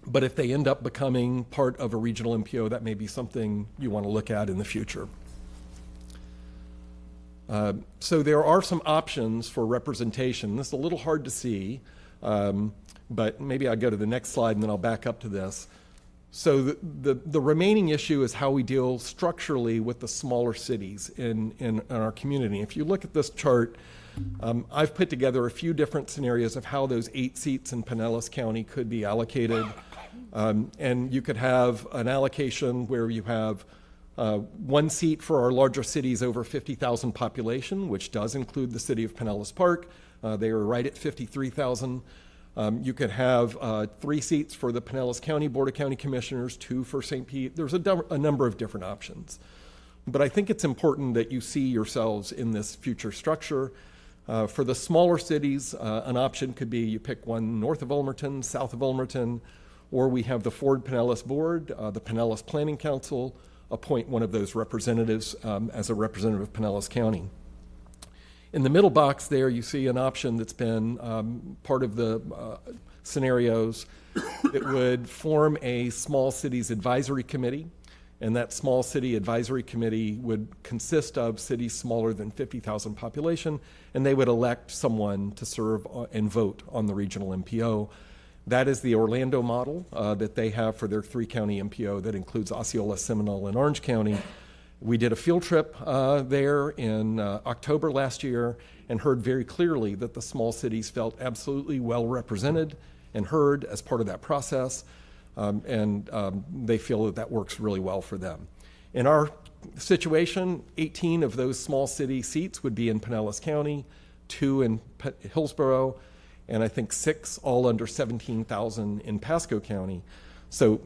But if they end up becoming part of a regional MPO, that may be something you want to look at in the future. So there are some options for representation. This is a little hard to see, but maybe I'll go to the next slide and then I'll back up to this. So the remaining issue is how we deal structurally with the smaller cities in our community. If you look at this chart, I've put together a few different scenarios of how those 8 seats in Pinellas County could be allocated. And you could have an allocation where you have 1 seat for our larger cities over 50,000 population, which does include the city of Pinellas Park. They are right at 53,000. You could have 3 seats for the Pinellas County Board of County Commissioners, 2 for St. Pete. There's a number of different options. But I think it's important that you see yourselves in this future structure. For the smaller cities, an option could be you pick one north of Ulmerton, south of Ulmerton, or we have the Ford Pinellas Board, the Pinellas Planning Council, appoint one of those representatives as a representative of Pinellas County. In the middle box there, you see an option that's been part of the scenarios that would form a small cities advisory committee. And that small city advisory committee would consist of cities smaller than 50,000 population, and they would elect someone to serve and vote on the regional MPO. That is the Orlando model that they have for their 3-county MPO that includes Osceola, Seminole, and Orange County. We did a field trip there in October last year and heard very clearly that the small cities felt absolutely well represented and heard as part of that process, and they feel that that works really well for them. In our situation, 18 of those small city seats would be in Pinellas County, 2 in Hillsborough, and I think 6 all under 17,000 in Pasco County. So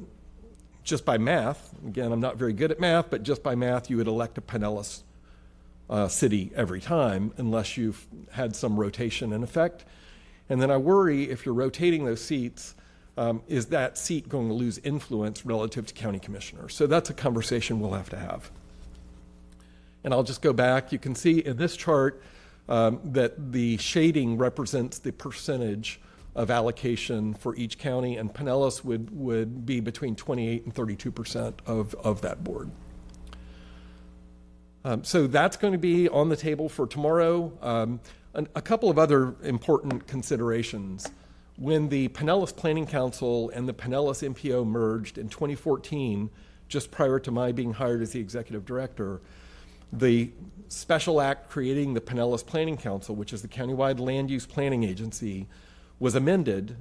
just by math, again, I'm not very good at math, but just by math, you would elect a Pinellas city every time unless you've had some rotation in effect. And then I worry if you're rotating those seats, is that seat going to lose influence relative to county commissioners? So that's a conversation we'll have to have. And I'll just go back. You can see in this chart that the shading represents the percentage of allocation for each county, and Pinellas would be between 28 and 32% of that board. So that's going to be on the table for tomorrow. A couple of other important considerations. When the Pinellas Planning Council and the Pinellas MPO merged in 2014, just prior to my being hired as the executive director, the special act creating the Pinellas Planning Council, which is the countywide land use planning agency, was amended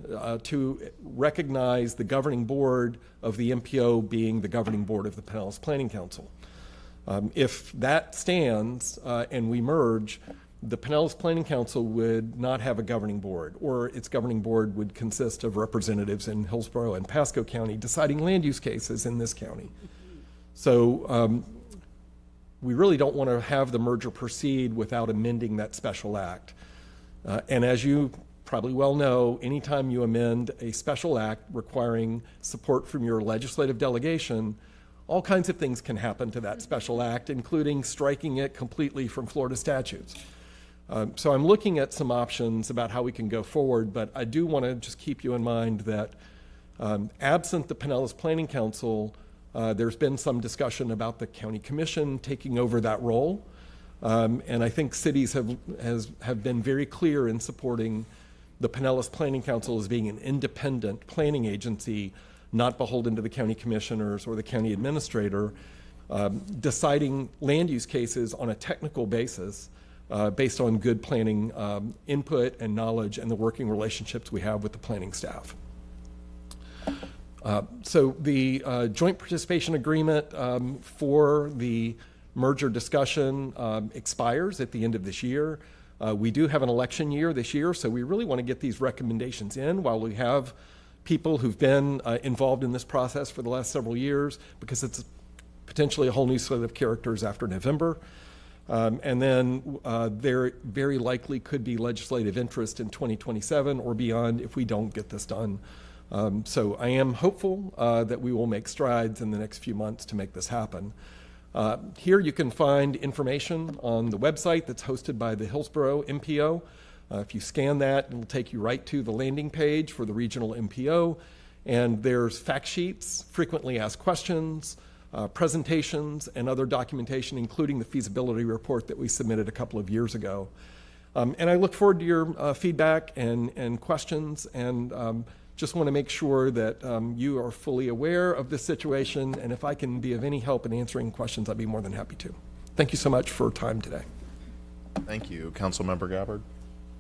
to recognize the governing board of the MPO being the governing board of the Pinellas Planning Council. If that stands and we merge, the Pinellas Planning Council would not have a governing board, or its governing board would consist of representatives in Hillsborough and Pasco County deciding land use cases in this county. So we really don't want to have the merger proceed without amending that special act. And as you probably well know, anytime you amend a special act requiring support from your legislative delegation, all kinds of things can happen to that special act, including striking it completely from Florida statutes. So I'm looking at some options about how we can go forward, but I do want to just keep you in mind that absent the Pinellas Planning Council, there's been some discussion about the county commission taking over that role. And I think cities have been very clear in supporting the Pinellas Planning Council as being an independent planning agency, not beholden to the county commissioners or the county administrator, deciding land use cases on a technical basis based on good planning input and knowledge and the working relationships we have with the planning staff. So the joint participation agreement for the merger discussion expires at the end of this year. We do have an election year this year, so we really want to get these recommendations in while we have people who've been involved in this process for the last several years, because it's potentially a whole new slate of characters after November. And then there very likely could be legislative interest in 2027 or beyond if we don't get this done. So I am hopeful that we will make strides in the next few months to make this happen. Here you can find information on the website that's hosted by the Hillsborough MPO. If you scan that, it'll take you right to the landing page for the regional MPO. And there's fact sheets, frequently asked questions, presentations, and other documentation, including the feasibility report that we submitted a couple of years ago. And I look forward to your feedback and questions, and just want to make sure that you are fully aware of this situation, and if I can be of any help in answering questions, I'd be more than happy to. Thank you so much for time today. Thank you. Councilmember Gabbard.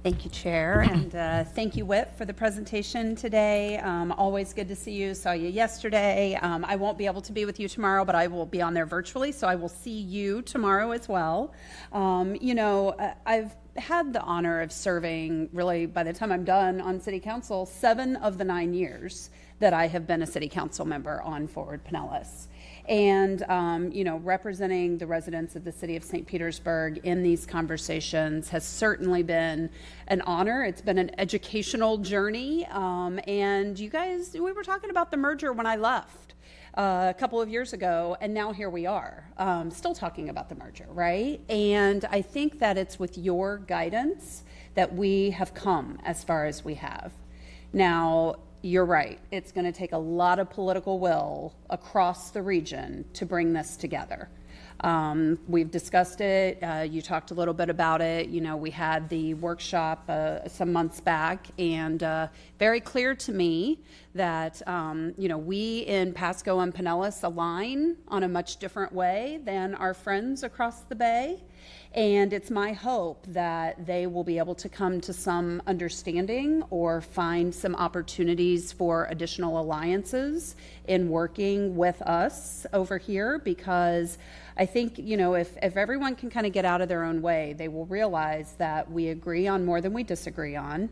Thank you, Chair, and thank you, Whip, for the presentation today. Always good to see you. Saw you yesterday. I won't be able to be with you tomorrow, but I will be on there virtually, so I will see you tomorrow as well. You know, I've had the honor of serving, really, by the time I'm done on City Council, 7 of the 9 years that I have been a City Council member on Forward Pinellas. And, you know, representing the residents of the city of St. Petersburg in these conversations has certainly been an honor. It's been an educational journey. And you guys, we were talking about the merger when I left a couple of years ago, and now here we are, still talking about the merger, right? And I think that it's with your guidance that we have come as far as we have. Now, you're right. It's going to take a lot of political will across the region to bring this together. We've discussed it. You talked a little bit about it. You know, we had the workshop some months back, and very clear to me that, you know, we in Pasco and Pinellas align on a much different way than our friends across the bay. And it's my hope that they will be able to come to some understanding or find some opportunities for additional alliances in working with us over here, because I think, you know, if everyone can kind of get out of their own way, they will realize that we agree on more than we disagree on,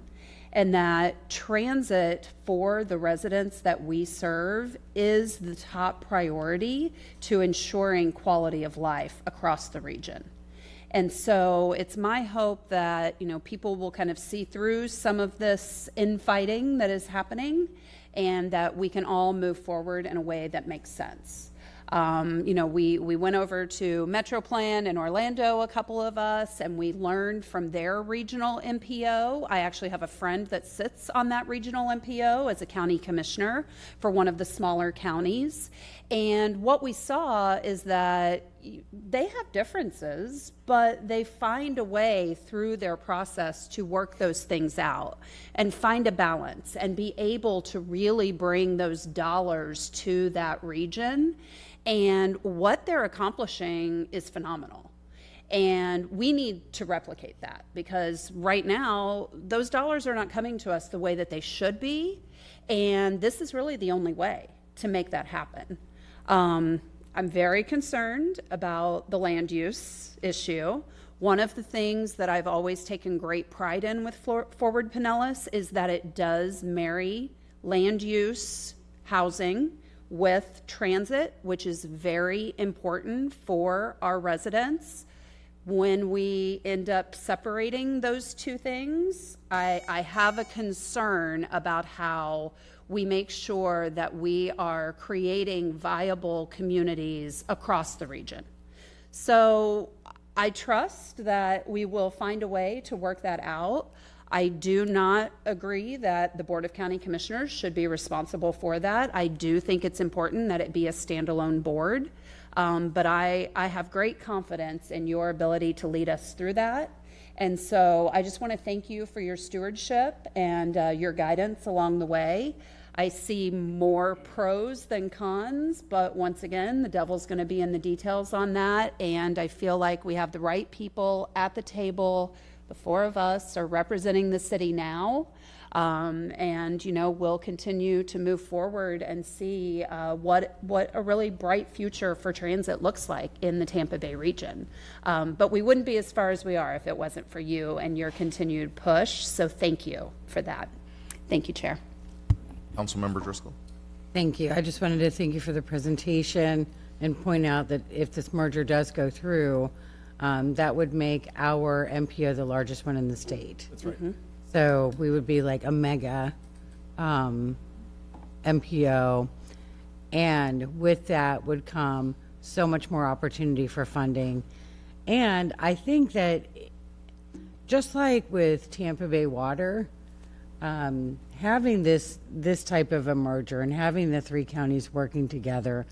and that transit for the residents that we serve is the top priority to ensuring quality of life across the region. And so it's my hope that, you know, people will kind of see through some of this infighting that is happening, and that we can all move forward in a way that makes sense. We went over to Metroplan in Orlando, a couple of us, and we learned from their regional MPO. I actually have a friend that sits on that regional MPO as a county commissioner for one of the smaller counties. And what we saw is that they have differences, but they find a way through their process to work those things out and find a balance and be able to really bring those dollars to that region. And what they're accomplishing is phenomenal. And we need to replicate that, because right now, those dollars are not coming to us the way that they should be. And this is really the only way to make that happen. I'm very concerned about the land use issue. One of the things that I've always taken great pride in with Forward Pinellas is that it does marry land use, housing, with transit, which is very important for our residents. When we end up separating those two things, I have a concern about how we make sure that we are creating viable communities across the region. So I trust that we will find a way to work that out. I do not agree that the Board of County Commissioners should be responsible for that. I do think it's important that it be a standalone board, but I have great confidence in your ability to lead us through that. And so I just want to thank you for your stewardship and your guidance along the way. I see more pros than cons, but once again, the devil's going to be in the details on that, and I feel like we have the right people at the table. The four of us are representing the city now, and we'll continue to move forward and see what a really bright future for transit looks like in the Tampa Bay region. But we wouldn't be as far as we are if it wasn't for you and your continued push. So thank you for that. Thank you, Chair. Councilmember Driscoll. Thank you. I just wanted to thank you for the presentation and point out that if this merger does go through, that would make our MPO the largest one in the state. That's right. Mm-hmm. So we would be like a mega MPO, and with that would come so much more opportunity for funding. And I think that just like with Tampa Bay Water, having this type of a merger and having the three counties working together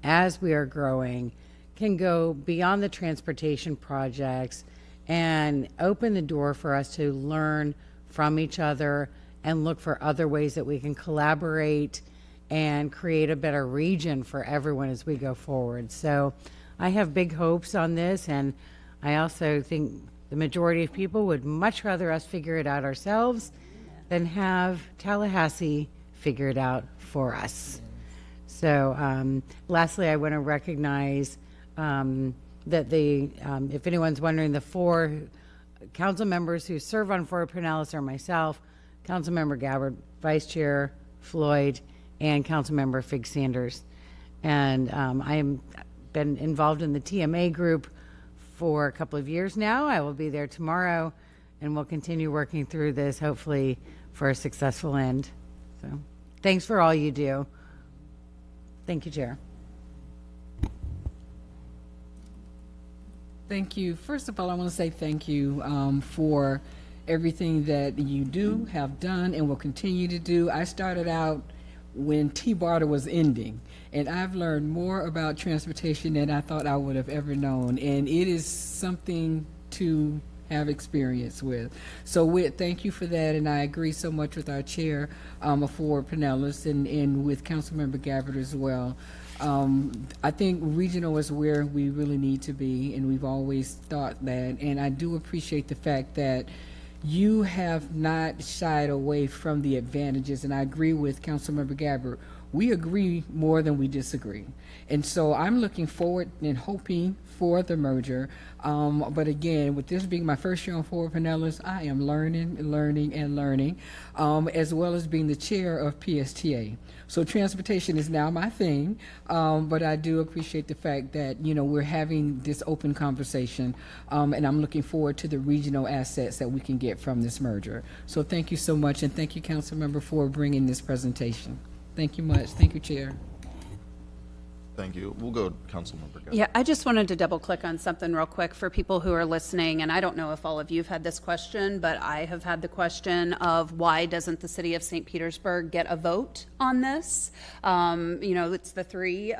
as we are growing can go beyond the transportation projects and open the door for us to learn from each other and look for other ways that we can collaborate and create a better region for everyone as we go forward. So I have big hopes on this, and I also think the majority of people would much rather us figure it out ourselves than have Tallahassee figure it out for us. So lastly, I want to recognize that if anyone's wondering, the four council members who serve on Forward Pinellas are myself, Councilmember Gabbard, Vice Chair Floyd, and Councilmember Fig Sanders. And I am been involved in the TMA group for a couple of years now. I will be there tomorrow, and we'll continue working through this, hopefully for a successful end. So thanks for all you do. Thank you, Chair. Thank you. First of all, I want to say thank you for everything that you do, have done, and will continue to do. I started out when T-Barter was ending, and I've learned more about transportation than I thought I would have ever known, and it is something to have experience with. So Whit, thank you for that, and I agree so much with our chair for Pinellas and with Councilmember Gabbard as well. I think regional is where we really need to be, and we've always thought that, and I do appreciate the fact that you have not shied away from the advantages, and I agree with Councilmember Gabbard. We agree more than we disagree. And so I'm looking forward and hoping for the merger. But again, with this being my first year on Forward Pinellas, I am learning, as well as being the chair of PSTA. So transportation is now my thing, but I do appreciate the fact that, we're having this open conversation, and I'm looking forward to the regional assets that we can get from this merger. So thank you so much, and thank you, Councilmember, for bringing this presentation. Thank you much. Thank you, Chair. Thank you. We'll go Councilmember Guest. Yeah, I just wanted to double click on something real quick for people who are listening. And I don't know if all of you have had this question, but I have had the question of why doesn't the city of St. Petersburg get a vote on this? It's the three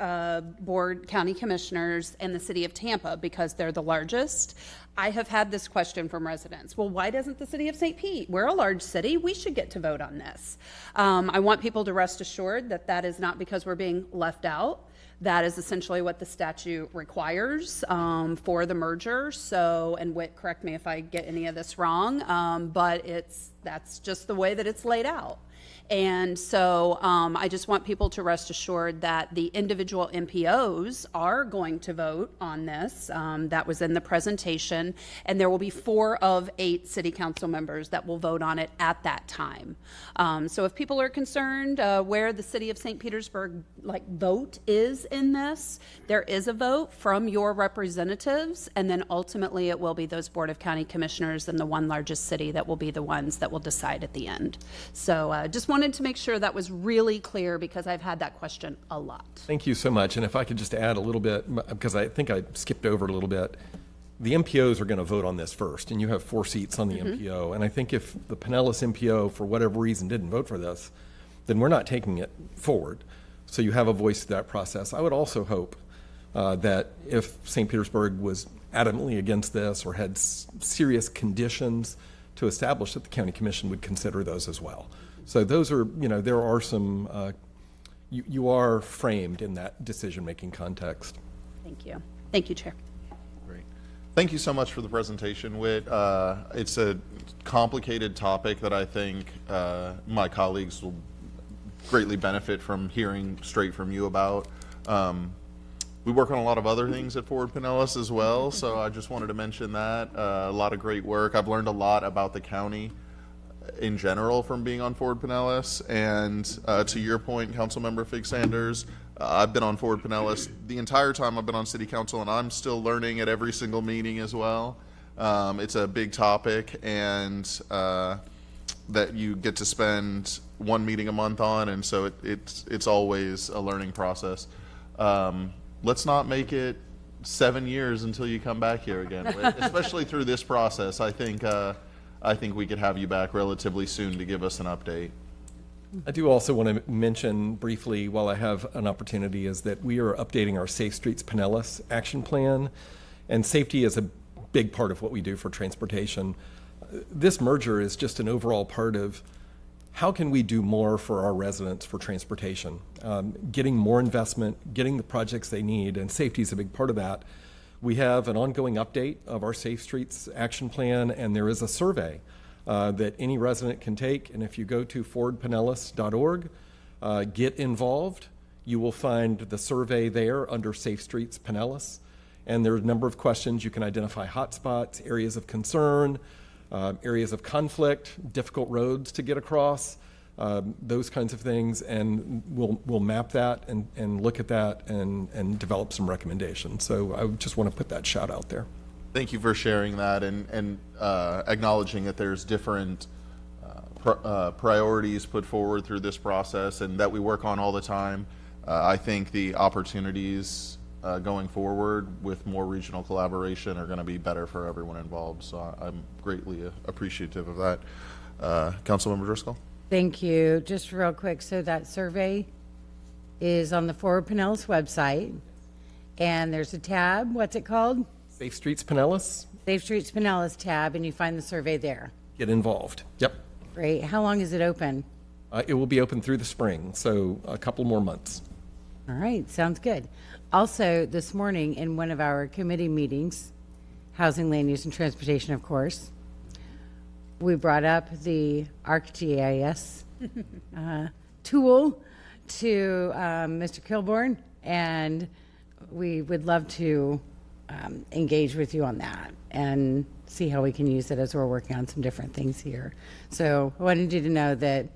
board county commissioners and the city of Tampa because they're the largest. I have had this question from residents. Well, why doesn't the city of St. Pete? We're a large city. We should get to vote on this. I want people to rest assured that that is not because we're being left out. That is essentially what the statute requires for the merger. So, and Whit, correct me if I get any of this wrong, but that's just the way that it's laid out. And so I just want people to rest assured that the individual MPOs are going to vote on this. That was in the presentation, and there will be 4 of 8 city council members that will vote on it at that time. So if people are concerned where the city of St. Petersburg vote is in this, there is a vote from your representatives, and then ultimately it will be those Board of County Commissioners and the one largest city that will be the ones that will decide at the end. So just wanted to make sure that was really clear because I've had that question a lot. Thank you so much. And if I could just add a little bit, because I think I skipped over it a little bit, the MPOs are going to vote on this first, and you have 4 seats on the MPO. And I think if the Pinellas MPO, for whatever reason, didn't vote for this, then we're not taking it forward. So you have a voice to that process. I would also hope that if St. Petersburg was adamantly against this or had serious conditions to establish, that the county commission would consider those as well. So those are, there are some, you are framed in that decision-making context. Thank you. Thank you, Chair. Great. Thank you so much for the presentation, Whit. It's a complicated topic that I think my colleagues will greatly benefit from hearing straight from you about. We work on a lot of other things at Forward Pinellas as well, so I just wanted to mention that. A lot of great work. I've learned a lot about the county in general from being on Forward Pinellas, and to your point, Councilmember Fig Sanders, I've been on Forward Pinellas the entire time I've been on City Council, and I'm still learning at every single meeting as well. It's a big topic, and that you get to spend one meeting a month on, and so it's always a learning process. Let's not make it 7 years until you come back here again, especially through this process. I think we could have you back relatively soon to give us an update. I do also want to mention briefly, while I have an opportunity, is that we are updating our Safe Streets Pinellas action plan, and safety is a big part of what we do for transportation. This merger is just an overall part of how can we do more for our residents for transportation, getting more investment, getting the projects they need, and safety is a big part of that. We have an ongoing update of our Safe Streets action plan, and there is a survey that any resident can take. And if you go to forwardpinellas.org, get involved, you will find the survey there under Safe Streets Pinellas. And there are a number of questions. You can identify hotspots, areas of concern, areas of conflict, difficult roads to get across, those kinds of things, and we'll map that and look at that and develop some recommendations. So I just want to put that shout out there. Thank you for sharing that and acknowledging that there's different priorities put forward through this process and that we work on all the time. I think the opportunities going forward with more regional collaboration are going to be better for everyone involved. So I'm greatly appreciative of that. Councilmember Driscoll? Thank you. Just real quick, so that survey is on the Forward Pinellas website, and there's a tab. What's it called? Safe Streets Pinellas. Safe Streets Pinellas tab, and you find the survey there. Get involved. Yep. Great. How long is it open? It will be open through the spring, so a couple more months. All right, sounds good. Also, this morning in one of our committee meetings, Housing, Land Use, and Transportation, of course, we brought up the ArcGIS tool to Mr. Kilborn, and we would love to engage with you on that and see how we can use it as we're working on some different things here. So I wanted you to know that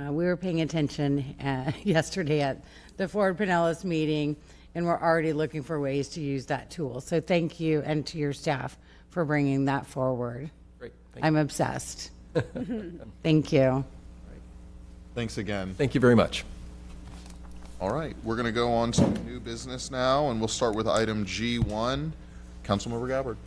we were paying attention yesterday at the Forward Pinellas meeting, and we're already looking for ways to use that tool. So thank you, and to your staff for bringing that forward. Great. I'm obsessed. Thank you. Thanks again. Thank you very much. All right, we're going to go on to new business now, and we'll start with item G1. Councilmember Gabbard.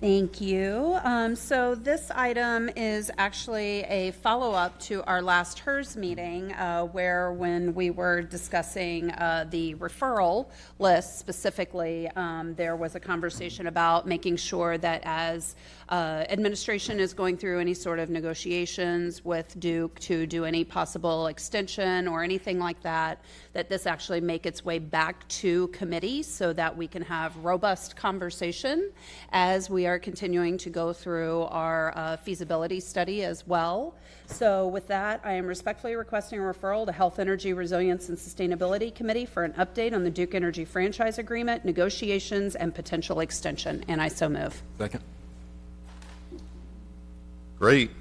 Thank you. So this item is actually a follow-up to our last HERS meeting where when we were discussing the referral list specifically, there was a conversation about making sure that as administration is going through any sort of negotiations with Duke to do any possible extension or anything like that, that this actually make its way back to committee so that we can have robust conversation as we are continuing to go through our feasibility study as well. So with that, I am respectfully requesting a referral to Health, Energy, Resilience, and Sustainability Committee for an update on the Duke Energy franchise agreement, negotiations, and potential extension. And I so move. Second. Great.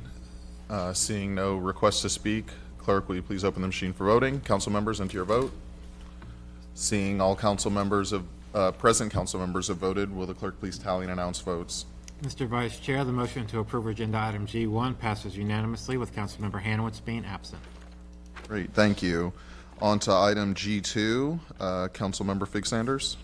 Seeing no requests to speak, clerk, will you please open the machine for voting? Council members, enter your vote. Seeing all council members of present council members have voted, will the clerk please tally and announce votes? Mr. Vice Chair, the motion to approve agenda item G1 passes unanimously with Councilmember Hanowitz being absent. Great, thank you. On to item G2, Councilmember Fig Sanders.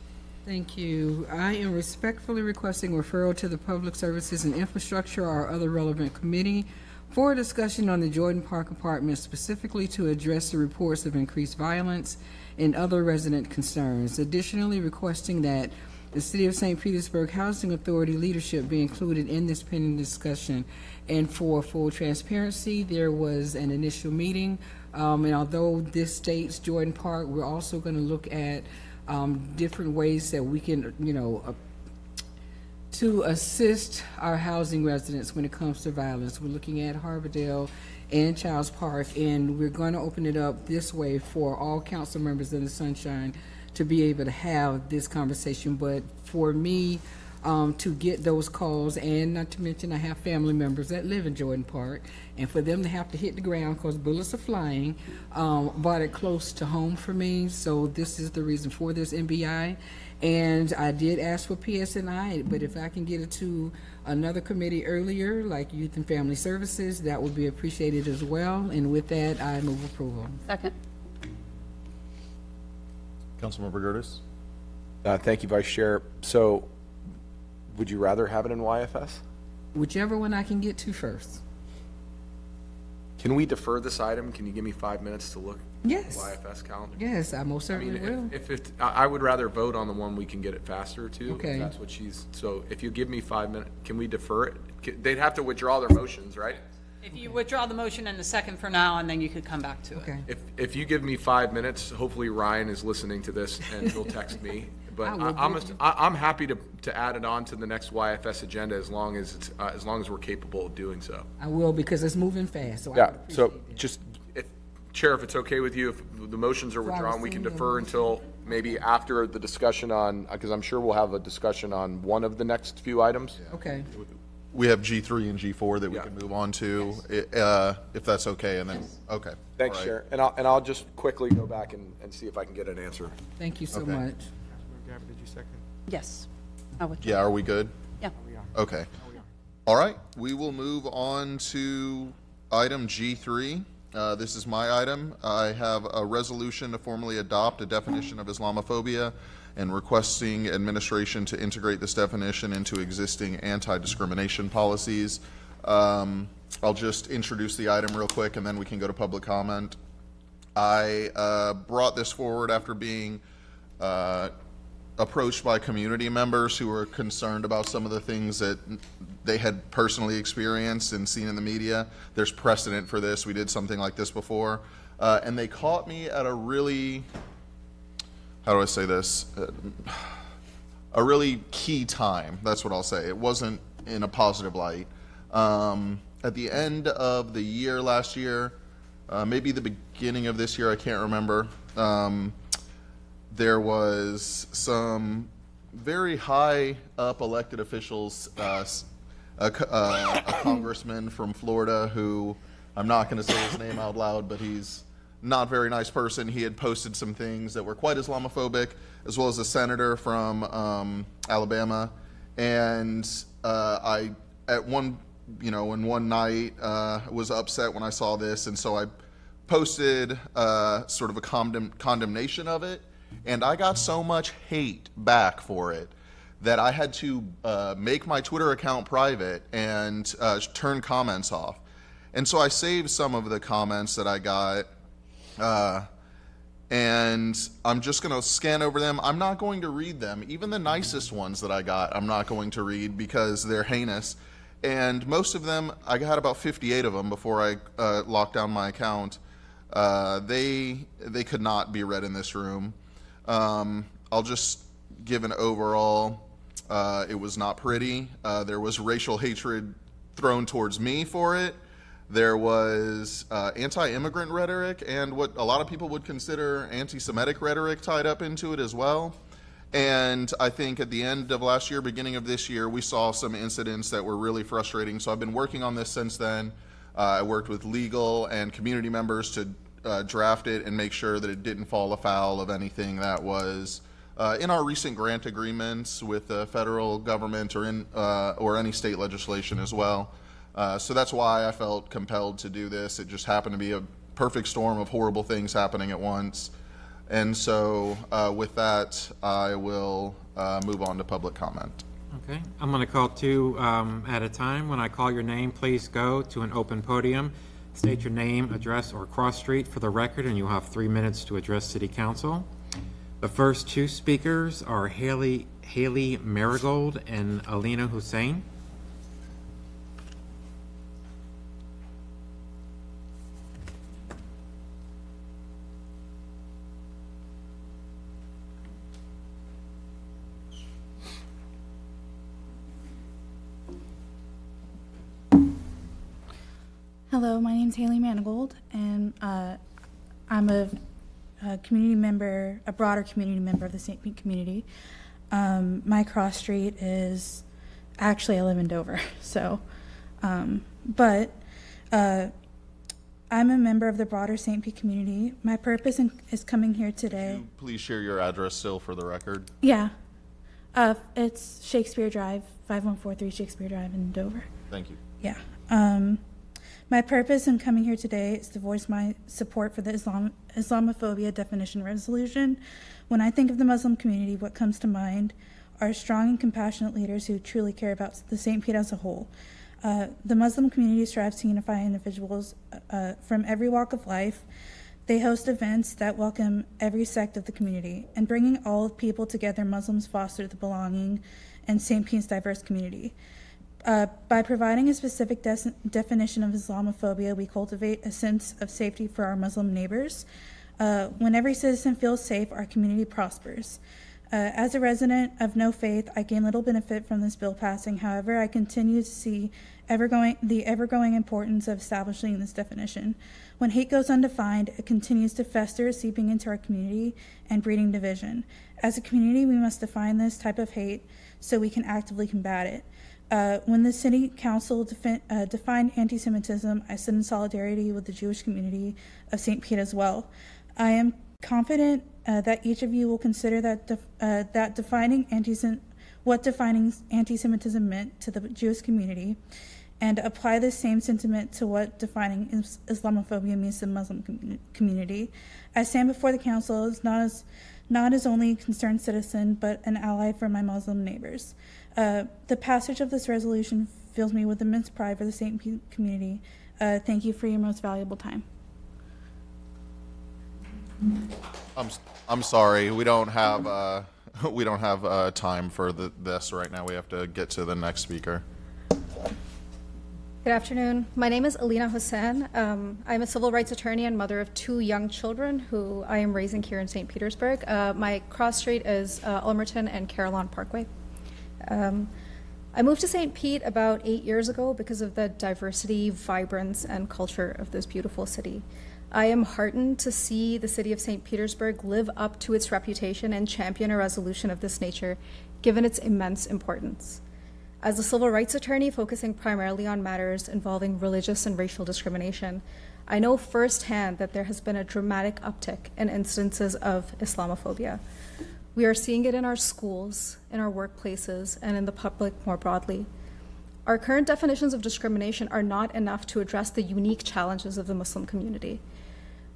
Thank you. I am respectfully requesting referral to the Public Services and Infrastructure or other relevant committee for a discussion on the Jordan Park Apartments, specifically to address the reports of increased violence and other resident concerns. Additionally, requesting that the City of St. Petersburg Housing Authority leadership be included in this pending discussion. And for full transparency, there was an initial meeting, and although this states Jordan Park, we're also going to look at different ways that we can, to assist our housing residents when it comes to violence. We're looking at Harbordale and Childs Park, and we're going to open it up this way for all council members in the Sunshine to be able to have this conversation. But for me to get those calls, and not to mention I have family members that live in Jordan Park, and for them to have to hit the ground because bullets are flying, brought it close to home for me. So this is the reason for this MBI. And I did ask for PSNI, but if I can get it to another committee earlier, like Youth and Family Services, that would be appreciated as well. And with that, I move approval. Second. Councilmember Gertis. Thank you, Vice Chair. So would you rather have it in YFS? Whichever one I can get to first. Can we defer this item? Can you give me 5 minutes to look Yes. at the YFS calendar? Yes, I most certainly will. I would rather vote on the one we can get it faster to. Okay. If that's what so if you give me 5 minutes, can we defer it? They'd have to withdraw their motions, right? If you withdraw the motion and the second for now, and then you could come back to it. Okay. If you give me 5 minutes, hopefully Ryan is listening to this and he'll text me. But I'm happy to add it on to the next YFS agenda as long as we're capable of doing so. I will, because it's moving fast. So Yeah. So just Chair, if it's okay with you, if the motions are withdrawn, we can defer until maybe after the discussion on, because I'm sure we'll have a discussion on one of the next few items. Okay. We have G3 and G4 that we can move on to, if that's okay, and then, okay. Thanks, All right. Chair. And I'll just quickly go back and see if I can get an answer. Thank you so Okay. much. Gabbard, did you second? Yes. I would. Yeah, are we good? Yeah. Okay. All right, we will move on to item G3. This is my item. I have a resolution to formally adopt a definition of Islamophobia and requesting administration to integrate this definition into existing anti-discrimination policies. I'll just introduce the item real quick and then we can go to public comment. I brought this forward after being approached by community members who were concerned about some of the things that they had personally experienced and seen in the media. There's precedent for this. We did something like this before. And they caught me at a really, how do I say this? A really key time. That's what I'll say. It wasn't in a positive light. At the end of the year last year, maybe the beginning of this year, I can't remember, there was some very high up elected officials, a congressman from Florida who, I'm not going to say his name out loud, but he's not a very nice person. He had posted some things that were quite Islamophobic, as well as a senator from Alabama. And I, in one night, was upset when I saw this, and so I posted sort of a condemnation of it, and I got so much hate back for it that I had to make my Twitter account private and turn comments off. And so I saved some of the comments that I got, and I'm just going to scan over them. I'm not going to read them. Even the nicest ones that I got, I'm not going to read because they're heinous. And most of them, I had about 58 of them before I locked down my account. They could not be read in this room. I'll just give an overall. It was not pretty. There was racial hatred thrown towards me for it. There was anti-immigrant rhetoric and what a lot of people would consider anti-Semitic rhetoric tied up into it as well. And I think at the end of last year, beginning of this year, we saw some incidents that were really frustrating. So I've been working on this since then. I worked with legal and community members to draft it and make sure that it didn't fall afoul of anything that was in our recent grant agreements with the federal government or any state legislation as well. So that's why I felt compelled to do this. It just happened to be a perfect storm of horrible things happening at once. And so with that, I will move on to public comment. Okay, I'm going to call two at a time. When I call your name, please go to an open podium, state your name, address, or cross street for the record, and you'll have 3 minutes to address City Council. The first two speakers are Haley Marigold and Alina Hussein. Hello, my name is Haley Manigold, and I'm a community member, a broader community member of the St. Pete community. My cross street is, actually I live in Dover, so, but I'm a member of the broader St. Pete community. My purpose is coming here today. Could you please share your address still for the record? Yeah, it's Shakespeare Drive, 5143 Shakespeare Drive in Dover. Thank you. Yeah. My purpose in coming here today is to voice my support for the Islamophobia definition resolution. When I think of the Muslim community, what comes to mind are strong and compassionate leaders who truly care about the St. Pete as a whole. The Muslim community strives to unify individuals from every walk of life. They host events that welcome every sect of the community, and bringing all of people together, Muslims foster the belonging in St. Pete's diverse community. By providing a specific definition of Islamophobia, we cultivate a sense of safety for our Muslim neighbors. When every citizen feels safe, our community prospers. As a resident of no faith, I gain little benefit from this bill passing. However, I continue to see the ever-growing importance of establishing this definition. When hate goes undefined, it continues to fester, seeping into our community and breeding division. As a community, we must define this type of hate so we can actively combat it. When the City Council defined anti-Semitism, I stood in solidarity with the Jewish community of St. Pete as well. I am confident that each of you will consider that defining anti-Semitism meant to the Jewish community, and apply the same sentiment to what defining Islamophobia means to the Muslim community. I stand before the Council as not as only a concerned citizen, but an ally for my Muslim neighbors. The passage of this resolution fills me with immense pride for the St. Pete community. Thank you for your most valuable time. I'm sorry, we don't have time for this right now. We have to get to the next speaker. Good afternoon. My name is Alina Hussein. I'm a civil rights attorney and mother of 2 young children who I am raising here in St. Petersburg. My cross street is Ulmerton and Carillon Parkway. I moved to St. Pete about 8 years ago because of the diversity, vibrance, and culture of this beautiful city. I am heartened to see the city of St. Petersburg live up to its reputation and champion a resolution of this nature, given its immense importance. As a civil rights attorney focusing primarily on matters involving religious and racial discrimination, I know firsthand that there has been a dramatic uptick in instances of Islamophobia. We are seeing it in our schools, in our workplaces, and in the public more broadly. Our current definitions of discrimination are not enough to address the unique challenges of the Muslim community.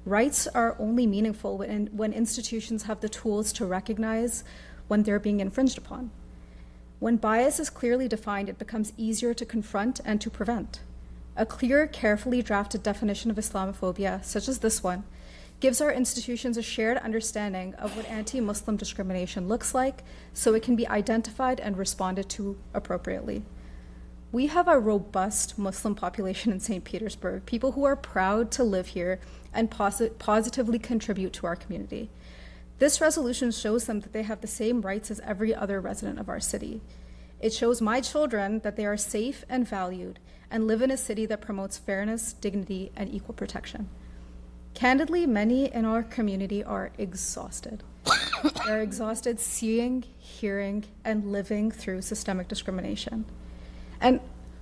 Rights are only meaningful when institutions have the tools to recognize when they're being infringed upon. When bias is clearly defined, it becomes easier to confront and to prevent. A clear, carefully drafted definition of Islamophobia, such as this one, gives our institutions a shared understanding of what anti-Muslim discrimination looks like, so it can be identified and responded to appropriately. We have a robust Muslim population in St. Petersburg, people who are proud to live here and positively contribute to our community. This resolution shows them that they have the same rights as every other resident of our city. It shows my children that they are safe and valued and live in a city that promotes fairness, dignity, and equal protection. Candidly, many in our community are exhausted. They're exhausted seeing, hearing, and living through systemic discrimination. And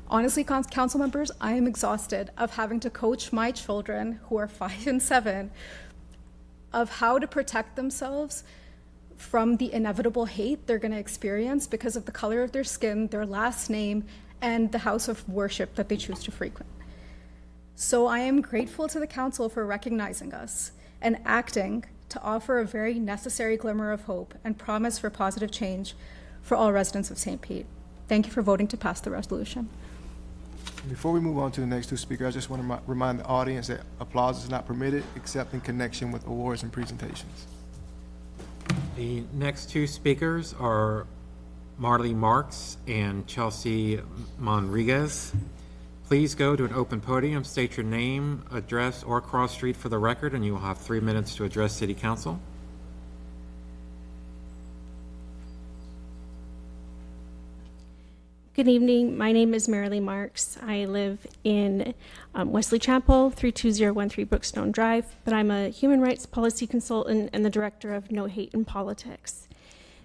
honestly, council members, I am exhausted of having to coach my children, who are 5 and 7, of how to protect themselves from the inevitable hate they're going to experience because of the color of their skin, their last name, and the house of worship that they choose to frequent. So I am grateful to the council for recognizing us and acting to offer a very necessary glimmer of hope and promise for positive change for all residents of St. Pete. Thank you for voting to pass the resolution. Before we move on to the next two speakers, I just want to remind the audience that applause is not permitted except in connection with awards and presentations. The next two speakers are Marley Marks and Chelsea Monriguez. Please go to an open podium, state your name, address, or cross street for the record, and you will have 3 minutes to address City Council. Good evening. My name is Marilee Marks. I live in Wesley Chapel, 32013 Brookstone Drive, but I'm a human rights policy consultant and the director of No Hate in Politics.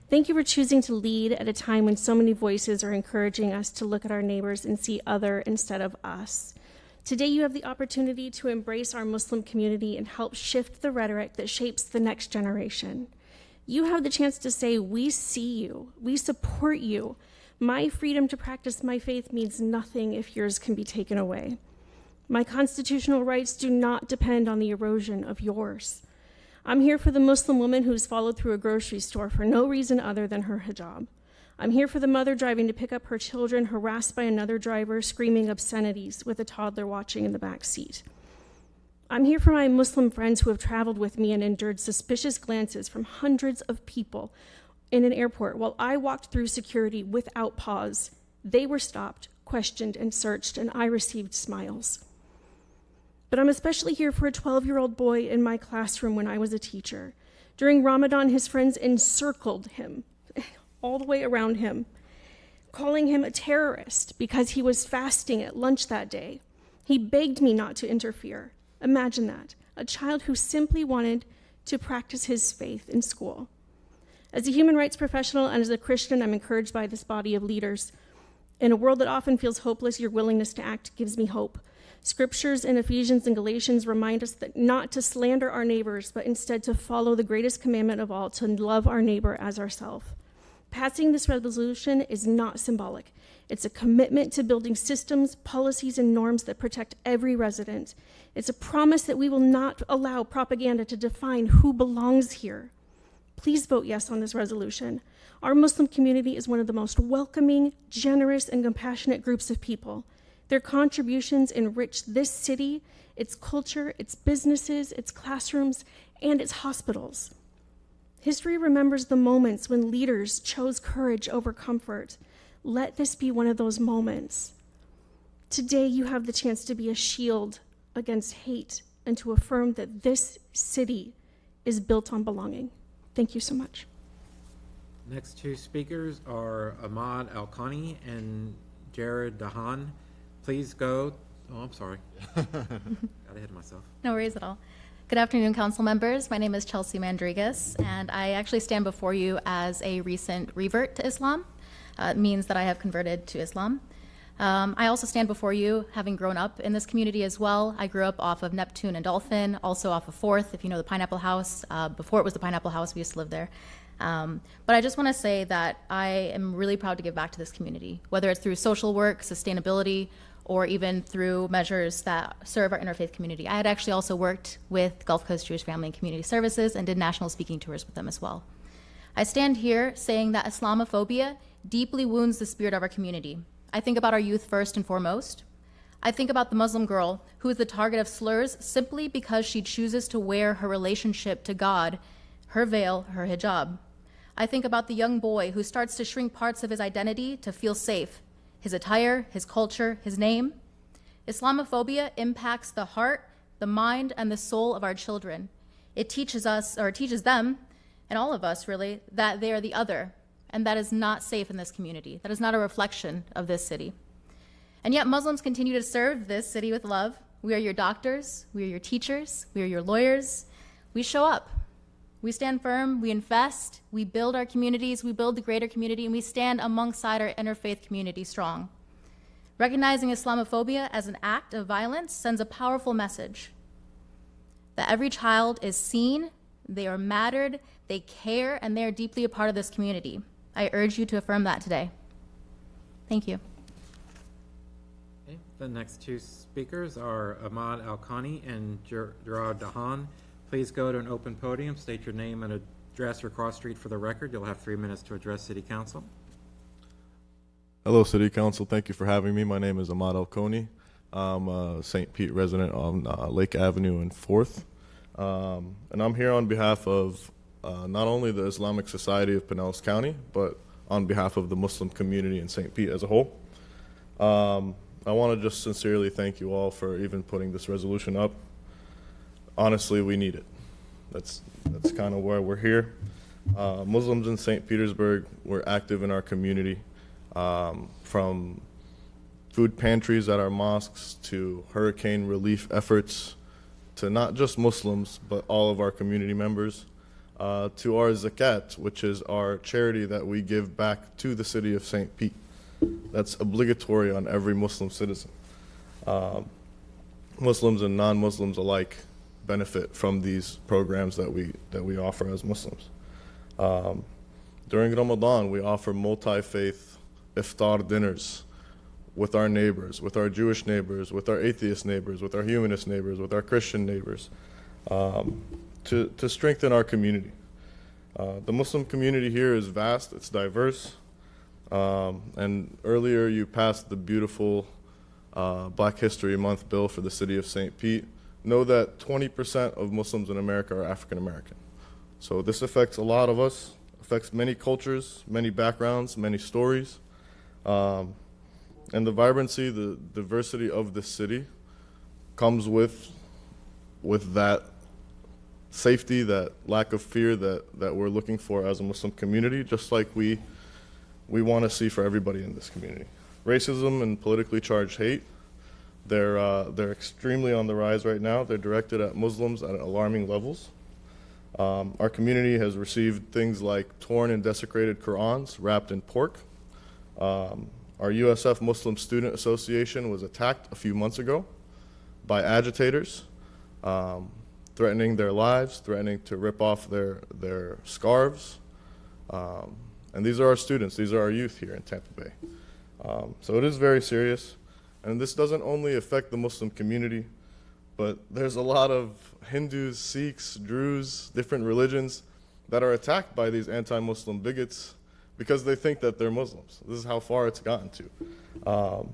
Thank you for choosing to lead at a time when so many voices are encouraging us to look at our neighbors and see other instead of us. Today you have the opportunity to embrace our Muslim community and help shift the rhetoric that shapes the next generation. You have the chance to say, we see you, we support you. My freedom to practice my faith means nothing if yours can be taken away. My constitutional rights do not depend on the erosion of yours. I'm here for the Muslim woman who's followed through a grocery store for no reason other than her hijab. I'm here for the mother driving to pick up her children, harassed by another driver, screaming obscenities with a toddler watching in the back seat. I'm here for my Muslim friends who have traveled with me and endured suspicious glances from hundreds of people in an airport while I walked through security without pause. They were stopped, questioned, and searched, and I received smiles. But I'm especially here for a 12-year-old boy in my classroom when I was a teacher. During Ramadan, his friends encircled him, all the way around him, calling him a terrorist because he was fasting at lunch that day. He begged me not to interfere. Imagine that, a child who simply wanted to practice his faith in school. As a human rights professional and as a Christian, I'm encouraged by this body of leaders. In a world that often feels hopeless, your willingness to act gives me hope. Scriptures in Ephesians and Galatians remind us that not to slander our neighbors, but instead to follow the greatest commandment of all, to love our neighbor as ourselves. Passing this resolution is not symbolic. It's a commitment to building systems, policies, and norms that protect every resident. It's a promise that we will not allow propaganda to define who belongs here. Please vote yes on this resolution. Our Muslim community is one of the most welcoming, generous, and compassionate groups of people. Their contributions enrich this city, its culture, its businesses, its classrooms, and its hospitals. History remembers the moments when leaders chose courage over comfort. Let this be one of those moments. Today, you have the chance to be a shield against hate and to affirm that this city is built on belonging. Thank you so much. Next two speakers are Ahmad Al-Khani and Jared Dahan. Please go. Oh, I'm sorry. Got ahead of myself. No worries at all. Good afternoon, council members. My name is Chelsea Mandrigas, and I actually stand before you as a recent revert to Islam. It means that I have converted to Islam. I also stand before you having grown up in this community as well. I grew up off of Neptune and Dolphin, also off of 4th, if you know the Pineapple House. Before it was the Pineapple House, we used to live there. But I just want to say that I am really proud to give back to this community, whether it's through social work, sustainability, or even through measures that serve our interfaith community. I had actually also worked with Gulf Coast Jewish Family and Community Services and did national speaking tours with them as well. I stand here saying that Islamophobia deeply wounds the spirit of our community. I think about our youth first and foremost. I think about the Muslim girl who is the target of slurs simply because she chooses to wear her relationship to God, her veil, her hijab. I think about the young boy who starts to shrink parts of his identity to feel safe, his attire, his culture, his name. Islamophobia impacts the heart, the mind, and the soul of our children. It teaches us, or teaches them, and all of us really, that they are the other, and that is not safe in this community. That is not a reflection of this city. And yet Muslims continue to serve this city with love. We are your doctors, we are your teachers, we are your lawyers. We show up. We stand firm, we invest, we build our communities, we build the greater community, and we stand alongside our interfaith community strong. Recognizing Islamophobia as an act of violence sends a powerful message that every child is seen, they are mattered, they care, and they are deeply a part of this community. I urge you to affirm that today. Thank you. Okay. The next two speakers are Ahmad Al-Khani and Gerard Dahan. Please go to an open podium, state your name and address or cross street for the record. You'll have 3 minutes to address City Council. Hello, City Council. Thank you for having me. My name is Ahmad Al-Khani. I'm a St. Pete resident on Lake Avenue and 4th. And I'm here on behalf of not only the Islamic Society of Pinellas County, but on behalf of the Muslim community in St. Pete as a whole. I want to just sincerely thank you all for even putting this resolution up. Honestly, we need it. That's kind of why we're here. Muslims in St. Petersburg, we're active in our community, from food pantries at our mosques to hurricane relief efforts to not just Muslims, but all of our community members, to our zakat, which is our charity that we give back to the city of St. Pete. That's obligatory on every Muslim citizen. Muslims and non-Muslims alike benefit from these programs that we offer as Muslims. During Ramadan, we offer multi-faith iftar dinners with our neighbors, with our Jewish neighbors, with our atheist neighbors, with our humanist neighbors, with our Christian neighbors, to strengthen our community. The Muslim community here is vast, it's diverse, and earlier you passed the beautiful Black History Month bill for the city of St. Pete. Know that 20% of Muslims in America are African American. So this affects a lot of us, affects many cultures, many backgrounds, many stories. And the vibrancy, the diversity of this city comes with that safety, that lack of fear that we're looking for as a Muslim community, just like we want to see for everybody in this community. Racism and politically charged hate, they're extremely on the rise right now. They're directed at Muslims at alarming levels. Our community has received things like torn and desecrated Qur'ans wrapped in pork. Our USF Muslim Student Association was attacked a few months ago by agitators, threatening their lives, threatening to rip off their scarves. And these are our students, these are our youth here in Tampa Bay. So it is very serious. And this doesn't only affect the Muslim community, but there's a lot of Hindus, Sikhs, Druze, different religions that are attacked by these anti-Muslim bigots because they think that they're Muslims. This is how far it's gotten to.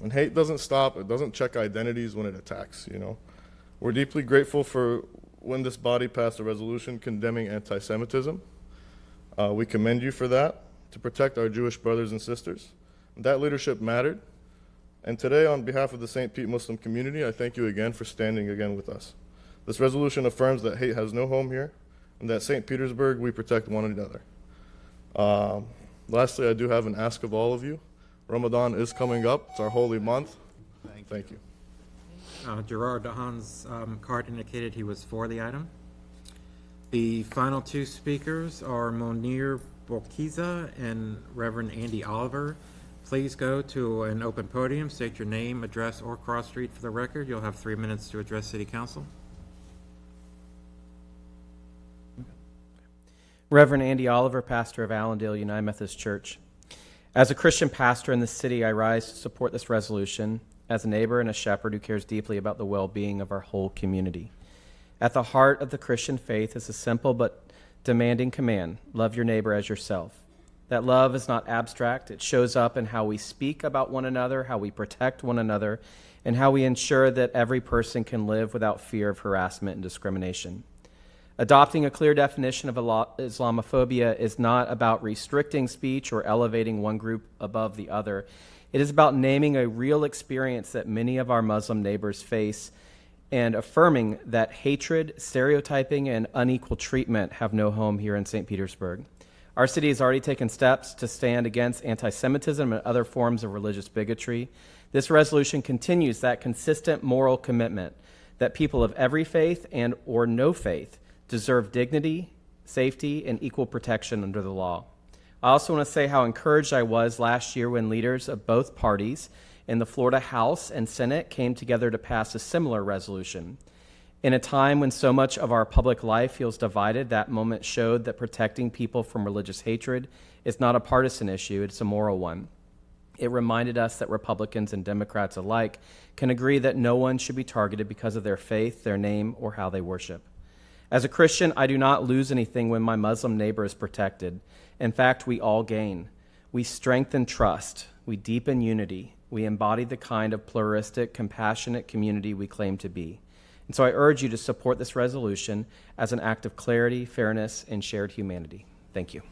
And hate doesn't stop, it doesn't check identities when it attacks, you know. We're deeply grateful for when this body passed a resolution condemning anti-Semitism. We commend you for that, to protect our Jewish brothers and sisters. That leadership mattered. And today, on behalf of the St. Pete Muslim community, I thank you again for standing again with us. This resolution affirms that hate has no home here, and that St. Petersburg, we protect one another. Lastly, I do have an ask of all of you. Ramadan is coming up. It's our holy month. Thank you. Gerard Dahan's card indicated he was for the item. The final two speakers are Monir Bolkiza and Reverend Andy Oliver. Please go to an open podium, state your name, address, or cross street for the record. You'll have 3 minutes to address City Council. Reverend Andy Oliver, pastor of Allendale United Methodist Church. As a Christian pastor in the city, I rise to support this resolution as a neighbor and a shepherd who cares deeply about the well-being of our whole community. At the heart of the Christian faith is a simple but demanding command: love your neighbor as yourself. That love is not abstract. It shows up in how we speak about one another, how we protect one another, and how we ensure that every person can live without fear of harassment and discrimination. Adopting a clear definition of Islamophobia is not about restricting speech or elevating one group above the other. It is about naming a real experience that many of our Muslim neighbors face and affirming that hatred, stereotyping, and unequal treatment have no home here in St. Petersburg. Our city has already taken steps to stand against anti-Semitism and other forms of religious bigotry. This resolution continues that consistent moral commitment that people of every faith and or no faith deserve dignity, safety, and equal protection under the law. I also want to say how encouraged I was last year when leaders of both parties in the Florida House and Senate came together to pass a similar resolution. In a time when so much of our public life feels divided, that moment showed that protecting people from religious hatred is not a partisan issue, it's a moral one. It reminded us that Republicans and Democrats alike can agree that no one should be targeted because of their faith, their name, or how they worship. As a Christian, I do not lose anything when my Muslim neighbor is protected. In fact, we all gain. We strengthen trust. We deepen unity. We embody the kind of pluralistic, compassionate community we claim to be. And so I urge you to support this resolution as an act of clarity, fairness, and shared humanity. Thank you.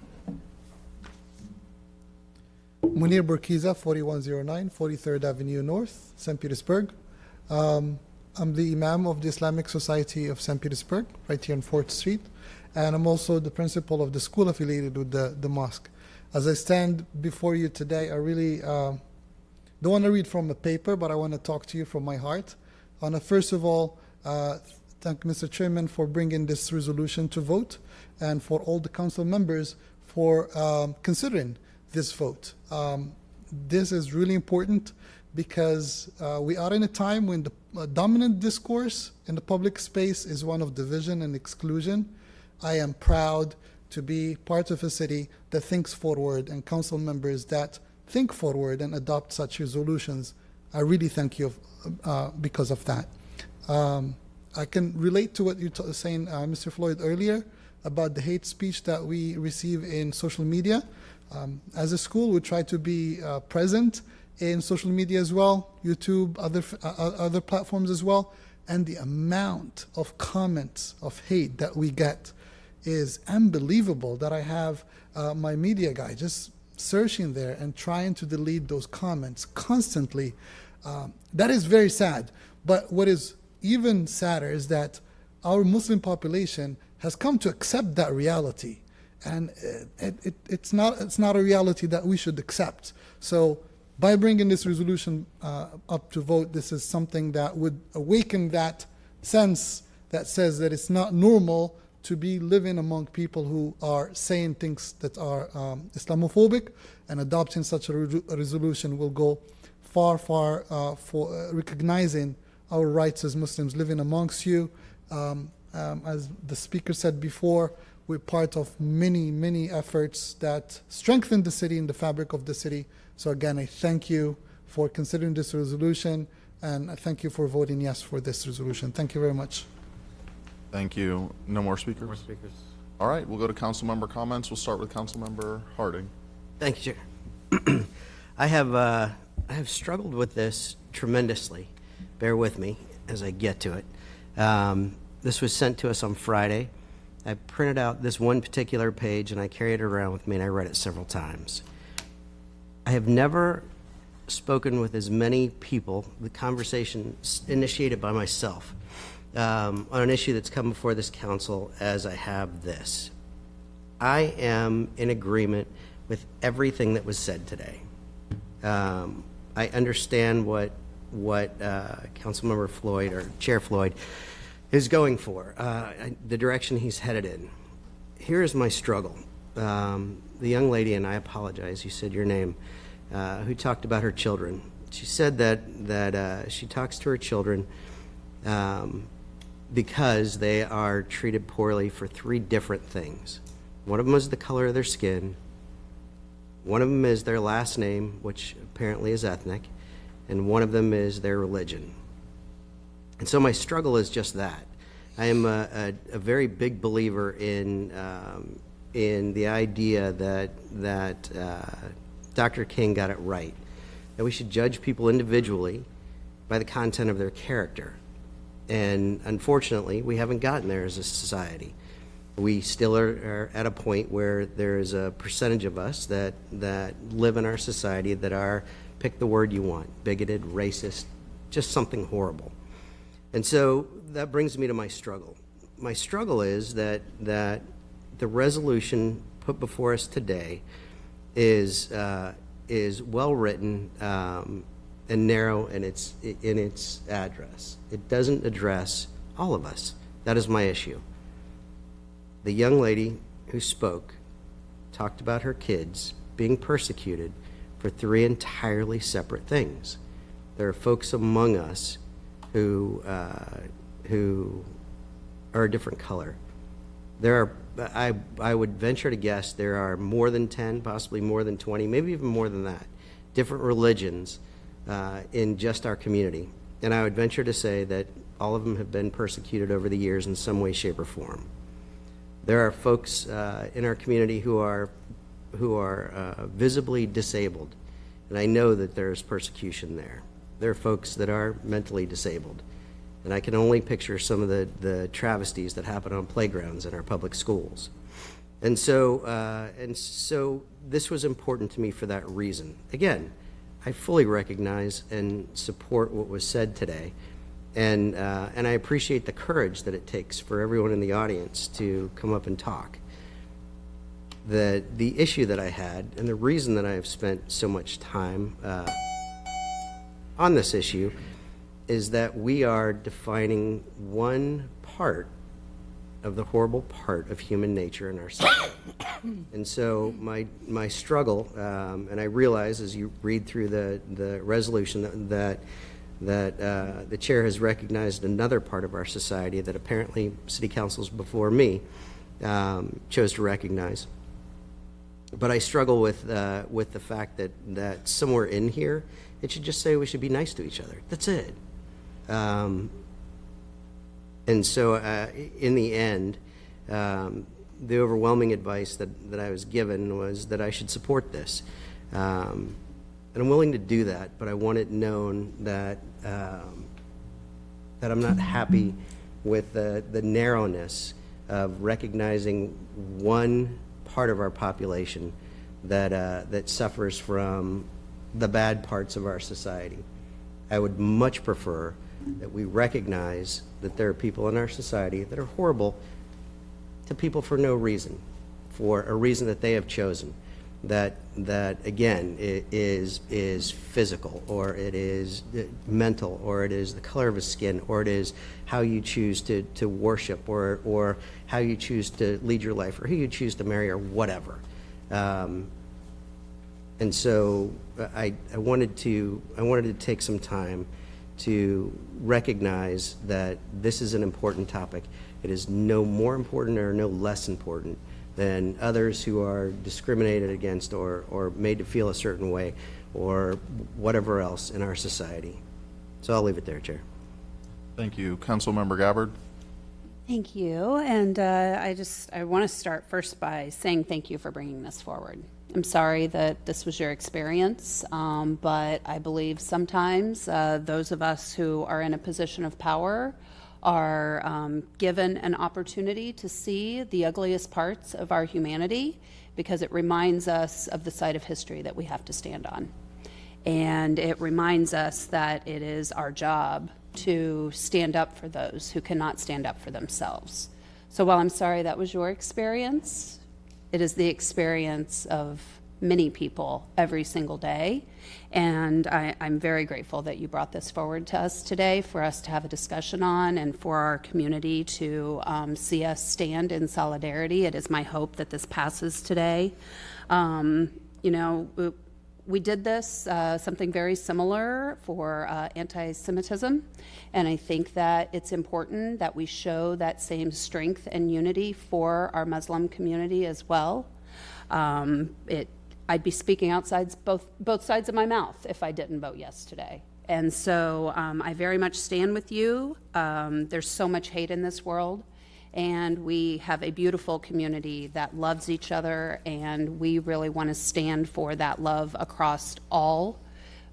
Munir Burkiza, 4109 43rd Avenue North, St. Petersburg. I'm the Imam of the Islamic Society of St. Petersburg, right here on 4th Street, and I'm also the principal of the school affiliated with the mosque. As I stand before you today, I really don't want to read from a paper, but I want to talk to you from my heart. First of all, thank Mr. Chairman for bringing this resolution to vote, and for all the council members for considering this vote. This is really important because we are in a time when the dominant discourse in the public space is one of division and exclusion. I am proud to be part of a city that thinks forward and council members that think forward and adopt such resolutions. I really thank you because of that. I can relate to what you were saying, Mr. Floyd, earlier about the hate speech that we receive in social media. As a school, we try to be present in social media as well, YouTube, other platforms as well, and the amount of comments of hate that we get is unbelievable. That I have my media guy just searching there and trying to delete those comments constantly. That is very sad. But what is even sadder is that our Muslim population has come to accept that reality, and it's not a reality that we should accept. So by bringing this resolution up to vote, this is something that would awaken that sense that says that it's not normal to be living among people who are saying things that are Islamophobic, and adopting such a resolution will go far for recognizing our rights as Muslims living amongst you. As the speaker said before, we're part of many efforts that strengthen the city and the fabric of the city. So again, I thank you for considering this resolution, and I thank you for voting yes for this resolution. Thank you very much. Thank you. No more speakers? No more speakers. All right, we'll go to council member comments. We'll start with council member Harding. Thank you, Chair. I have struggled with this tremendously. Bear with me as I get to it. This was sent to us on Friday. I printed out this one particular page and I carried it around with me, and I read it several times. I have never spoken with as many people, the conversation initiated by myself, on an issue that's come before this council as I have this. I am in agreement with everything that was said today. I understand what Councilmember Floyd, or Chair Floyd, is going for, the direction he's headed in. Here is my struggle. The young lady, and I apologize, you said your name, who talked about her children. She said that she talks to her children because they are treated poorly for 3 different things. One of them is the color of their skin. One of them is their last name, which apparently is ethnic, and one of them is their religion. And so my struggle is just that. I am a very big believer in the idea that Dr. King got it right, that we should judge people individually by the content of their character. And unfortunately, we haven't gotten there as a society. We still are at a point where there is a percentage of us that live in our society that are, pick the word you want, bigoted, racist, just something horrible. And so that brings me to my struggle. My struggle is that the resolution put before us today is well written and narrow in its address. It doesn't address all of us. That is my issue. The young lady who spoke talked about her kids being persecuted for 3 entirely separate things. There are folks among us who are a different color. There are, I would venture to guess, there are more than 10, possibly more than 20, maybe even more than that, different religions in just our community. And I would venture to say that all of them have been persecuted over the years in some way, shape, or form. There are folks in our community who are visibly disabled, and I know that there's persecution there. There are folks that are mentally disabled, and I can only picture some of the travesties that happen on playgrounds in our public schools. And so this was important to me for that reason. Again, I fully recognize and support what was said today, and I appreciate the courage that it takes for everyone in the audience to come up and talk. The issue that I had, and the reason that I have spent so much time on this issue, is that we are defining one part of the horrible part of human nature in our society. And so my struggle, and I realize as you read through the resolution that the chair has recognized another part of our society that apparently city councils before me chose to recognize. But I struggle with the fact that somewhere in here, it should just say we should be nice to each other. That's it. And so in the end, the overwhelming advice that I was given was that I should support this. And I'm willing to do that, but I want it known that I'm not happy with the narrowness of recognizing one part of our population that suffers from the bad parts of our society. I would much prefer that we recognize that there are people in our society that are horrible to people for no reason, for a reason that they have chosen, that again is physical, or it is mental, or it is the color of his skin, or it is how you choose to worship, or how you choose to lead your life, or who you choose to marry, or whatever. And so I wanted to take some time to recognize that this is an important topic. It is no more important or no less important than others who are discriminated against or made to feel a certain way or whatever else in our society. So I'll leave it there, Chair. Thank you. Councilmember Gabbard. Thank you. And I want to start first by saying thank you for bringing this forward. I'm sorry that this was your experience, but I believe sometimes those of us who are in a position of power are given an opportunity to see the ugliest parts of our humanity, because it reminds us of the side of history that we have to stand on. And it reminds us that it is our job to stand up for those who cannot stand up for themselves. So while I'm sorry that was your experience, it is the experience of many people every single day. And I'm very grateful that you brought this forward to us today for us to have a discussion on, and for our community to see us stand in solidarity. It is my hope that this passes today. We did this, something very similar for anti-Semitism, and I think that it's important that we show that same strength and unity for our Muslim community as well. I'd be speaking outside both sides of my mouth if I didn't vote yes today. And so I very much stand with you. There's so much hate in this world, and we have a beautiful community that loves each other, and we really want to stand for that love across all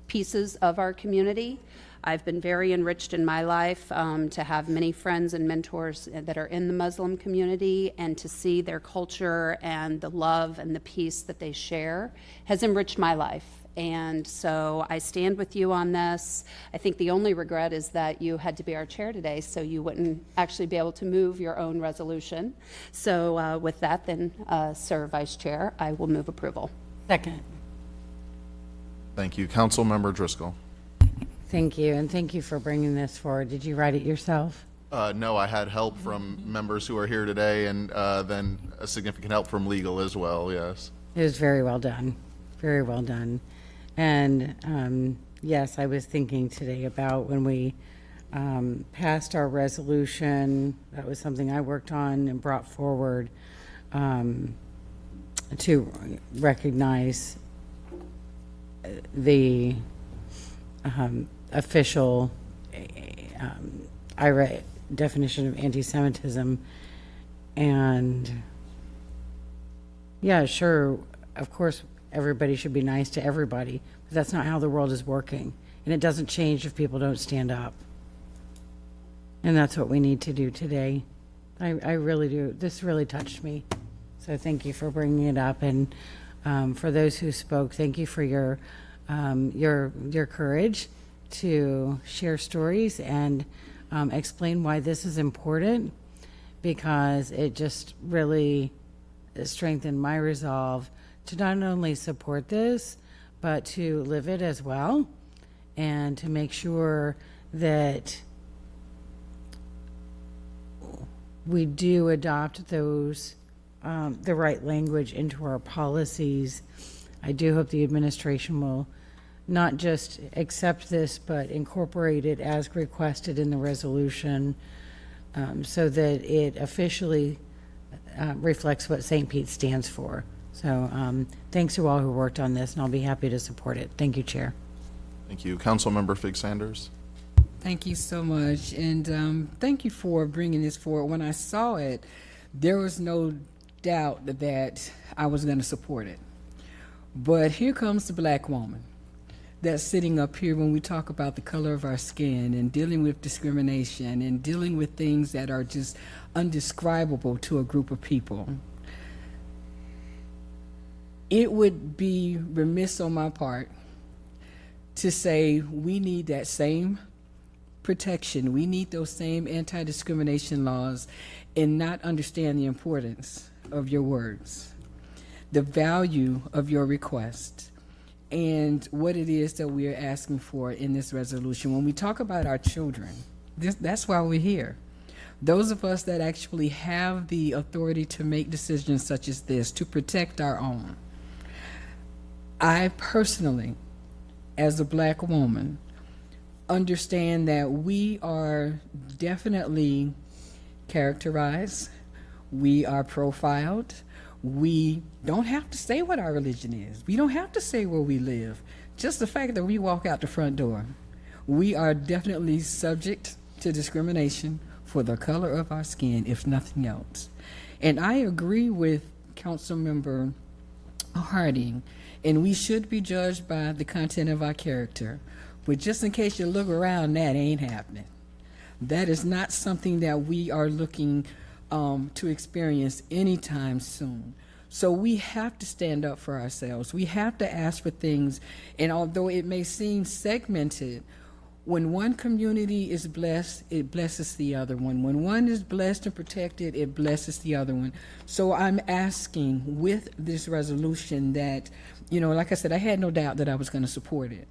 pieces of our community. I've been very enriched in my life to have many friends and mentors that are in the Muslim community, and to see their culture and the love and the peace that they share has enriched my life. And so I stand with you on this. I think the only regret is that you had to be our chair today, so you wouldn't actually be able to move your own resolution. So with that, then, Sir Vice Chair, I will move approval. Second. Thank you. Councilmember Driscoll. Thank you, and thank you for bringing this forward. Did you write it yourself? No, I had help from members who are here today, and then a significant help from legal as well, yes. It was very well done, very well done. And yes, I was thinking today about when we passed our resolution. That was something I worked on and brought forward to recognize the official IRA definition of anti-Semitism. And yeah, sure, of course, everybody should be nice to everybody, but that's not how the world is working. And it doesn't change if people don't stand up. And that's what we need to do today. I really do. This really touched me. So thank you for bringing it up. And for those who spoke, thank you for your courage to share stories and explain why this is important, because it just really strengthened my resolve to not only support this, but to live it as well, and to make sure that we do adopt those, the right language into our policies. I do hope the administration will not just accept this, but incorporate it as requested in the resolution, so that it officially reflects what St. Pete stands for. So thanks to all who worked on this, and I'll be happy to support it. Thank you, Chair. Thank you. Councilmember Fig Sanders. Thank you so much, and thank you for bringing this forward. When I saw it, there was no doubt that I was going to support it. But here comes the black woman that's sitting up here when we talk about the color of our skin and dealing with discrimination and dealing with things that are just undescribable to a group of people. It would be remiss on my part to say we need that same protection, we need those same anti-discrimination laws, and not understand the importance of your words, the value of your request, and what it is that we are asking for in this resolution. When we talk about our children, that's why we're here. Those of us that actually have the authority to make decisions such as this, to protect our own. I personally, as a black woman, understand that we are definitely characterized, we are profiled, we don't have to say what our religion is, we don't have to say where we live, just the fact that we walk out the front door. We are definitely subject to discrimination for the color of our skin, if nothing else. And I agree with Councilmember Harding, and we should be judged by the content of our character. But just in case you look around, that ain't happening. That is not something that we are looking to experience anytime soon. So we have to stand up for ourselves. We have to ask for things. And although it may seem segmented, when one community is blessed, it blesses the other one. When one is blessed and protected, it blesses the other one. So I'm asking with this resolution that, you know, like I said, I had no doubt that I was going to support it.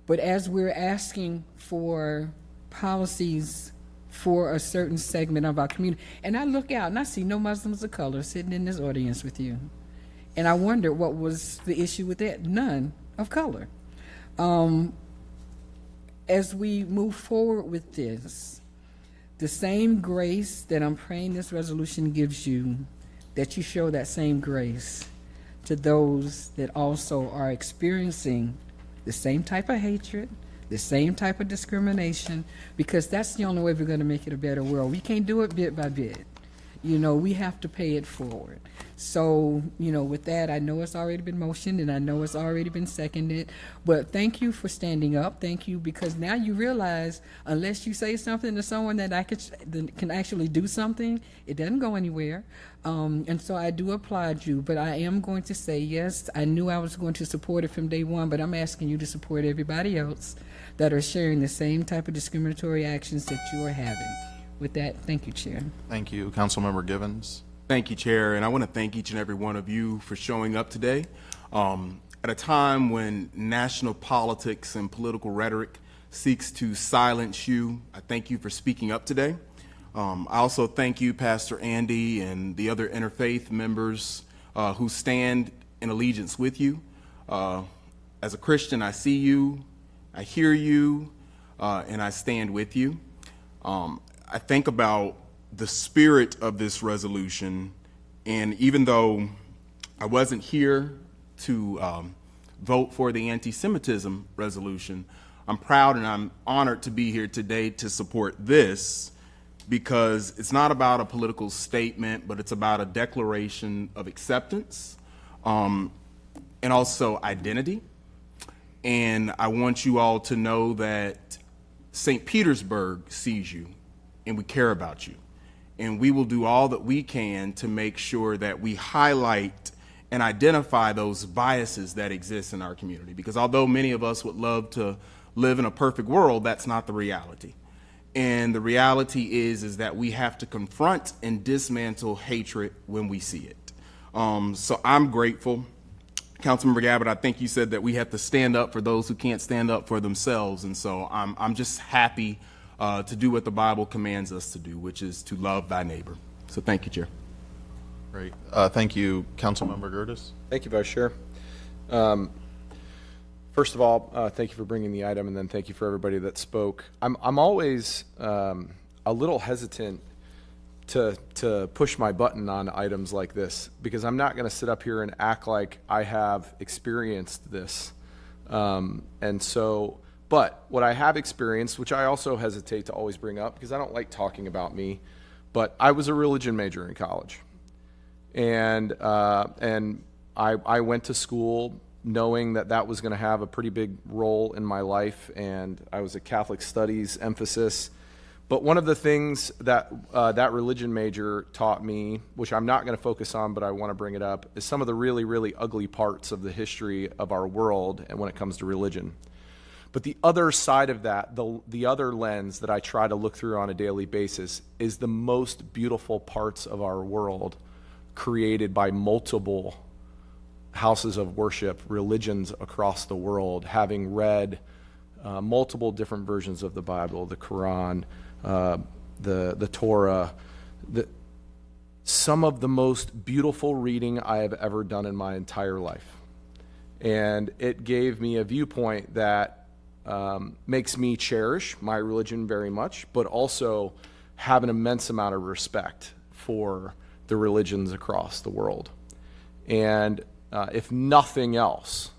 But as we're asking for policies for a certain segment of our community, and I look out and I see no Muslims of color sitting in this audience with you. And I wonder what was the issue with that? None of color. As we move forward with this, the same grace that I'm praying this resolution gives you, that you show that same grace to those that also are experiencing the same type of hatred, the same type of discrimination, because that's the only way we're going to make it a better world. We can't do it bit by bit. You know, we have to pay it forward. So, you know, with that, I know it's already been motioned and I know it's already been seconded, but thank you for standing up. Thank you, because now you realize unless you say something to someone that can actually do something, it doesn't go anywhere. And so I do applaud you, but I am going to say, yes, I knew I was going to support it from day one, but I'm asking you to support everybody else that are sharing the same type of discriminatory actions that you are having. With that, thank you, Chair. Thank you. Councilmember Givens. Thank you, Chair, and I want to thank each and every one of you for showing up today. At a time when national politics and political rhetoric seeks to silence you, I thank you for speaking up today. I also thank you, Pastor Andy, and the other interfaith members who stand in allegiance with you. As a Christian, I see you, I hear you, and I stand with you. I think about the spirit of this resolution, and even though I wasn't here to vote for the anti-Semitism resolution, I'm proud and I'm honored to be here today to support this, because it's not about a political statement, but it's about a declaration of acceptance and also identity. And I want you all to know that St. Petersburg sees you and we care about you. And we will do all that we can to make sure that we highlight and identify those biases that exist in our community. Because although many of us would love to live in a perfect world, that's not the reality. And the reality is that we have to confront and dismantle hatred when we see it. So I'm grateful. Councilmember Gabbard, I think you said that we have to stand up for those who can't stand up for themselves. And so I'm just happy to do what the Bible commands us to do, which is to love thy neighbor. So thank you, Chair. Great. Thank you, Councilmember Gertis. Thank you, Vice Chair. First of all, thank you for bringing the item, and then thank you for everybody that spoke. I'm always a little hesitant to push my button on items like this, because I'm not going to sit up here and act like I have experienced this. But what I have experienced, which I also hesitate to always bring up because I don't like talking about me, but I was a religion major in college. And I went to school knowing that that was going to have a pretty big role in my life, and I was a Catholic studies emphasis. But one of the things that that religion major taught me, which I'm not going to focus on, but I want to bring it up, is some of the really, really ugly parts of the history of our world and when it comes to religion. But the other side of that, the other lens that I try to look through on a daily basis, is the most beautiful parts of our world created by multiple houses of worship, religions across the world, having read multiple different versions of the Bible, the Quran, the Torah. Some of the most beautiful reading I have ever done in my entire life. And it gave me a viewpoint that makes me cherish my religion very much, but also have an immense amount of respect for the religions across the world. And if nothing else,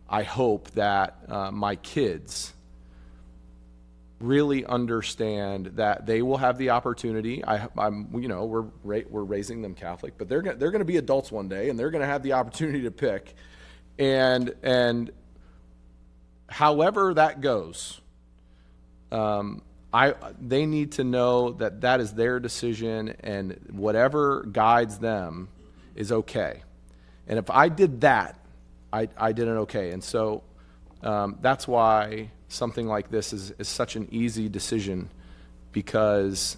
I hope that my kids really understand that they will have the opportunity. We're raising them Catholic, but they're going to be adults one day, and they're going to have the opportunity to pick. And however that goes, they need to know that that is their decision, and whatever guides them is okay. And if I did that, I did it okay. And so that's why something like this is such an easy decision, because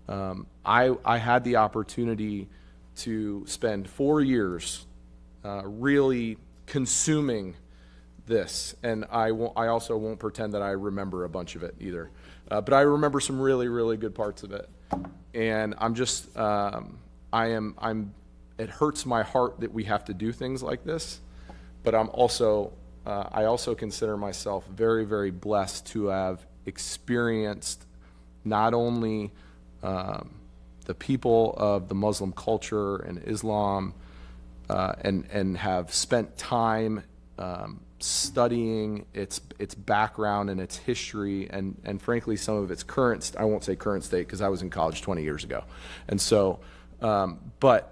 I had the opportunity to spend 4 years really consuming this, and I also won't pretend that I remember a bunch of it either, but I remember some really, really good parts of it, and I'm just it hurts my heart that we have to do things like this, but I also consider myself very, very blessed to have experienced not only the people of the Muslim culture and Islam, and have spent time studying its background and its history and frankly some of its current, I won't say current state because I was in college 20 years ago. And so, but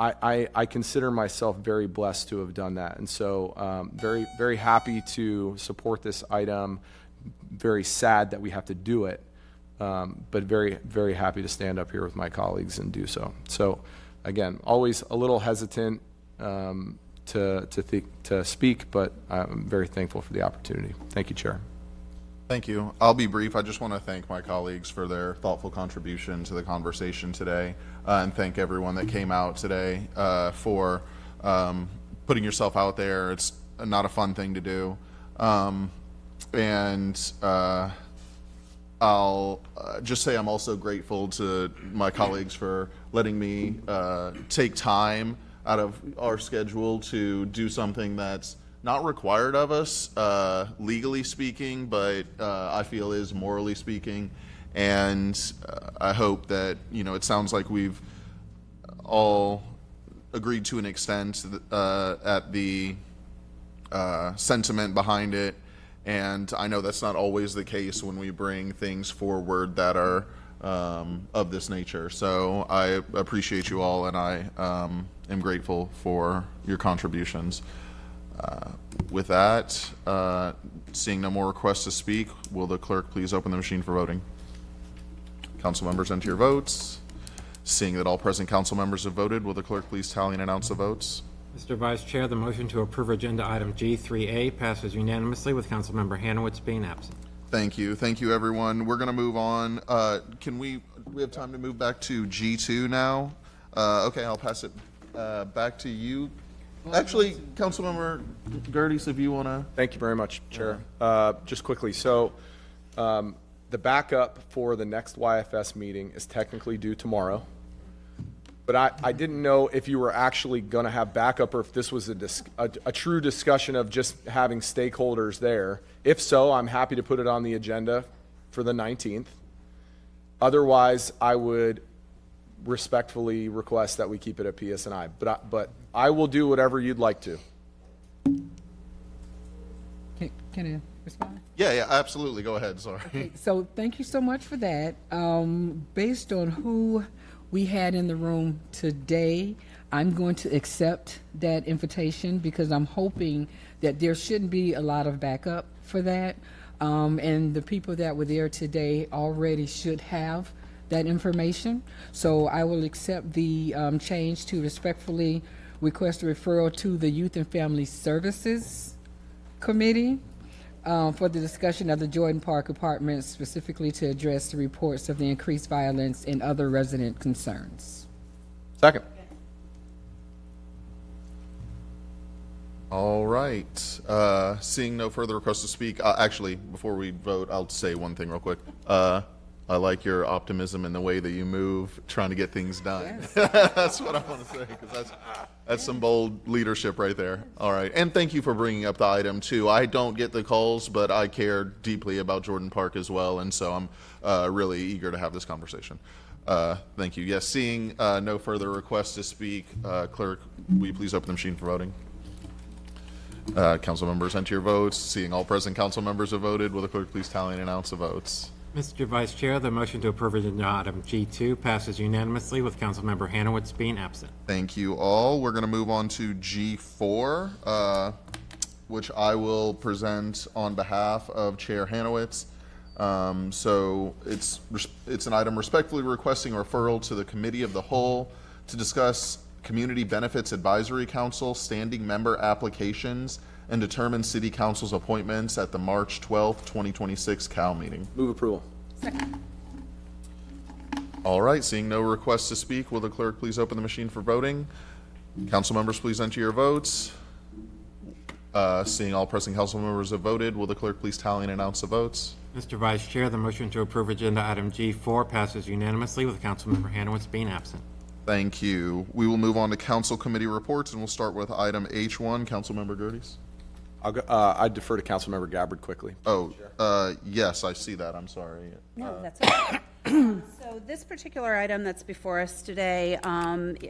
I consider myself very blessed to have done that. And so very, very happy to support this item, very sad that we have to do it, but very, very happy to stand up here with my colleagues and do so. So again, always a little hesitant to speak, but I'm very thankful for the opportunity. Thank you, Chair. Thank you. I'll be brief. I just want to thank my colleagues for their thoughtful contribution to the conversation today, and thank everyone that came out today for putting yourself out there. It's not a fun thing to do. I'll just say I'm also grateful to my colleagues for letting me take time out of our schedule to do something that's not required of us, legally speaking, but I feel is morally speaking. And I hope that, it sounds like we've all agreed to an extent at the sentiment behind it. And I know that's not always the case when we bring things forward that are of this nature. So I appreciate you all, and I am grateful for your contributions. With that, seeing no more requests to speak, will the clerk please open the machine for voting? Council members, enter your votes. Seeing that all present council members have voted, will the clerk please tally and announce the votes? Mr. Vice Chair, the motion to approve agenda item G3A passes unanimously with Councilmember Hanowitz being absent. Thank you. Thank you, everyone. We're going to move on. Do we have time to move back to G2 now? Okay, I'll pass it back to you. Actually, Councilmember Gerdes, if you want to. Thank you very much, Chair. Just quickly, so the backup for the next YFS meeting is technically due tomorrow. But I didn't know if you were actually going to have backup or if this was a true discussion of just having stakeholders there. If so, I'm happy to put it on the agenda for the 19th. Otherwise, I would respectfully request that we keep it at PSNI. But I will do whatever you'd like to. Can I respond? Yeah, absolutely. Go ahead. Sorry. Okay, so thank you so much for that. Based on who we had in the room today, I'm going to accept that invitation because I'm hoping that there shouldn't be a lot of backup for that. And the people that were there today already should have that information. So I will accept the change to respectfully request a referral to the Youth and Family Services Committee for the discussion of the Jordan Park Apartments, specifically to address the reports of the increased violence and other resident concerns. Second. All right. Seeing no further requests to speak, actually, before we vote, I'll say one thing real quick. I like your optimism in the way that you move, trying to get things done. Yes. That's what I want to say, because that's some bold leadership right there. All right. And thank you for bringing up the item, too. I don't get the calls, but I care deeply about Jordan Park as well, and so I'm really eager to have this conversation. Thank you. Yes, seeing no further requests to speak, Clerk, will you please open the machine for voting? Council members, enter your votes. Seeing all present council members have voted, will the clerk please tally and announce the votes? Mr. Vice Chair, the motion to approve agenda item G2 passes unanimously with Councilmember Hanowitz being absent. Thank you all. We're going to move on to G4, which I will present on behalf of Chair Hanowitz. So it's an item respectfully requesting a referral to the Committee of the Whole to discuss Community Benefits Advisory Council standing member applications and determine City Council's appointments at the March 12th, 2026 Cal meeting. Move approval. Second. All right, seeing no requests to speak, will the clerk please open the machine for voting? Council members, please enter your votes. Seeing all present council members have voted, will the clerk please tally and announce the votes? Mr. Vice Chair, the motion to approve agenda item G4 passes unanimously with Councilmember Hanowitz being absent. Thank you. We will move on to council committee reports, and we'll start with item H1. Councilmember Gerdes. I defer to Councilmember Gabbard quickly. Oh, yes, I see that. I'm sorry. No, that's okay. So So this particular item that's before us today,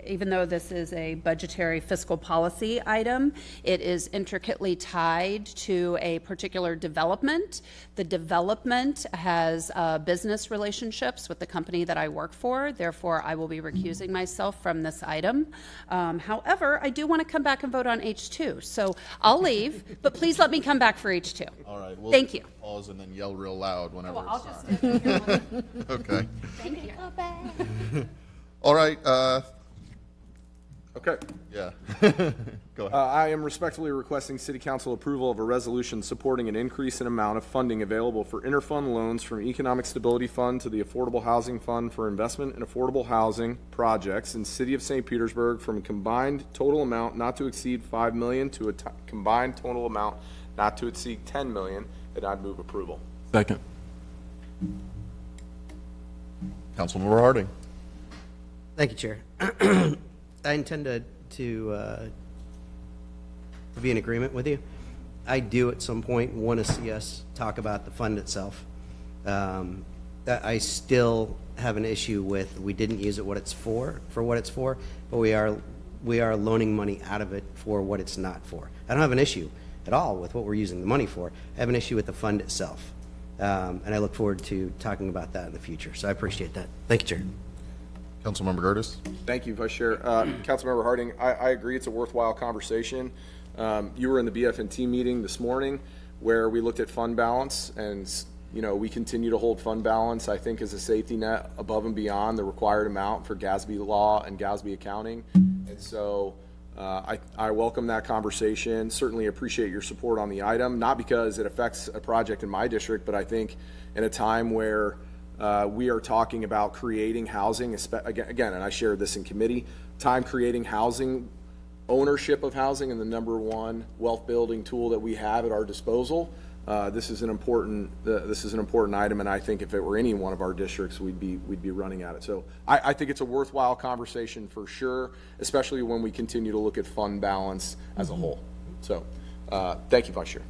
even though this is a budgetary fiscal policy item, it is intricately tied to a particular development. The development has business relationships with the company that I work for. Therefore, I will be recusing myself from this item. However, I do want to come back and vote on H2. So I'll leave, but please let me come back for H2. All right. We'll Thank you. Pause and then yell real loud whenever Well, I'll it's just time. stand here. Okay. Thank you. All right. Okay. Yeah. Go ahead. I am respectfully requesting City Council approval of a resolution supporting an increase in amount of funding available for interfund loans from Economic Stability Fund to the Affordable Housing Fund for investment in affordable housing projects in City of St. Petersburg from a combined total amount not to exceed $5 million to a combined total amount not to exceed $10 million, and I'd move approval. Second. Councilmember Harding. Thank you, Chair. I intend to be in agreement with you. I do at some point want to see us talk about the fund itself. I still have an issue with we didn't use it what it's for what it's for, but we are loaning money out of it for what it's not for. I don't have an issue at all with what we're using the money for. I have an issue with the fund itself. And I look forward to talking about that in the future. So I appreciate that. Thank you, Chair. Councilmember Gertis. Thank you, Vice Chair. Councilmember Harding, I agree it's a worthwhile conversation. You were in the BF&T meeting this morning where we looked at fund balance, and we continue to hold fund balance, I think, as a safety net above and beyond the required amount for GASB law and GASB accounting. And so I welcome that conversation. Certainly appreciate your support on the item, not because it affects a project in my district, but I think in a time where we are talking about creating housing, again, and I shared this in committee, creating housing, ownership of housing, and the #1 wealth building tool that we have at our disposal. This is an important item, and I think if it were any one of our districts, we'd be running at it. So I think it's a worthwhile conversation for sure, especially when we continue to look at fund balance as a whole. So thank you, Vice Chair.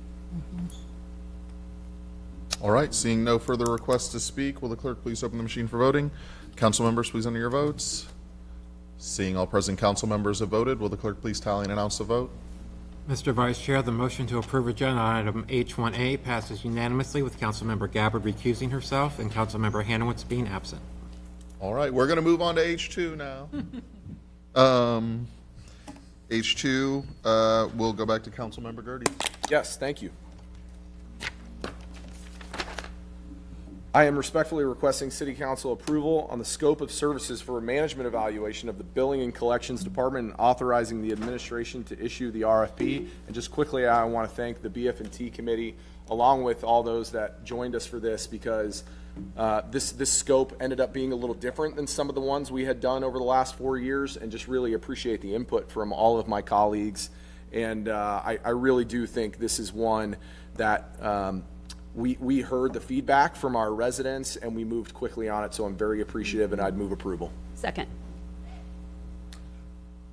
All right. Seeing no further requests to speak, will the clerk please open the machine for voting? Council members, please enter your votes. Seeing all present council members have voted, will the clerk please tally and announce the vote? Mr. Vice Chair, the motion to approve agenda item H1A passes unanimously with Councilmember Gabbard recusing herself and Councilmember Hanowitz being absent. All right, we're going to move on to H2 now. H2, we'll go back to Councilmember Gertie. Yes, thank you. I am respectfully requesting City Council approval on the scope of services for a management evaluation of the Billing and Collections Department and authorizing the administration to issue the RFP. And just quickly, I want to thank the BF&T committee, along with all those that joined us for this, because this scope ended up being a little different than some of the ones we had done over the last 4 years, and just really appreciate the input from all of my colleagues. And I really do think this is one that we heard the feedback from our residents and we moved quickly on it, so I'm very appreciative, and I'd move approval. Second.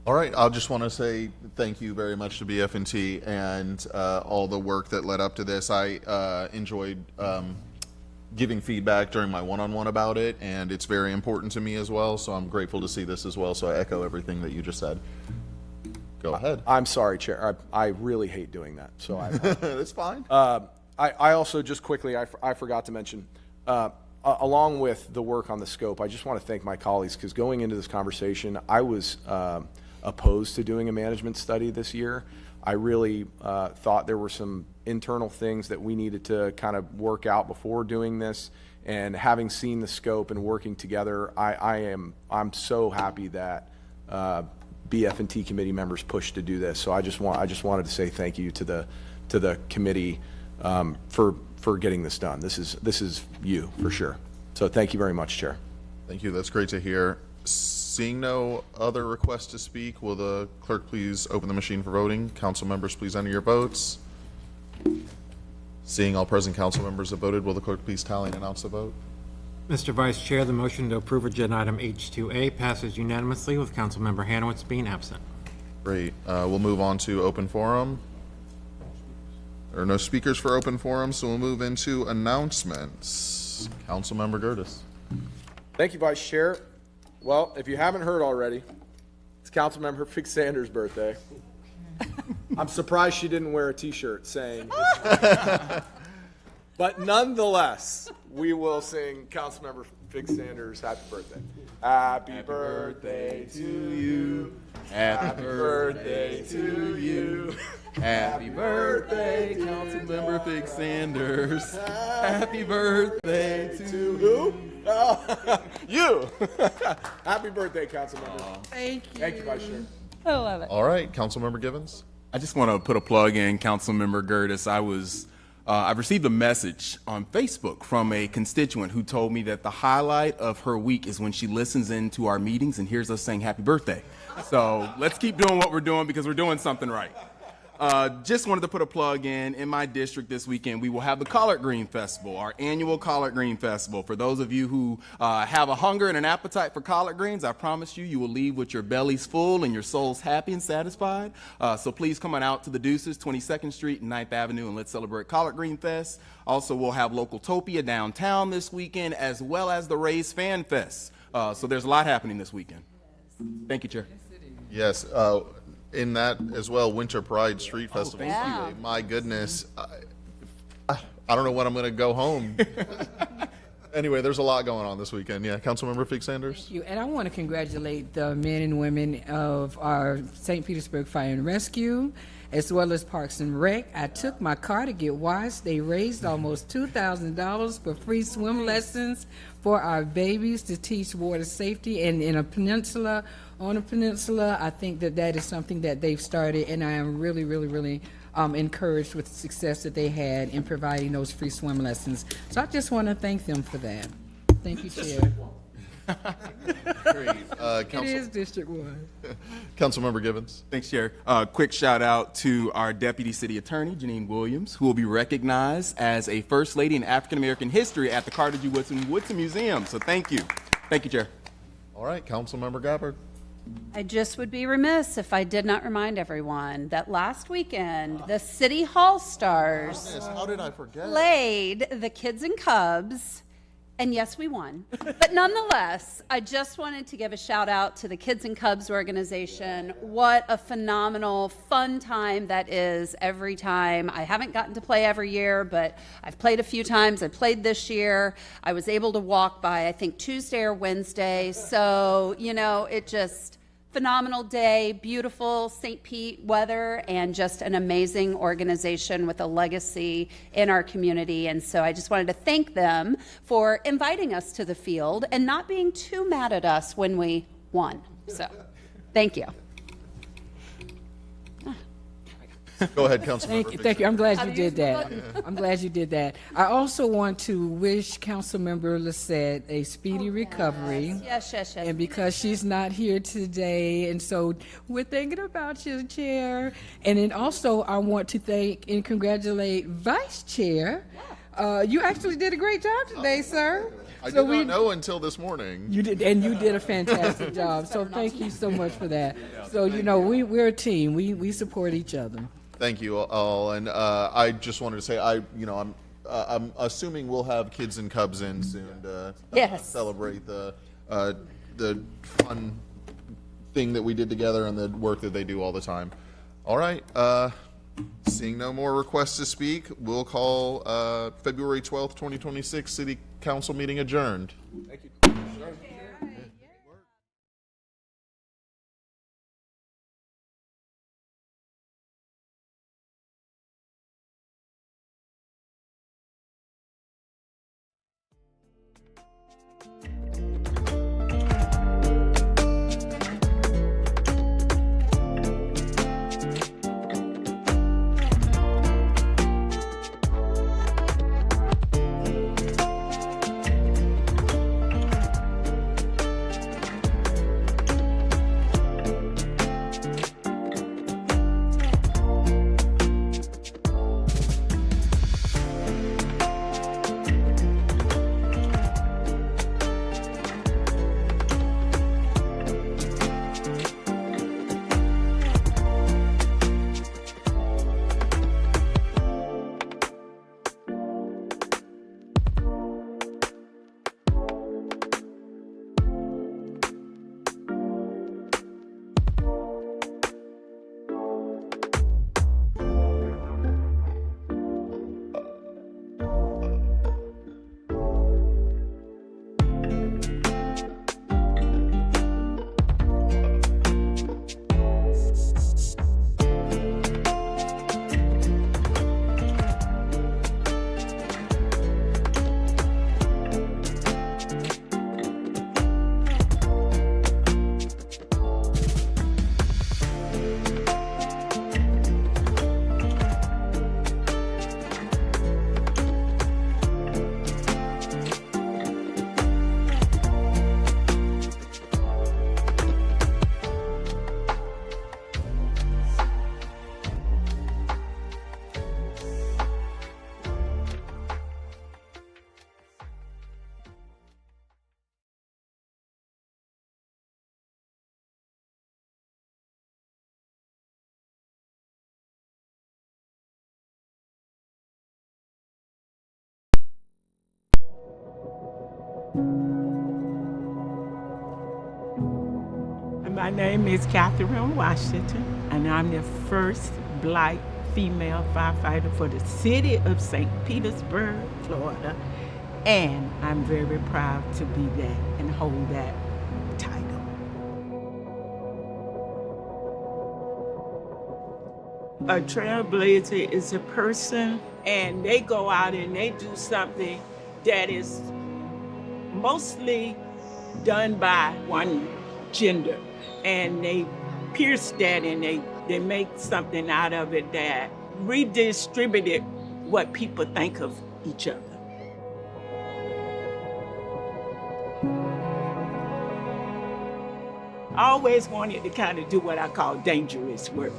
All right, I just want to say thank you very much to BF&T and all the work that led up to this. I enjoyed giving feedback during my one-on-one about it, and it's very important to me as well, so I'm grateful to see this as well, so I echo everything that you just said. Go ahead. I'm sorry, Chair. I really hate doing that, so That's fine. I also, just quickly, I forgot to mention, along with the work on the scope, I just want to thank my colleagues, because going into this conversation, I was opposed to doing a management study this year. I really thought there were some internal things that we needed to kind of work out before doing this, and having seen the scope and working together, I'm so happy that BF&T committee members pushed to do this. So I just wanted to say thank you to the committee for getting this done. This is you for sure. So thank you very much, Chair. Thank you. That's great to hear. Seeing no other requests to speak, will the clerk please open the machine for voting? Council members, please enter your votes. Seeing all present council members have voted, will the clerk please tally and announce the vote? Mr. Vice Chair, the motion to approve agenda item H2A passes unanimously with Councilmember Hanowitz being absent. Great. We'll move on to open forum. There are no speakers for open forum, so we'll move into announcements. Councilmember Gertis. Thank you, Vice Chair. Well, if you haven't heard already, it's Councilmember Fig Sanders' birthday. I'm surprised she didn't wear a T-shirt saying. But nonetheless, we will sing Councilmember Fig Sanders' happy birthday. Happy birthday to you. Happy birthday to you. Happy birthday, Councilmember Fig Sanders. Happy birthday to who? Oh, you. Happy birthday, Councilmember. Thank you. Thank you, Vice Chair. I love it. All right, Councilmember Givens. I just want to put a plug in, Councilmember Gertis. I received a message on Facebook from a constituent who told me that the highlight of her week is when she listens into our meetings and hears us saying happy birthday. So let's keep doing what we're doing because we're doing something right. Just wanted to put a plug in my district this weekend. We will have the Collard Green Festival, our annual Collard Green Festival. For those of you who have a hunger and an appetite for collard greens, I promise you will leave with your bellies full and your souls happy and satisfied. So please come on out to the Deuces, 22nd Street and 9th Avenue, and let's celebrate Collard Green Fest. Also, we'll have Localtopia downtown this weekend, as well as the Raise Fan Fest. So there's a lot happening this weekend. Thank you, Chair. Yes, in that as well, Winter Pride Street Festival. thank you. My goodness, I don't know when I'm going to go home. Anyway, there's a lot going on this weekend. Yeah, Councilmember Fig Sanders. Thank you. And I want to congratulate the men and women of our St. Petersburg Fire and Rescue, as well as Parks and Rec. I took my car to get washed. They raised almost $2,000 for free swim lessons for our babies to teach water safety. And in a peninsula, on a peninsula, I think that is something that they've started, and I am really, really, really encouraged with the success that they had in providing those free swim lessons. So I just want to thank them for that. Thank you, Chair. Great. It is District 1. Councilmember Givens. Thanks, Chair. Quick shout out to our Deputy City Attorney, Janine Williams, who will be recognized as a First Lady in African American History at the Carter G. Woodson Museum. So thank you. Thank you, Chair. All right, Councilmember Gabbard. I just would be remiss if I did not remind everyone that last weekend the City Hall Stars How did I forget? played the Kids and Cubs, and yes, we won. But nonetheless, I just wanted to give a shout out to the Kids and Cubs organization. What a phenomenal, fun time that is every time. I haven't gotten to play every year, but I've played a few times. I played this year. I was able to walk by, I think, Tuesday or Wednesday. So, it just phenomenal day, beautiful St. Pete weather, and just an amazing organization with a legacy in our community. And so I just wanted to thank them for inviting us to the field and not being too mad at us when we won. So thank you. Go ahead, Councilmember. Thank you. I'm glad you did that. I'm glad you did that. I also want to wish Councilmember Lissette a speedy recovery. Yes. And because she's not here today, and so we're thinking about you, Chair. And then also I want to thank and congratulate Vice Chair. You actually did a great job today, sir. I did not know until this morning. You did, and you did a fantastic job. So thank you so much for that. So we're a team. We support each other. Thank you all, and I just wanted to say I'm assuming we'll have Kids and Cubs in soon to celebrate the fun thing that we did together and the work that they do all the time. All right, seeing no more requests to speak, we'll call February 12th, 2026 City Council meeting adjourned. Thank you. My name is Catherine Washington, and I'm the first Black female firefighter for the city of St. Petersburg, Florida, and I'm very proud to be that and hold that title. A trailblazer is a person, and they go out and they do something that is mostly done by one gender, and they pierce that and they make something out of it that redistributed what people think of each other. I always wanted to kind of do what I call dangerous work.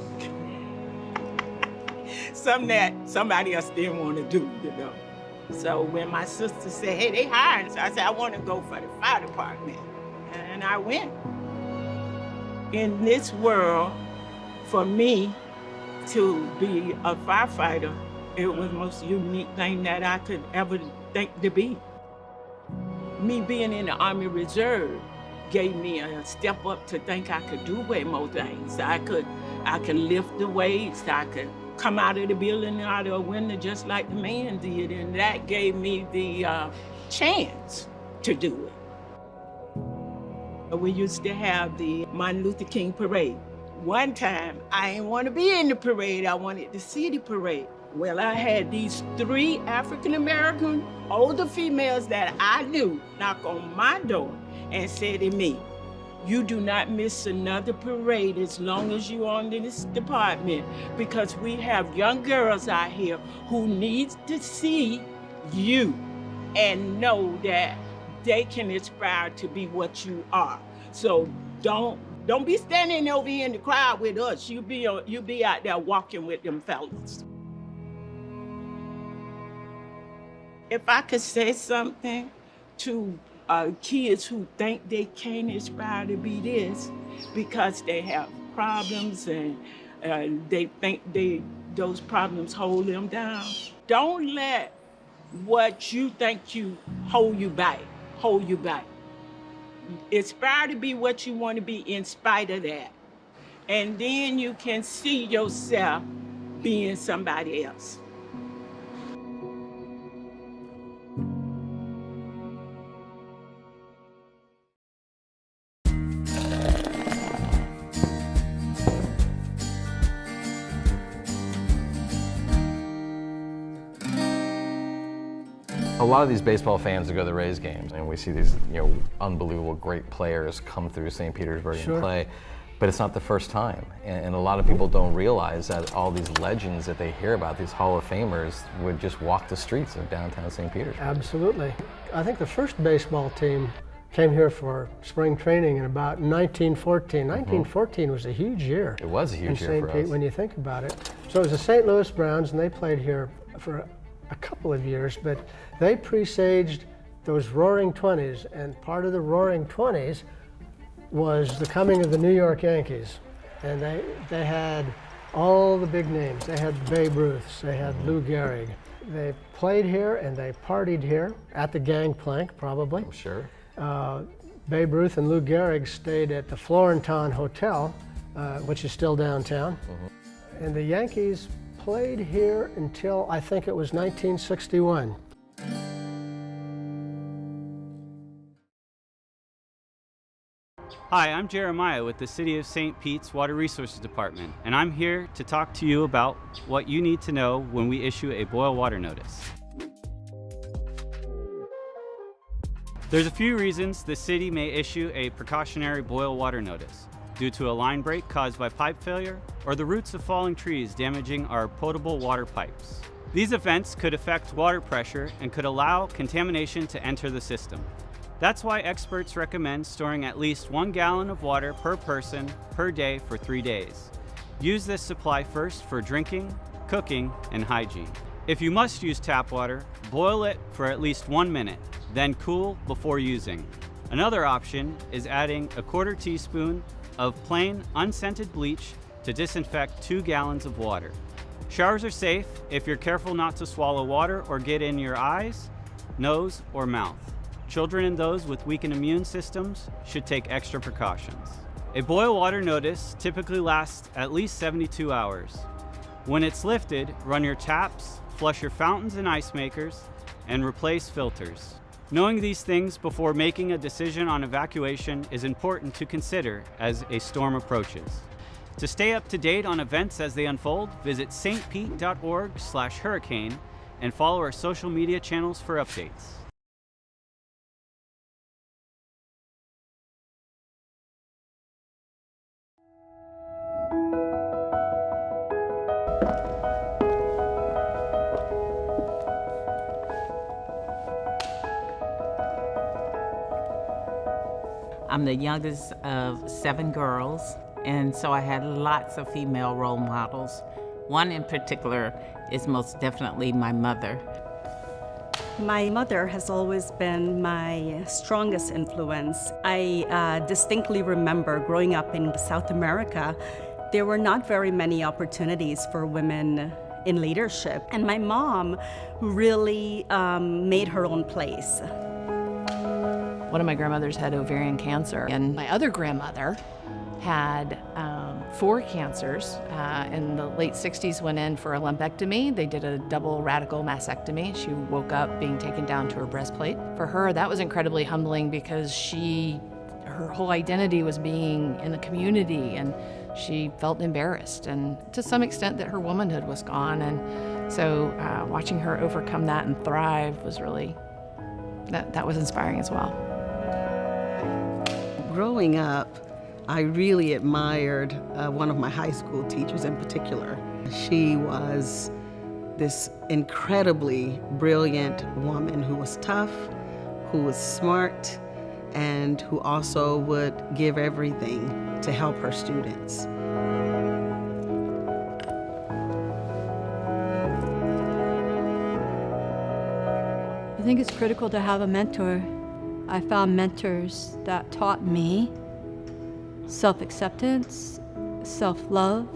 Something that somebody else didn't want to do, you know. So when my sister said, hey, they hired us, I said, I want to go for the fire department. And I went. In this world, for me to be a firefighter, it was the most unique thing that I could ever think to be. Me being in the Army Reserve gave me a step up to think I could do way more things. I could lift the weights, I could come out of the building out of a window just like the man did, and that gave me the chance to do it. We used to have the Martin Luther King parade. One time, I didn't want to be in the parade, I wanted to see the parade. Well, I had these 3 African-American older females that I knew knock on my door and say to me, you do not miss another parade as long as you're on this department, because we have young girls out here who need to see you and know that they can aspire to be what you are. So don't be standing over here in the crowd with us. You be out there walking with them fellas. If I could say something to kids who think they can't aspire to be this because they have problems and they think those problems hold them down, don't let what you think you hold you back. Aspire to be what you want to be in spite of that. And then you can see yourself being somebody else. A lot of these baseball fans that go to the Rays games, and we see these, unbelievable great players come through St. Petersburg and play, but it's not the first time. And a lot of people don't realize that all these legends that they hear about, these Hall of Famers, would just walk the streets of downtown St. Petersburg. Absolutely. I think the first baseball team came here for spring training in about 1914. 1914 was a huge year. It was a huge year for us. When you think about it. So it was the St. Louis Browns, and they played here for a couple of years, but they presaged those Roaring 20s, and part of the Roaring 20s was the coming of the New York Yankees. And they had all the big names. They had Babe Ruth, they had Lou Gehrig. They played here and they partied here at the Gangplank, probably. I'm sure. Babe Ruth and Lou Gehrig stayed at the Florenton Hotel, which is still downtown. And the Yankees played here until I think it was 1961. Hi, I'm Jeremiah with the City of St. Pete's Water Resources Department, and I'm here to talk to you about what you need to know when we issue a boil water notice. There's a few reasons the city may issue a precautionary boil water notice: due to a line break caused by pipe failure, or the roots of falling trees damaging our potable water pipes. These events could affect water pressure and could allow contamination to enter the system. That's why experts recommend storing at least 1 gallon of water per person per day for 3 days. Use this supply first for drinking, cooking, and hygiene. If you must use tap water, boil it for at least 1 minute, then cool before using. Another option is adding a 1/4 teaspoon of plain unscented bleach to disinfect 2 gallons of water. Showers are safe if you're careful not to swallow water or get in your eyes, nose, or mouth. Children and those with weakened immune systems should take extra precautions. A boil water notice typically lasts at least 72 hours. When it's lifted, run your taps, flush your fountains and ice makers, and replace filters. Knowing these things before making a decision on evacuation is important to consider as a storm approaches. To stay up to date on events as they unfold, visit stpete.org/hurricane and follow our social media channels for updates. I'm the youngest of 7 girls, and so I had lots of female role models. One in particular is most definitely my mother. My mother has always been my strongest influence. I distinctly remember growing up in South America, there were not very many opportunities for women in leadership, and my mom really made her own place. One of my grandmothers had ovarian cancer, and my other grandmother had 4 cancers. In the late 60s, went in for a lumpectomy. They did a double radical mastectomy. She woke up being taken down to her breastplate. For her, that was incredibly humbling because her whole identity was being in the community, and she felt embarrassed, and to some extent that her womanhood was gone. And so watching her overcome that and thrive was really, that was inspiring as well. Growing up, I really admired one of my high school teachers in particular. She was this incredibly brilliant woman who was tough, who was smart, and who also would give everything to help her students. I think it's critical to have a mentor. I found mentors that taught me self-acceptance, self-love.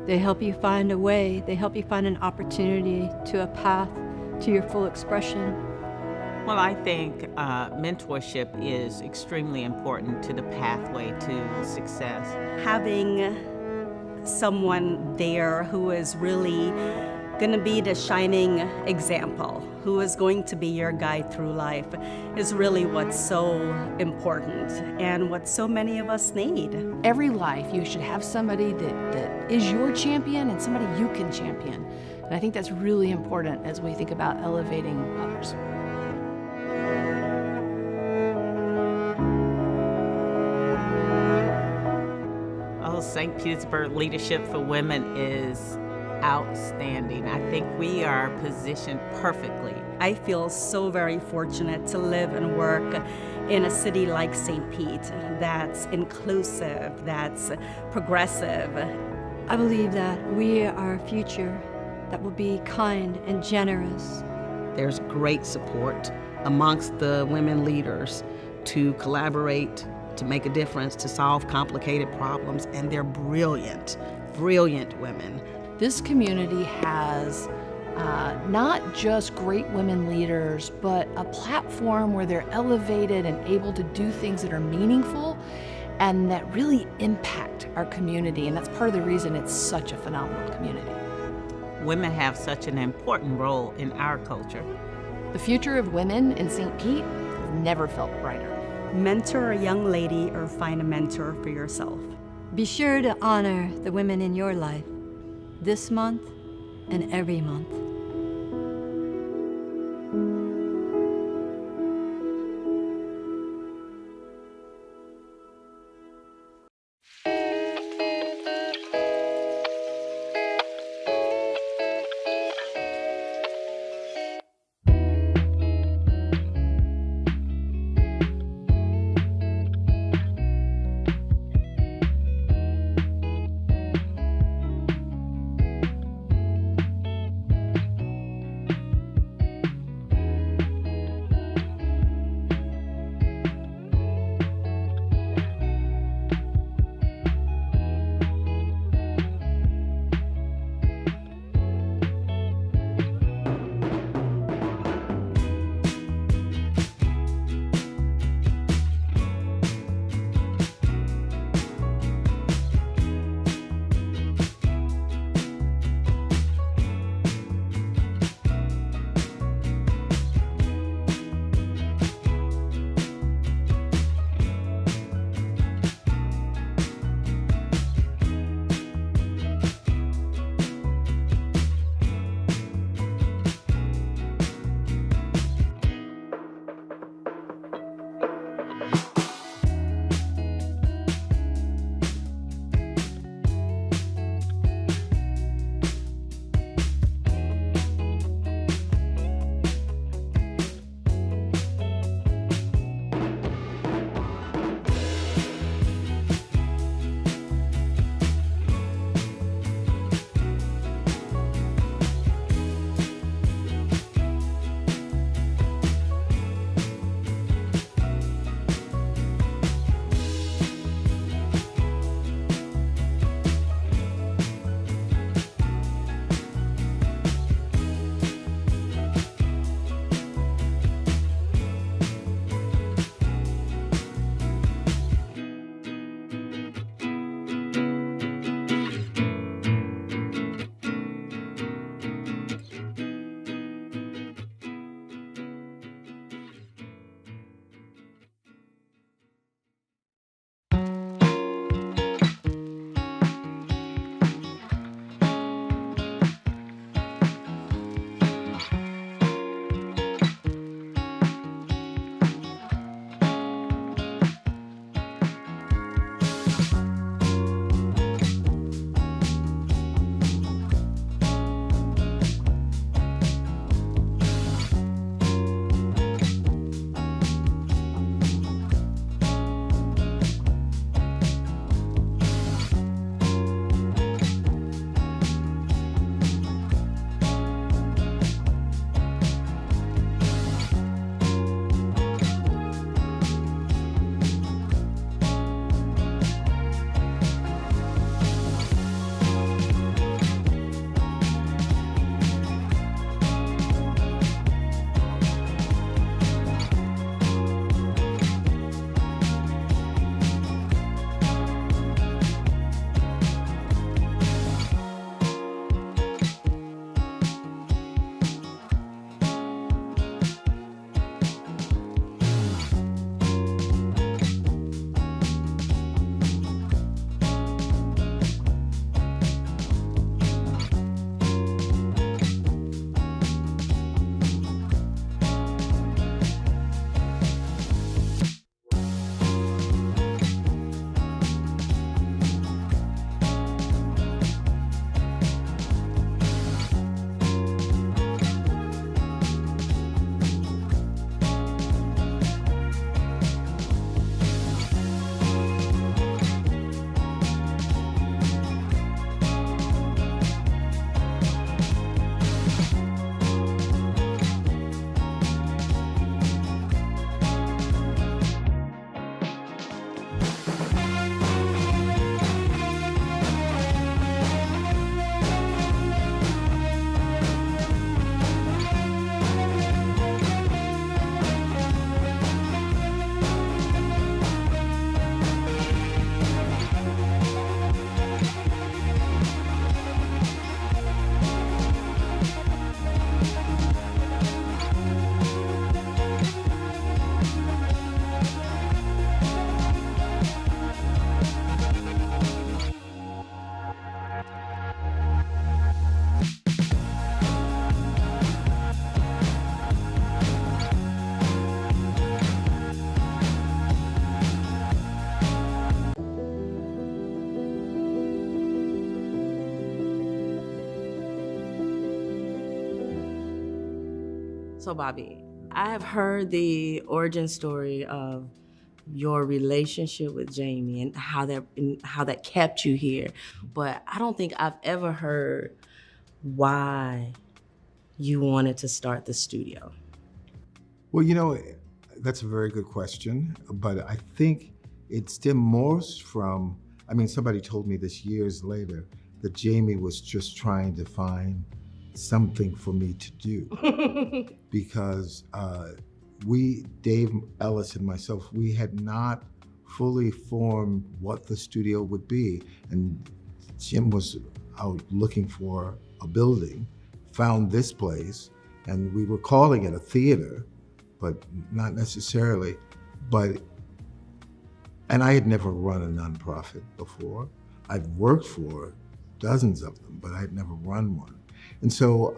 They help you find a way. They help you find an opportunity to a path to your full expression. Well, I think mentorship is extremely important to the pathway to success. Having someone there who is really going to be the shining example, who is going to be your guide through life, is really what's so important and what so many of us need. Every life, you should have somebody that is your champion and somebody you can champion. And I think that's really important as we think about elevating others. Oh, St. Petersburg Leadership for Women is outstanding. I think we are positioned perfectly. I feel so very fortunate to live and work in a city like St. Pete that's inclusive, that's progressive. I believe that we are a future that will be kind and generous. There's great support amongst the women leaders to collaborate, to make a difference, to solve complicated problems, and they're brilliant, brilliant women. This community has not just great women leaders, but a platform where they're elevated and able to do things that are meaningful and that really impact our community. And that's part of the reason it's such a phenomenal community. Women have such an important role in our culture. The future of women in St. Pete has never felt brighter. Mentor a young lady or find a mentor for yourself. Be sure to honor the women in your life this month and every month. So, Bobby, I have heard the origin story of your relationship with Jamie and how that kept you here, but I don't think I've ever heard why you wanted to start the studio. Well, you know, that's a very good question, but I think it stemmed most from, I mean, somebody told me this years later that Jamie was just trying to find something for me to do because Dave Ellis and myself, we had not fully formed what the studio would be. And Jim was out looking for a building, found this place, and we were calling it a theater, but not necessarily. And I had never run a nonprofit before. I'd worked for dozens of them, but I had never run one. And so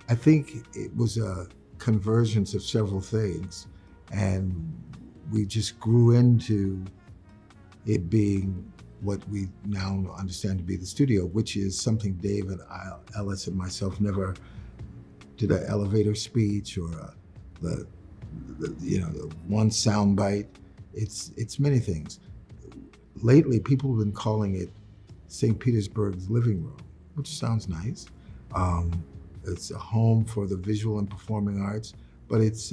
I think it was a convergence of several things, and we just grew into it being what we now understand to be the studio, which is something David Ellis and myself never did an elevator speech or the one sound bite. It's many things. Lately, people have been calling it St. Petersburg's living room, which sounds nice. It's a home for the visual and performing arts, but it's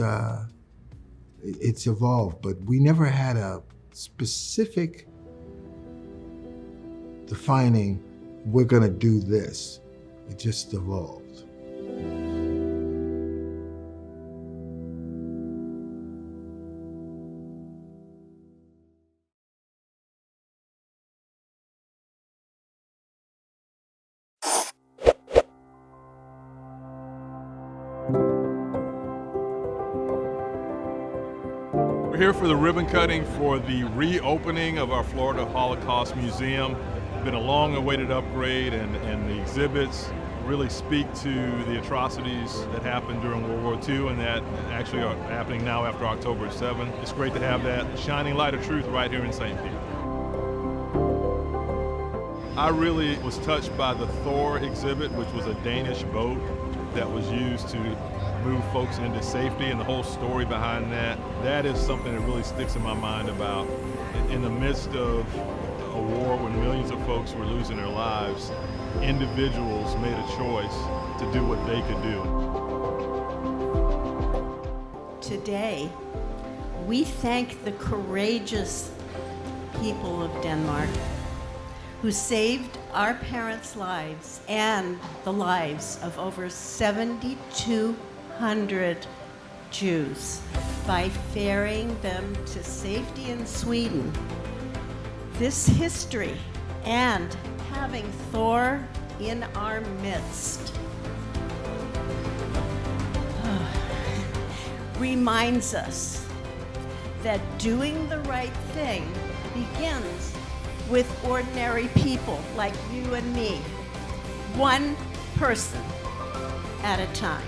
evolved. But we never had a specific defining, we're gonna do this. It just evolved. We're here for the ribbon cutting for the reopening of our Florida Holocaust Museum. It's been a long-awaited upgrade, and the exhibits really speak to the atrocities that happened during World War II and that actually are happening now after October 7. It's great to have that shining light of truth right here in St. Pete. I really was touched by the Thor exhibit, which was a Danish boat that was used to move folks into safety, and the whole story behind that. That is something that really sticks in my mind about in the midst of a war when millions of folks were losing their lives, individuals made a choice to do what they could do. Today, we thank the courageous people of Denmark who saved our parents' lives and the lives of over 7,200 Jews by ferrying them to safety in Sweden. This history and having Thor in our midst reminds us that doing the right thing begins with ordinary people like you and me, one person at a time.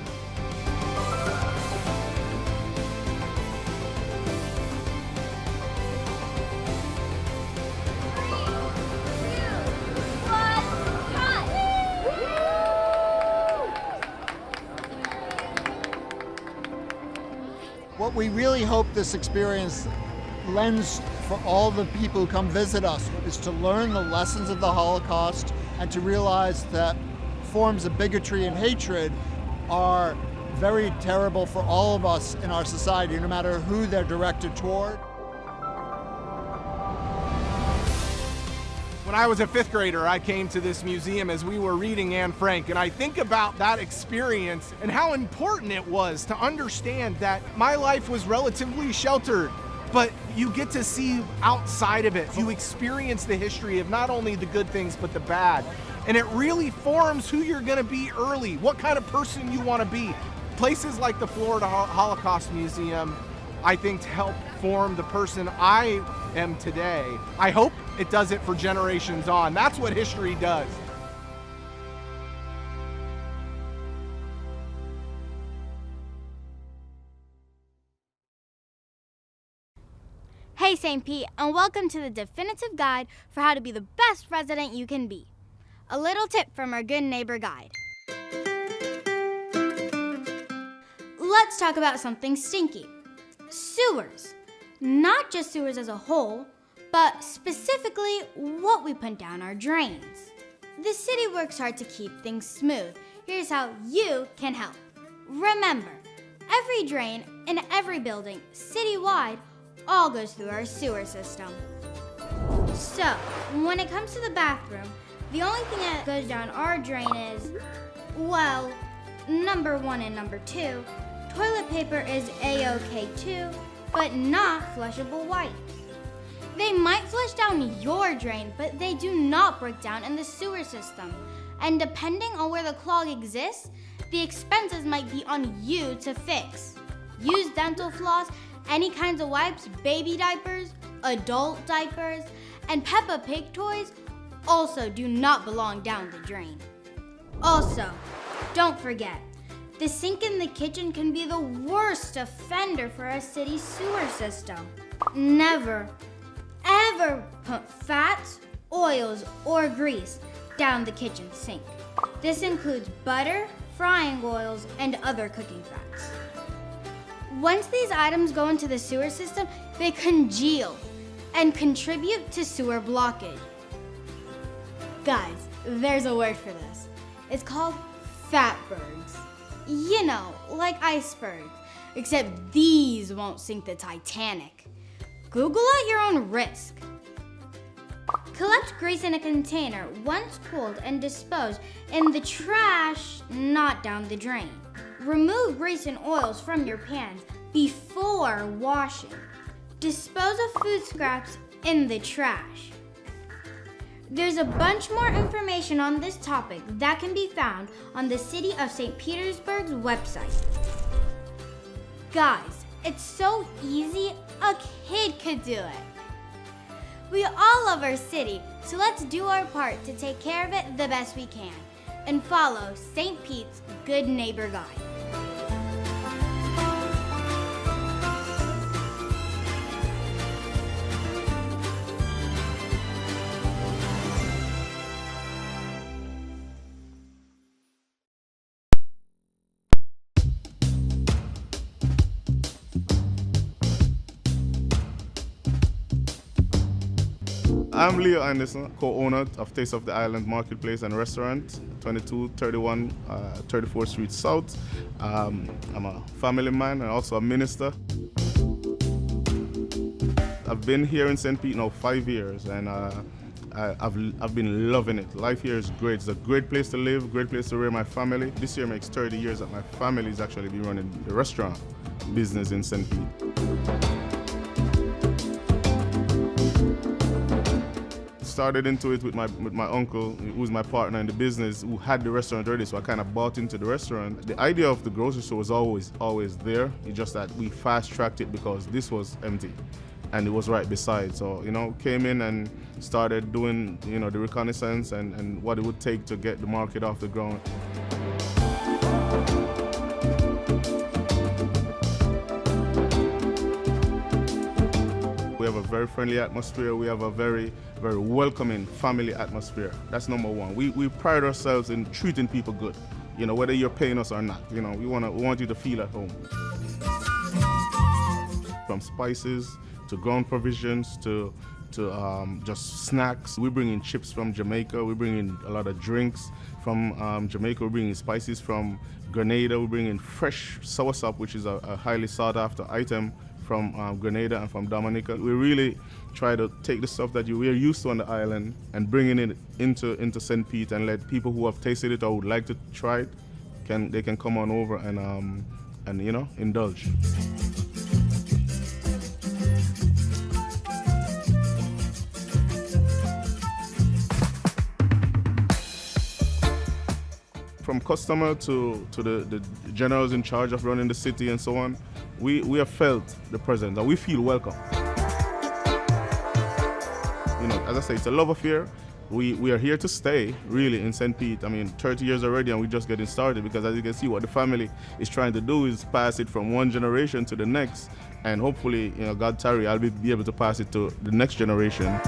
What we really hope this experience lends for all the people who come visit us is to learn the lessons of the Holocaust and to realize that forms of bigotry and hatred are very terrible for all of us in our society, no matter who they're directed toward. When I was a fifth grader, I came to this museum as we were reading Anne Frank, and I think about that experience and how important it was to understand that my life was relatively sheltered, but you get to see outside of it. You experience the history of not only the good things, but the bad. And it really forms who you're gonna be early, what kind of person you wanna be. Places like the Florida Holocaust Museum, I think, help form the person I am today. I hope it does it for generations on. That's what history does. Hey St. Pete, and welcome to the definitive guide for how to be the best resident you can be. A little tip from our good neighbor guide. let's talk about something stinky. Sewers. Not just sewers as a whole, but specifically what we put down our drains. The city works hard to keep things smooth. Here's how you can help. Remember, every drain in every building, citywide, all goes through our sewer system. So, when it comes to the bathroom, the only thing that goes down our drain is, well, number 1 and number 2, toilet paper is A-OK too, but not flushable wipes. They might flush down your drain, but they do not break down in the sewer system. And depending on where the clog exists, the expenses might be on you to fix. Use dental floss, any kinds of wipes, baby diapers, adult diapers, and Peppa Pig toys also do not belong down the drain. Also, don't forget, the sink in the kitchen can be the worst offender for a city sewer system. Never, ever put fats, oils, or grease down the kitchen sink. This includes butter, frying oils, and other cooking fats. Once these items go into the sewer system, they congeal and contribute to sewer blockage. Guys, there's a word for this. It's called fatbergs. You know, like icebergs, except these won't sink the Titanic. Google at your own risk. Collect grease in a container once cooled and dispose in the trash, not down the drain. Remove grease and oils from your pans before washing. Dispose of food scraps in the trash. There's a bunch more information on this topic that can be found on the City of St. Petersburg's website. Guys, it's so easy, a kid could do it. We all love our city, so let's do our part to take care of it the best we can and follow St. Pete's Good Neighbor Guide. I'm Leo Anderson, co-owner of Taste of the Island Marketplace and Restaurant, 2231 34th Street South. I'm a family man and also a minister. I've been here in St. Pete now 5 years, and I've been loving it. Life here is great. It's a great place to live, great place to rear my family. This year makes 30 years that my family is actually been running the restaurant business in St. Pete. Started into it with my uncle, who's my partner in the business, who had the restaurant already, so I kind of bought into the restaurant. The idea of the grocery store was always there. It's just that we fast-tracked it because this was empty and it was right beside. So, came in and started doing, the reconnaissance and what it would take to get the market off the ground. We have a very friendly atmosphere. We have a very, very welcoming family atmosphere. That's number one. We pride ourselves in treating people good, whether you're paying us or not. We want you to feel at home. From spices to ground provisions to just snacks. We bring in chips from Jamaica. We bring in a lot of drinks from Jamaica. We bring in spices from Grenada. We bring in fresh soursop, which is a highly sought after item from Grenada and from Dominica. We really try to take the stuff that we're used to on the island and bringing it into St. Pete and let people who have tasted it or would like to try it, they can come on over and indulge. From customer to the generals in charge of running the city and so on, we have felt the presence and we feel welcome. As I say, it's a love affair. We are here to stay, really, in St. Pete. 30 years already and we're just getting started because as you can see, what the family is trying to do is pass it from one generation to the next. And hopefully, God tarry, I'll be able to pass it to the next generation.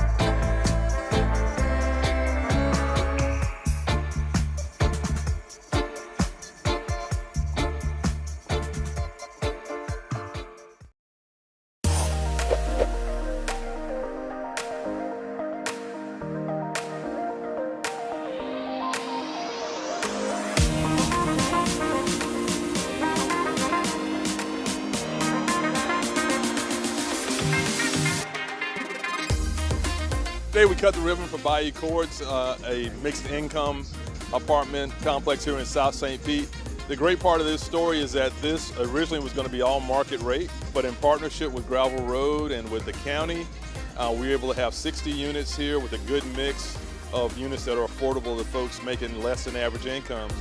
Today we cut the ribbon for Bayou Courts, a mixed income apartment complex here in South St. Pete. The great part of this story is that this originally was going to be all market rate, but in partnership with Gravel Road and with the county, we were able to have 60 units here with a good mix of units that are affordable to folks making less than average incomes.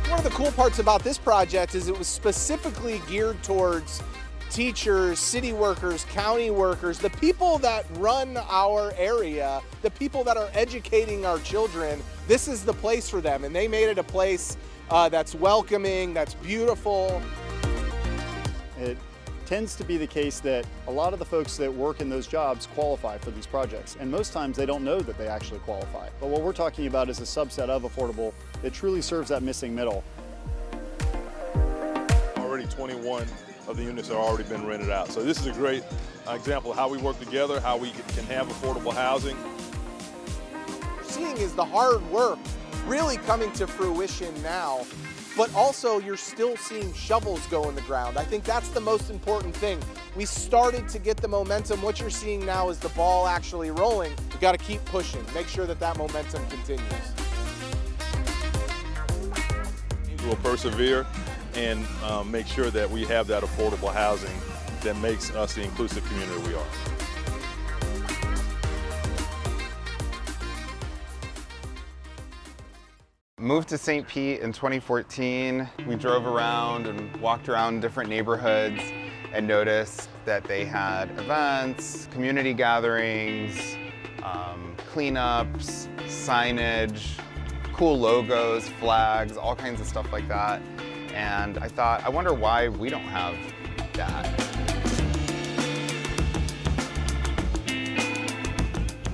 One of the cool parts about this project is it was specifically geared towards teachers, city workers, county workers, the people that run our area, the people that are educating our children. This is the place for them, and they made it a place that's welcoming, that's beautiful. It tends to be the case that a lot of the folks that work in those jobs qualify for these projects, and most times they don't know that they actually qualify. But what we're talking about is a subset of affordable that truly serves that missing middle. Already 21 of the units have already been rented out. So this is a great example of how we work together, how we can have affordable housing. What you're seeing is the hard work really coming to fruition now, but also you're still seeing shovels go in the ground. I think that's the most important thing. We started to get the momentum. What you're seeing now is the ball actually rolling. We got to keep pushing, make sure that that momentum continues. We'll persevere and make sure that we have that affordable housing that makes us the inclusive community we are. Moved to St. Pete in 2014. We drove around and walked around different neighborhoods and noticed that they had events, community gatherings, cleanups, signage, cool logos, flags, all kinds of stuff like that. And I thought, I wonder why we don't have that.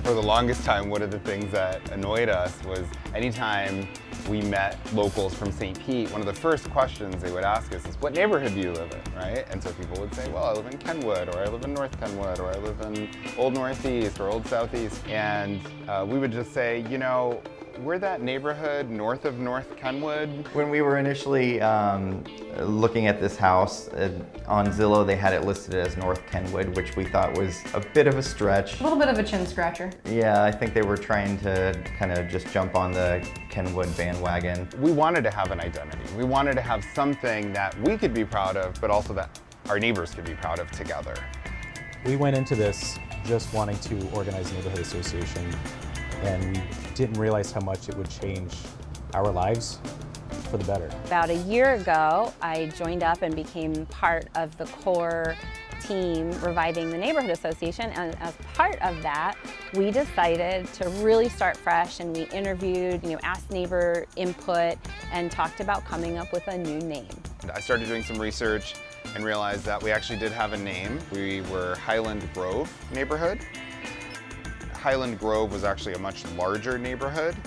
For the longest time, one of the things that annoyed us was anytime we met locals from St. Pete, one of the first questions they would ask us is, what neighborhood do you live in, right? And so people would say, well, I live in Kenwood, or I live in North Kenwood, or I live in Old Northeast, or Old Southeast. And we would just say, you know, we're that neighborhood north of North Kenwood. When we were initially looking at this house, on Zillow they had it listed as North Kenwood, which we thought was a bit of a stretch. A little bit of a chin scratcher. Yeah, I think they were trying to kind of just jump on the Kenwood bandwagon. We wanted to have an identity. We wanted to have something that we could be proud of, but also that our neighbors could be proud of together. We went into this just wanting to organize a neighborhood association, and we didn't realize how much it would change our lives for the better. About a year ago, I joined up and became part of the core team reviving the neighborhood association, and as part of that, we decided to really start fresh, and we interviewed, asked neighbor input and talked about coming up with a new name. I started doing some research and realized that we actually did have a name. We were Highland Grove neighborhood. Highland Grove was actually a much larger neighborhood,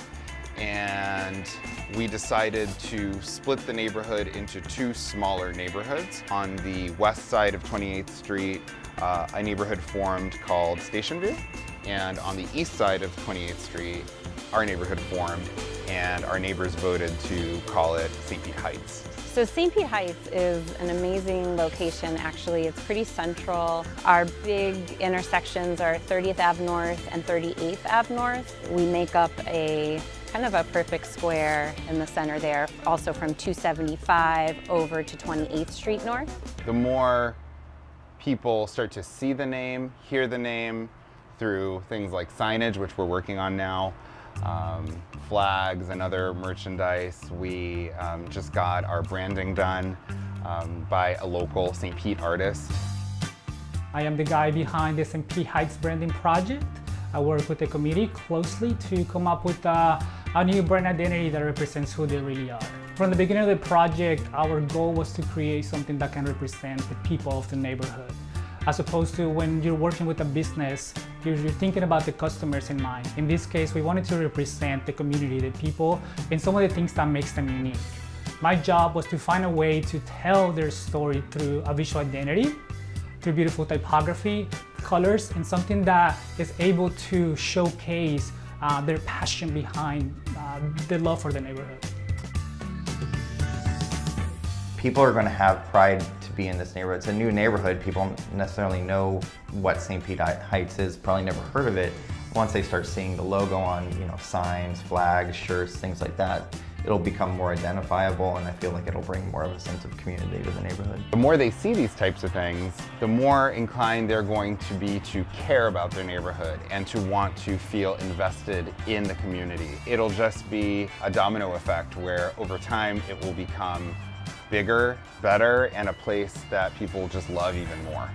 and we decided to split the neighborhood into two smaller neighborhoods. On the west side of 28th Street, a neighborhood formed called Station View, and on the east side of 28th Street, our neighborhood formed, and our neighbors voted to call it St. Pete Heights. So St. Pete Heights is an amazing location, actually. It's pretty central. Our big intersections are 30th Ave North and 38th Ave North. We make up a kind of a perfect square in the center there, also from 275 over to 28th Street North. The more people start to see the name, hear the name through things like signage, which we're working on now, flags and other merchandise. We just got our branding done by a local St. Pete artist. I am the guy behind the St. Pete Heights branding project. I work with the committee closely to come up with a new brand identity that represents who they really are. From the beginning of the project, our goal was to create something that can represent the people of the neighborhood. As opposed to when you're working with a business, you're thinking about the customers in mind. In this case, we wanted to represent the community, the people, and some of the things that makes them unique. My job was to find a way to tell their story through a visual identity, through beautiful typography, colors, and something that is able to showcase their passion behind the love for the neighborhood. people are going to have pride to be in this neighborhood. It's a new neighborhood. People don't necessarily know what St. Pete Heights is, probably never heard of it. Once they start seeing the logo on, signs, flags, shirts, things like that, it'll become more identifiable, and I feel like it'll bring more of a sense of community to the neighborhood. The more they see these types of things, the more inclined they're going to be to care about their neighborhood and to want to feel invested in the community. It'll just be a domino effect where over time it will become bigger, better, and a place that people just love even more.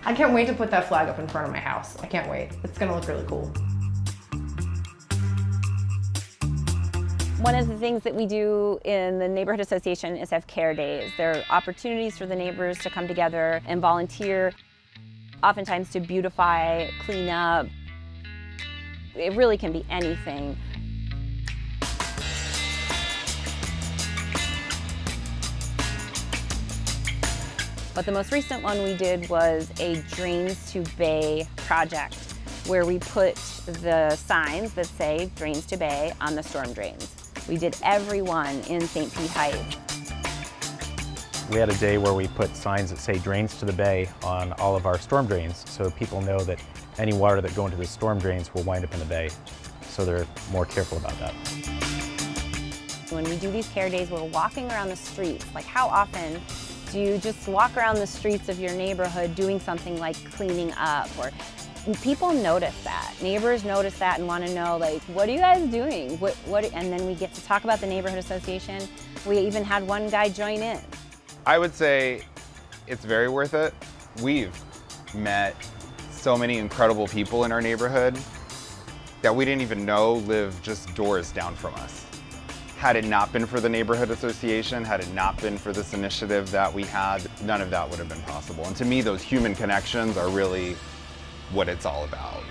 I can't wait to put that flag up in front of my house. I can't wait. It's gonna look really cool. One of the things that we do in the neighborhood association is have care days. There are opportunities for the neighbors to come together and volunteer, oftentimes to beautify, clean up. It really can be anything. But the most recent one we did was a Drains to Bay project, where we put the signs that say Drains to Bay on the storm drains. We did every one in St. Pete Heights. We had a day where we put signs that say drains to the bay on all of our storm drains, so people know that any water that go into the storm drains will wind up in the bay, so they're more careful about that. When we do these care days, we're walking around the streets. Like, how often do you just walk around the streets of your neighborhood doing something like cleaning up? Or people notice that. Neighbors notice that and want to know, like, what are you guys doing? And then we get to talk about the neighborhood association. We even had one guy join in. I would say it's very worth it. We've met so many incredible people in our neighborhood that we didn't even know live just doors down from us. Had it not been for the neighborhood association, had it not been for this initiative that we had, none of that would have been possible. And to me, those human connections are really what it's all about.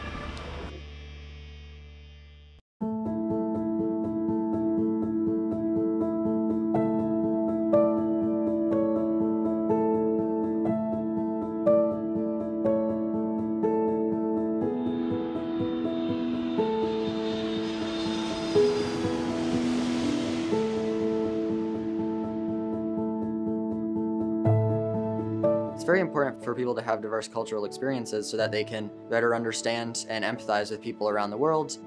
It's very important for people to have diverse cultural experiences so that they can better understand and empathize with people around the world.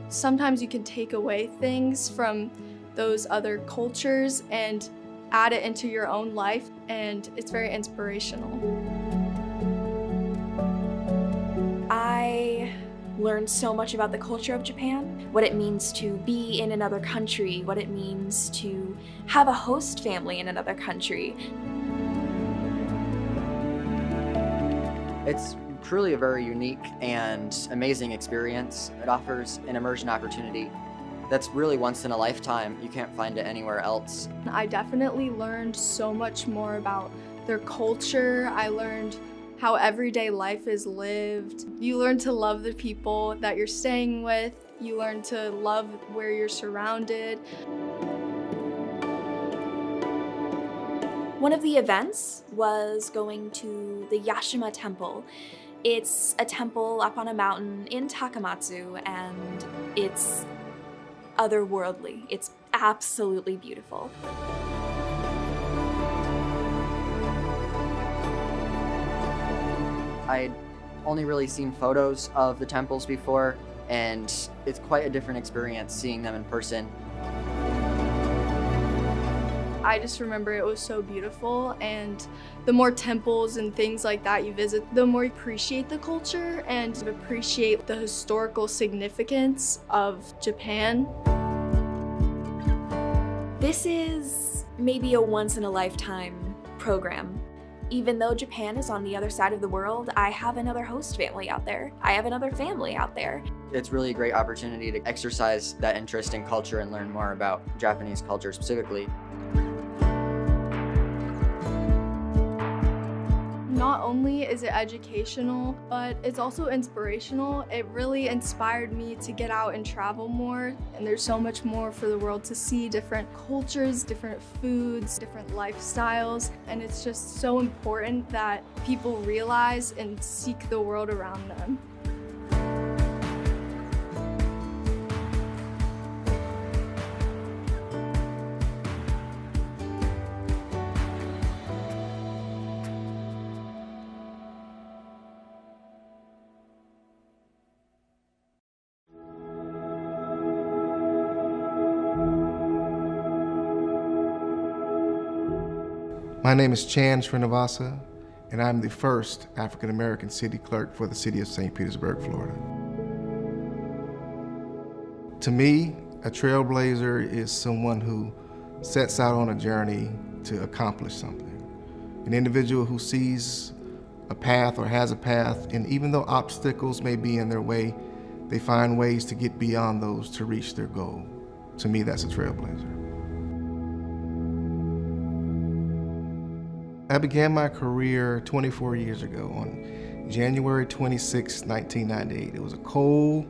Sometimes you can take away things from those other cultures and add it into your own life, and it's very inspirational. I learned so much about the culture of Japan, what it means to be in another country, what it means to have a host family in another country. It's truly a very unique and amazing experience. It offers an immersion opportunity that's really once in a lifetime. You can't find it anywhere else. I definitely learned so much more about their culture. I learned how everyday life is lived. You learn to love the people that you're staying with. You learn to love where you're surrounded. One of the events was going to the Yashima Temple. It's a temple up on a mountain in Takamatsu, and it's otherworldly. It's absolutely beautiful. I'd only really seen photos of the temples before, and it's quite a different experience seeing them in person. I just remember it was so beautiful, and the more temples and things like that you visit, the more you appreciate the culture and appreciate the historical significance of Japan. This is maybe a once-in-a-lifetime program. Even though Japan is on the other side of the world, I have another host family out there. I have another family out there. It's really a great opportunity to exercise that interest in culture and learn more about Japanese culture specifically. Not only is it educational, but it's also inspirational. It really inspired me to get out and travel more. And there's so much more for the world to see, different cultures, different foods, different lifestyles. And it's just so important that people realize and seek the world around them. My name is Chan Srinivasa, and I'm the first African American city clerk for the city of St. Petersburg, Florida. To me, a trailblazer is someone who sets out on a journey to accomplish something. An individual who sees a path or has a path, and even though obstacles may be in their way, they find ways to get beyond those to reach their goal. To me, that's a trailblazer. I began my career 24 years ago on January 26, 1998. It was a cold,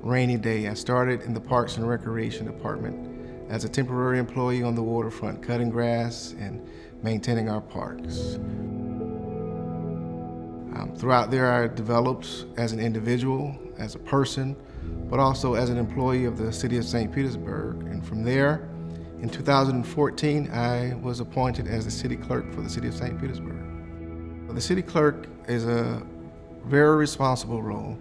rainy day. I started in the Parks and Recreation Department as a temporary employee on the waterfront, cutting grass and maintaining our parks. Throughout there, I developed as an individual, as a person, but also as an employee of the city of St. Petersburg. And from there, in 2014, I was appointed as the city clerk for the city of St. Petersburg. The city clerk is a very responsible role.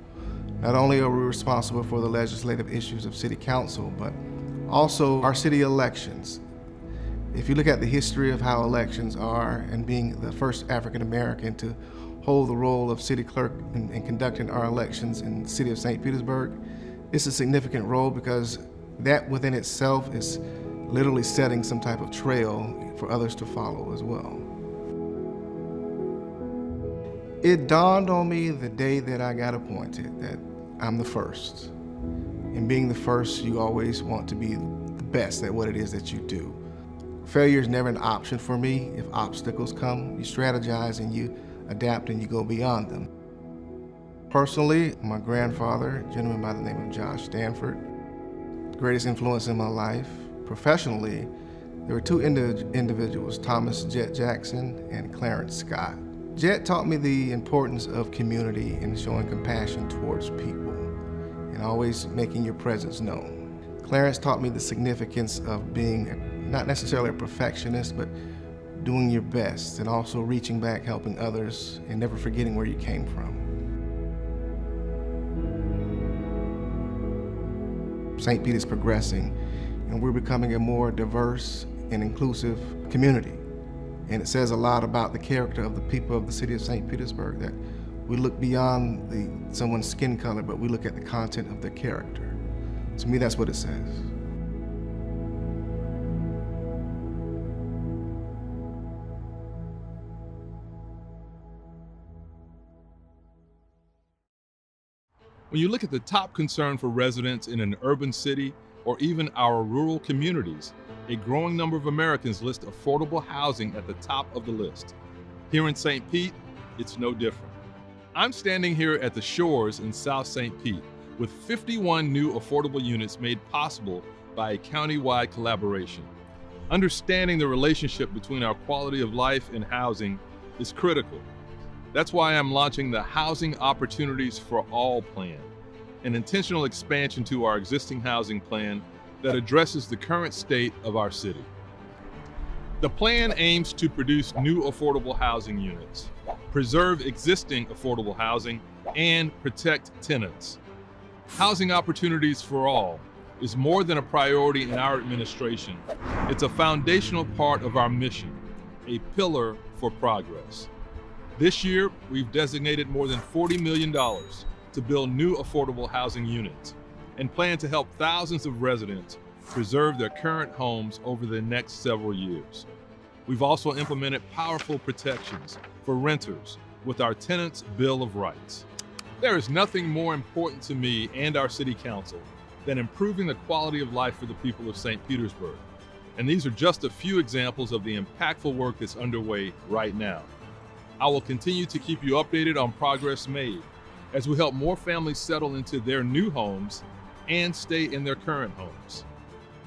Not only are we responsible for the legislative issues of city council, but also our city elections. If you look at the history of how elections are, and being the first African American to hold the role of city clerk in conducting our elections in the city of St. Petersburg, it's a significant role because that within itself is literally setting some type of trail for others to follow as well. It dawned on me the day that I got appointed that I'm the first. And being the first, you always want to be the best at what it is that you do. Failure is never an option for me. If obstacles come, you strategize and you adapt and you go beyond them. Personally, my grandfather, a gentleman by the name of Josh Stanford, the greatest influence in my life. Professionally, there were two individuals, Thomas Jet Jackson and Clarence Scott. Jet taught me the importance of community and showing compassion towards people and always making your presence known. Clarence taught me the significance of being not necessarily a perfectionist, but doing your best and also reaching back, helping others, and never forgetting where you came from. St. Pete is progressing, and we're becoming a more diverse and inclusive community. And it says a lot about the character of the people of the city of St. Petersburg, that we look beyond someone's skin color, but we look at the content of their character. To me, that's what it says. When you look at the top concern for residents in an urban city or even our rural communities, a growing number of Americans list affordable housing at the top of the list. Here in St. Pete, it's no different. I'm standing here at the Shores in South St. Pete with 51 new affordable units made possible by a county-wide collaboration. Understanding the relationship between our quality of life and housing is critical. That's why I'm launching the Housing Opportunities for All plan, an intentional expansion to our existing housing plan that addresses the current state of our city. The plan aims to produce new affordable housing units, preserve existing affordable housing, and protect tenants. Housing Opportunities for All is more than a priority in our administration. It's a foundational part of our mission, a pillar for progress. This year, we've designated more than $40 million to build new affordable housing units and plan to help thousands of residents preserve their current homes over the next several years. We've also implemented powerful protections for renters with our Tenants' Bill of Rights. There is nothing more important to me and our City Council than improving the quality of life for the people of St. Petersburg. And these are just a few examples of the impactful work that's underway right now. I will continue to keep you updated on progress made as we help more families settle into their new homes and stay in their current homes.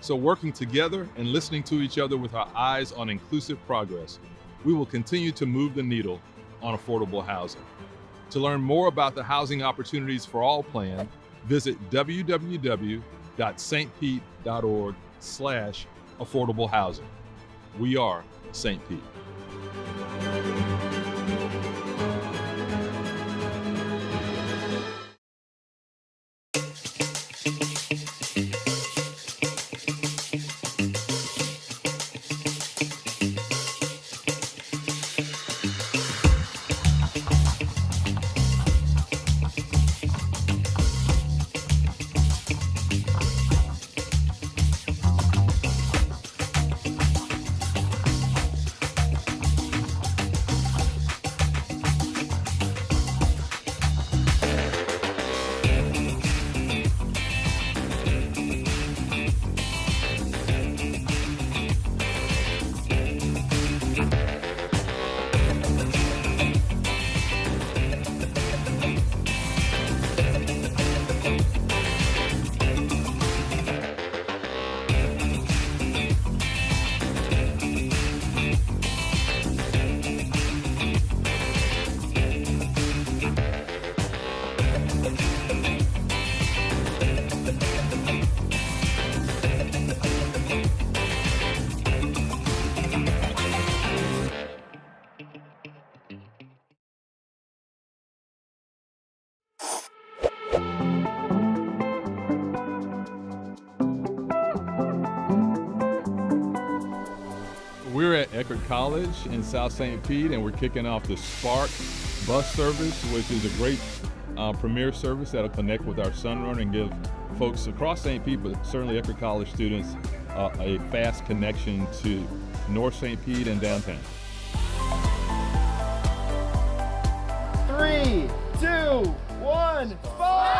So working together and listening to each other with our eyes on inclusive progress, we will continue to move the needle on affordable housing. To learn more about the Housing Opportunities for All plan, visit www.stpete.org/affordable housing. We are St. Pete. We're at Eckerd College in South St. Pete, and we're kicking off the Spark bus service, which is a great premier service that'll connect with our Sunrunner and give folks across St. Pete, but certainly Eckerd College students, a fast connection to North St. Pete and downtown. 3, 2, 1, fire!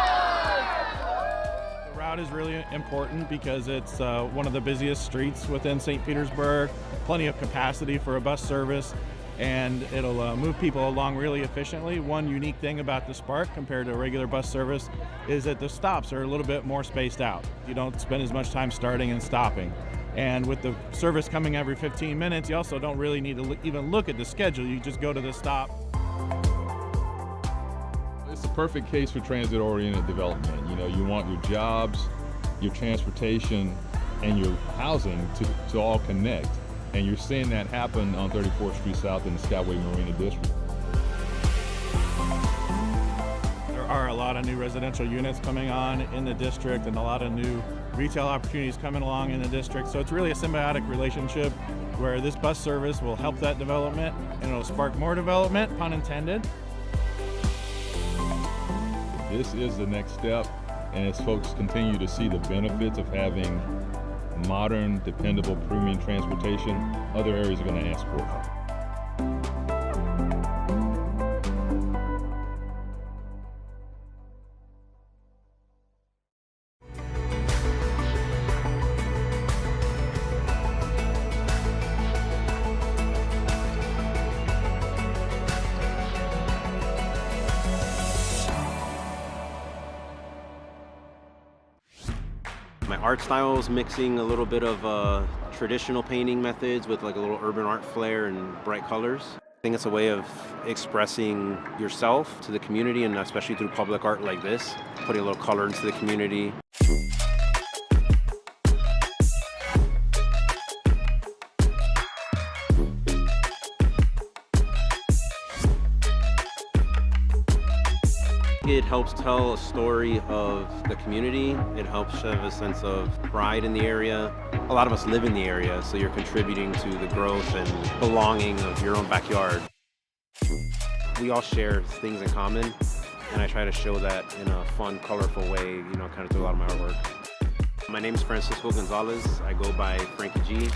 The route is really important because it's one of the busiest streets within St. Petersburg, plenty of capacity for a bus service, and it'll move people along really efficiently. One unique thing about the Spark compared to a regular bus service is that the stops are a little bit more spaced out. You don't spend as much time starting and stopping. And with the service coming every 15 minutes, you also don't really need to even look at the schedule. You just go to the stop. It's the perfect case for transit-oriented development. You know, you want your jobs, your transportation, and your housing to all connect. And you're seeing that happen on 34th Street South in the Skyway Marina District. There are a lot of new residential units coming on in the district and a lot of new retail opportunities coming along in the district. So it's really a symbiotic relationship where this bus service will help that development and it'll spark more development, pun intended. This is the next step, and as folks continue to see the benefits of having modern, dependable, premium transportation, other areas are going to ask for it. My art style is mixing a little bit of traditional painting methods with like a little urban art flair and bright colors. I think it's a way of expressing yourself to the community, and especially through public art like this, putting a little color into the community. It helps tell a story of the community. It helps have a sense of pride in the area. A lot of us live in the area, so you're contributing to the growth and belonging of your own backyard. We all share things in common, and I try to show that in a fun, colorful way, you know, kind of through a lot of my artwork. My name is Francisco Gonzalez. I go by Frankie G.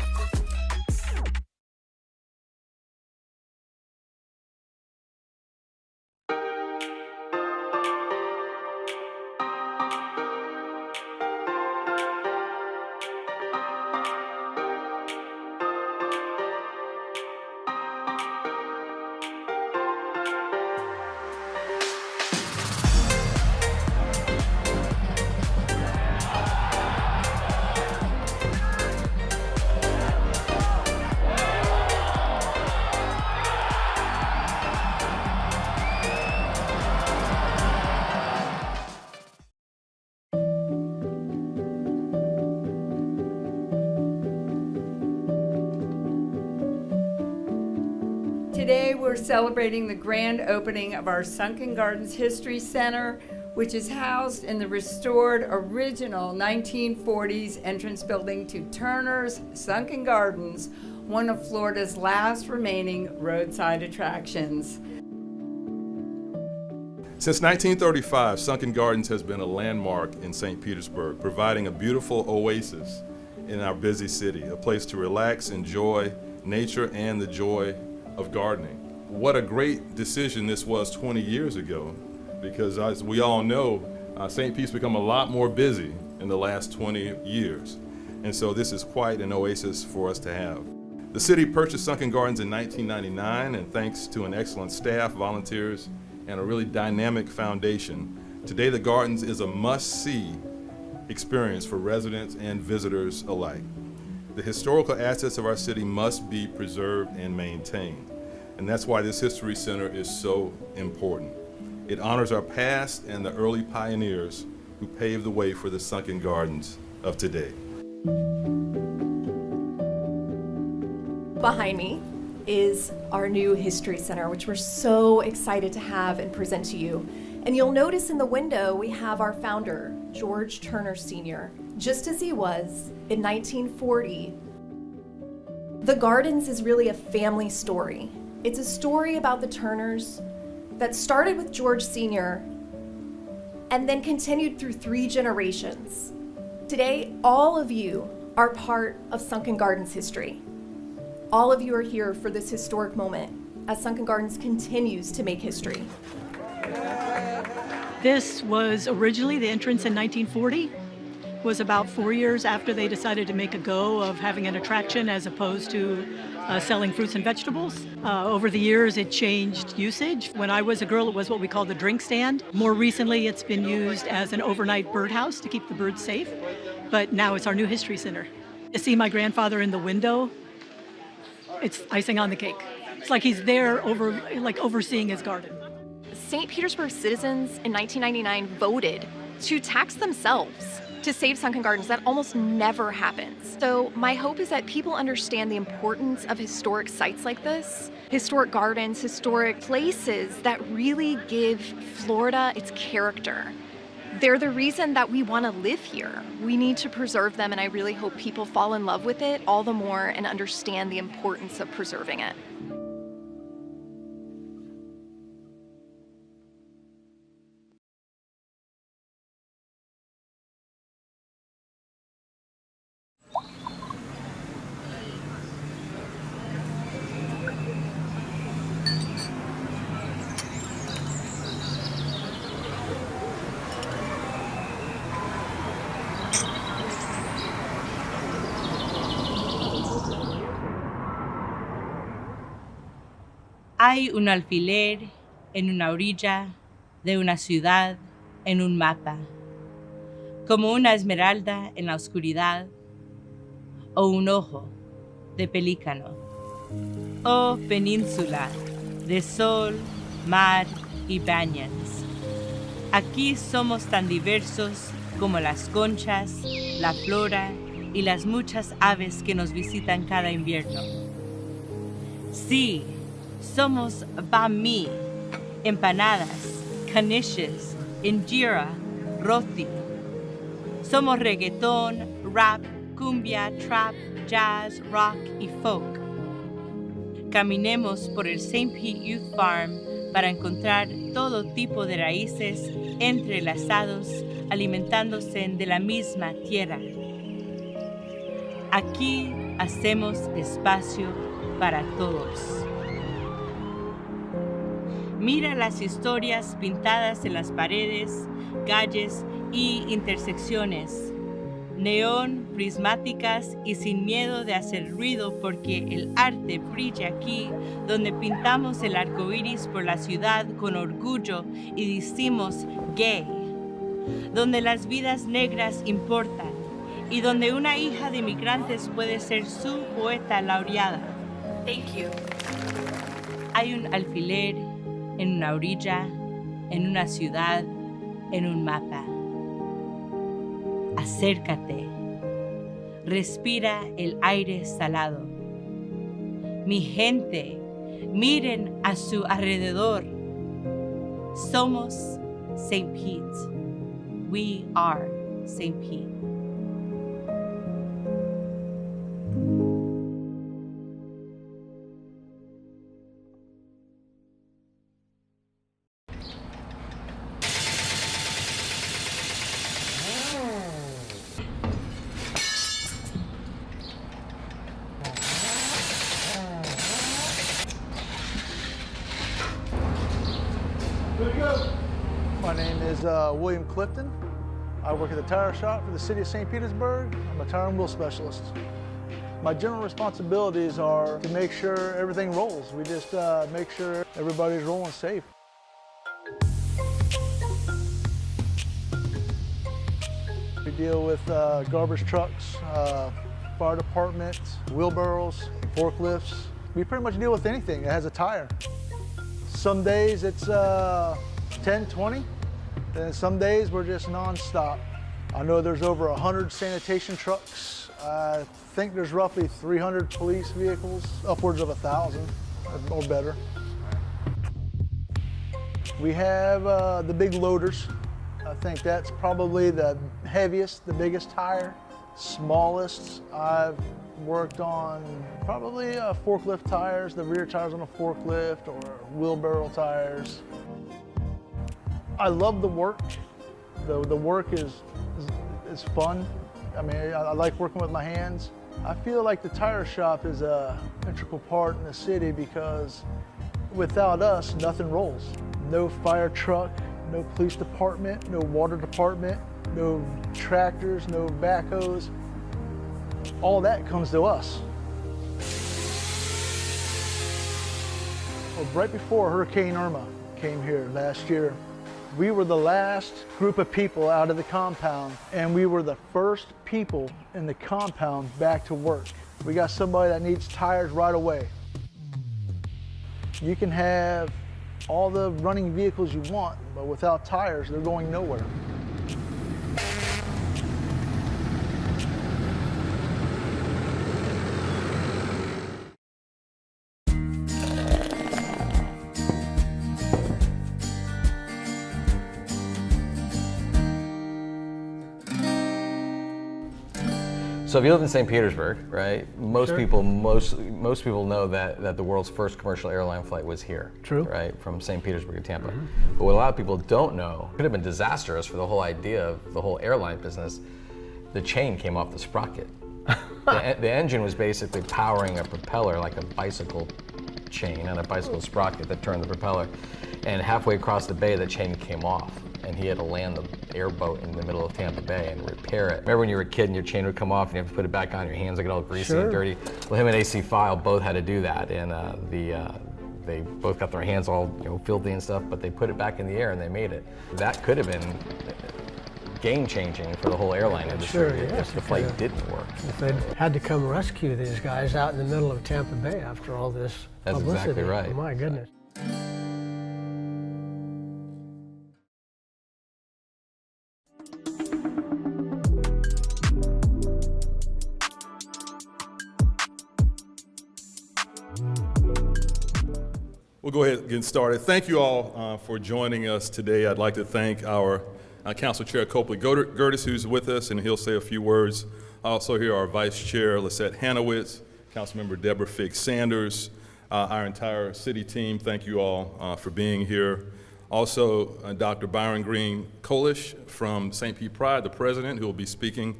Today we're celebrating the grand opening of our Sunken Gardens History Center, which is housed in the restored original 1940s entrance building to Turner's Sunken Gardens, one of Florida's last remaining roadside attractions. Since 1935, Sunken Gardens has been a landmark in St. Petersburg, providing a beautiful oasis in our busy city, a place to relax, enjoy nature, and the joy of gardening. What a great decision this was 20 years ago, because as we all know, St. Pete's become a lot more busy in the last 20 years. And so this is quite an oasis for us to have. The city purchased Sunken Gardens in 1999, and thanks to an excellent staff, volunteers, and a really dynamic foundation, today the Gardens is a must-see experience for residents and visitors alike. The historical assets of our city must be preserved and maintained. And that's why this History Center is so important. It honors our past and the early pioneers who paved the way for the Sunken Gardens of today. Behind me is our new History Center, which we're so excited to have and present to you. And you'll notice in the window we have our founder, George Turner Sr., just as he was in 1940. The Gardens is really a family story. It's a story about the Turners that started with George Sr. and then continued through 3 generations. Today, all of you are part of Sunken Gardens history. All of you are here for this historic moment as Sunken Gardens continues to make history. This was originally the entrance in 1940. It was about 4 years after they decided to make a go of having an attraction as opposed to selling fruits and vegetables. Over the years, it changed usage. When I was a girl, it was what we call the drink stand. More recently, it's been used as an overnight birdhouse to keep the birds safe. But now it's our new history center. To see my grandfather in the window, it's icing on the cake. It's like he's there overseeing his garden. St. Petersburg citizens in 1999 voted to tax themselves to save Sunken Gardens. That almost never happens. So my hope is that people understand the importance of historic sites like this, historic gardens, historic places that really give Florida its character. They're the reason that we want to live here. We need to preserve them, and I really hope people fall in love with it all the more and understand the importance of preserving it. Hay un alfiler en una orilla de una ciudad en un mapa, como una esmeralda en la oscuridad o un ojo de pelícano. Oh península de sol, mar y baños. Aquí somos tan diversos como las conchas, la flora y las muchas aves que nos visitan cada invierno. Sí, somos bami, empanadas, caniches, injera, roti. Somos reggaetón, rap, cumbia, trap, jazz, rock y folk. Caminemos por el St. Pete Youth Farm para encontrar todo tipo de raíces entrelazados, alimentándose de la misma tierra. Aquí hacemos espacio para todos. Mira las historias pintadas en las paredes, calles y intersecciones. Neón, prismáticas y sin miedo de hacer ruido porque el arte brilla aquí, donde pintamos el arco iris por la ciudad con orgullo y decimos gay. Donde las vidas negras importan y donde una hija de inmigrantes puede ser su poeta laureada. Thank you. Hay un alfiler en una orilla, en una ciudad, en un mapa. Acércate, respira el aire salado. Mi gente, miren a su alrededor. Somos St. Pete. We are St. Pete. My name is William Clifton. I work at the tire shop for the city of St. Petersburg. I'm a tire and wheel specialist. My general responsibilities are to make sure everything rolls. We just make sure everybody's rolling safe. We deal with garbage trucks, fire department, wheelbarrows, forklifts. We pretty much deal with anything that has a tire. Some days it's 10, 20, and some days we're just non-stop. I know there's over 100 sanitation trucks. I think there's roughly 300 police vehicles, upwards of 1,000 or better. We have the big loaders. I think that's probably the heaviest, the biggest tire. Smallest I've worked on probably forklift tires, the rear tires on a forklift, or wheelbarrow tires. I love the work. The work is fun. I mean, I like working with my hands. I feel like the tire shop is an integral part in the city because without us, nothing rolls. No fire truck, no police department, no water department, no tractors, no backhoes. All that comes to us. Well, right before Hurricane Irma came here last year, we were the last group of people out of the compound, and we were the first people in the compound back to work. We got somebody that needs tires right away. You can have all the running vehicles you want, but without tires, they're going nowhere. So if you live in St. Petersburg, right, most people know that the world's first commercial airline flight was here. True. Right, from St. Petersburg to Tampa. But what a lot of people don't know, could have been disastrous for the whole idea of the whole airline business, the chain came off the sprocket. The engine was basically powering a propeller like a bicycle chain and a bicycle sprocket that turned the propeller. And halfway across the bay, the chain came off. And he had to land the airboat in the middle of Tampa Bay and repair it. Remember when you were a kid and your chain would come off and you have to put it back on, your hands would get all greasy and dirty? Well, him and AC File both had to do that, and they both got their hands all filthy and stuff, but they put it back in the air and they made it. That could have been game-changing for the whole airline industry if the flight didn't work. If they'd had to come rescue these guys out in the middle of Tampa Bay after all this publicity. That's exactly right. My goodness. We'll go ahead and get started. Thank you all for joining us today. I'd like to thank our Council Chair Copley Gertis, who's with us, and he'll say a few words. Also here our Vice Chair Lisette Hanowitz, Councilmember Deborah Figgs Sanders, our entire city team. Thank you all for being here. Also Dr. Byron Green Kolish from St. Pete Pride, the president, who will be speaking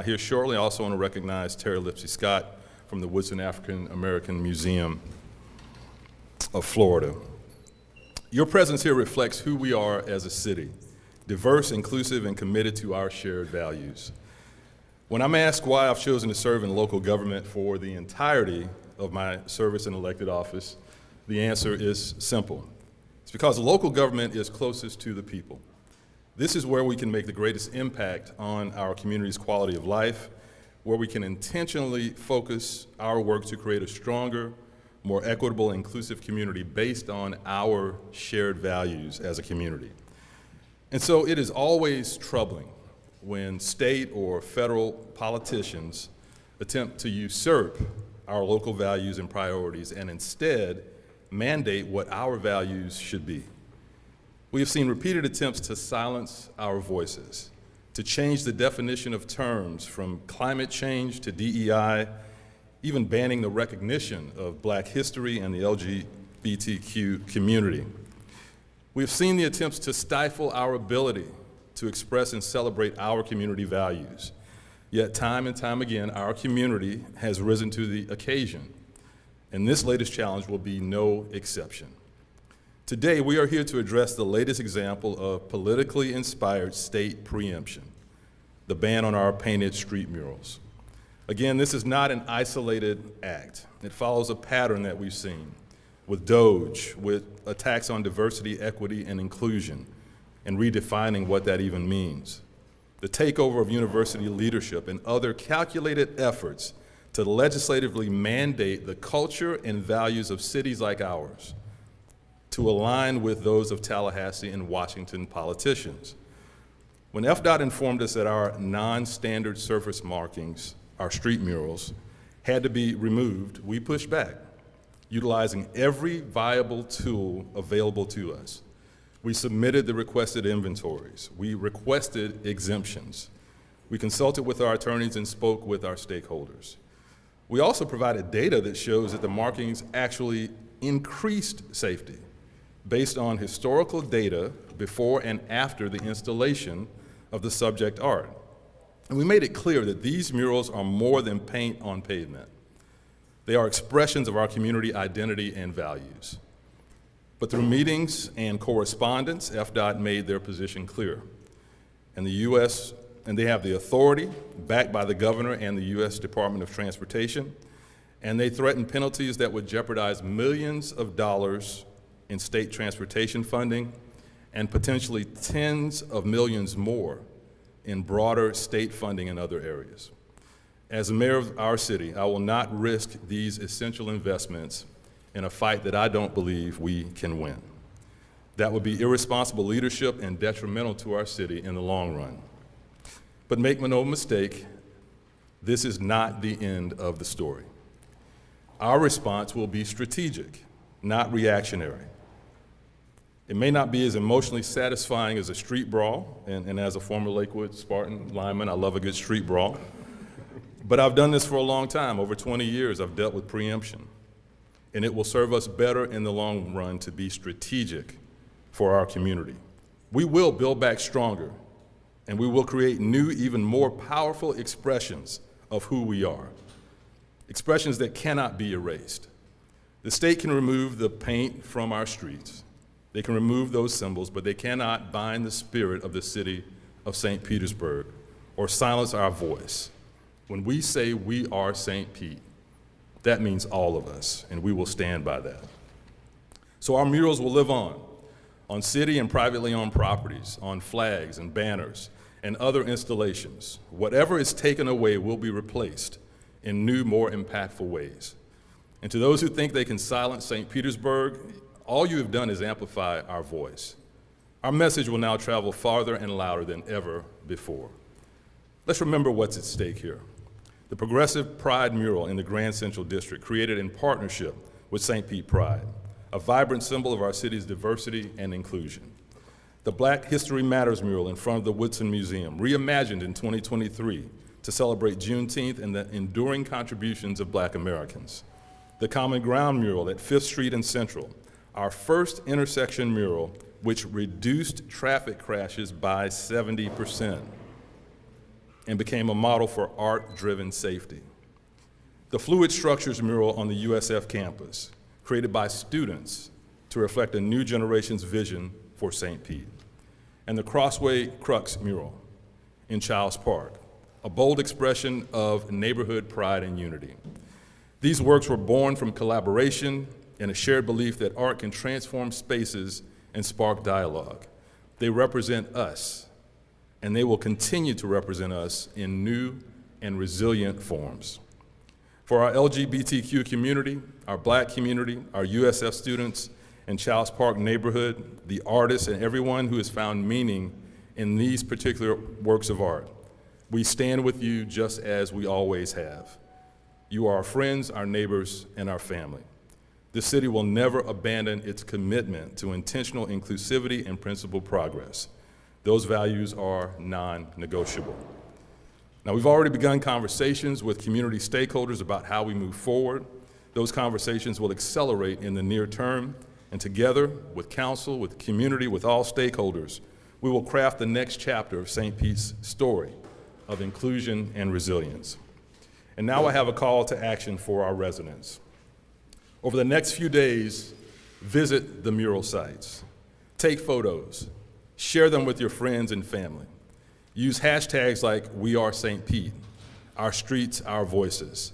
here shortly. I also want to recognize Terry Lipsy Scott from the Woodson African American Museum of Florida. Your presence here reflects who we are as a city, diverse, inclusive, and committed to our shared values. When I'm asked why I've chosen to serve in local government for the entirety of my service in elected office, the answer is simple. It's because local government is closest to the people. This is where we can make the greatest impact on our community's quality of life, where we can intentionally focus our work to create a stronger, more equitable, inclusive community based on our shared values as a community. And so it is always troubling when state or federal politicians attempt to usurp our local values and priorities and instead mandate what our values should be. We have seen repeated attempts to silence our voices, to change the definition of terms from climate change to DEI, even banning the recognition of Black history and the LGBTQ community. We've seen the attempts to stifle our ability to express and celebrate our community values. Yet time and time again, our community has risen to the occasion, and this latest challenge will be no exception. Today, we are here to address the latest example of politically inspired state preemption, the ban on our painted street murals. Again, this is not an isolated act. It follows a pattern that we've seen with DOGE, with attacks on diversity, equity, and inclusion, and redefining what that even means. The takeover of university leadership and other calculated efforts to legislatively mandate the culture and values of cities like ours to align with those of Tallahassee and Washington politicians. When FDOT informed us that our non-standard surface markings, our street murals, had to be removed, we pushed back, utilizing every viable tool available to us. We submitted the requested inventories. We requested exemptions. We consulted with our attorneys and spoke with our stakeholders. We also provided data that shows that the markings actually increased safety based on historical data before and after the installation of the subject art. And we made it clear that these murals are more than paint on pavement. They are expressions of our community identity and values. But through meetings and correspondence, FDOT made their position clear. And they have the authority, backed by the governor and the U.S. Department of Transportation, and they threaten penalties that would jeopardize millions of dollars in state transportation funding and potentially tens of millions more in broader state funding in other areas. As the mayor of our city, I will not risk these essential investments in a fight that I don't believe we can win. That would be irresponsible leadership and detrimental to our city in the long run. But make no mistake, this is not the end of the story. Our response will be strategic, not reactionary. It may not be as emotionally satisfying as a street brawl, and as a former Lakewood Spartan lineman, I love a good street brawl. But I've done this for a long time. Over 20 years, I've dealt with preemption. And it will serve us better in the long run to be strategic for our community. We will build back stronger, and we will create new, even more powerful expressions of who we are. Expressions that cannot be erased. The state can remove the paint from our streets. They can remove those symbols, but they cannot bind the spirit of the city of St. Petersburg or silence our voice. When we say we are St. Pete, that means all of us, and we will stand by that. So our murals will live on city and privately owned properties, on flags and banners and other installations. Whatever is taken away will be replaced in new, more impactful ways. And to those who think they can silence St. Petersburg, all you have done is amplify our voice. Our message will now travel farther and louder than ever before. Let's remember what's at stake here. The Progressive Pride mural in the Grand Central District, created in partnership with St. Pete Pride, a vibrant symbol of our city's diversity and inclusion. The Black History Matters mural in front of the Woodson Museum, reimagined in 2023 to celebrate Juneteenth and the enduring contributions of Black Americans. The Common Ground mural at 5th Street and Central, our first intersection mural which reduced traffic crashes by 70%. And became a model for art-driven safety. The Fluid Structures mural on the USF campus, created by students to reflect a new generation's vision for St. Pete. And the Crossway Crux mural in Childs Park, a bold expression of neighborhood pride and unity. These works were born from collaboration and a shared belief that art can transform spaces and spark dialogue. They represent us, and they will continue to represent us in new and resilient forms. For our LGBTQ community, our Black community, our USF students and Childs Park neighborhood, the artists and everyone who has found meaning in these particular works of art, we stand with you just as we always have. You are our friends, our neighbors, and our family. This city will never abandon its commitment to intentional inclusivity and principled progress. Those values are non-negotiable. Now, we've already begun conversations with community stakeholders about how we move forward. Those conversations will accelerate in the near term, and together with council, with community, with all stakeholders, we will craft the next chapter of St. Pete's story of inclusion and resilience. And now I have a call to action for our residents. Over the next few days, visit the mural sites, take photos, share them with your friends and family. Use hashtags like We Are St. Pete, Our Streets, Our Voices,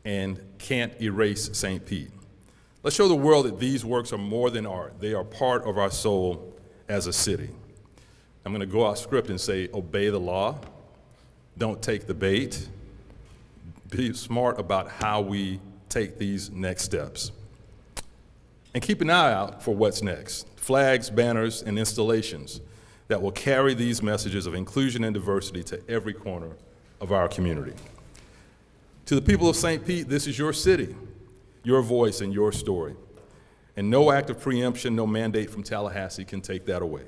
and Can't Erase St. Pete. Let's show the world that these works are more than art. They are part of our soul as a city. I'm going to go off script and say, obey the law, don't take the bait, be smart about how we take these next steps. And keep an eye out for what's next. Flags, banners, and installations that will carry these messages of inclusion and diversity to every corner of our community. To the people of St. Pete, this is your city, your voice, and your story. And no act of preemption, no mandate from Tallahassee can take that away.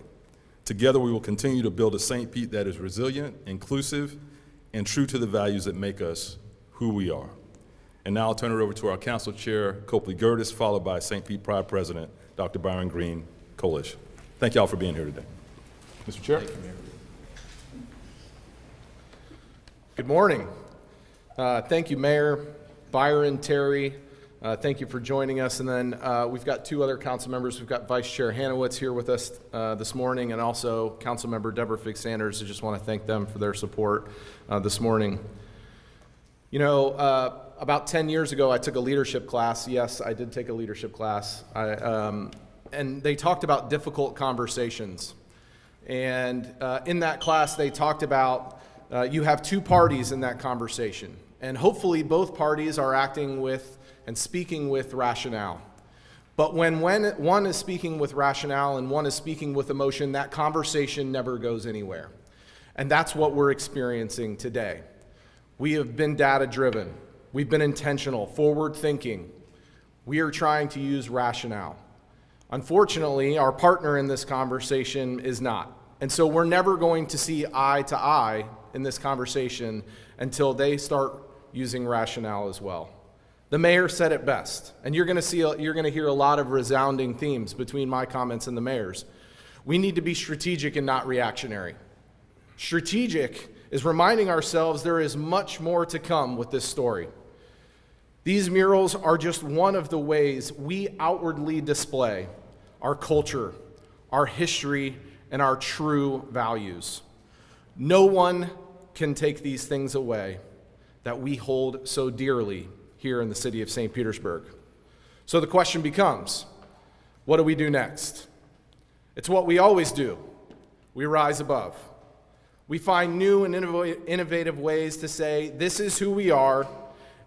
Together, we will continue to build a St. Pete that is resilient, inclusive, and true to the values that make us who we are. And now I'll turn it over to our council chair, Copley Gertis, followed by St. Pete Pride President, Dr. Byron Green, Kolish. Thank y'all for being here today. Mr. Chair. Thank you, Mayor. Good morning. Thank you, Mayor, Byron, Terry. Thank you for joining us. And then we've got two other council members. We've got Vice Chair Hanowitz here with us this morning, and also Council Member Deborah Figgs-Sanders. I just want to thank them for their support this morning. You know, about 10 years ago, I took a leadership class. Yes, I did take a leadership class. And they talked about difficult conversations. And in that class, they talked about you have two parties in that conversation. And hopefully both parties are acting with and speaking with rationale. But when one is speaking with rationale and one is speaking with emotion, that conversation never goes anywhere. And that's what we're experiencing today. We have been data-driven. We've been intentional, forward-thinking. We are trying to use rationale. Unfortunately, our partner in this conversation is not. And so we're never going to see eye to eye in this conversation until they start using rationale as well. The mayor said it best, and you're going to hear a lot of resounding themes between my comments and the mayor's. We need to be strategic and not reactionary. Strategic is reminding ourselves there is much more to come with this story. These murals are just one of the ways we outwardly display our culture, our history, and our true values. No one can take these things away that we hold so dearly here in the city of St. Petersburg. So the question becomes, what do we do next? It's what we always do. We rise above. We find new and innovative ways to say, this is who we are,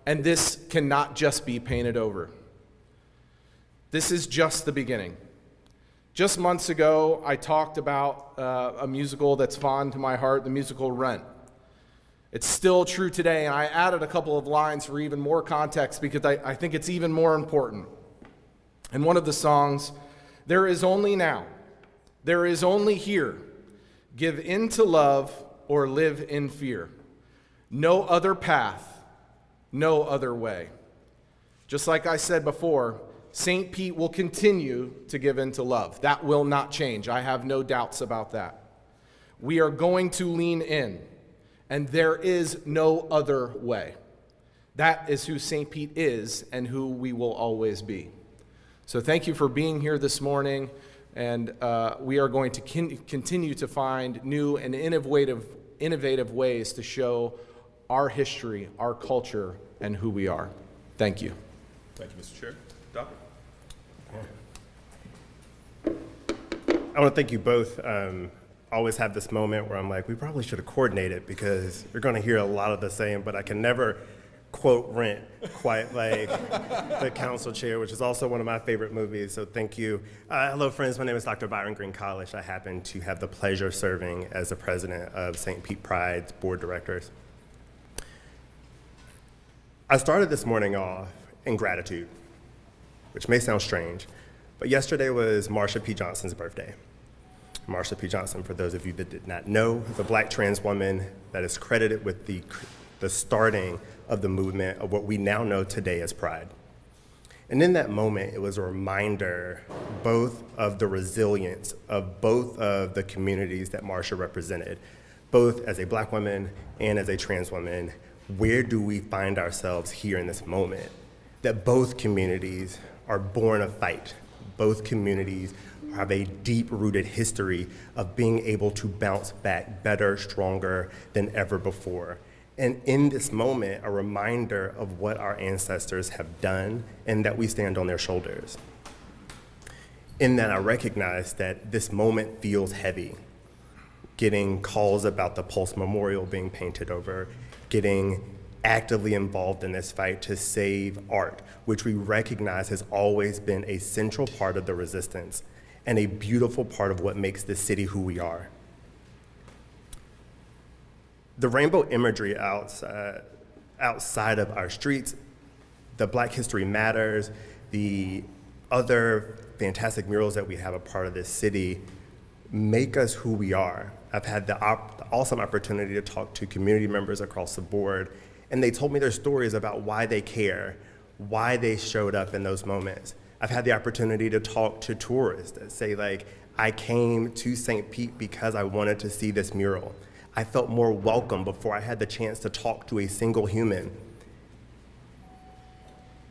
and this cannot just be painted over. This is just the beginning. Just months ago, I talked about a musical that's fond to my heart, the musical Rent. It's still true today, and I added a couple of lines for even more context because I think it's even more important. In one of the songs, there is only now, there is only here, give in to love or live in fear. No other path, no other way. Just like I said before, St. Pete will continue to give in to love. That will not change. I have no doubts about that. We are going to lean in. And there is no other way. That is who St. Pete is and who we will always be. So thank you for being here this morning, and we are going to continue to find new and innovative ways to show our history, our culture, and who we are. Thank you. Thank you, Mr. Chair. Doctor. I want to thank you both. Always have this moment where I'm like, we probably should have coordinated because you're going to hear a lot of the same, but I can never quote Rent quite like the council chair, which is also one of my favorite movies, so thank you. Hello, friends. My name is Dr. Byron Green Kolish. I happen to have the pleasure of serving as the president of St. Pete Pride's board of directors. I started this morning off in gratitude, which may sound strange, but yesterday was Marsha P. Johnson's birthday. Marsha P. Johnson, for those of you that did not know, is a black trans woman that is credited with the starting of the movement of what we now know today as Pride. And in that moment, it was a reminder both of the resilience of both of the communities that Marsha represented, both as a black woman and as a trans woman. Where do we find ourselves here in this moment? That both communities are born of fight. Both communities have a deep-rooted history of being able to bounce back better, stronger than ever before. And in this moment, a reminder of what our ancestors have done and that we stand on their shoulders. In that, I recognize that this moment feels heavy. Getting calls about the Pulse Memorial being painted over, getting actively involved in this fight to save art, which we recognize has always been a central part of the resistance and a beautiful part of what makes this city who we are. The rainbow imagery outside of our streets, the Black History Matters, the other fantastic murals that we have a part of this city make us who we are. I've had the awesome opportunity to talk to community members across the board, And they told me their stories about why they care, why they showed up in those moments. I've had the opportunity to talk to tourists that say, like, I came to St. Pete because I wanted to see this mural. I felt more welcome before I had the chance to talk to a single human.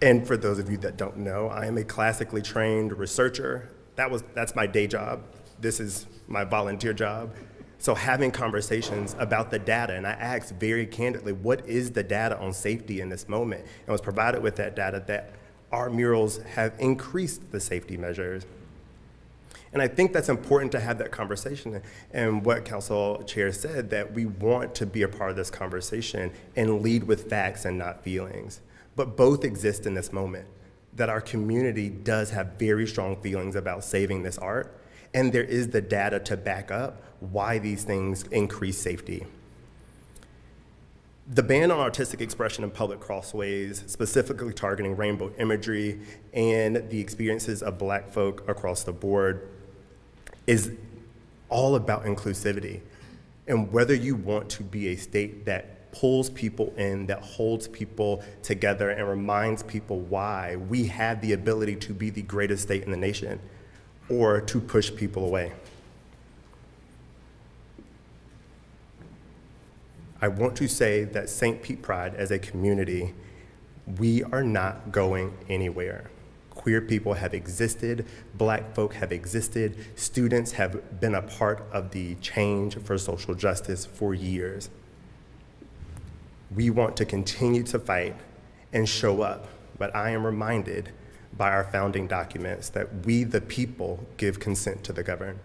And for those of you that don't know, I am a classically trained researcher. That's my day job. This is my volunteer job. So having conversations about the data, and I asked very candidly, what is the data on safety in this moment? And was provided with that data that our murals have increased the safety measures. And I think that's important to have that conversation. And what Council Chair said, that we want to be a part of this conversation and lead with facts and not feelings. But both exist in this moment, that our community does have very strong feelings about saving this art, and there is the data to back up why these things increase safety. The ban on artistic expression in public crossways, specifically targeting rainbow imagery and the experiences of Black folk across the board, is all about inclusivity. And whether you want to be a state that pulls people in, that holds people together and reminds people why we have the ability to be the greatest state in the nation, or to push people away. I want to say that St. Pete Pride as a community, we are not going anywhere. Queer people have existed, Black folk have existed, students have been a part of the change for social justice for years. We want to continue to fight and show up, but I am reminded by our founding documents that we, the people, give consent to the governed.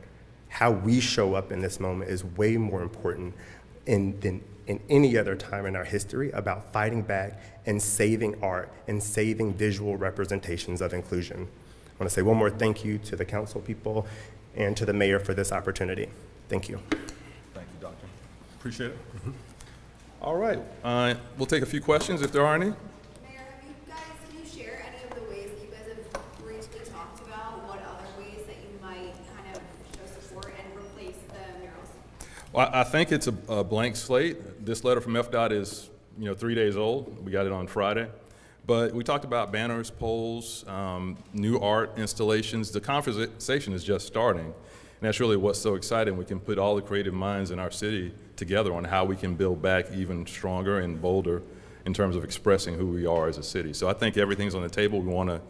How we show up in this moment is way more important than in any other time in our history about fighting back and saving art and saving visual representations of inclusion. I want to say one more thank you to the council people and to the mayor for this opportunity. Thank you. Thank you, Doctor. Appreciate it. All right, we'll take a few questions if there are any. Mayor, can you share any of the ways that you guys have briefly talked about? What other ways that you might kind of show support and replace the murals? Well, I think it's a blank slate. This letter from FDOT is, 3 days old. We got it on Friday. But we talked about banners, poles, new art installations. The conversation is just starting. And that's really what's so exciting. We can put all the creative minds in our city together on how we can build back even stronger and bolder in terms of expressing who we are as a city. So I think everything's on the table. We want to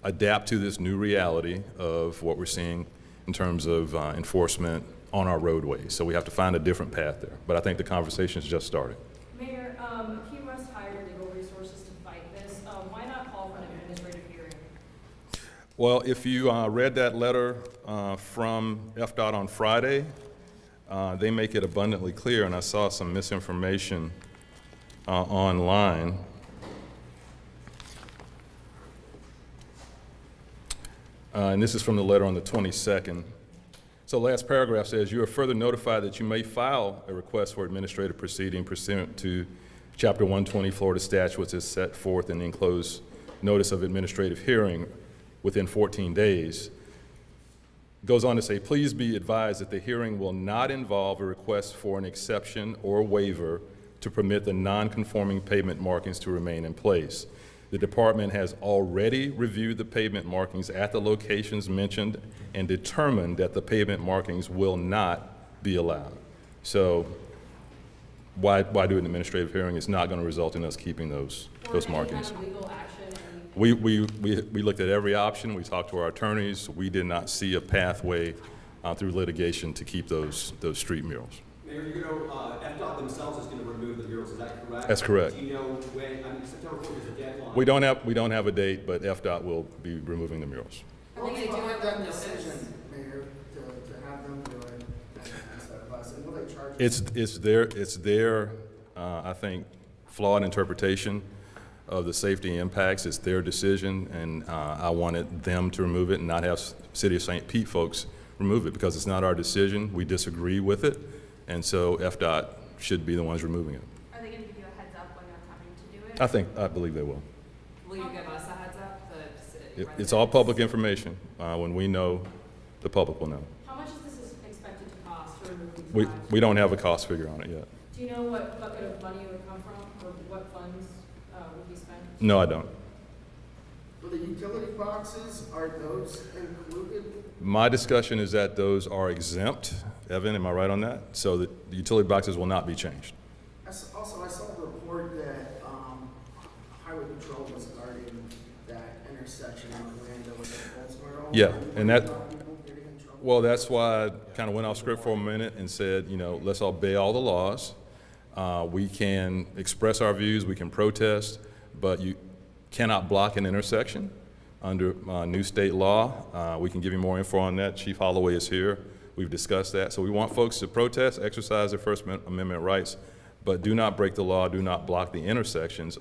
adapt to this new reality of what we're seeing in terms of enforcement on our roadways. So we have to find a different path there. But I think the conversation's just started. Mayor, if you must hire legal resources to fight this, why not call for an administrative hearing? Well, if you read that letter from FDOT on Friday, they make it abundantly clear, and I saw some misinformation online. And this is from the letter on the 22nd. So last paragraph says, you are further notified that you may file a request for administrative proceeding pursuant to Chapter 120 Florida statute, which is set forth in the enclosed notice of administrative hearing within 14 days. Goes on to say, please be advised that the hearing will not involve a request for an exception or waiver to permit the non-conforming pavement markings to remain in place. The department has already reviewed the pavement markings at the locations mentioned and determined that the pavement markings will not be allowed. So why do an administrative hearing? It's not going to result in us keeping those markings. We looked at every option. We talked to our attorneys. We did not see a pathway through litigation to keep those street murals. Mayor, FDOT themselves is going to remove the murals. Is that correct? That's correct. Do you know when? September 4th is a deadline. We don't have a date, but FDOT will be removing the murals. I think they do have that decision, Mayor, to have them do it instead of us. And will they charge us? It's their I think, flawed interpretation of the safety impacts. It's their decision, and I wanted them to remove it and not have City of St. Pete folks remove it because it's not our decision. We disagree with it, and so FDOT should be the ones removing it. Are they going to give you a heads up when they're coming to do it? I believe they will. Will you give us a heads up? It's all public information. When we know, the public will know. How much is this expected to cost to remove these We don't have a cost figure on it yet. Do you know what bucket of money it would come from? or what funds would be spent? No, I don't. For the utility boxes, are those included? My discussion is that those are exempt. Evan, am I right on that? So the utility boxes will not be changed. Also, I saw a report that Highway Patrol was guarding that intersection in Orlando with Oldsmobile. Yeah, and that, well, that's why I kind of went off script for a minute and said, you know, let's obey all the laws. We can express our views, we can protest, but you cannot block an intersection under new state law. We can give you more info on that. Chief Holloway is here. We've discussed that. So we want folks to protest, exercise their First Amendment rights, but do not break the law, do not block the intersections,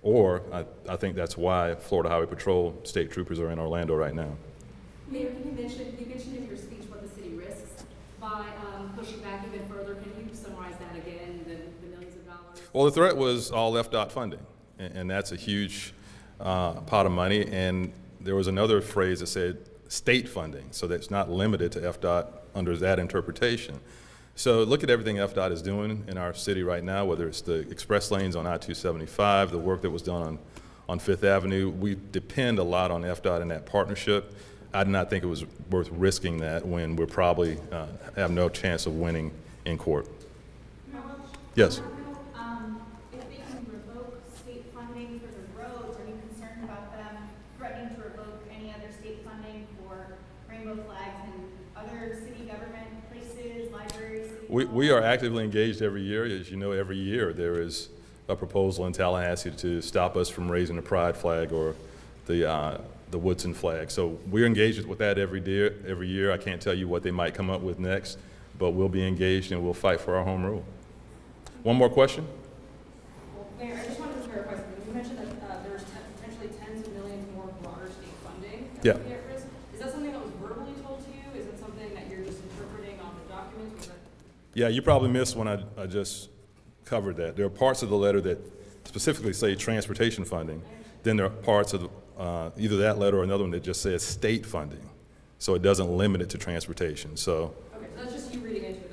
or I think that's why Florida Highway Patrol state troopers are in Orlando right now. Mayor, you mentioned in your speech what the city risks by pushing back even further. Can you summarize that again, the millions of dollars? Well, the threat was all FDOT funding, and that's a huge pot of money. And there was another phrase that said state funding, so that's not limited to FDOT under that interpretation. So look at everything FDOT is doing in our city right now, whether it's the express lanes on I-275, the work that was done on Fifth Avenue. We depend a lot on FDOT in that partnership. I did not think it was worth risking that when we're probably have no chance of winning in court. Yes. If they can revoke state funding for the roads, are you concerned about them threatening to revoke any other state funding for rainbow flags and other city government places, libraries? We are actively engaged every year. As you know, every year there is a proposal in Tallahassee to stop us from raising the pride flag or the Woodson flag. So we're engaged with that every year. I can't tell you what they might come up with next, but we'll be engaged and we'll fight for our home rule. One more question? Well, Mayor, I just wanted to clarify something. You mentioned that there's potentially tens of millions more broader state funding that would be at risk. Is that something that was verbally told to you? Is it something that you're just interpreting on the documents? Yeah, you probably missed when I just covered that. There are parts of the letter that specifically say transportation funding. Then there are parts of either that letter or another one that just says state funding. So it doesn't limit it to transportation. So, okay, so that's just you reading into it.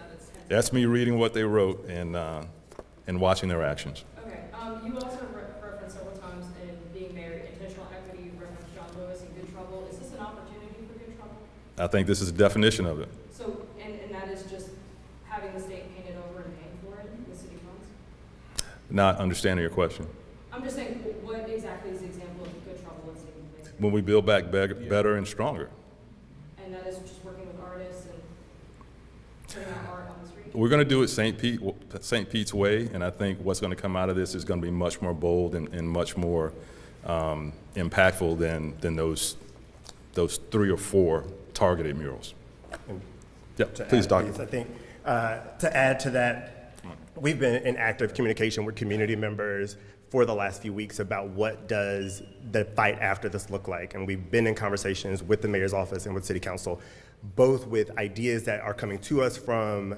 That's me reading what they wrote and watching their actions. Okay. You also referenced several times in being mayor, intentional equity. You referenced John Lewis and good trouble. Is this an opportunity for good trouble? I think this is a definition of it. So, and that is just having the state painted over and paying for it with city funds? Not understanding your question. I'm just saying, what exactly is the example of good trouble that's taking place? When we build back better and stronger. And that is just working with artists and putting out art on the street? We're going to do it St. Pete's way, and I think what's going to come out of this is going to be much more bold and much more impactful than those 3 or 4 targeted murals. Yeah, please, Doctor. I think to add to that, we've been in active communication with community members for the last few weeks about what does the fight after this look like. And we've been in conversations with the mayor's office and with city council, both with ideas that are coming to us from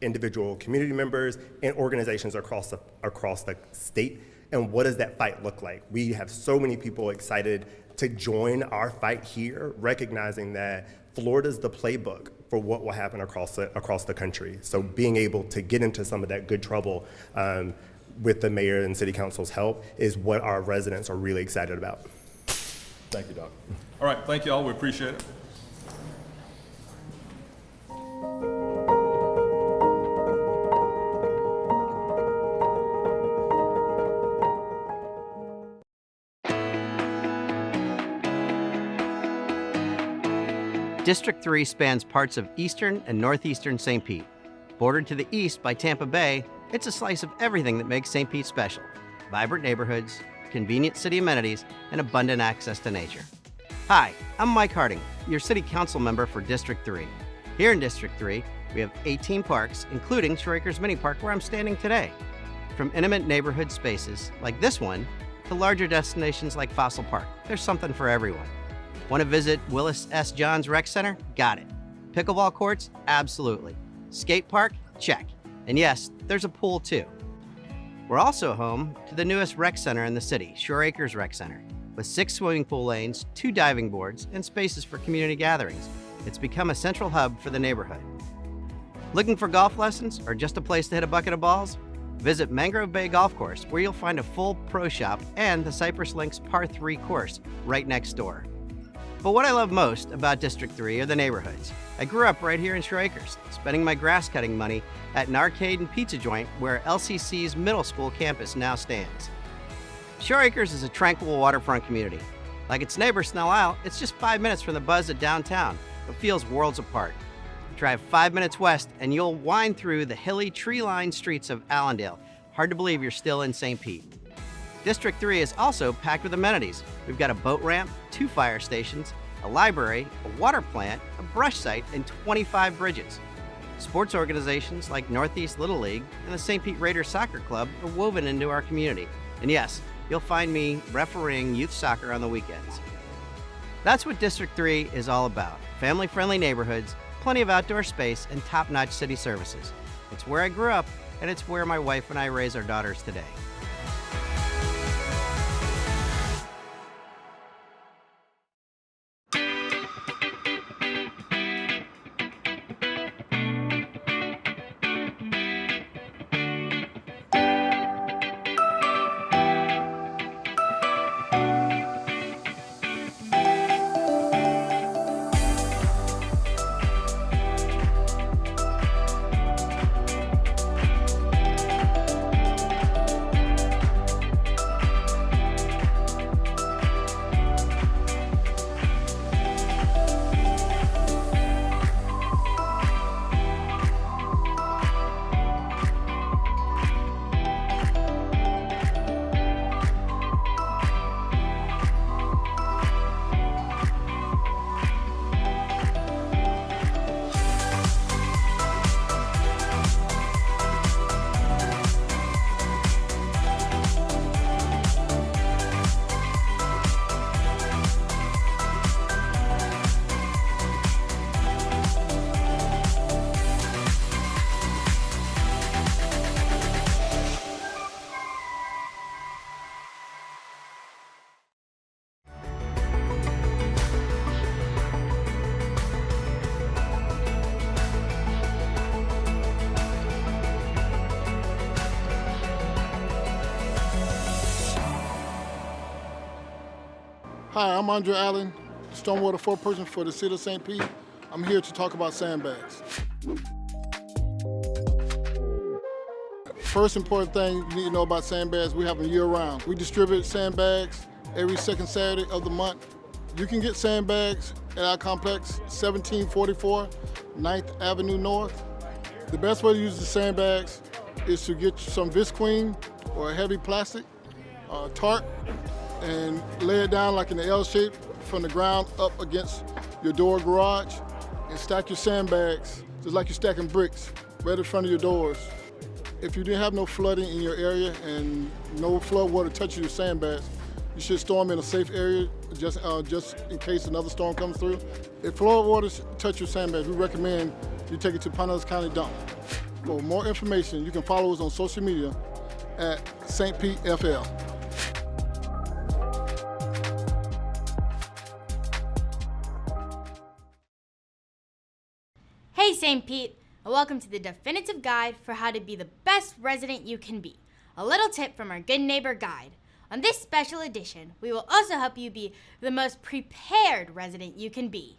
individual community members and organizations across the state. And what does that fight look like? We have so many people excited to join our fight here, recognizing that Florida's the playbook for what will happen across the country. So being able to get into some of that good trouble with the mayor and city council's help is what our residents are really excited about. Thank you, Doc. All right, thank you all. We appreciate it. District 3 spans parts of eastern and northeastern St. Pete. Bordered to the east by Tampa Bay, it's a slice of everything that makes St. Pete special. Vibrant neighborhoods, convenient city amenities, and abundant access to nature. Hi, I'm Mike Harding, your City Council member for District 3. Here in District 3, we have 18 parks, including Shore Acres Mini Park where I'm standing today. From intimate neighborhood spaces, like this one, to larger destinations like Fossil Park, there's something for everyone. Want to visit Willis S. Johns Rec Center? Got it. Pickleball courts? Absolutely. Skate park? Check. And yes, there's a pool too. We're also home to the newest rec center in the city, Shore Acres Rec Center, with 6 swimming pool lanes, 2 diving boards, and spaces for community gatherings. It's become a central hub for the neighborhood. Looking for golf lessons or just a place to hit a bucket of balls? Visit Mangrove Bay Golf Course, where you'll find a full pro shop and the Cypress Links Par 3 course right next door. But what I love most about District 3 are the neighborhoods. I grew up right here in Shore Acres, spending my grass cutting money at an arcade and pizza joint where LCC's middle school campus now stands. Shore Acres is a tranquil waterfront community. Like its neighbor Snell Isle, it's just 5 minutes from the buzz of downtown, but feels worlds apart. Drive 5 minutes west and you'll wind through the hilly, tree-lined streets of Allendale. Hard to believe you're still in St. Pete. District 3 is also packed with amenities. We've got a boat ramp, 2 fire stations, a library, a water plant, a brush site, and 25 bridges. Sports organizations like Northeast Little League and the St. Pete Raiders Soccer Club are woven into our community. And yes, you'll find me refereeing youth soccer on the weekends. That's what District 3 is all about. Family-friendly neighborhoods, plenty of outdoor space, and top-notch city services. It's where I grew up, and it's where my wife and I raise our daughters today. Hi, I'm Andre Allen, Stormwater Foreperson for the City of St. Pete. I'm here to talk about sandbags. First important thing you need to know about sandbags, we have them year-round. We distribute sandbags every second Saturday of the month. You can get sandbags at our complex, 1744 9th Avenue North. The best way to use the sandbags is to get some visqueen or a heavy plastic, tarp, and lay it down like in the L shape from the ground up against your door garage and stack your sandbags just like you're stacking bricks right in front of your doors. If you didn't have no flooding in your area and no flood water touching your sandbags, you should store them in a safe area just in case another storm comes through. If flood water touch your sandbags, we recommend you take it to Pinellas County Dump. For more information, you can follow us on social media at St. Pete FL. Hey St. Pete, and welcome to the definitive guide for how to be the best resident you can be. A little tip from our Good Neighbor Guide. On this special edition, we will also help you be the most prepared resident you can be.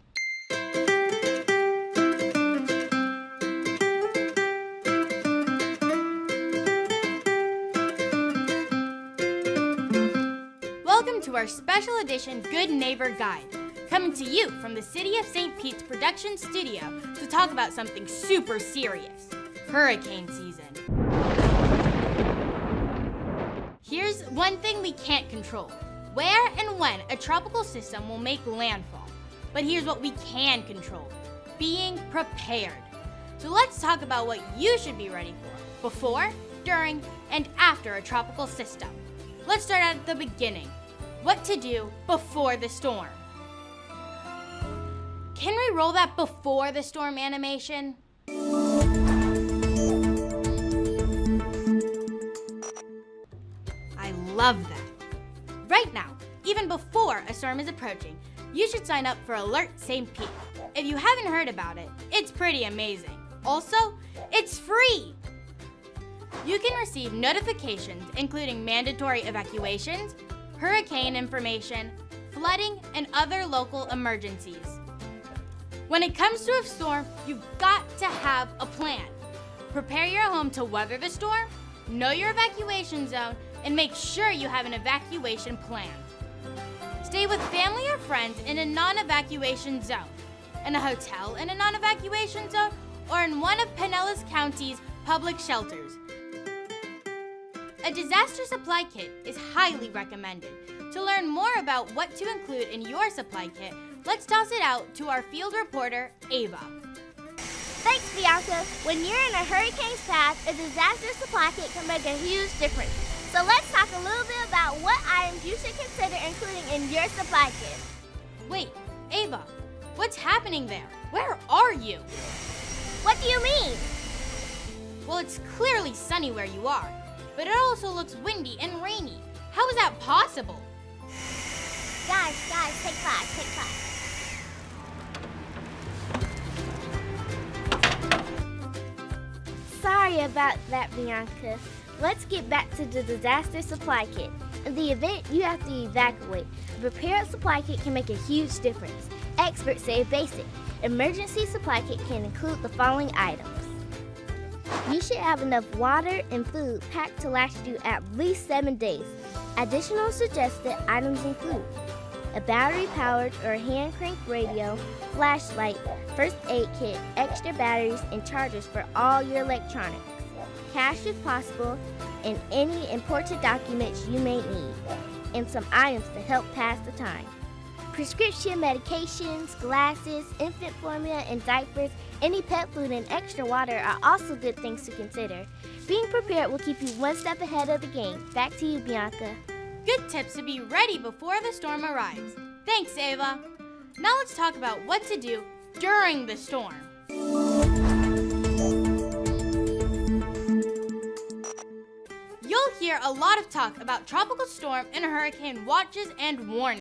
Welcome to our special edition Good Neighbor Guide. Coming to you from the City of St. Pete's production studio to talk about something super serious, hurricane season. Here's one thing we can't control, where and when a tropical system will make landfall. But here's what we can control, being prepared. So let's talk about what you should be ready for, before, during, and after a tropical system. Let's start at the beginning, what to do before the storm. Can we roll that before the storm animation? I love that. Right now, even before a storm is approaching, you should sign up for Alert St. Pete. If you haven't heard about it, it's pretty amazing. Also, it's free. You can receive notifications including mandatory evacuations, hurricane information, flooding, and other local emergencies. When it comes to a storm, you've got to have a plan. Prepare your home to weather the storm, know your evacuation zone, and make sure you have an evacuation plan. Stay with family or friends in a non-evacuation zone, in a hotel in a non-evacuation zone, or in one of Pinellas County's public shelters. A disaster supply kit is highly recommended. To learn more about what to include in your supply kit, let's toss it out to our field reporter, Ava. Thanks, Bianca. When you're in a hurricane's path, a disaster supply kit can make a huge difference. So let's talk a little bit about what items you should consider including in your supply kit. Wait, Ava, what's happening there? Where are you? What do you mean? Well, it's clearly sunny where you are, but it also looks windy and rainy. How is that possible? Guys, take five. Sorry about that, Bianca. Let's get back to the disaster supply kit. In the event you have to evacuate, a prepared supply kit can make a huge difference. Experts say basic. Emergency supply kit can include the following items. You should have enough water and food packed to last you at least 7 days. Additional suggested items include a battery-powered or hand-crank radio, flashlight, first aid kit, extra batteries, and chargers for all your electronics, cash if possible, and any important documents you may need, and some items to help pass the time. Prescription medications, glasses, infant formula, and diapers, any pet food, and extra water are also good things to consider. Being prepared will keep you one step ahead of the game. Back to you, Bianca. Good tips to be ready before the storm arrives. Thanks, Ava. Now let's talk about what to do during the storm. You'll hear a lot of talk about tropical storm and hurricane watches and warnings.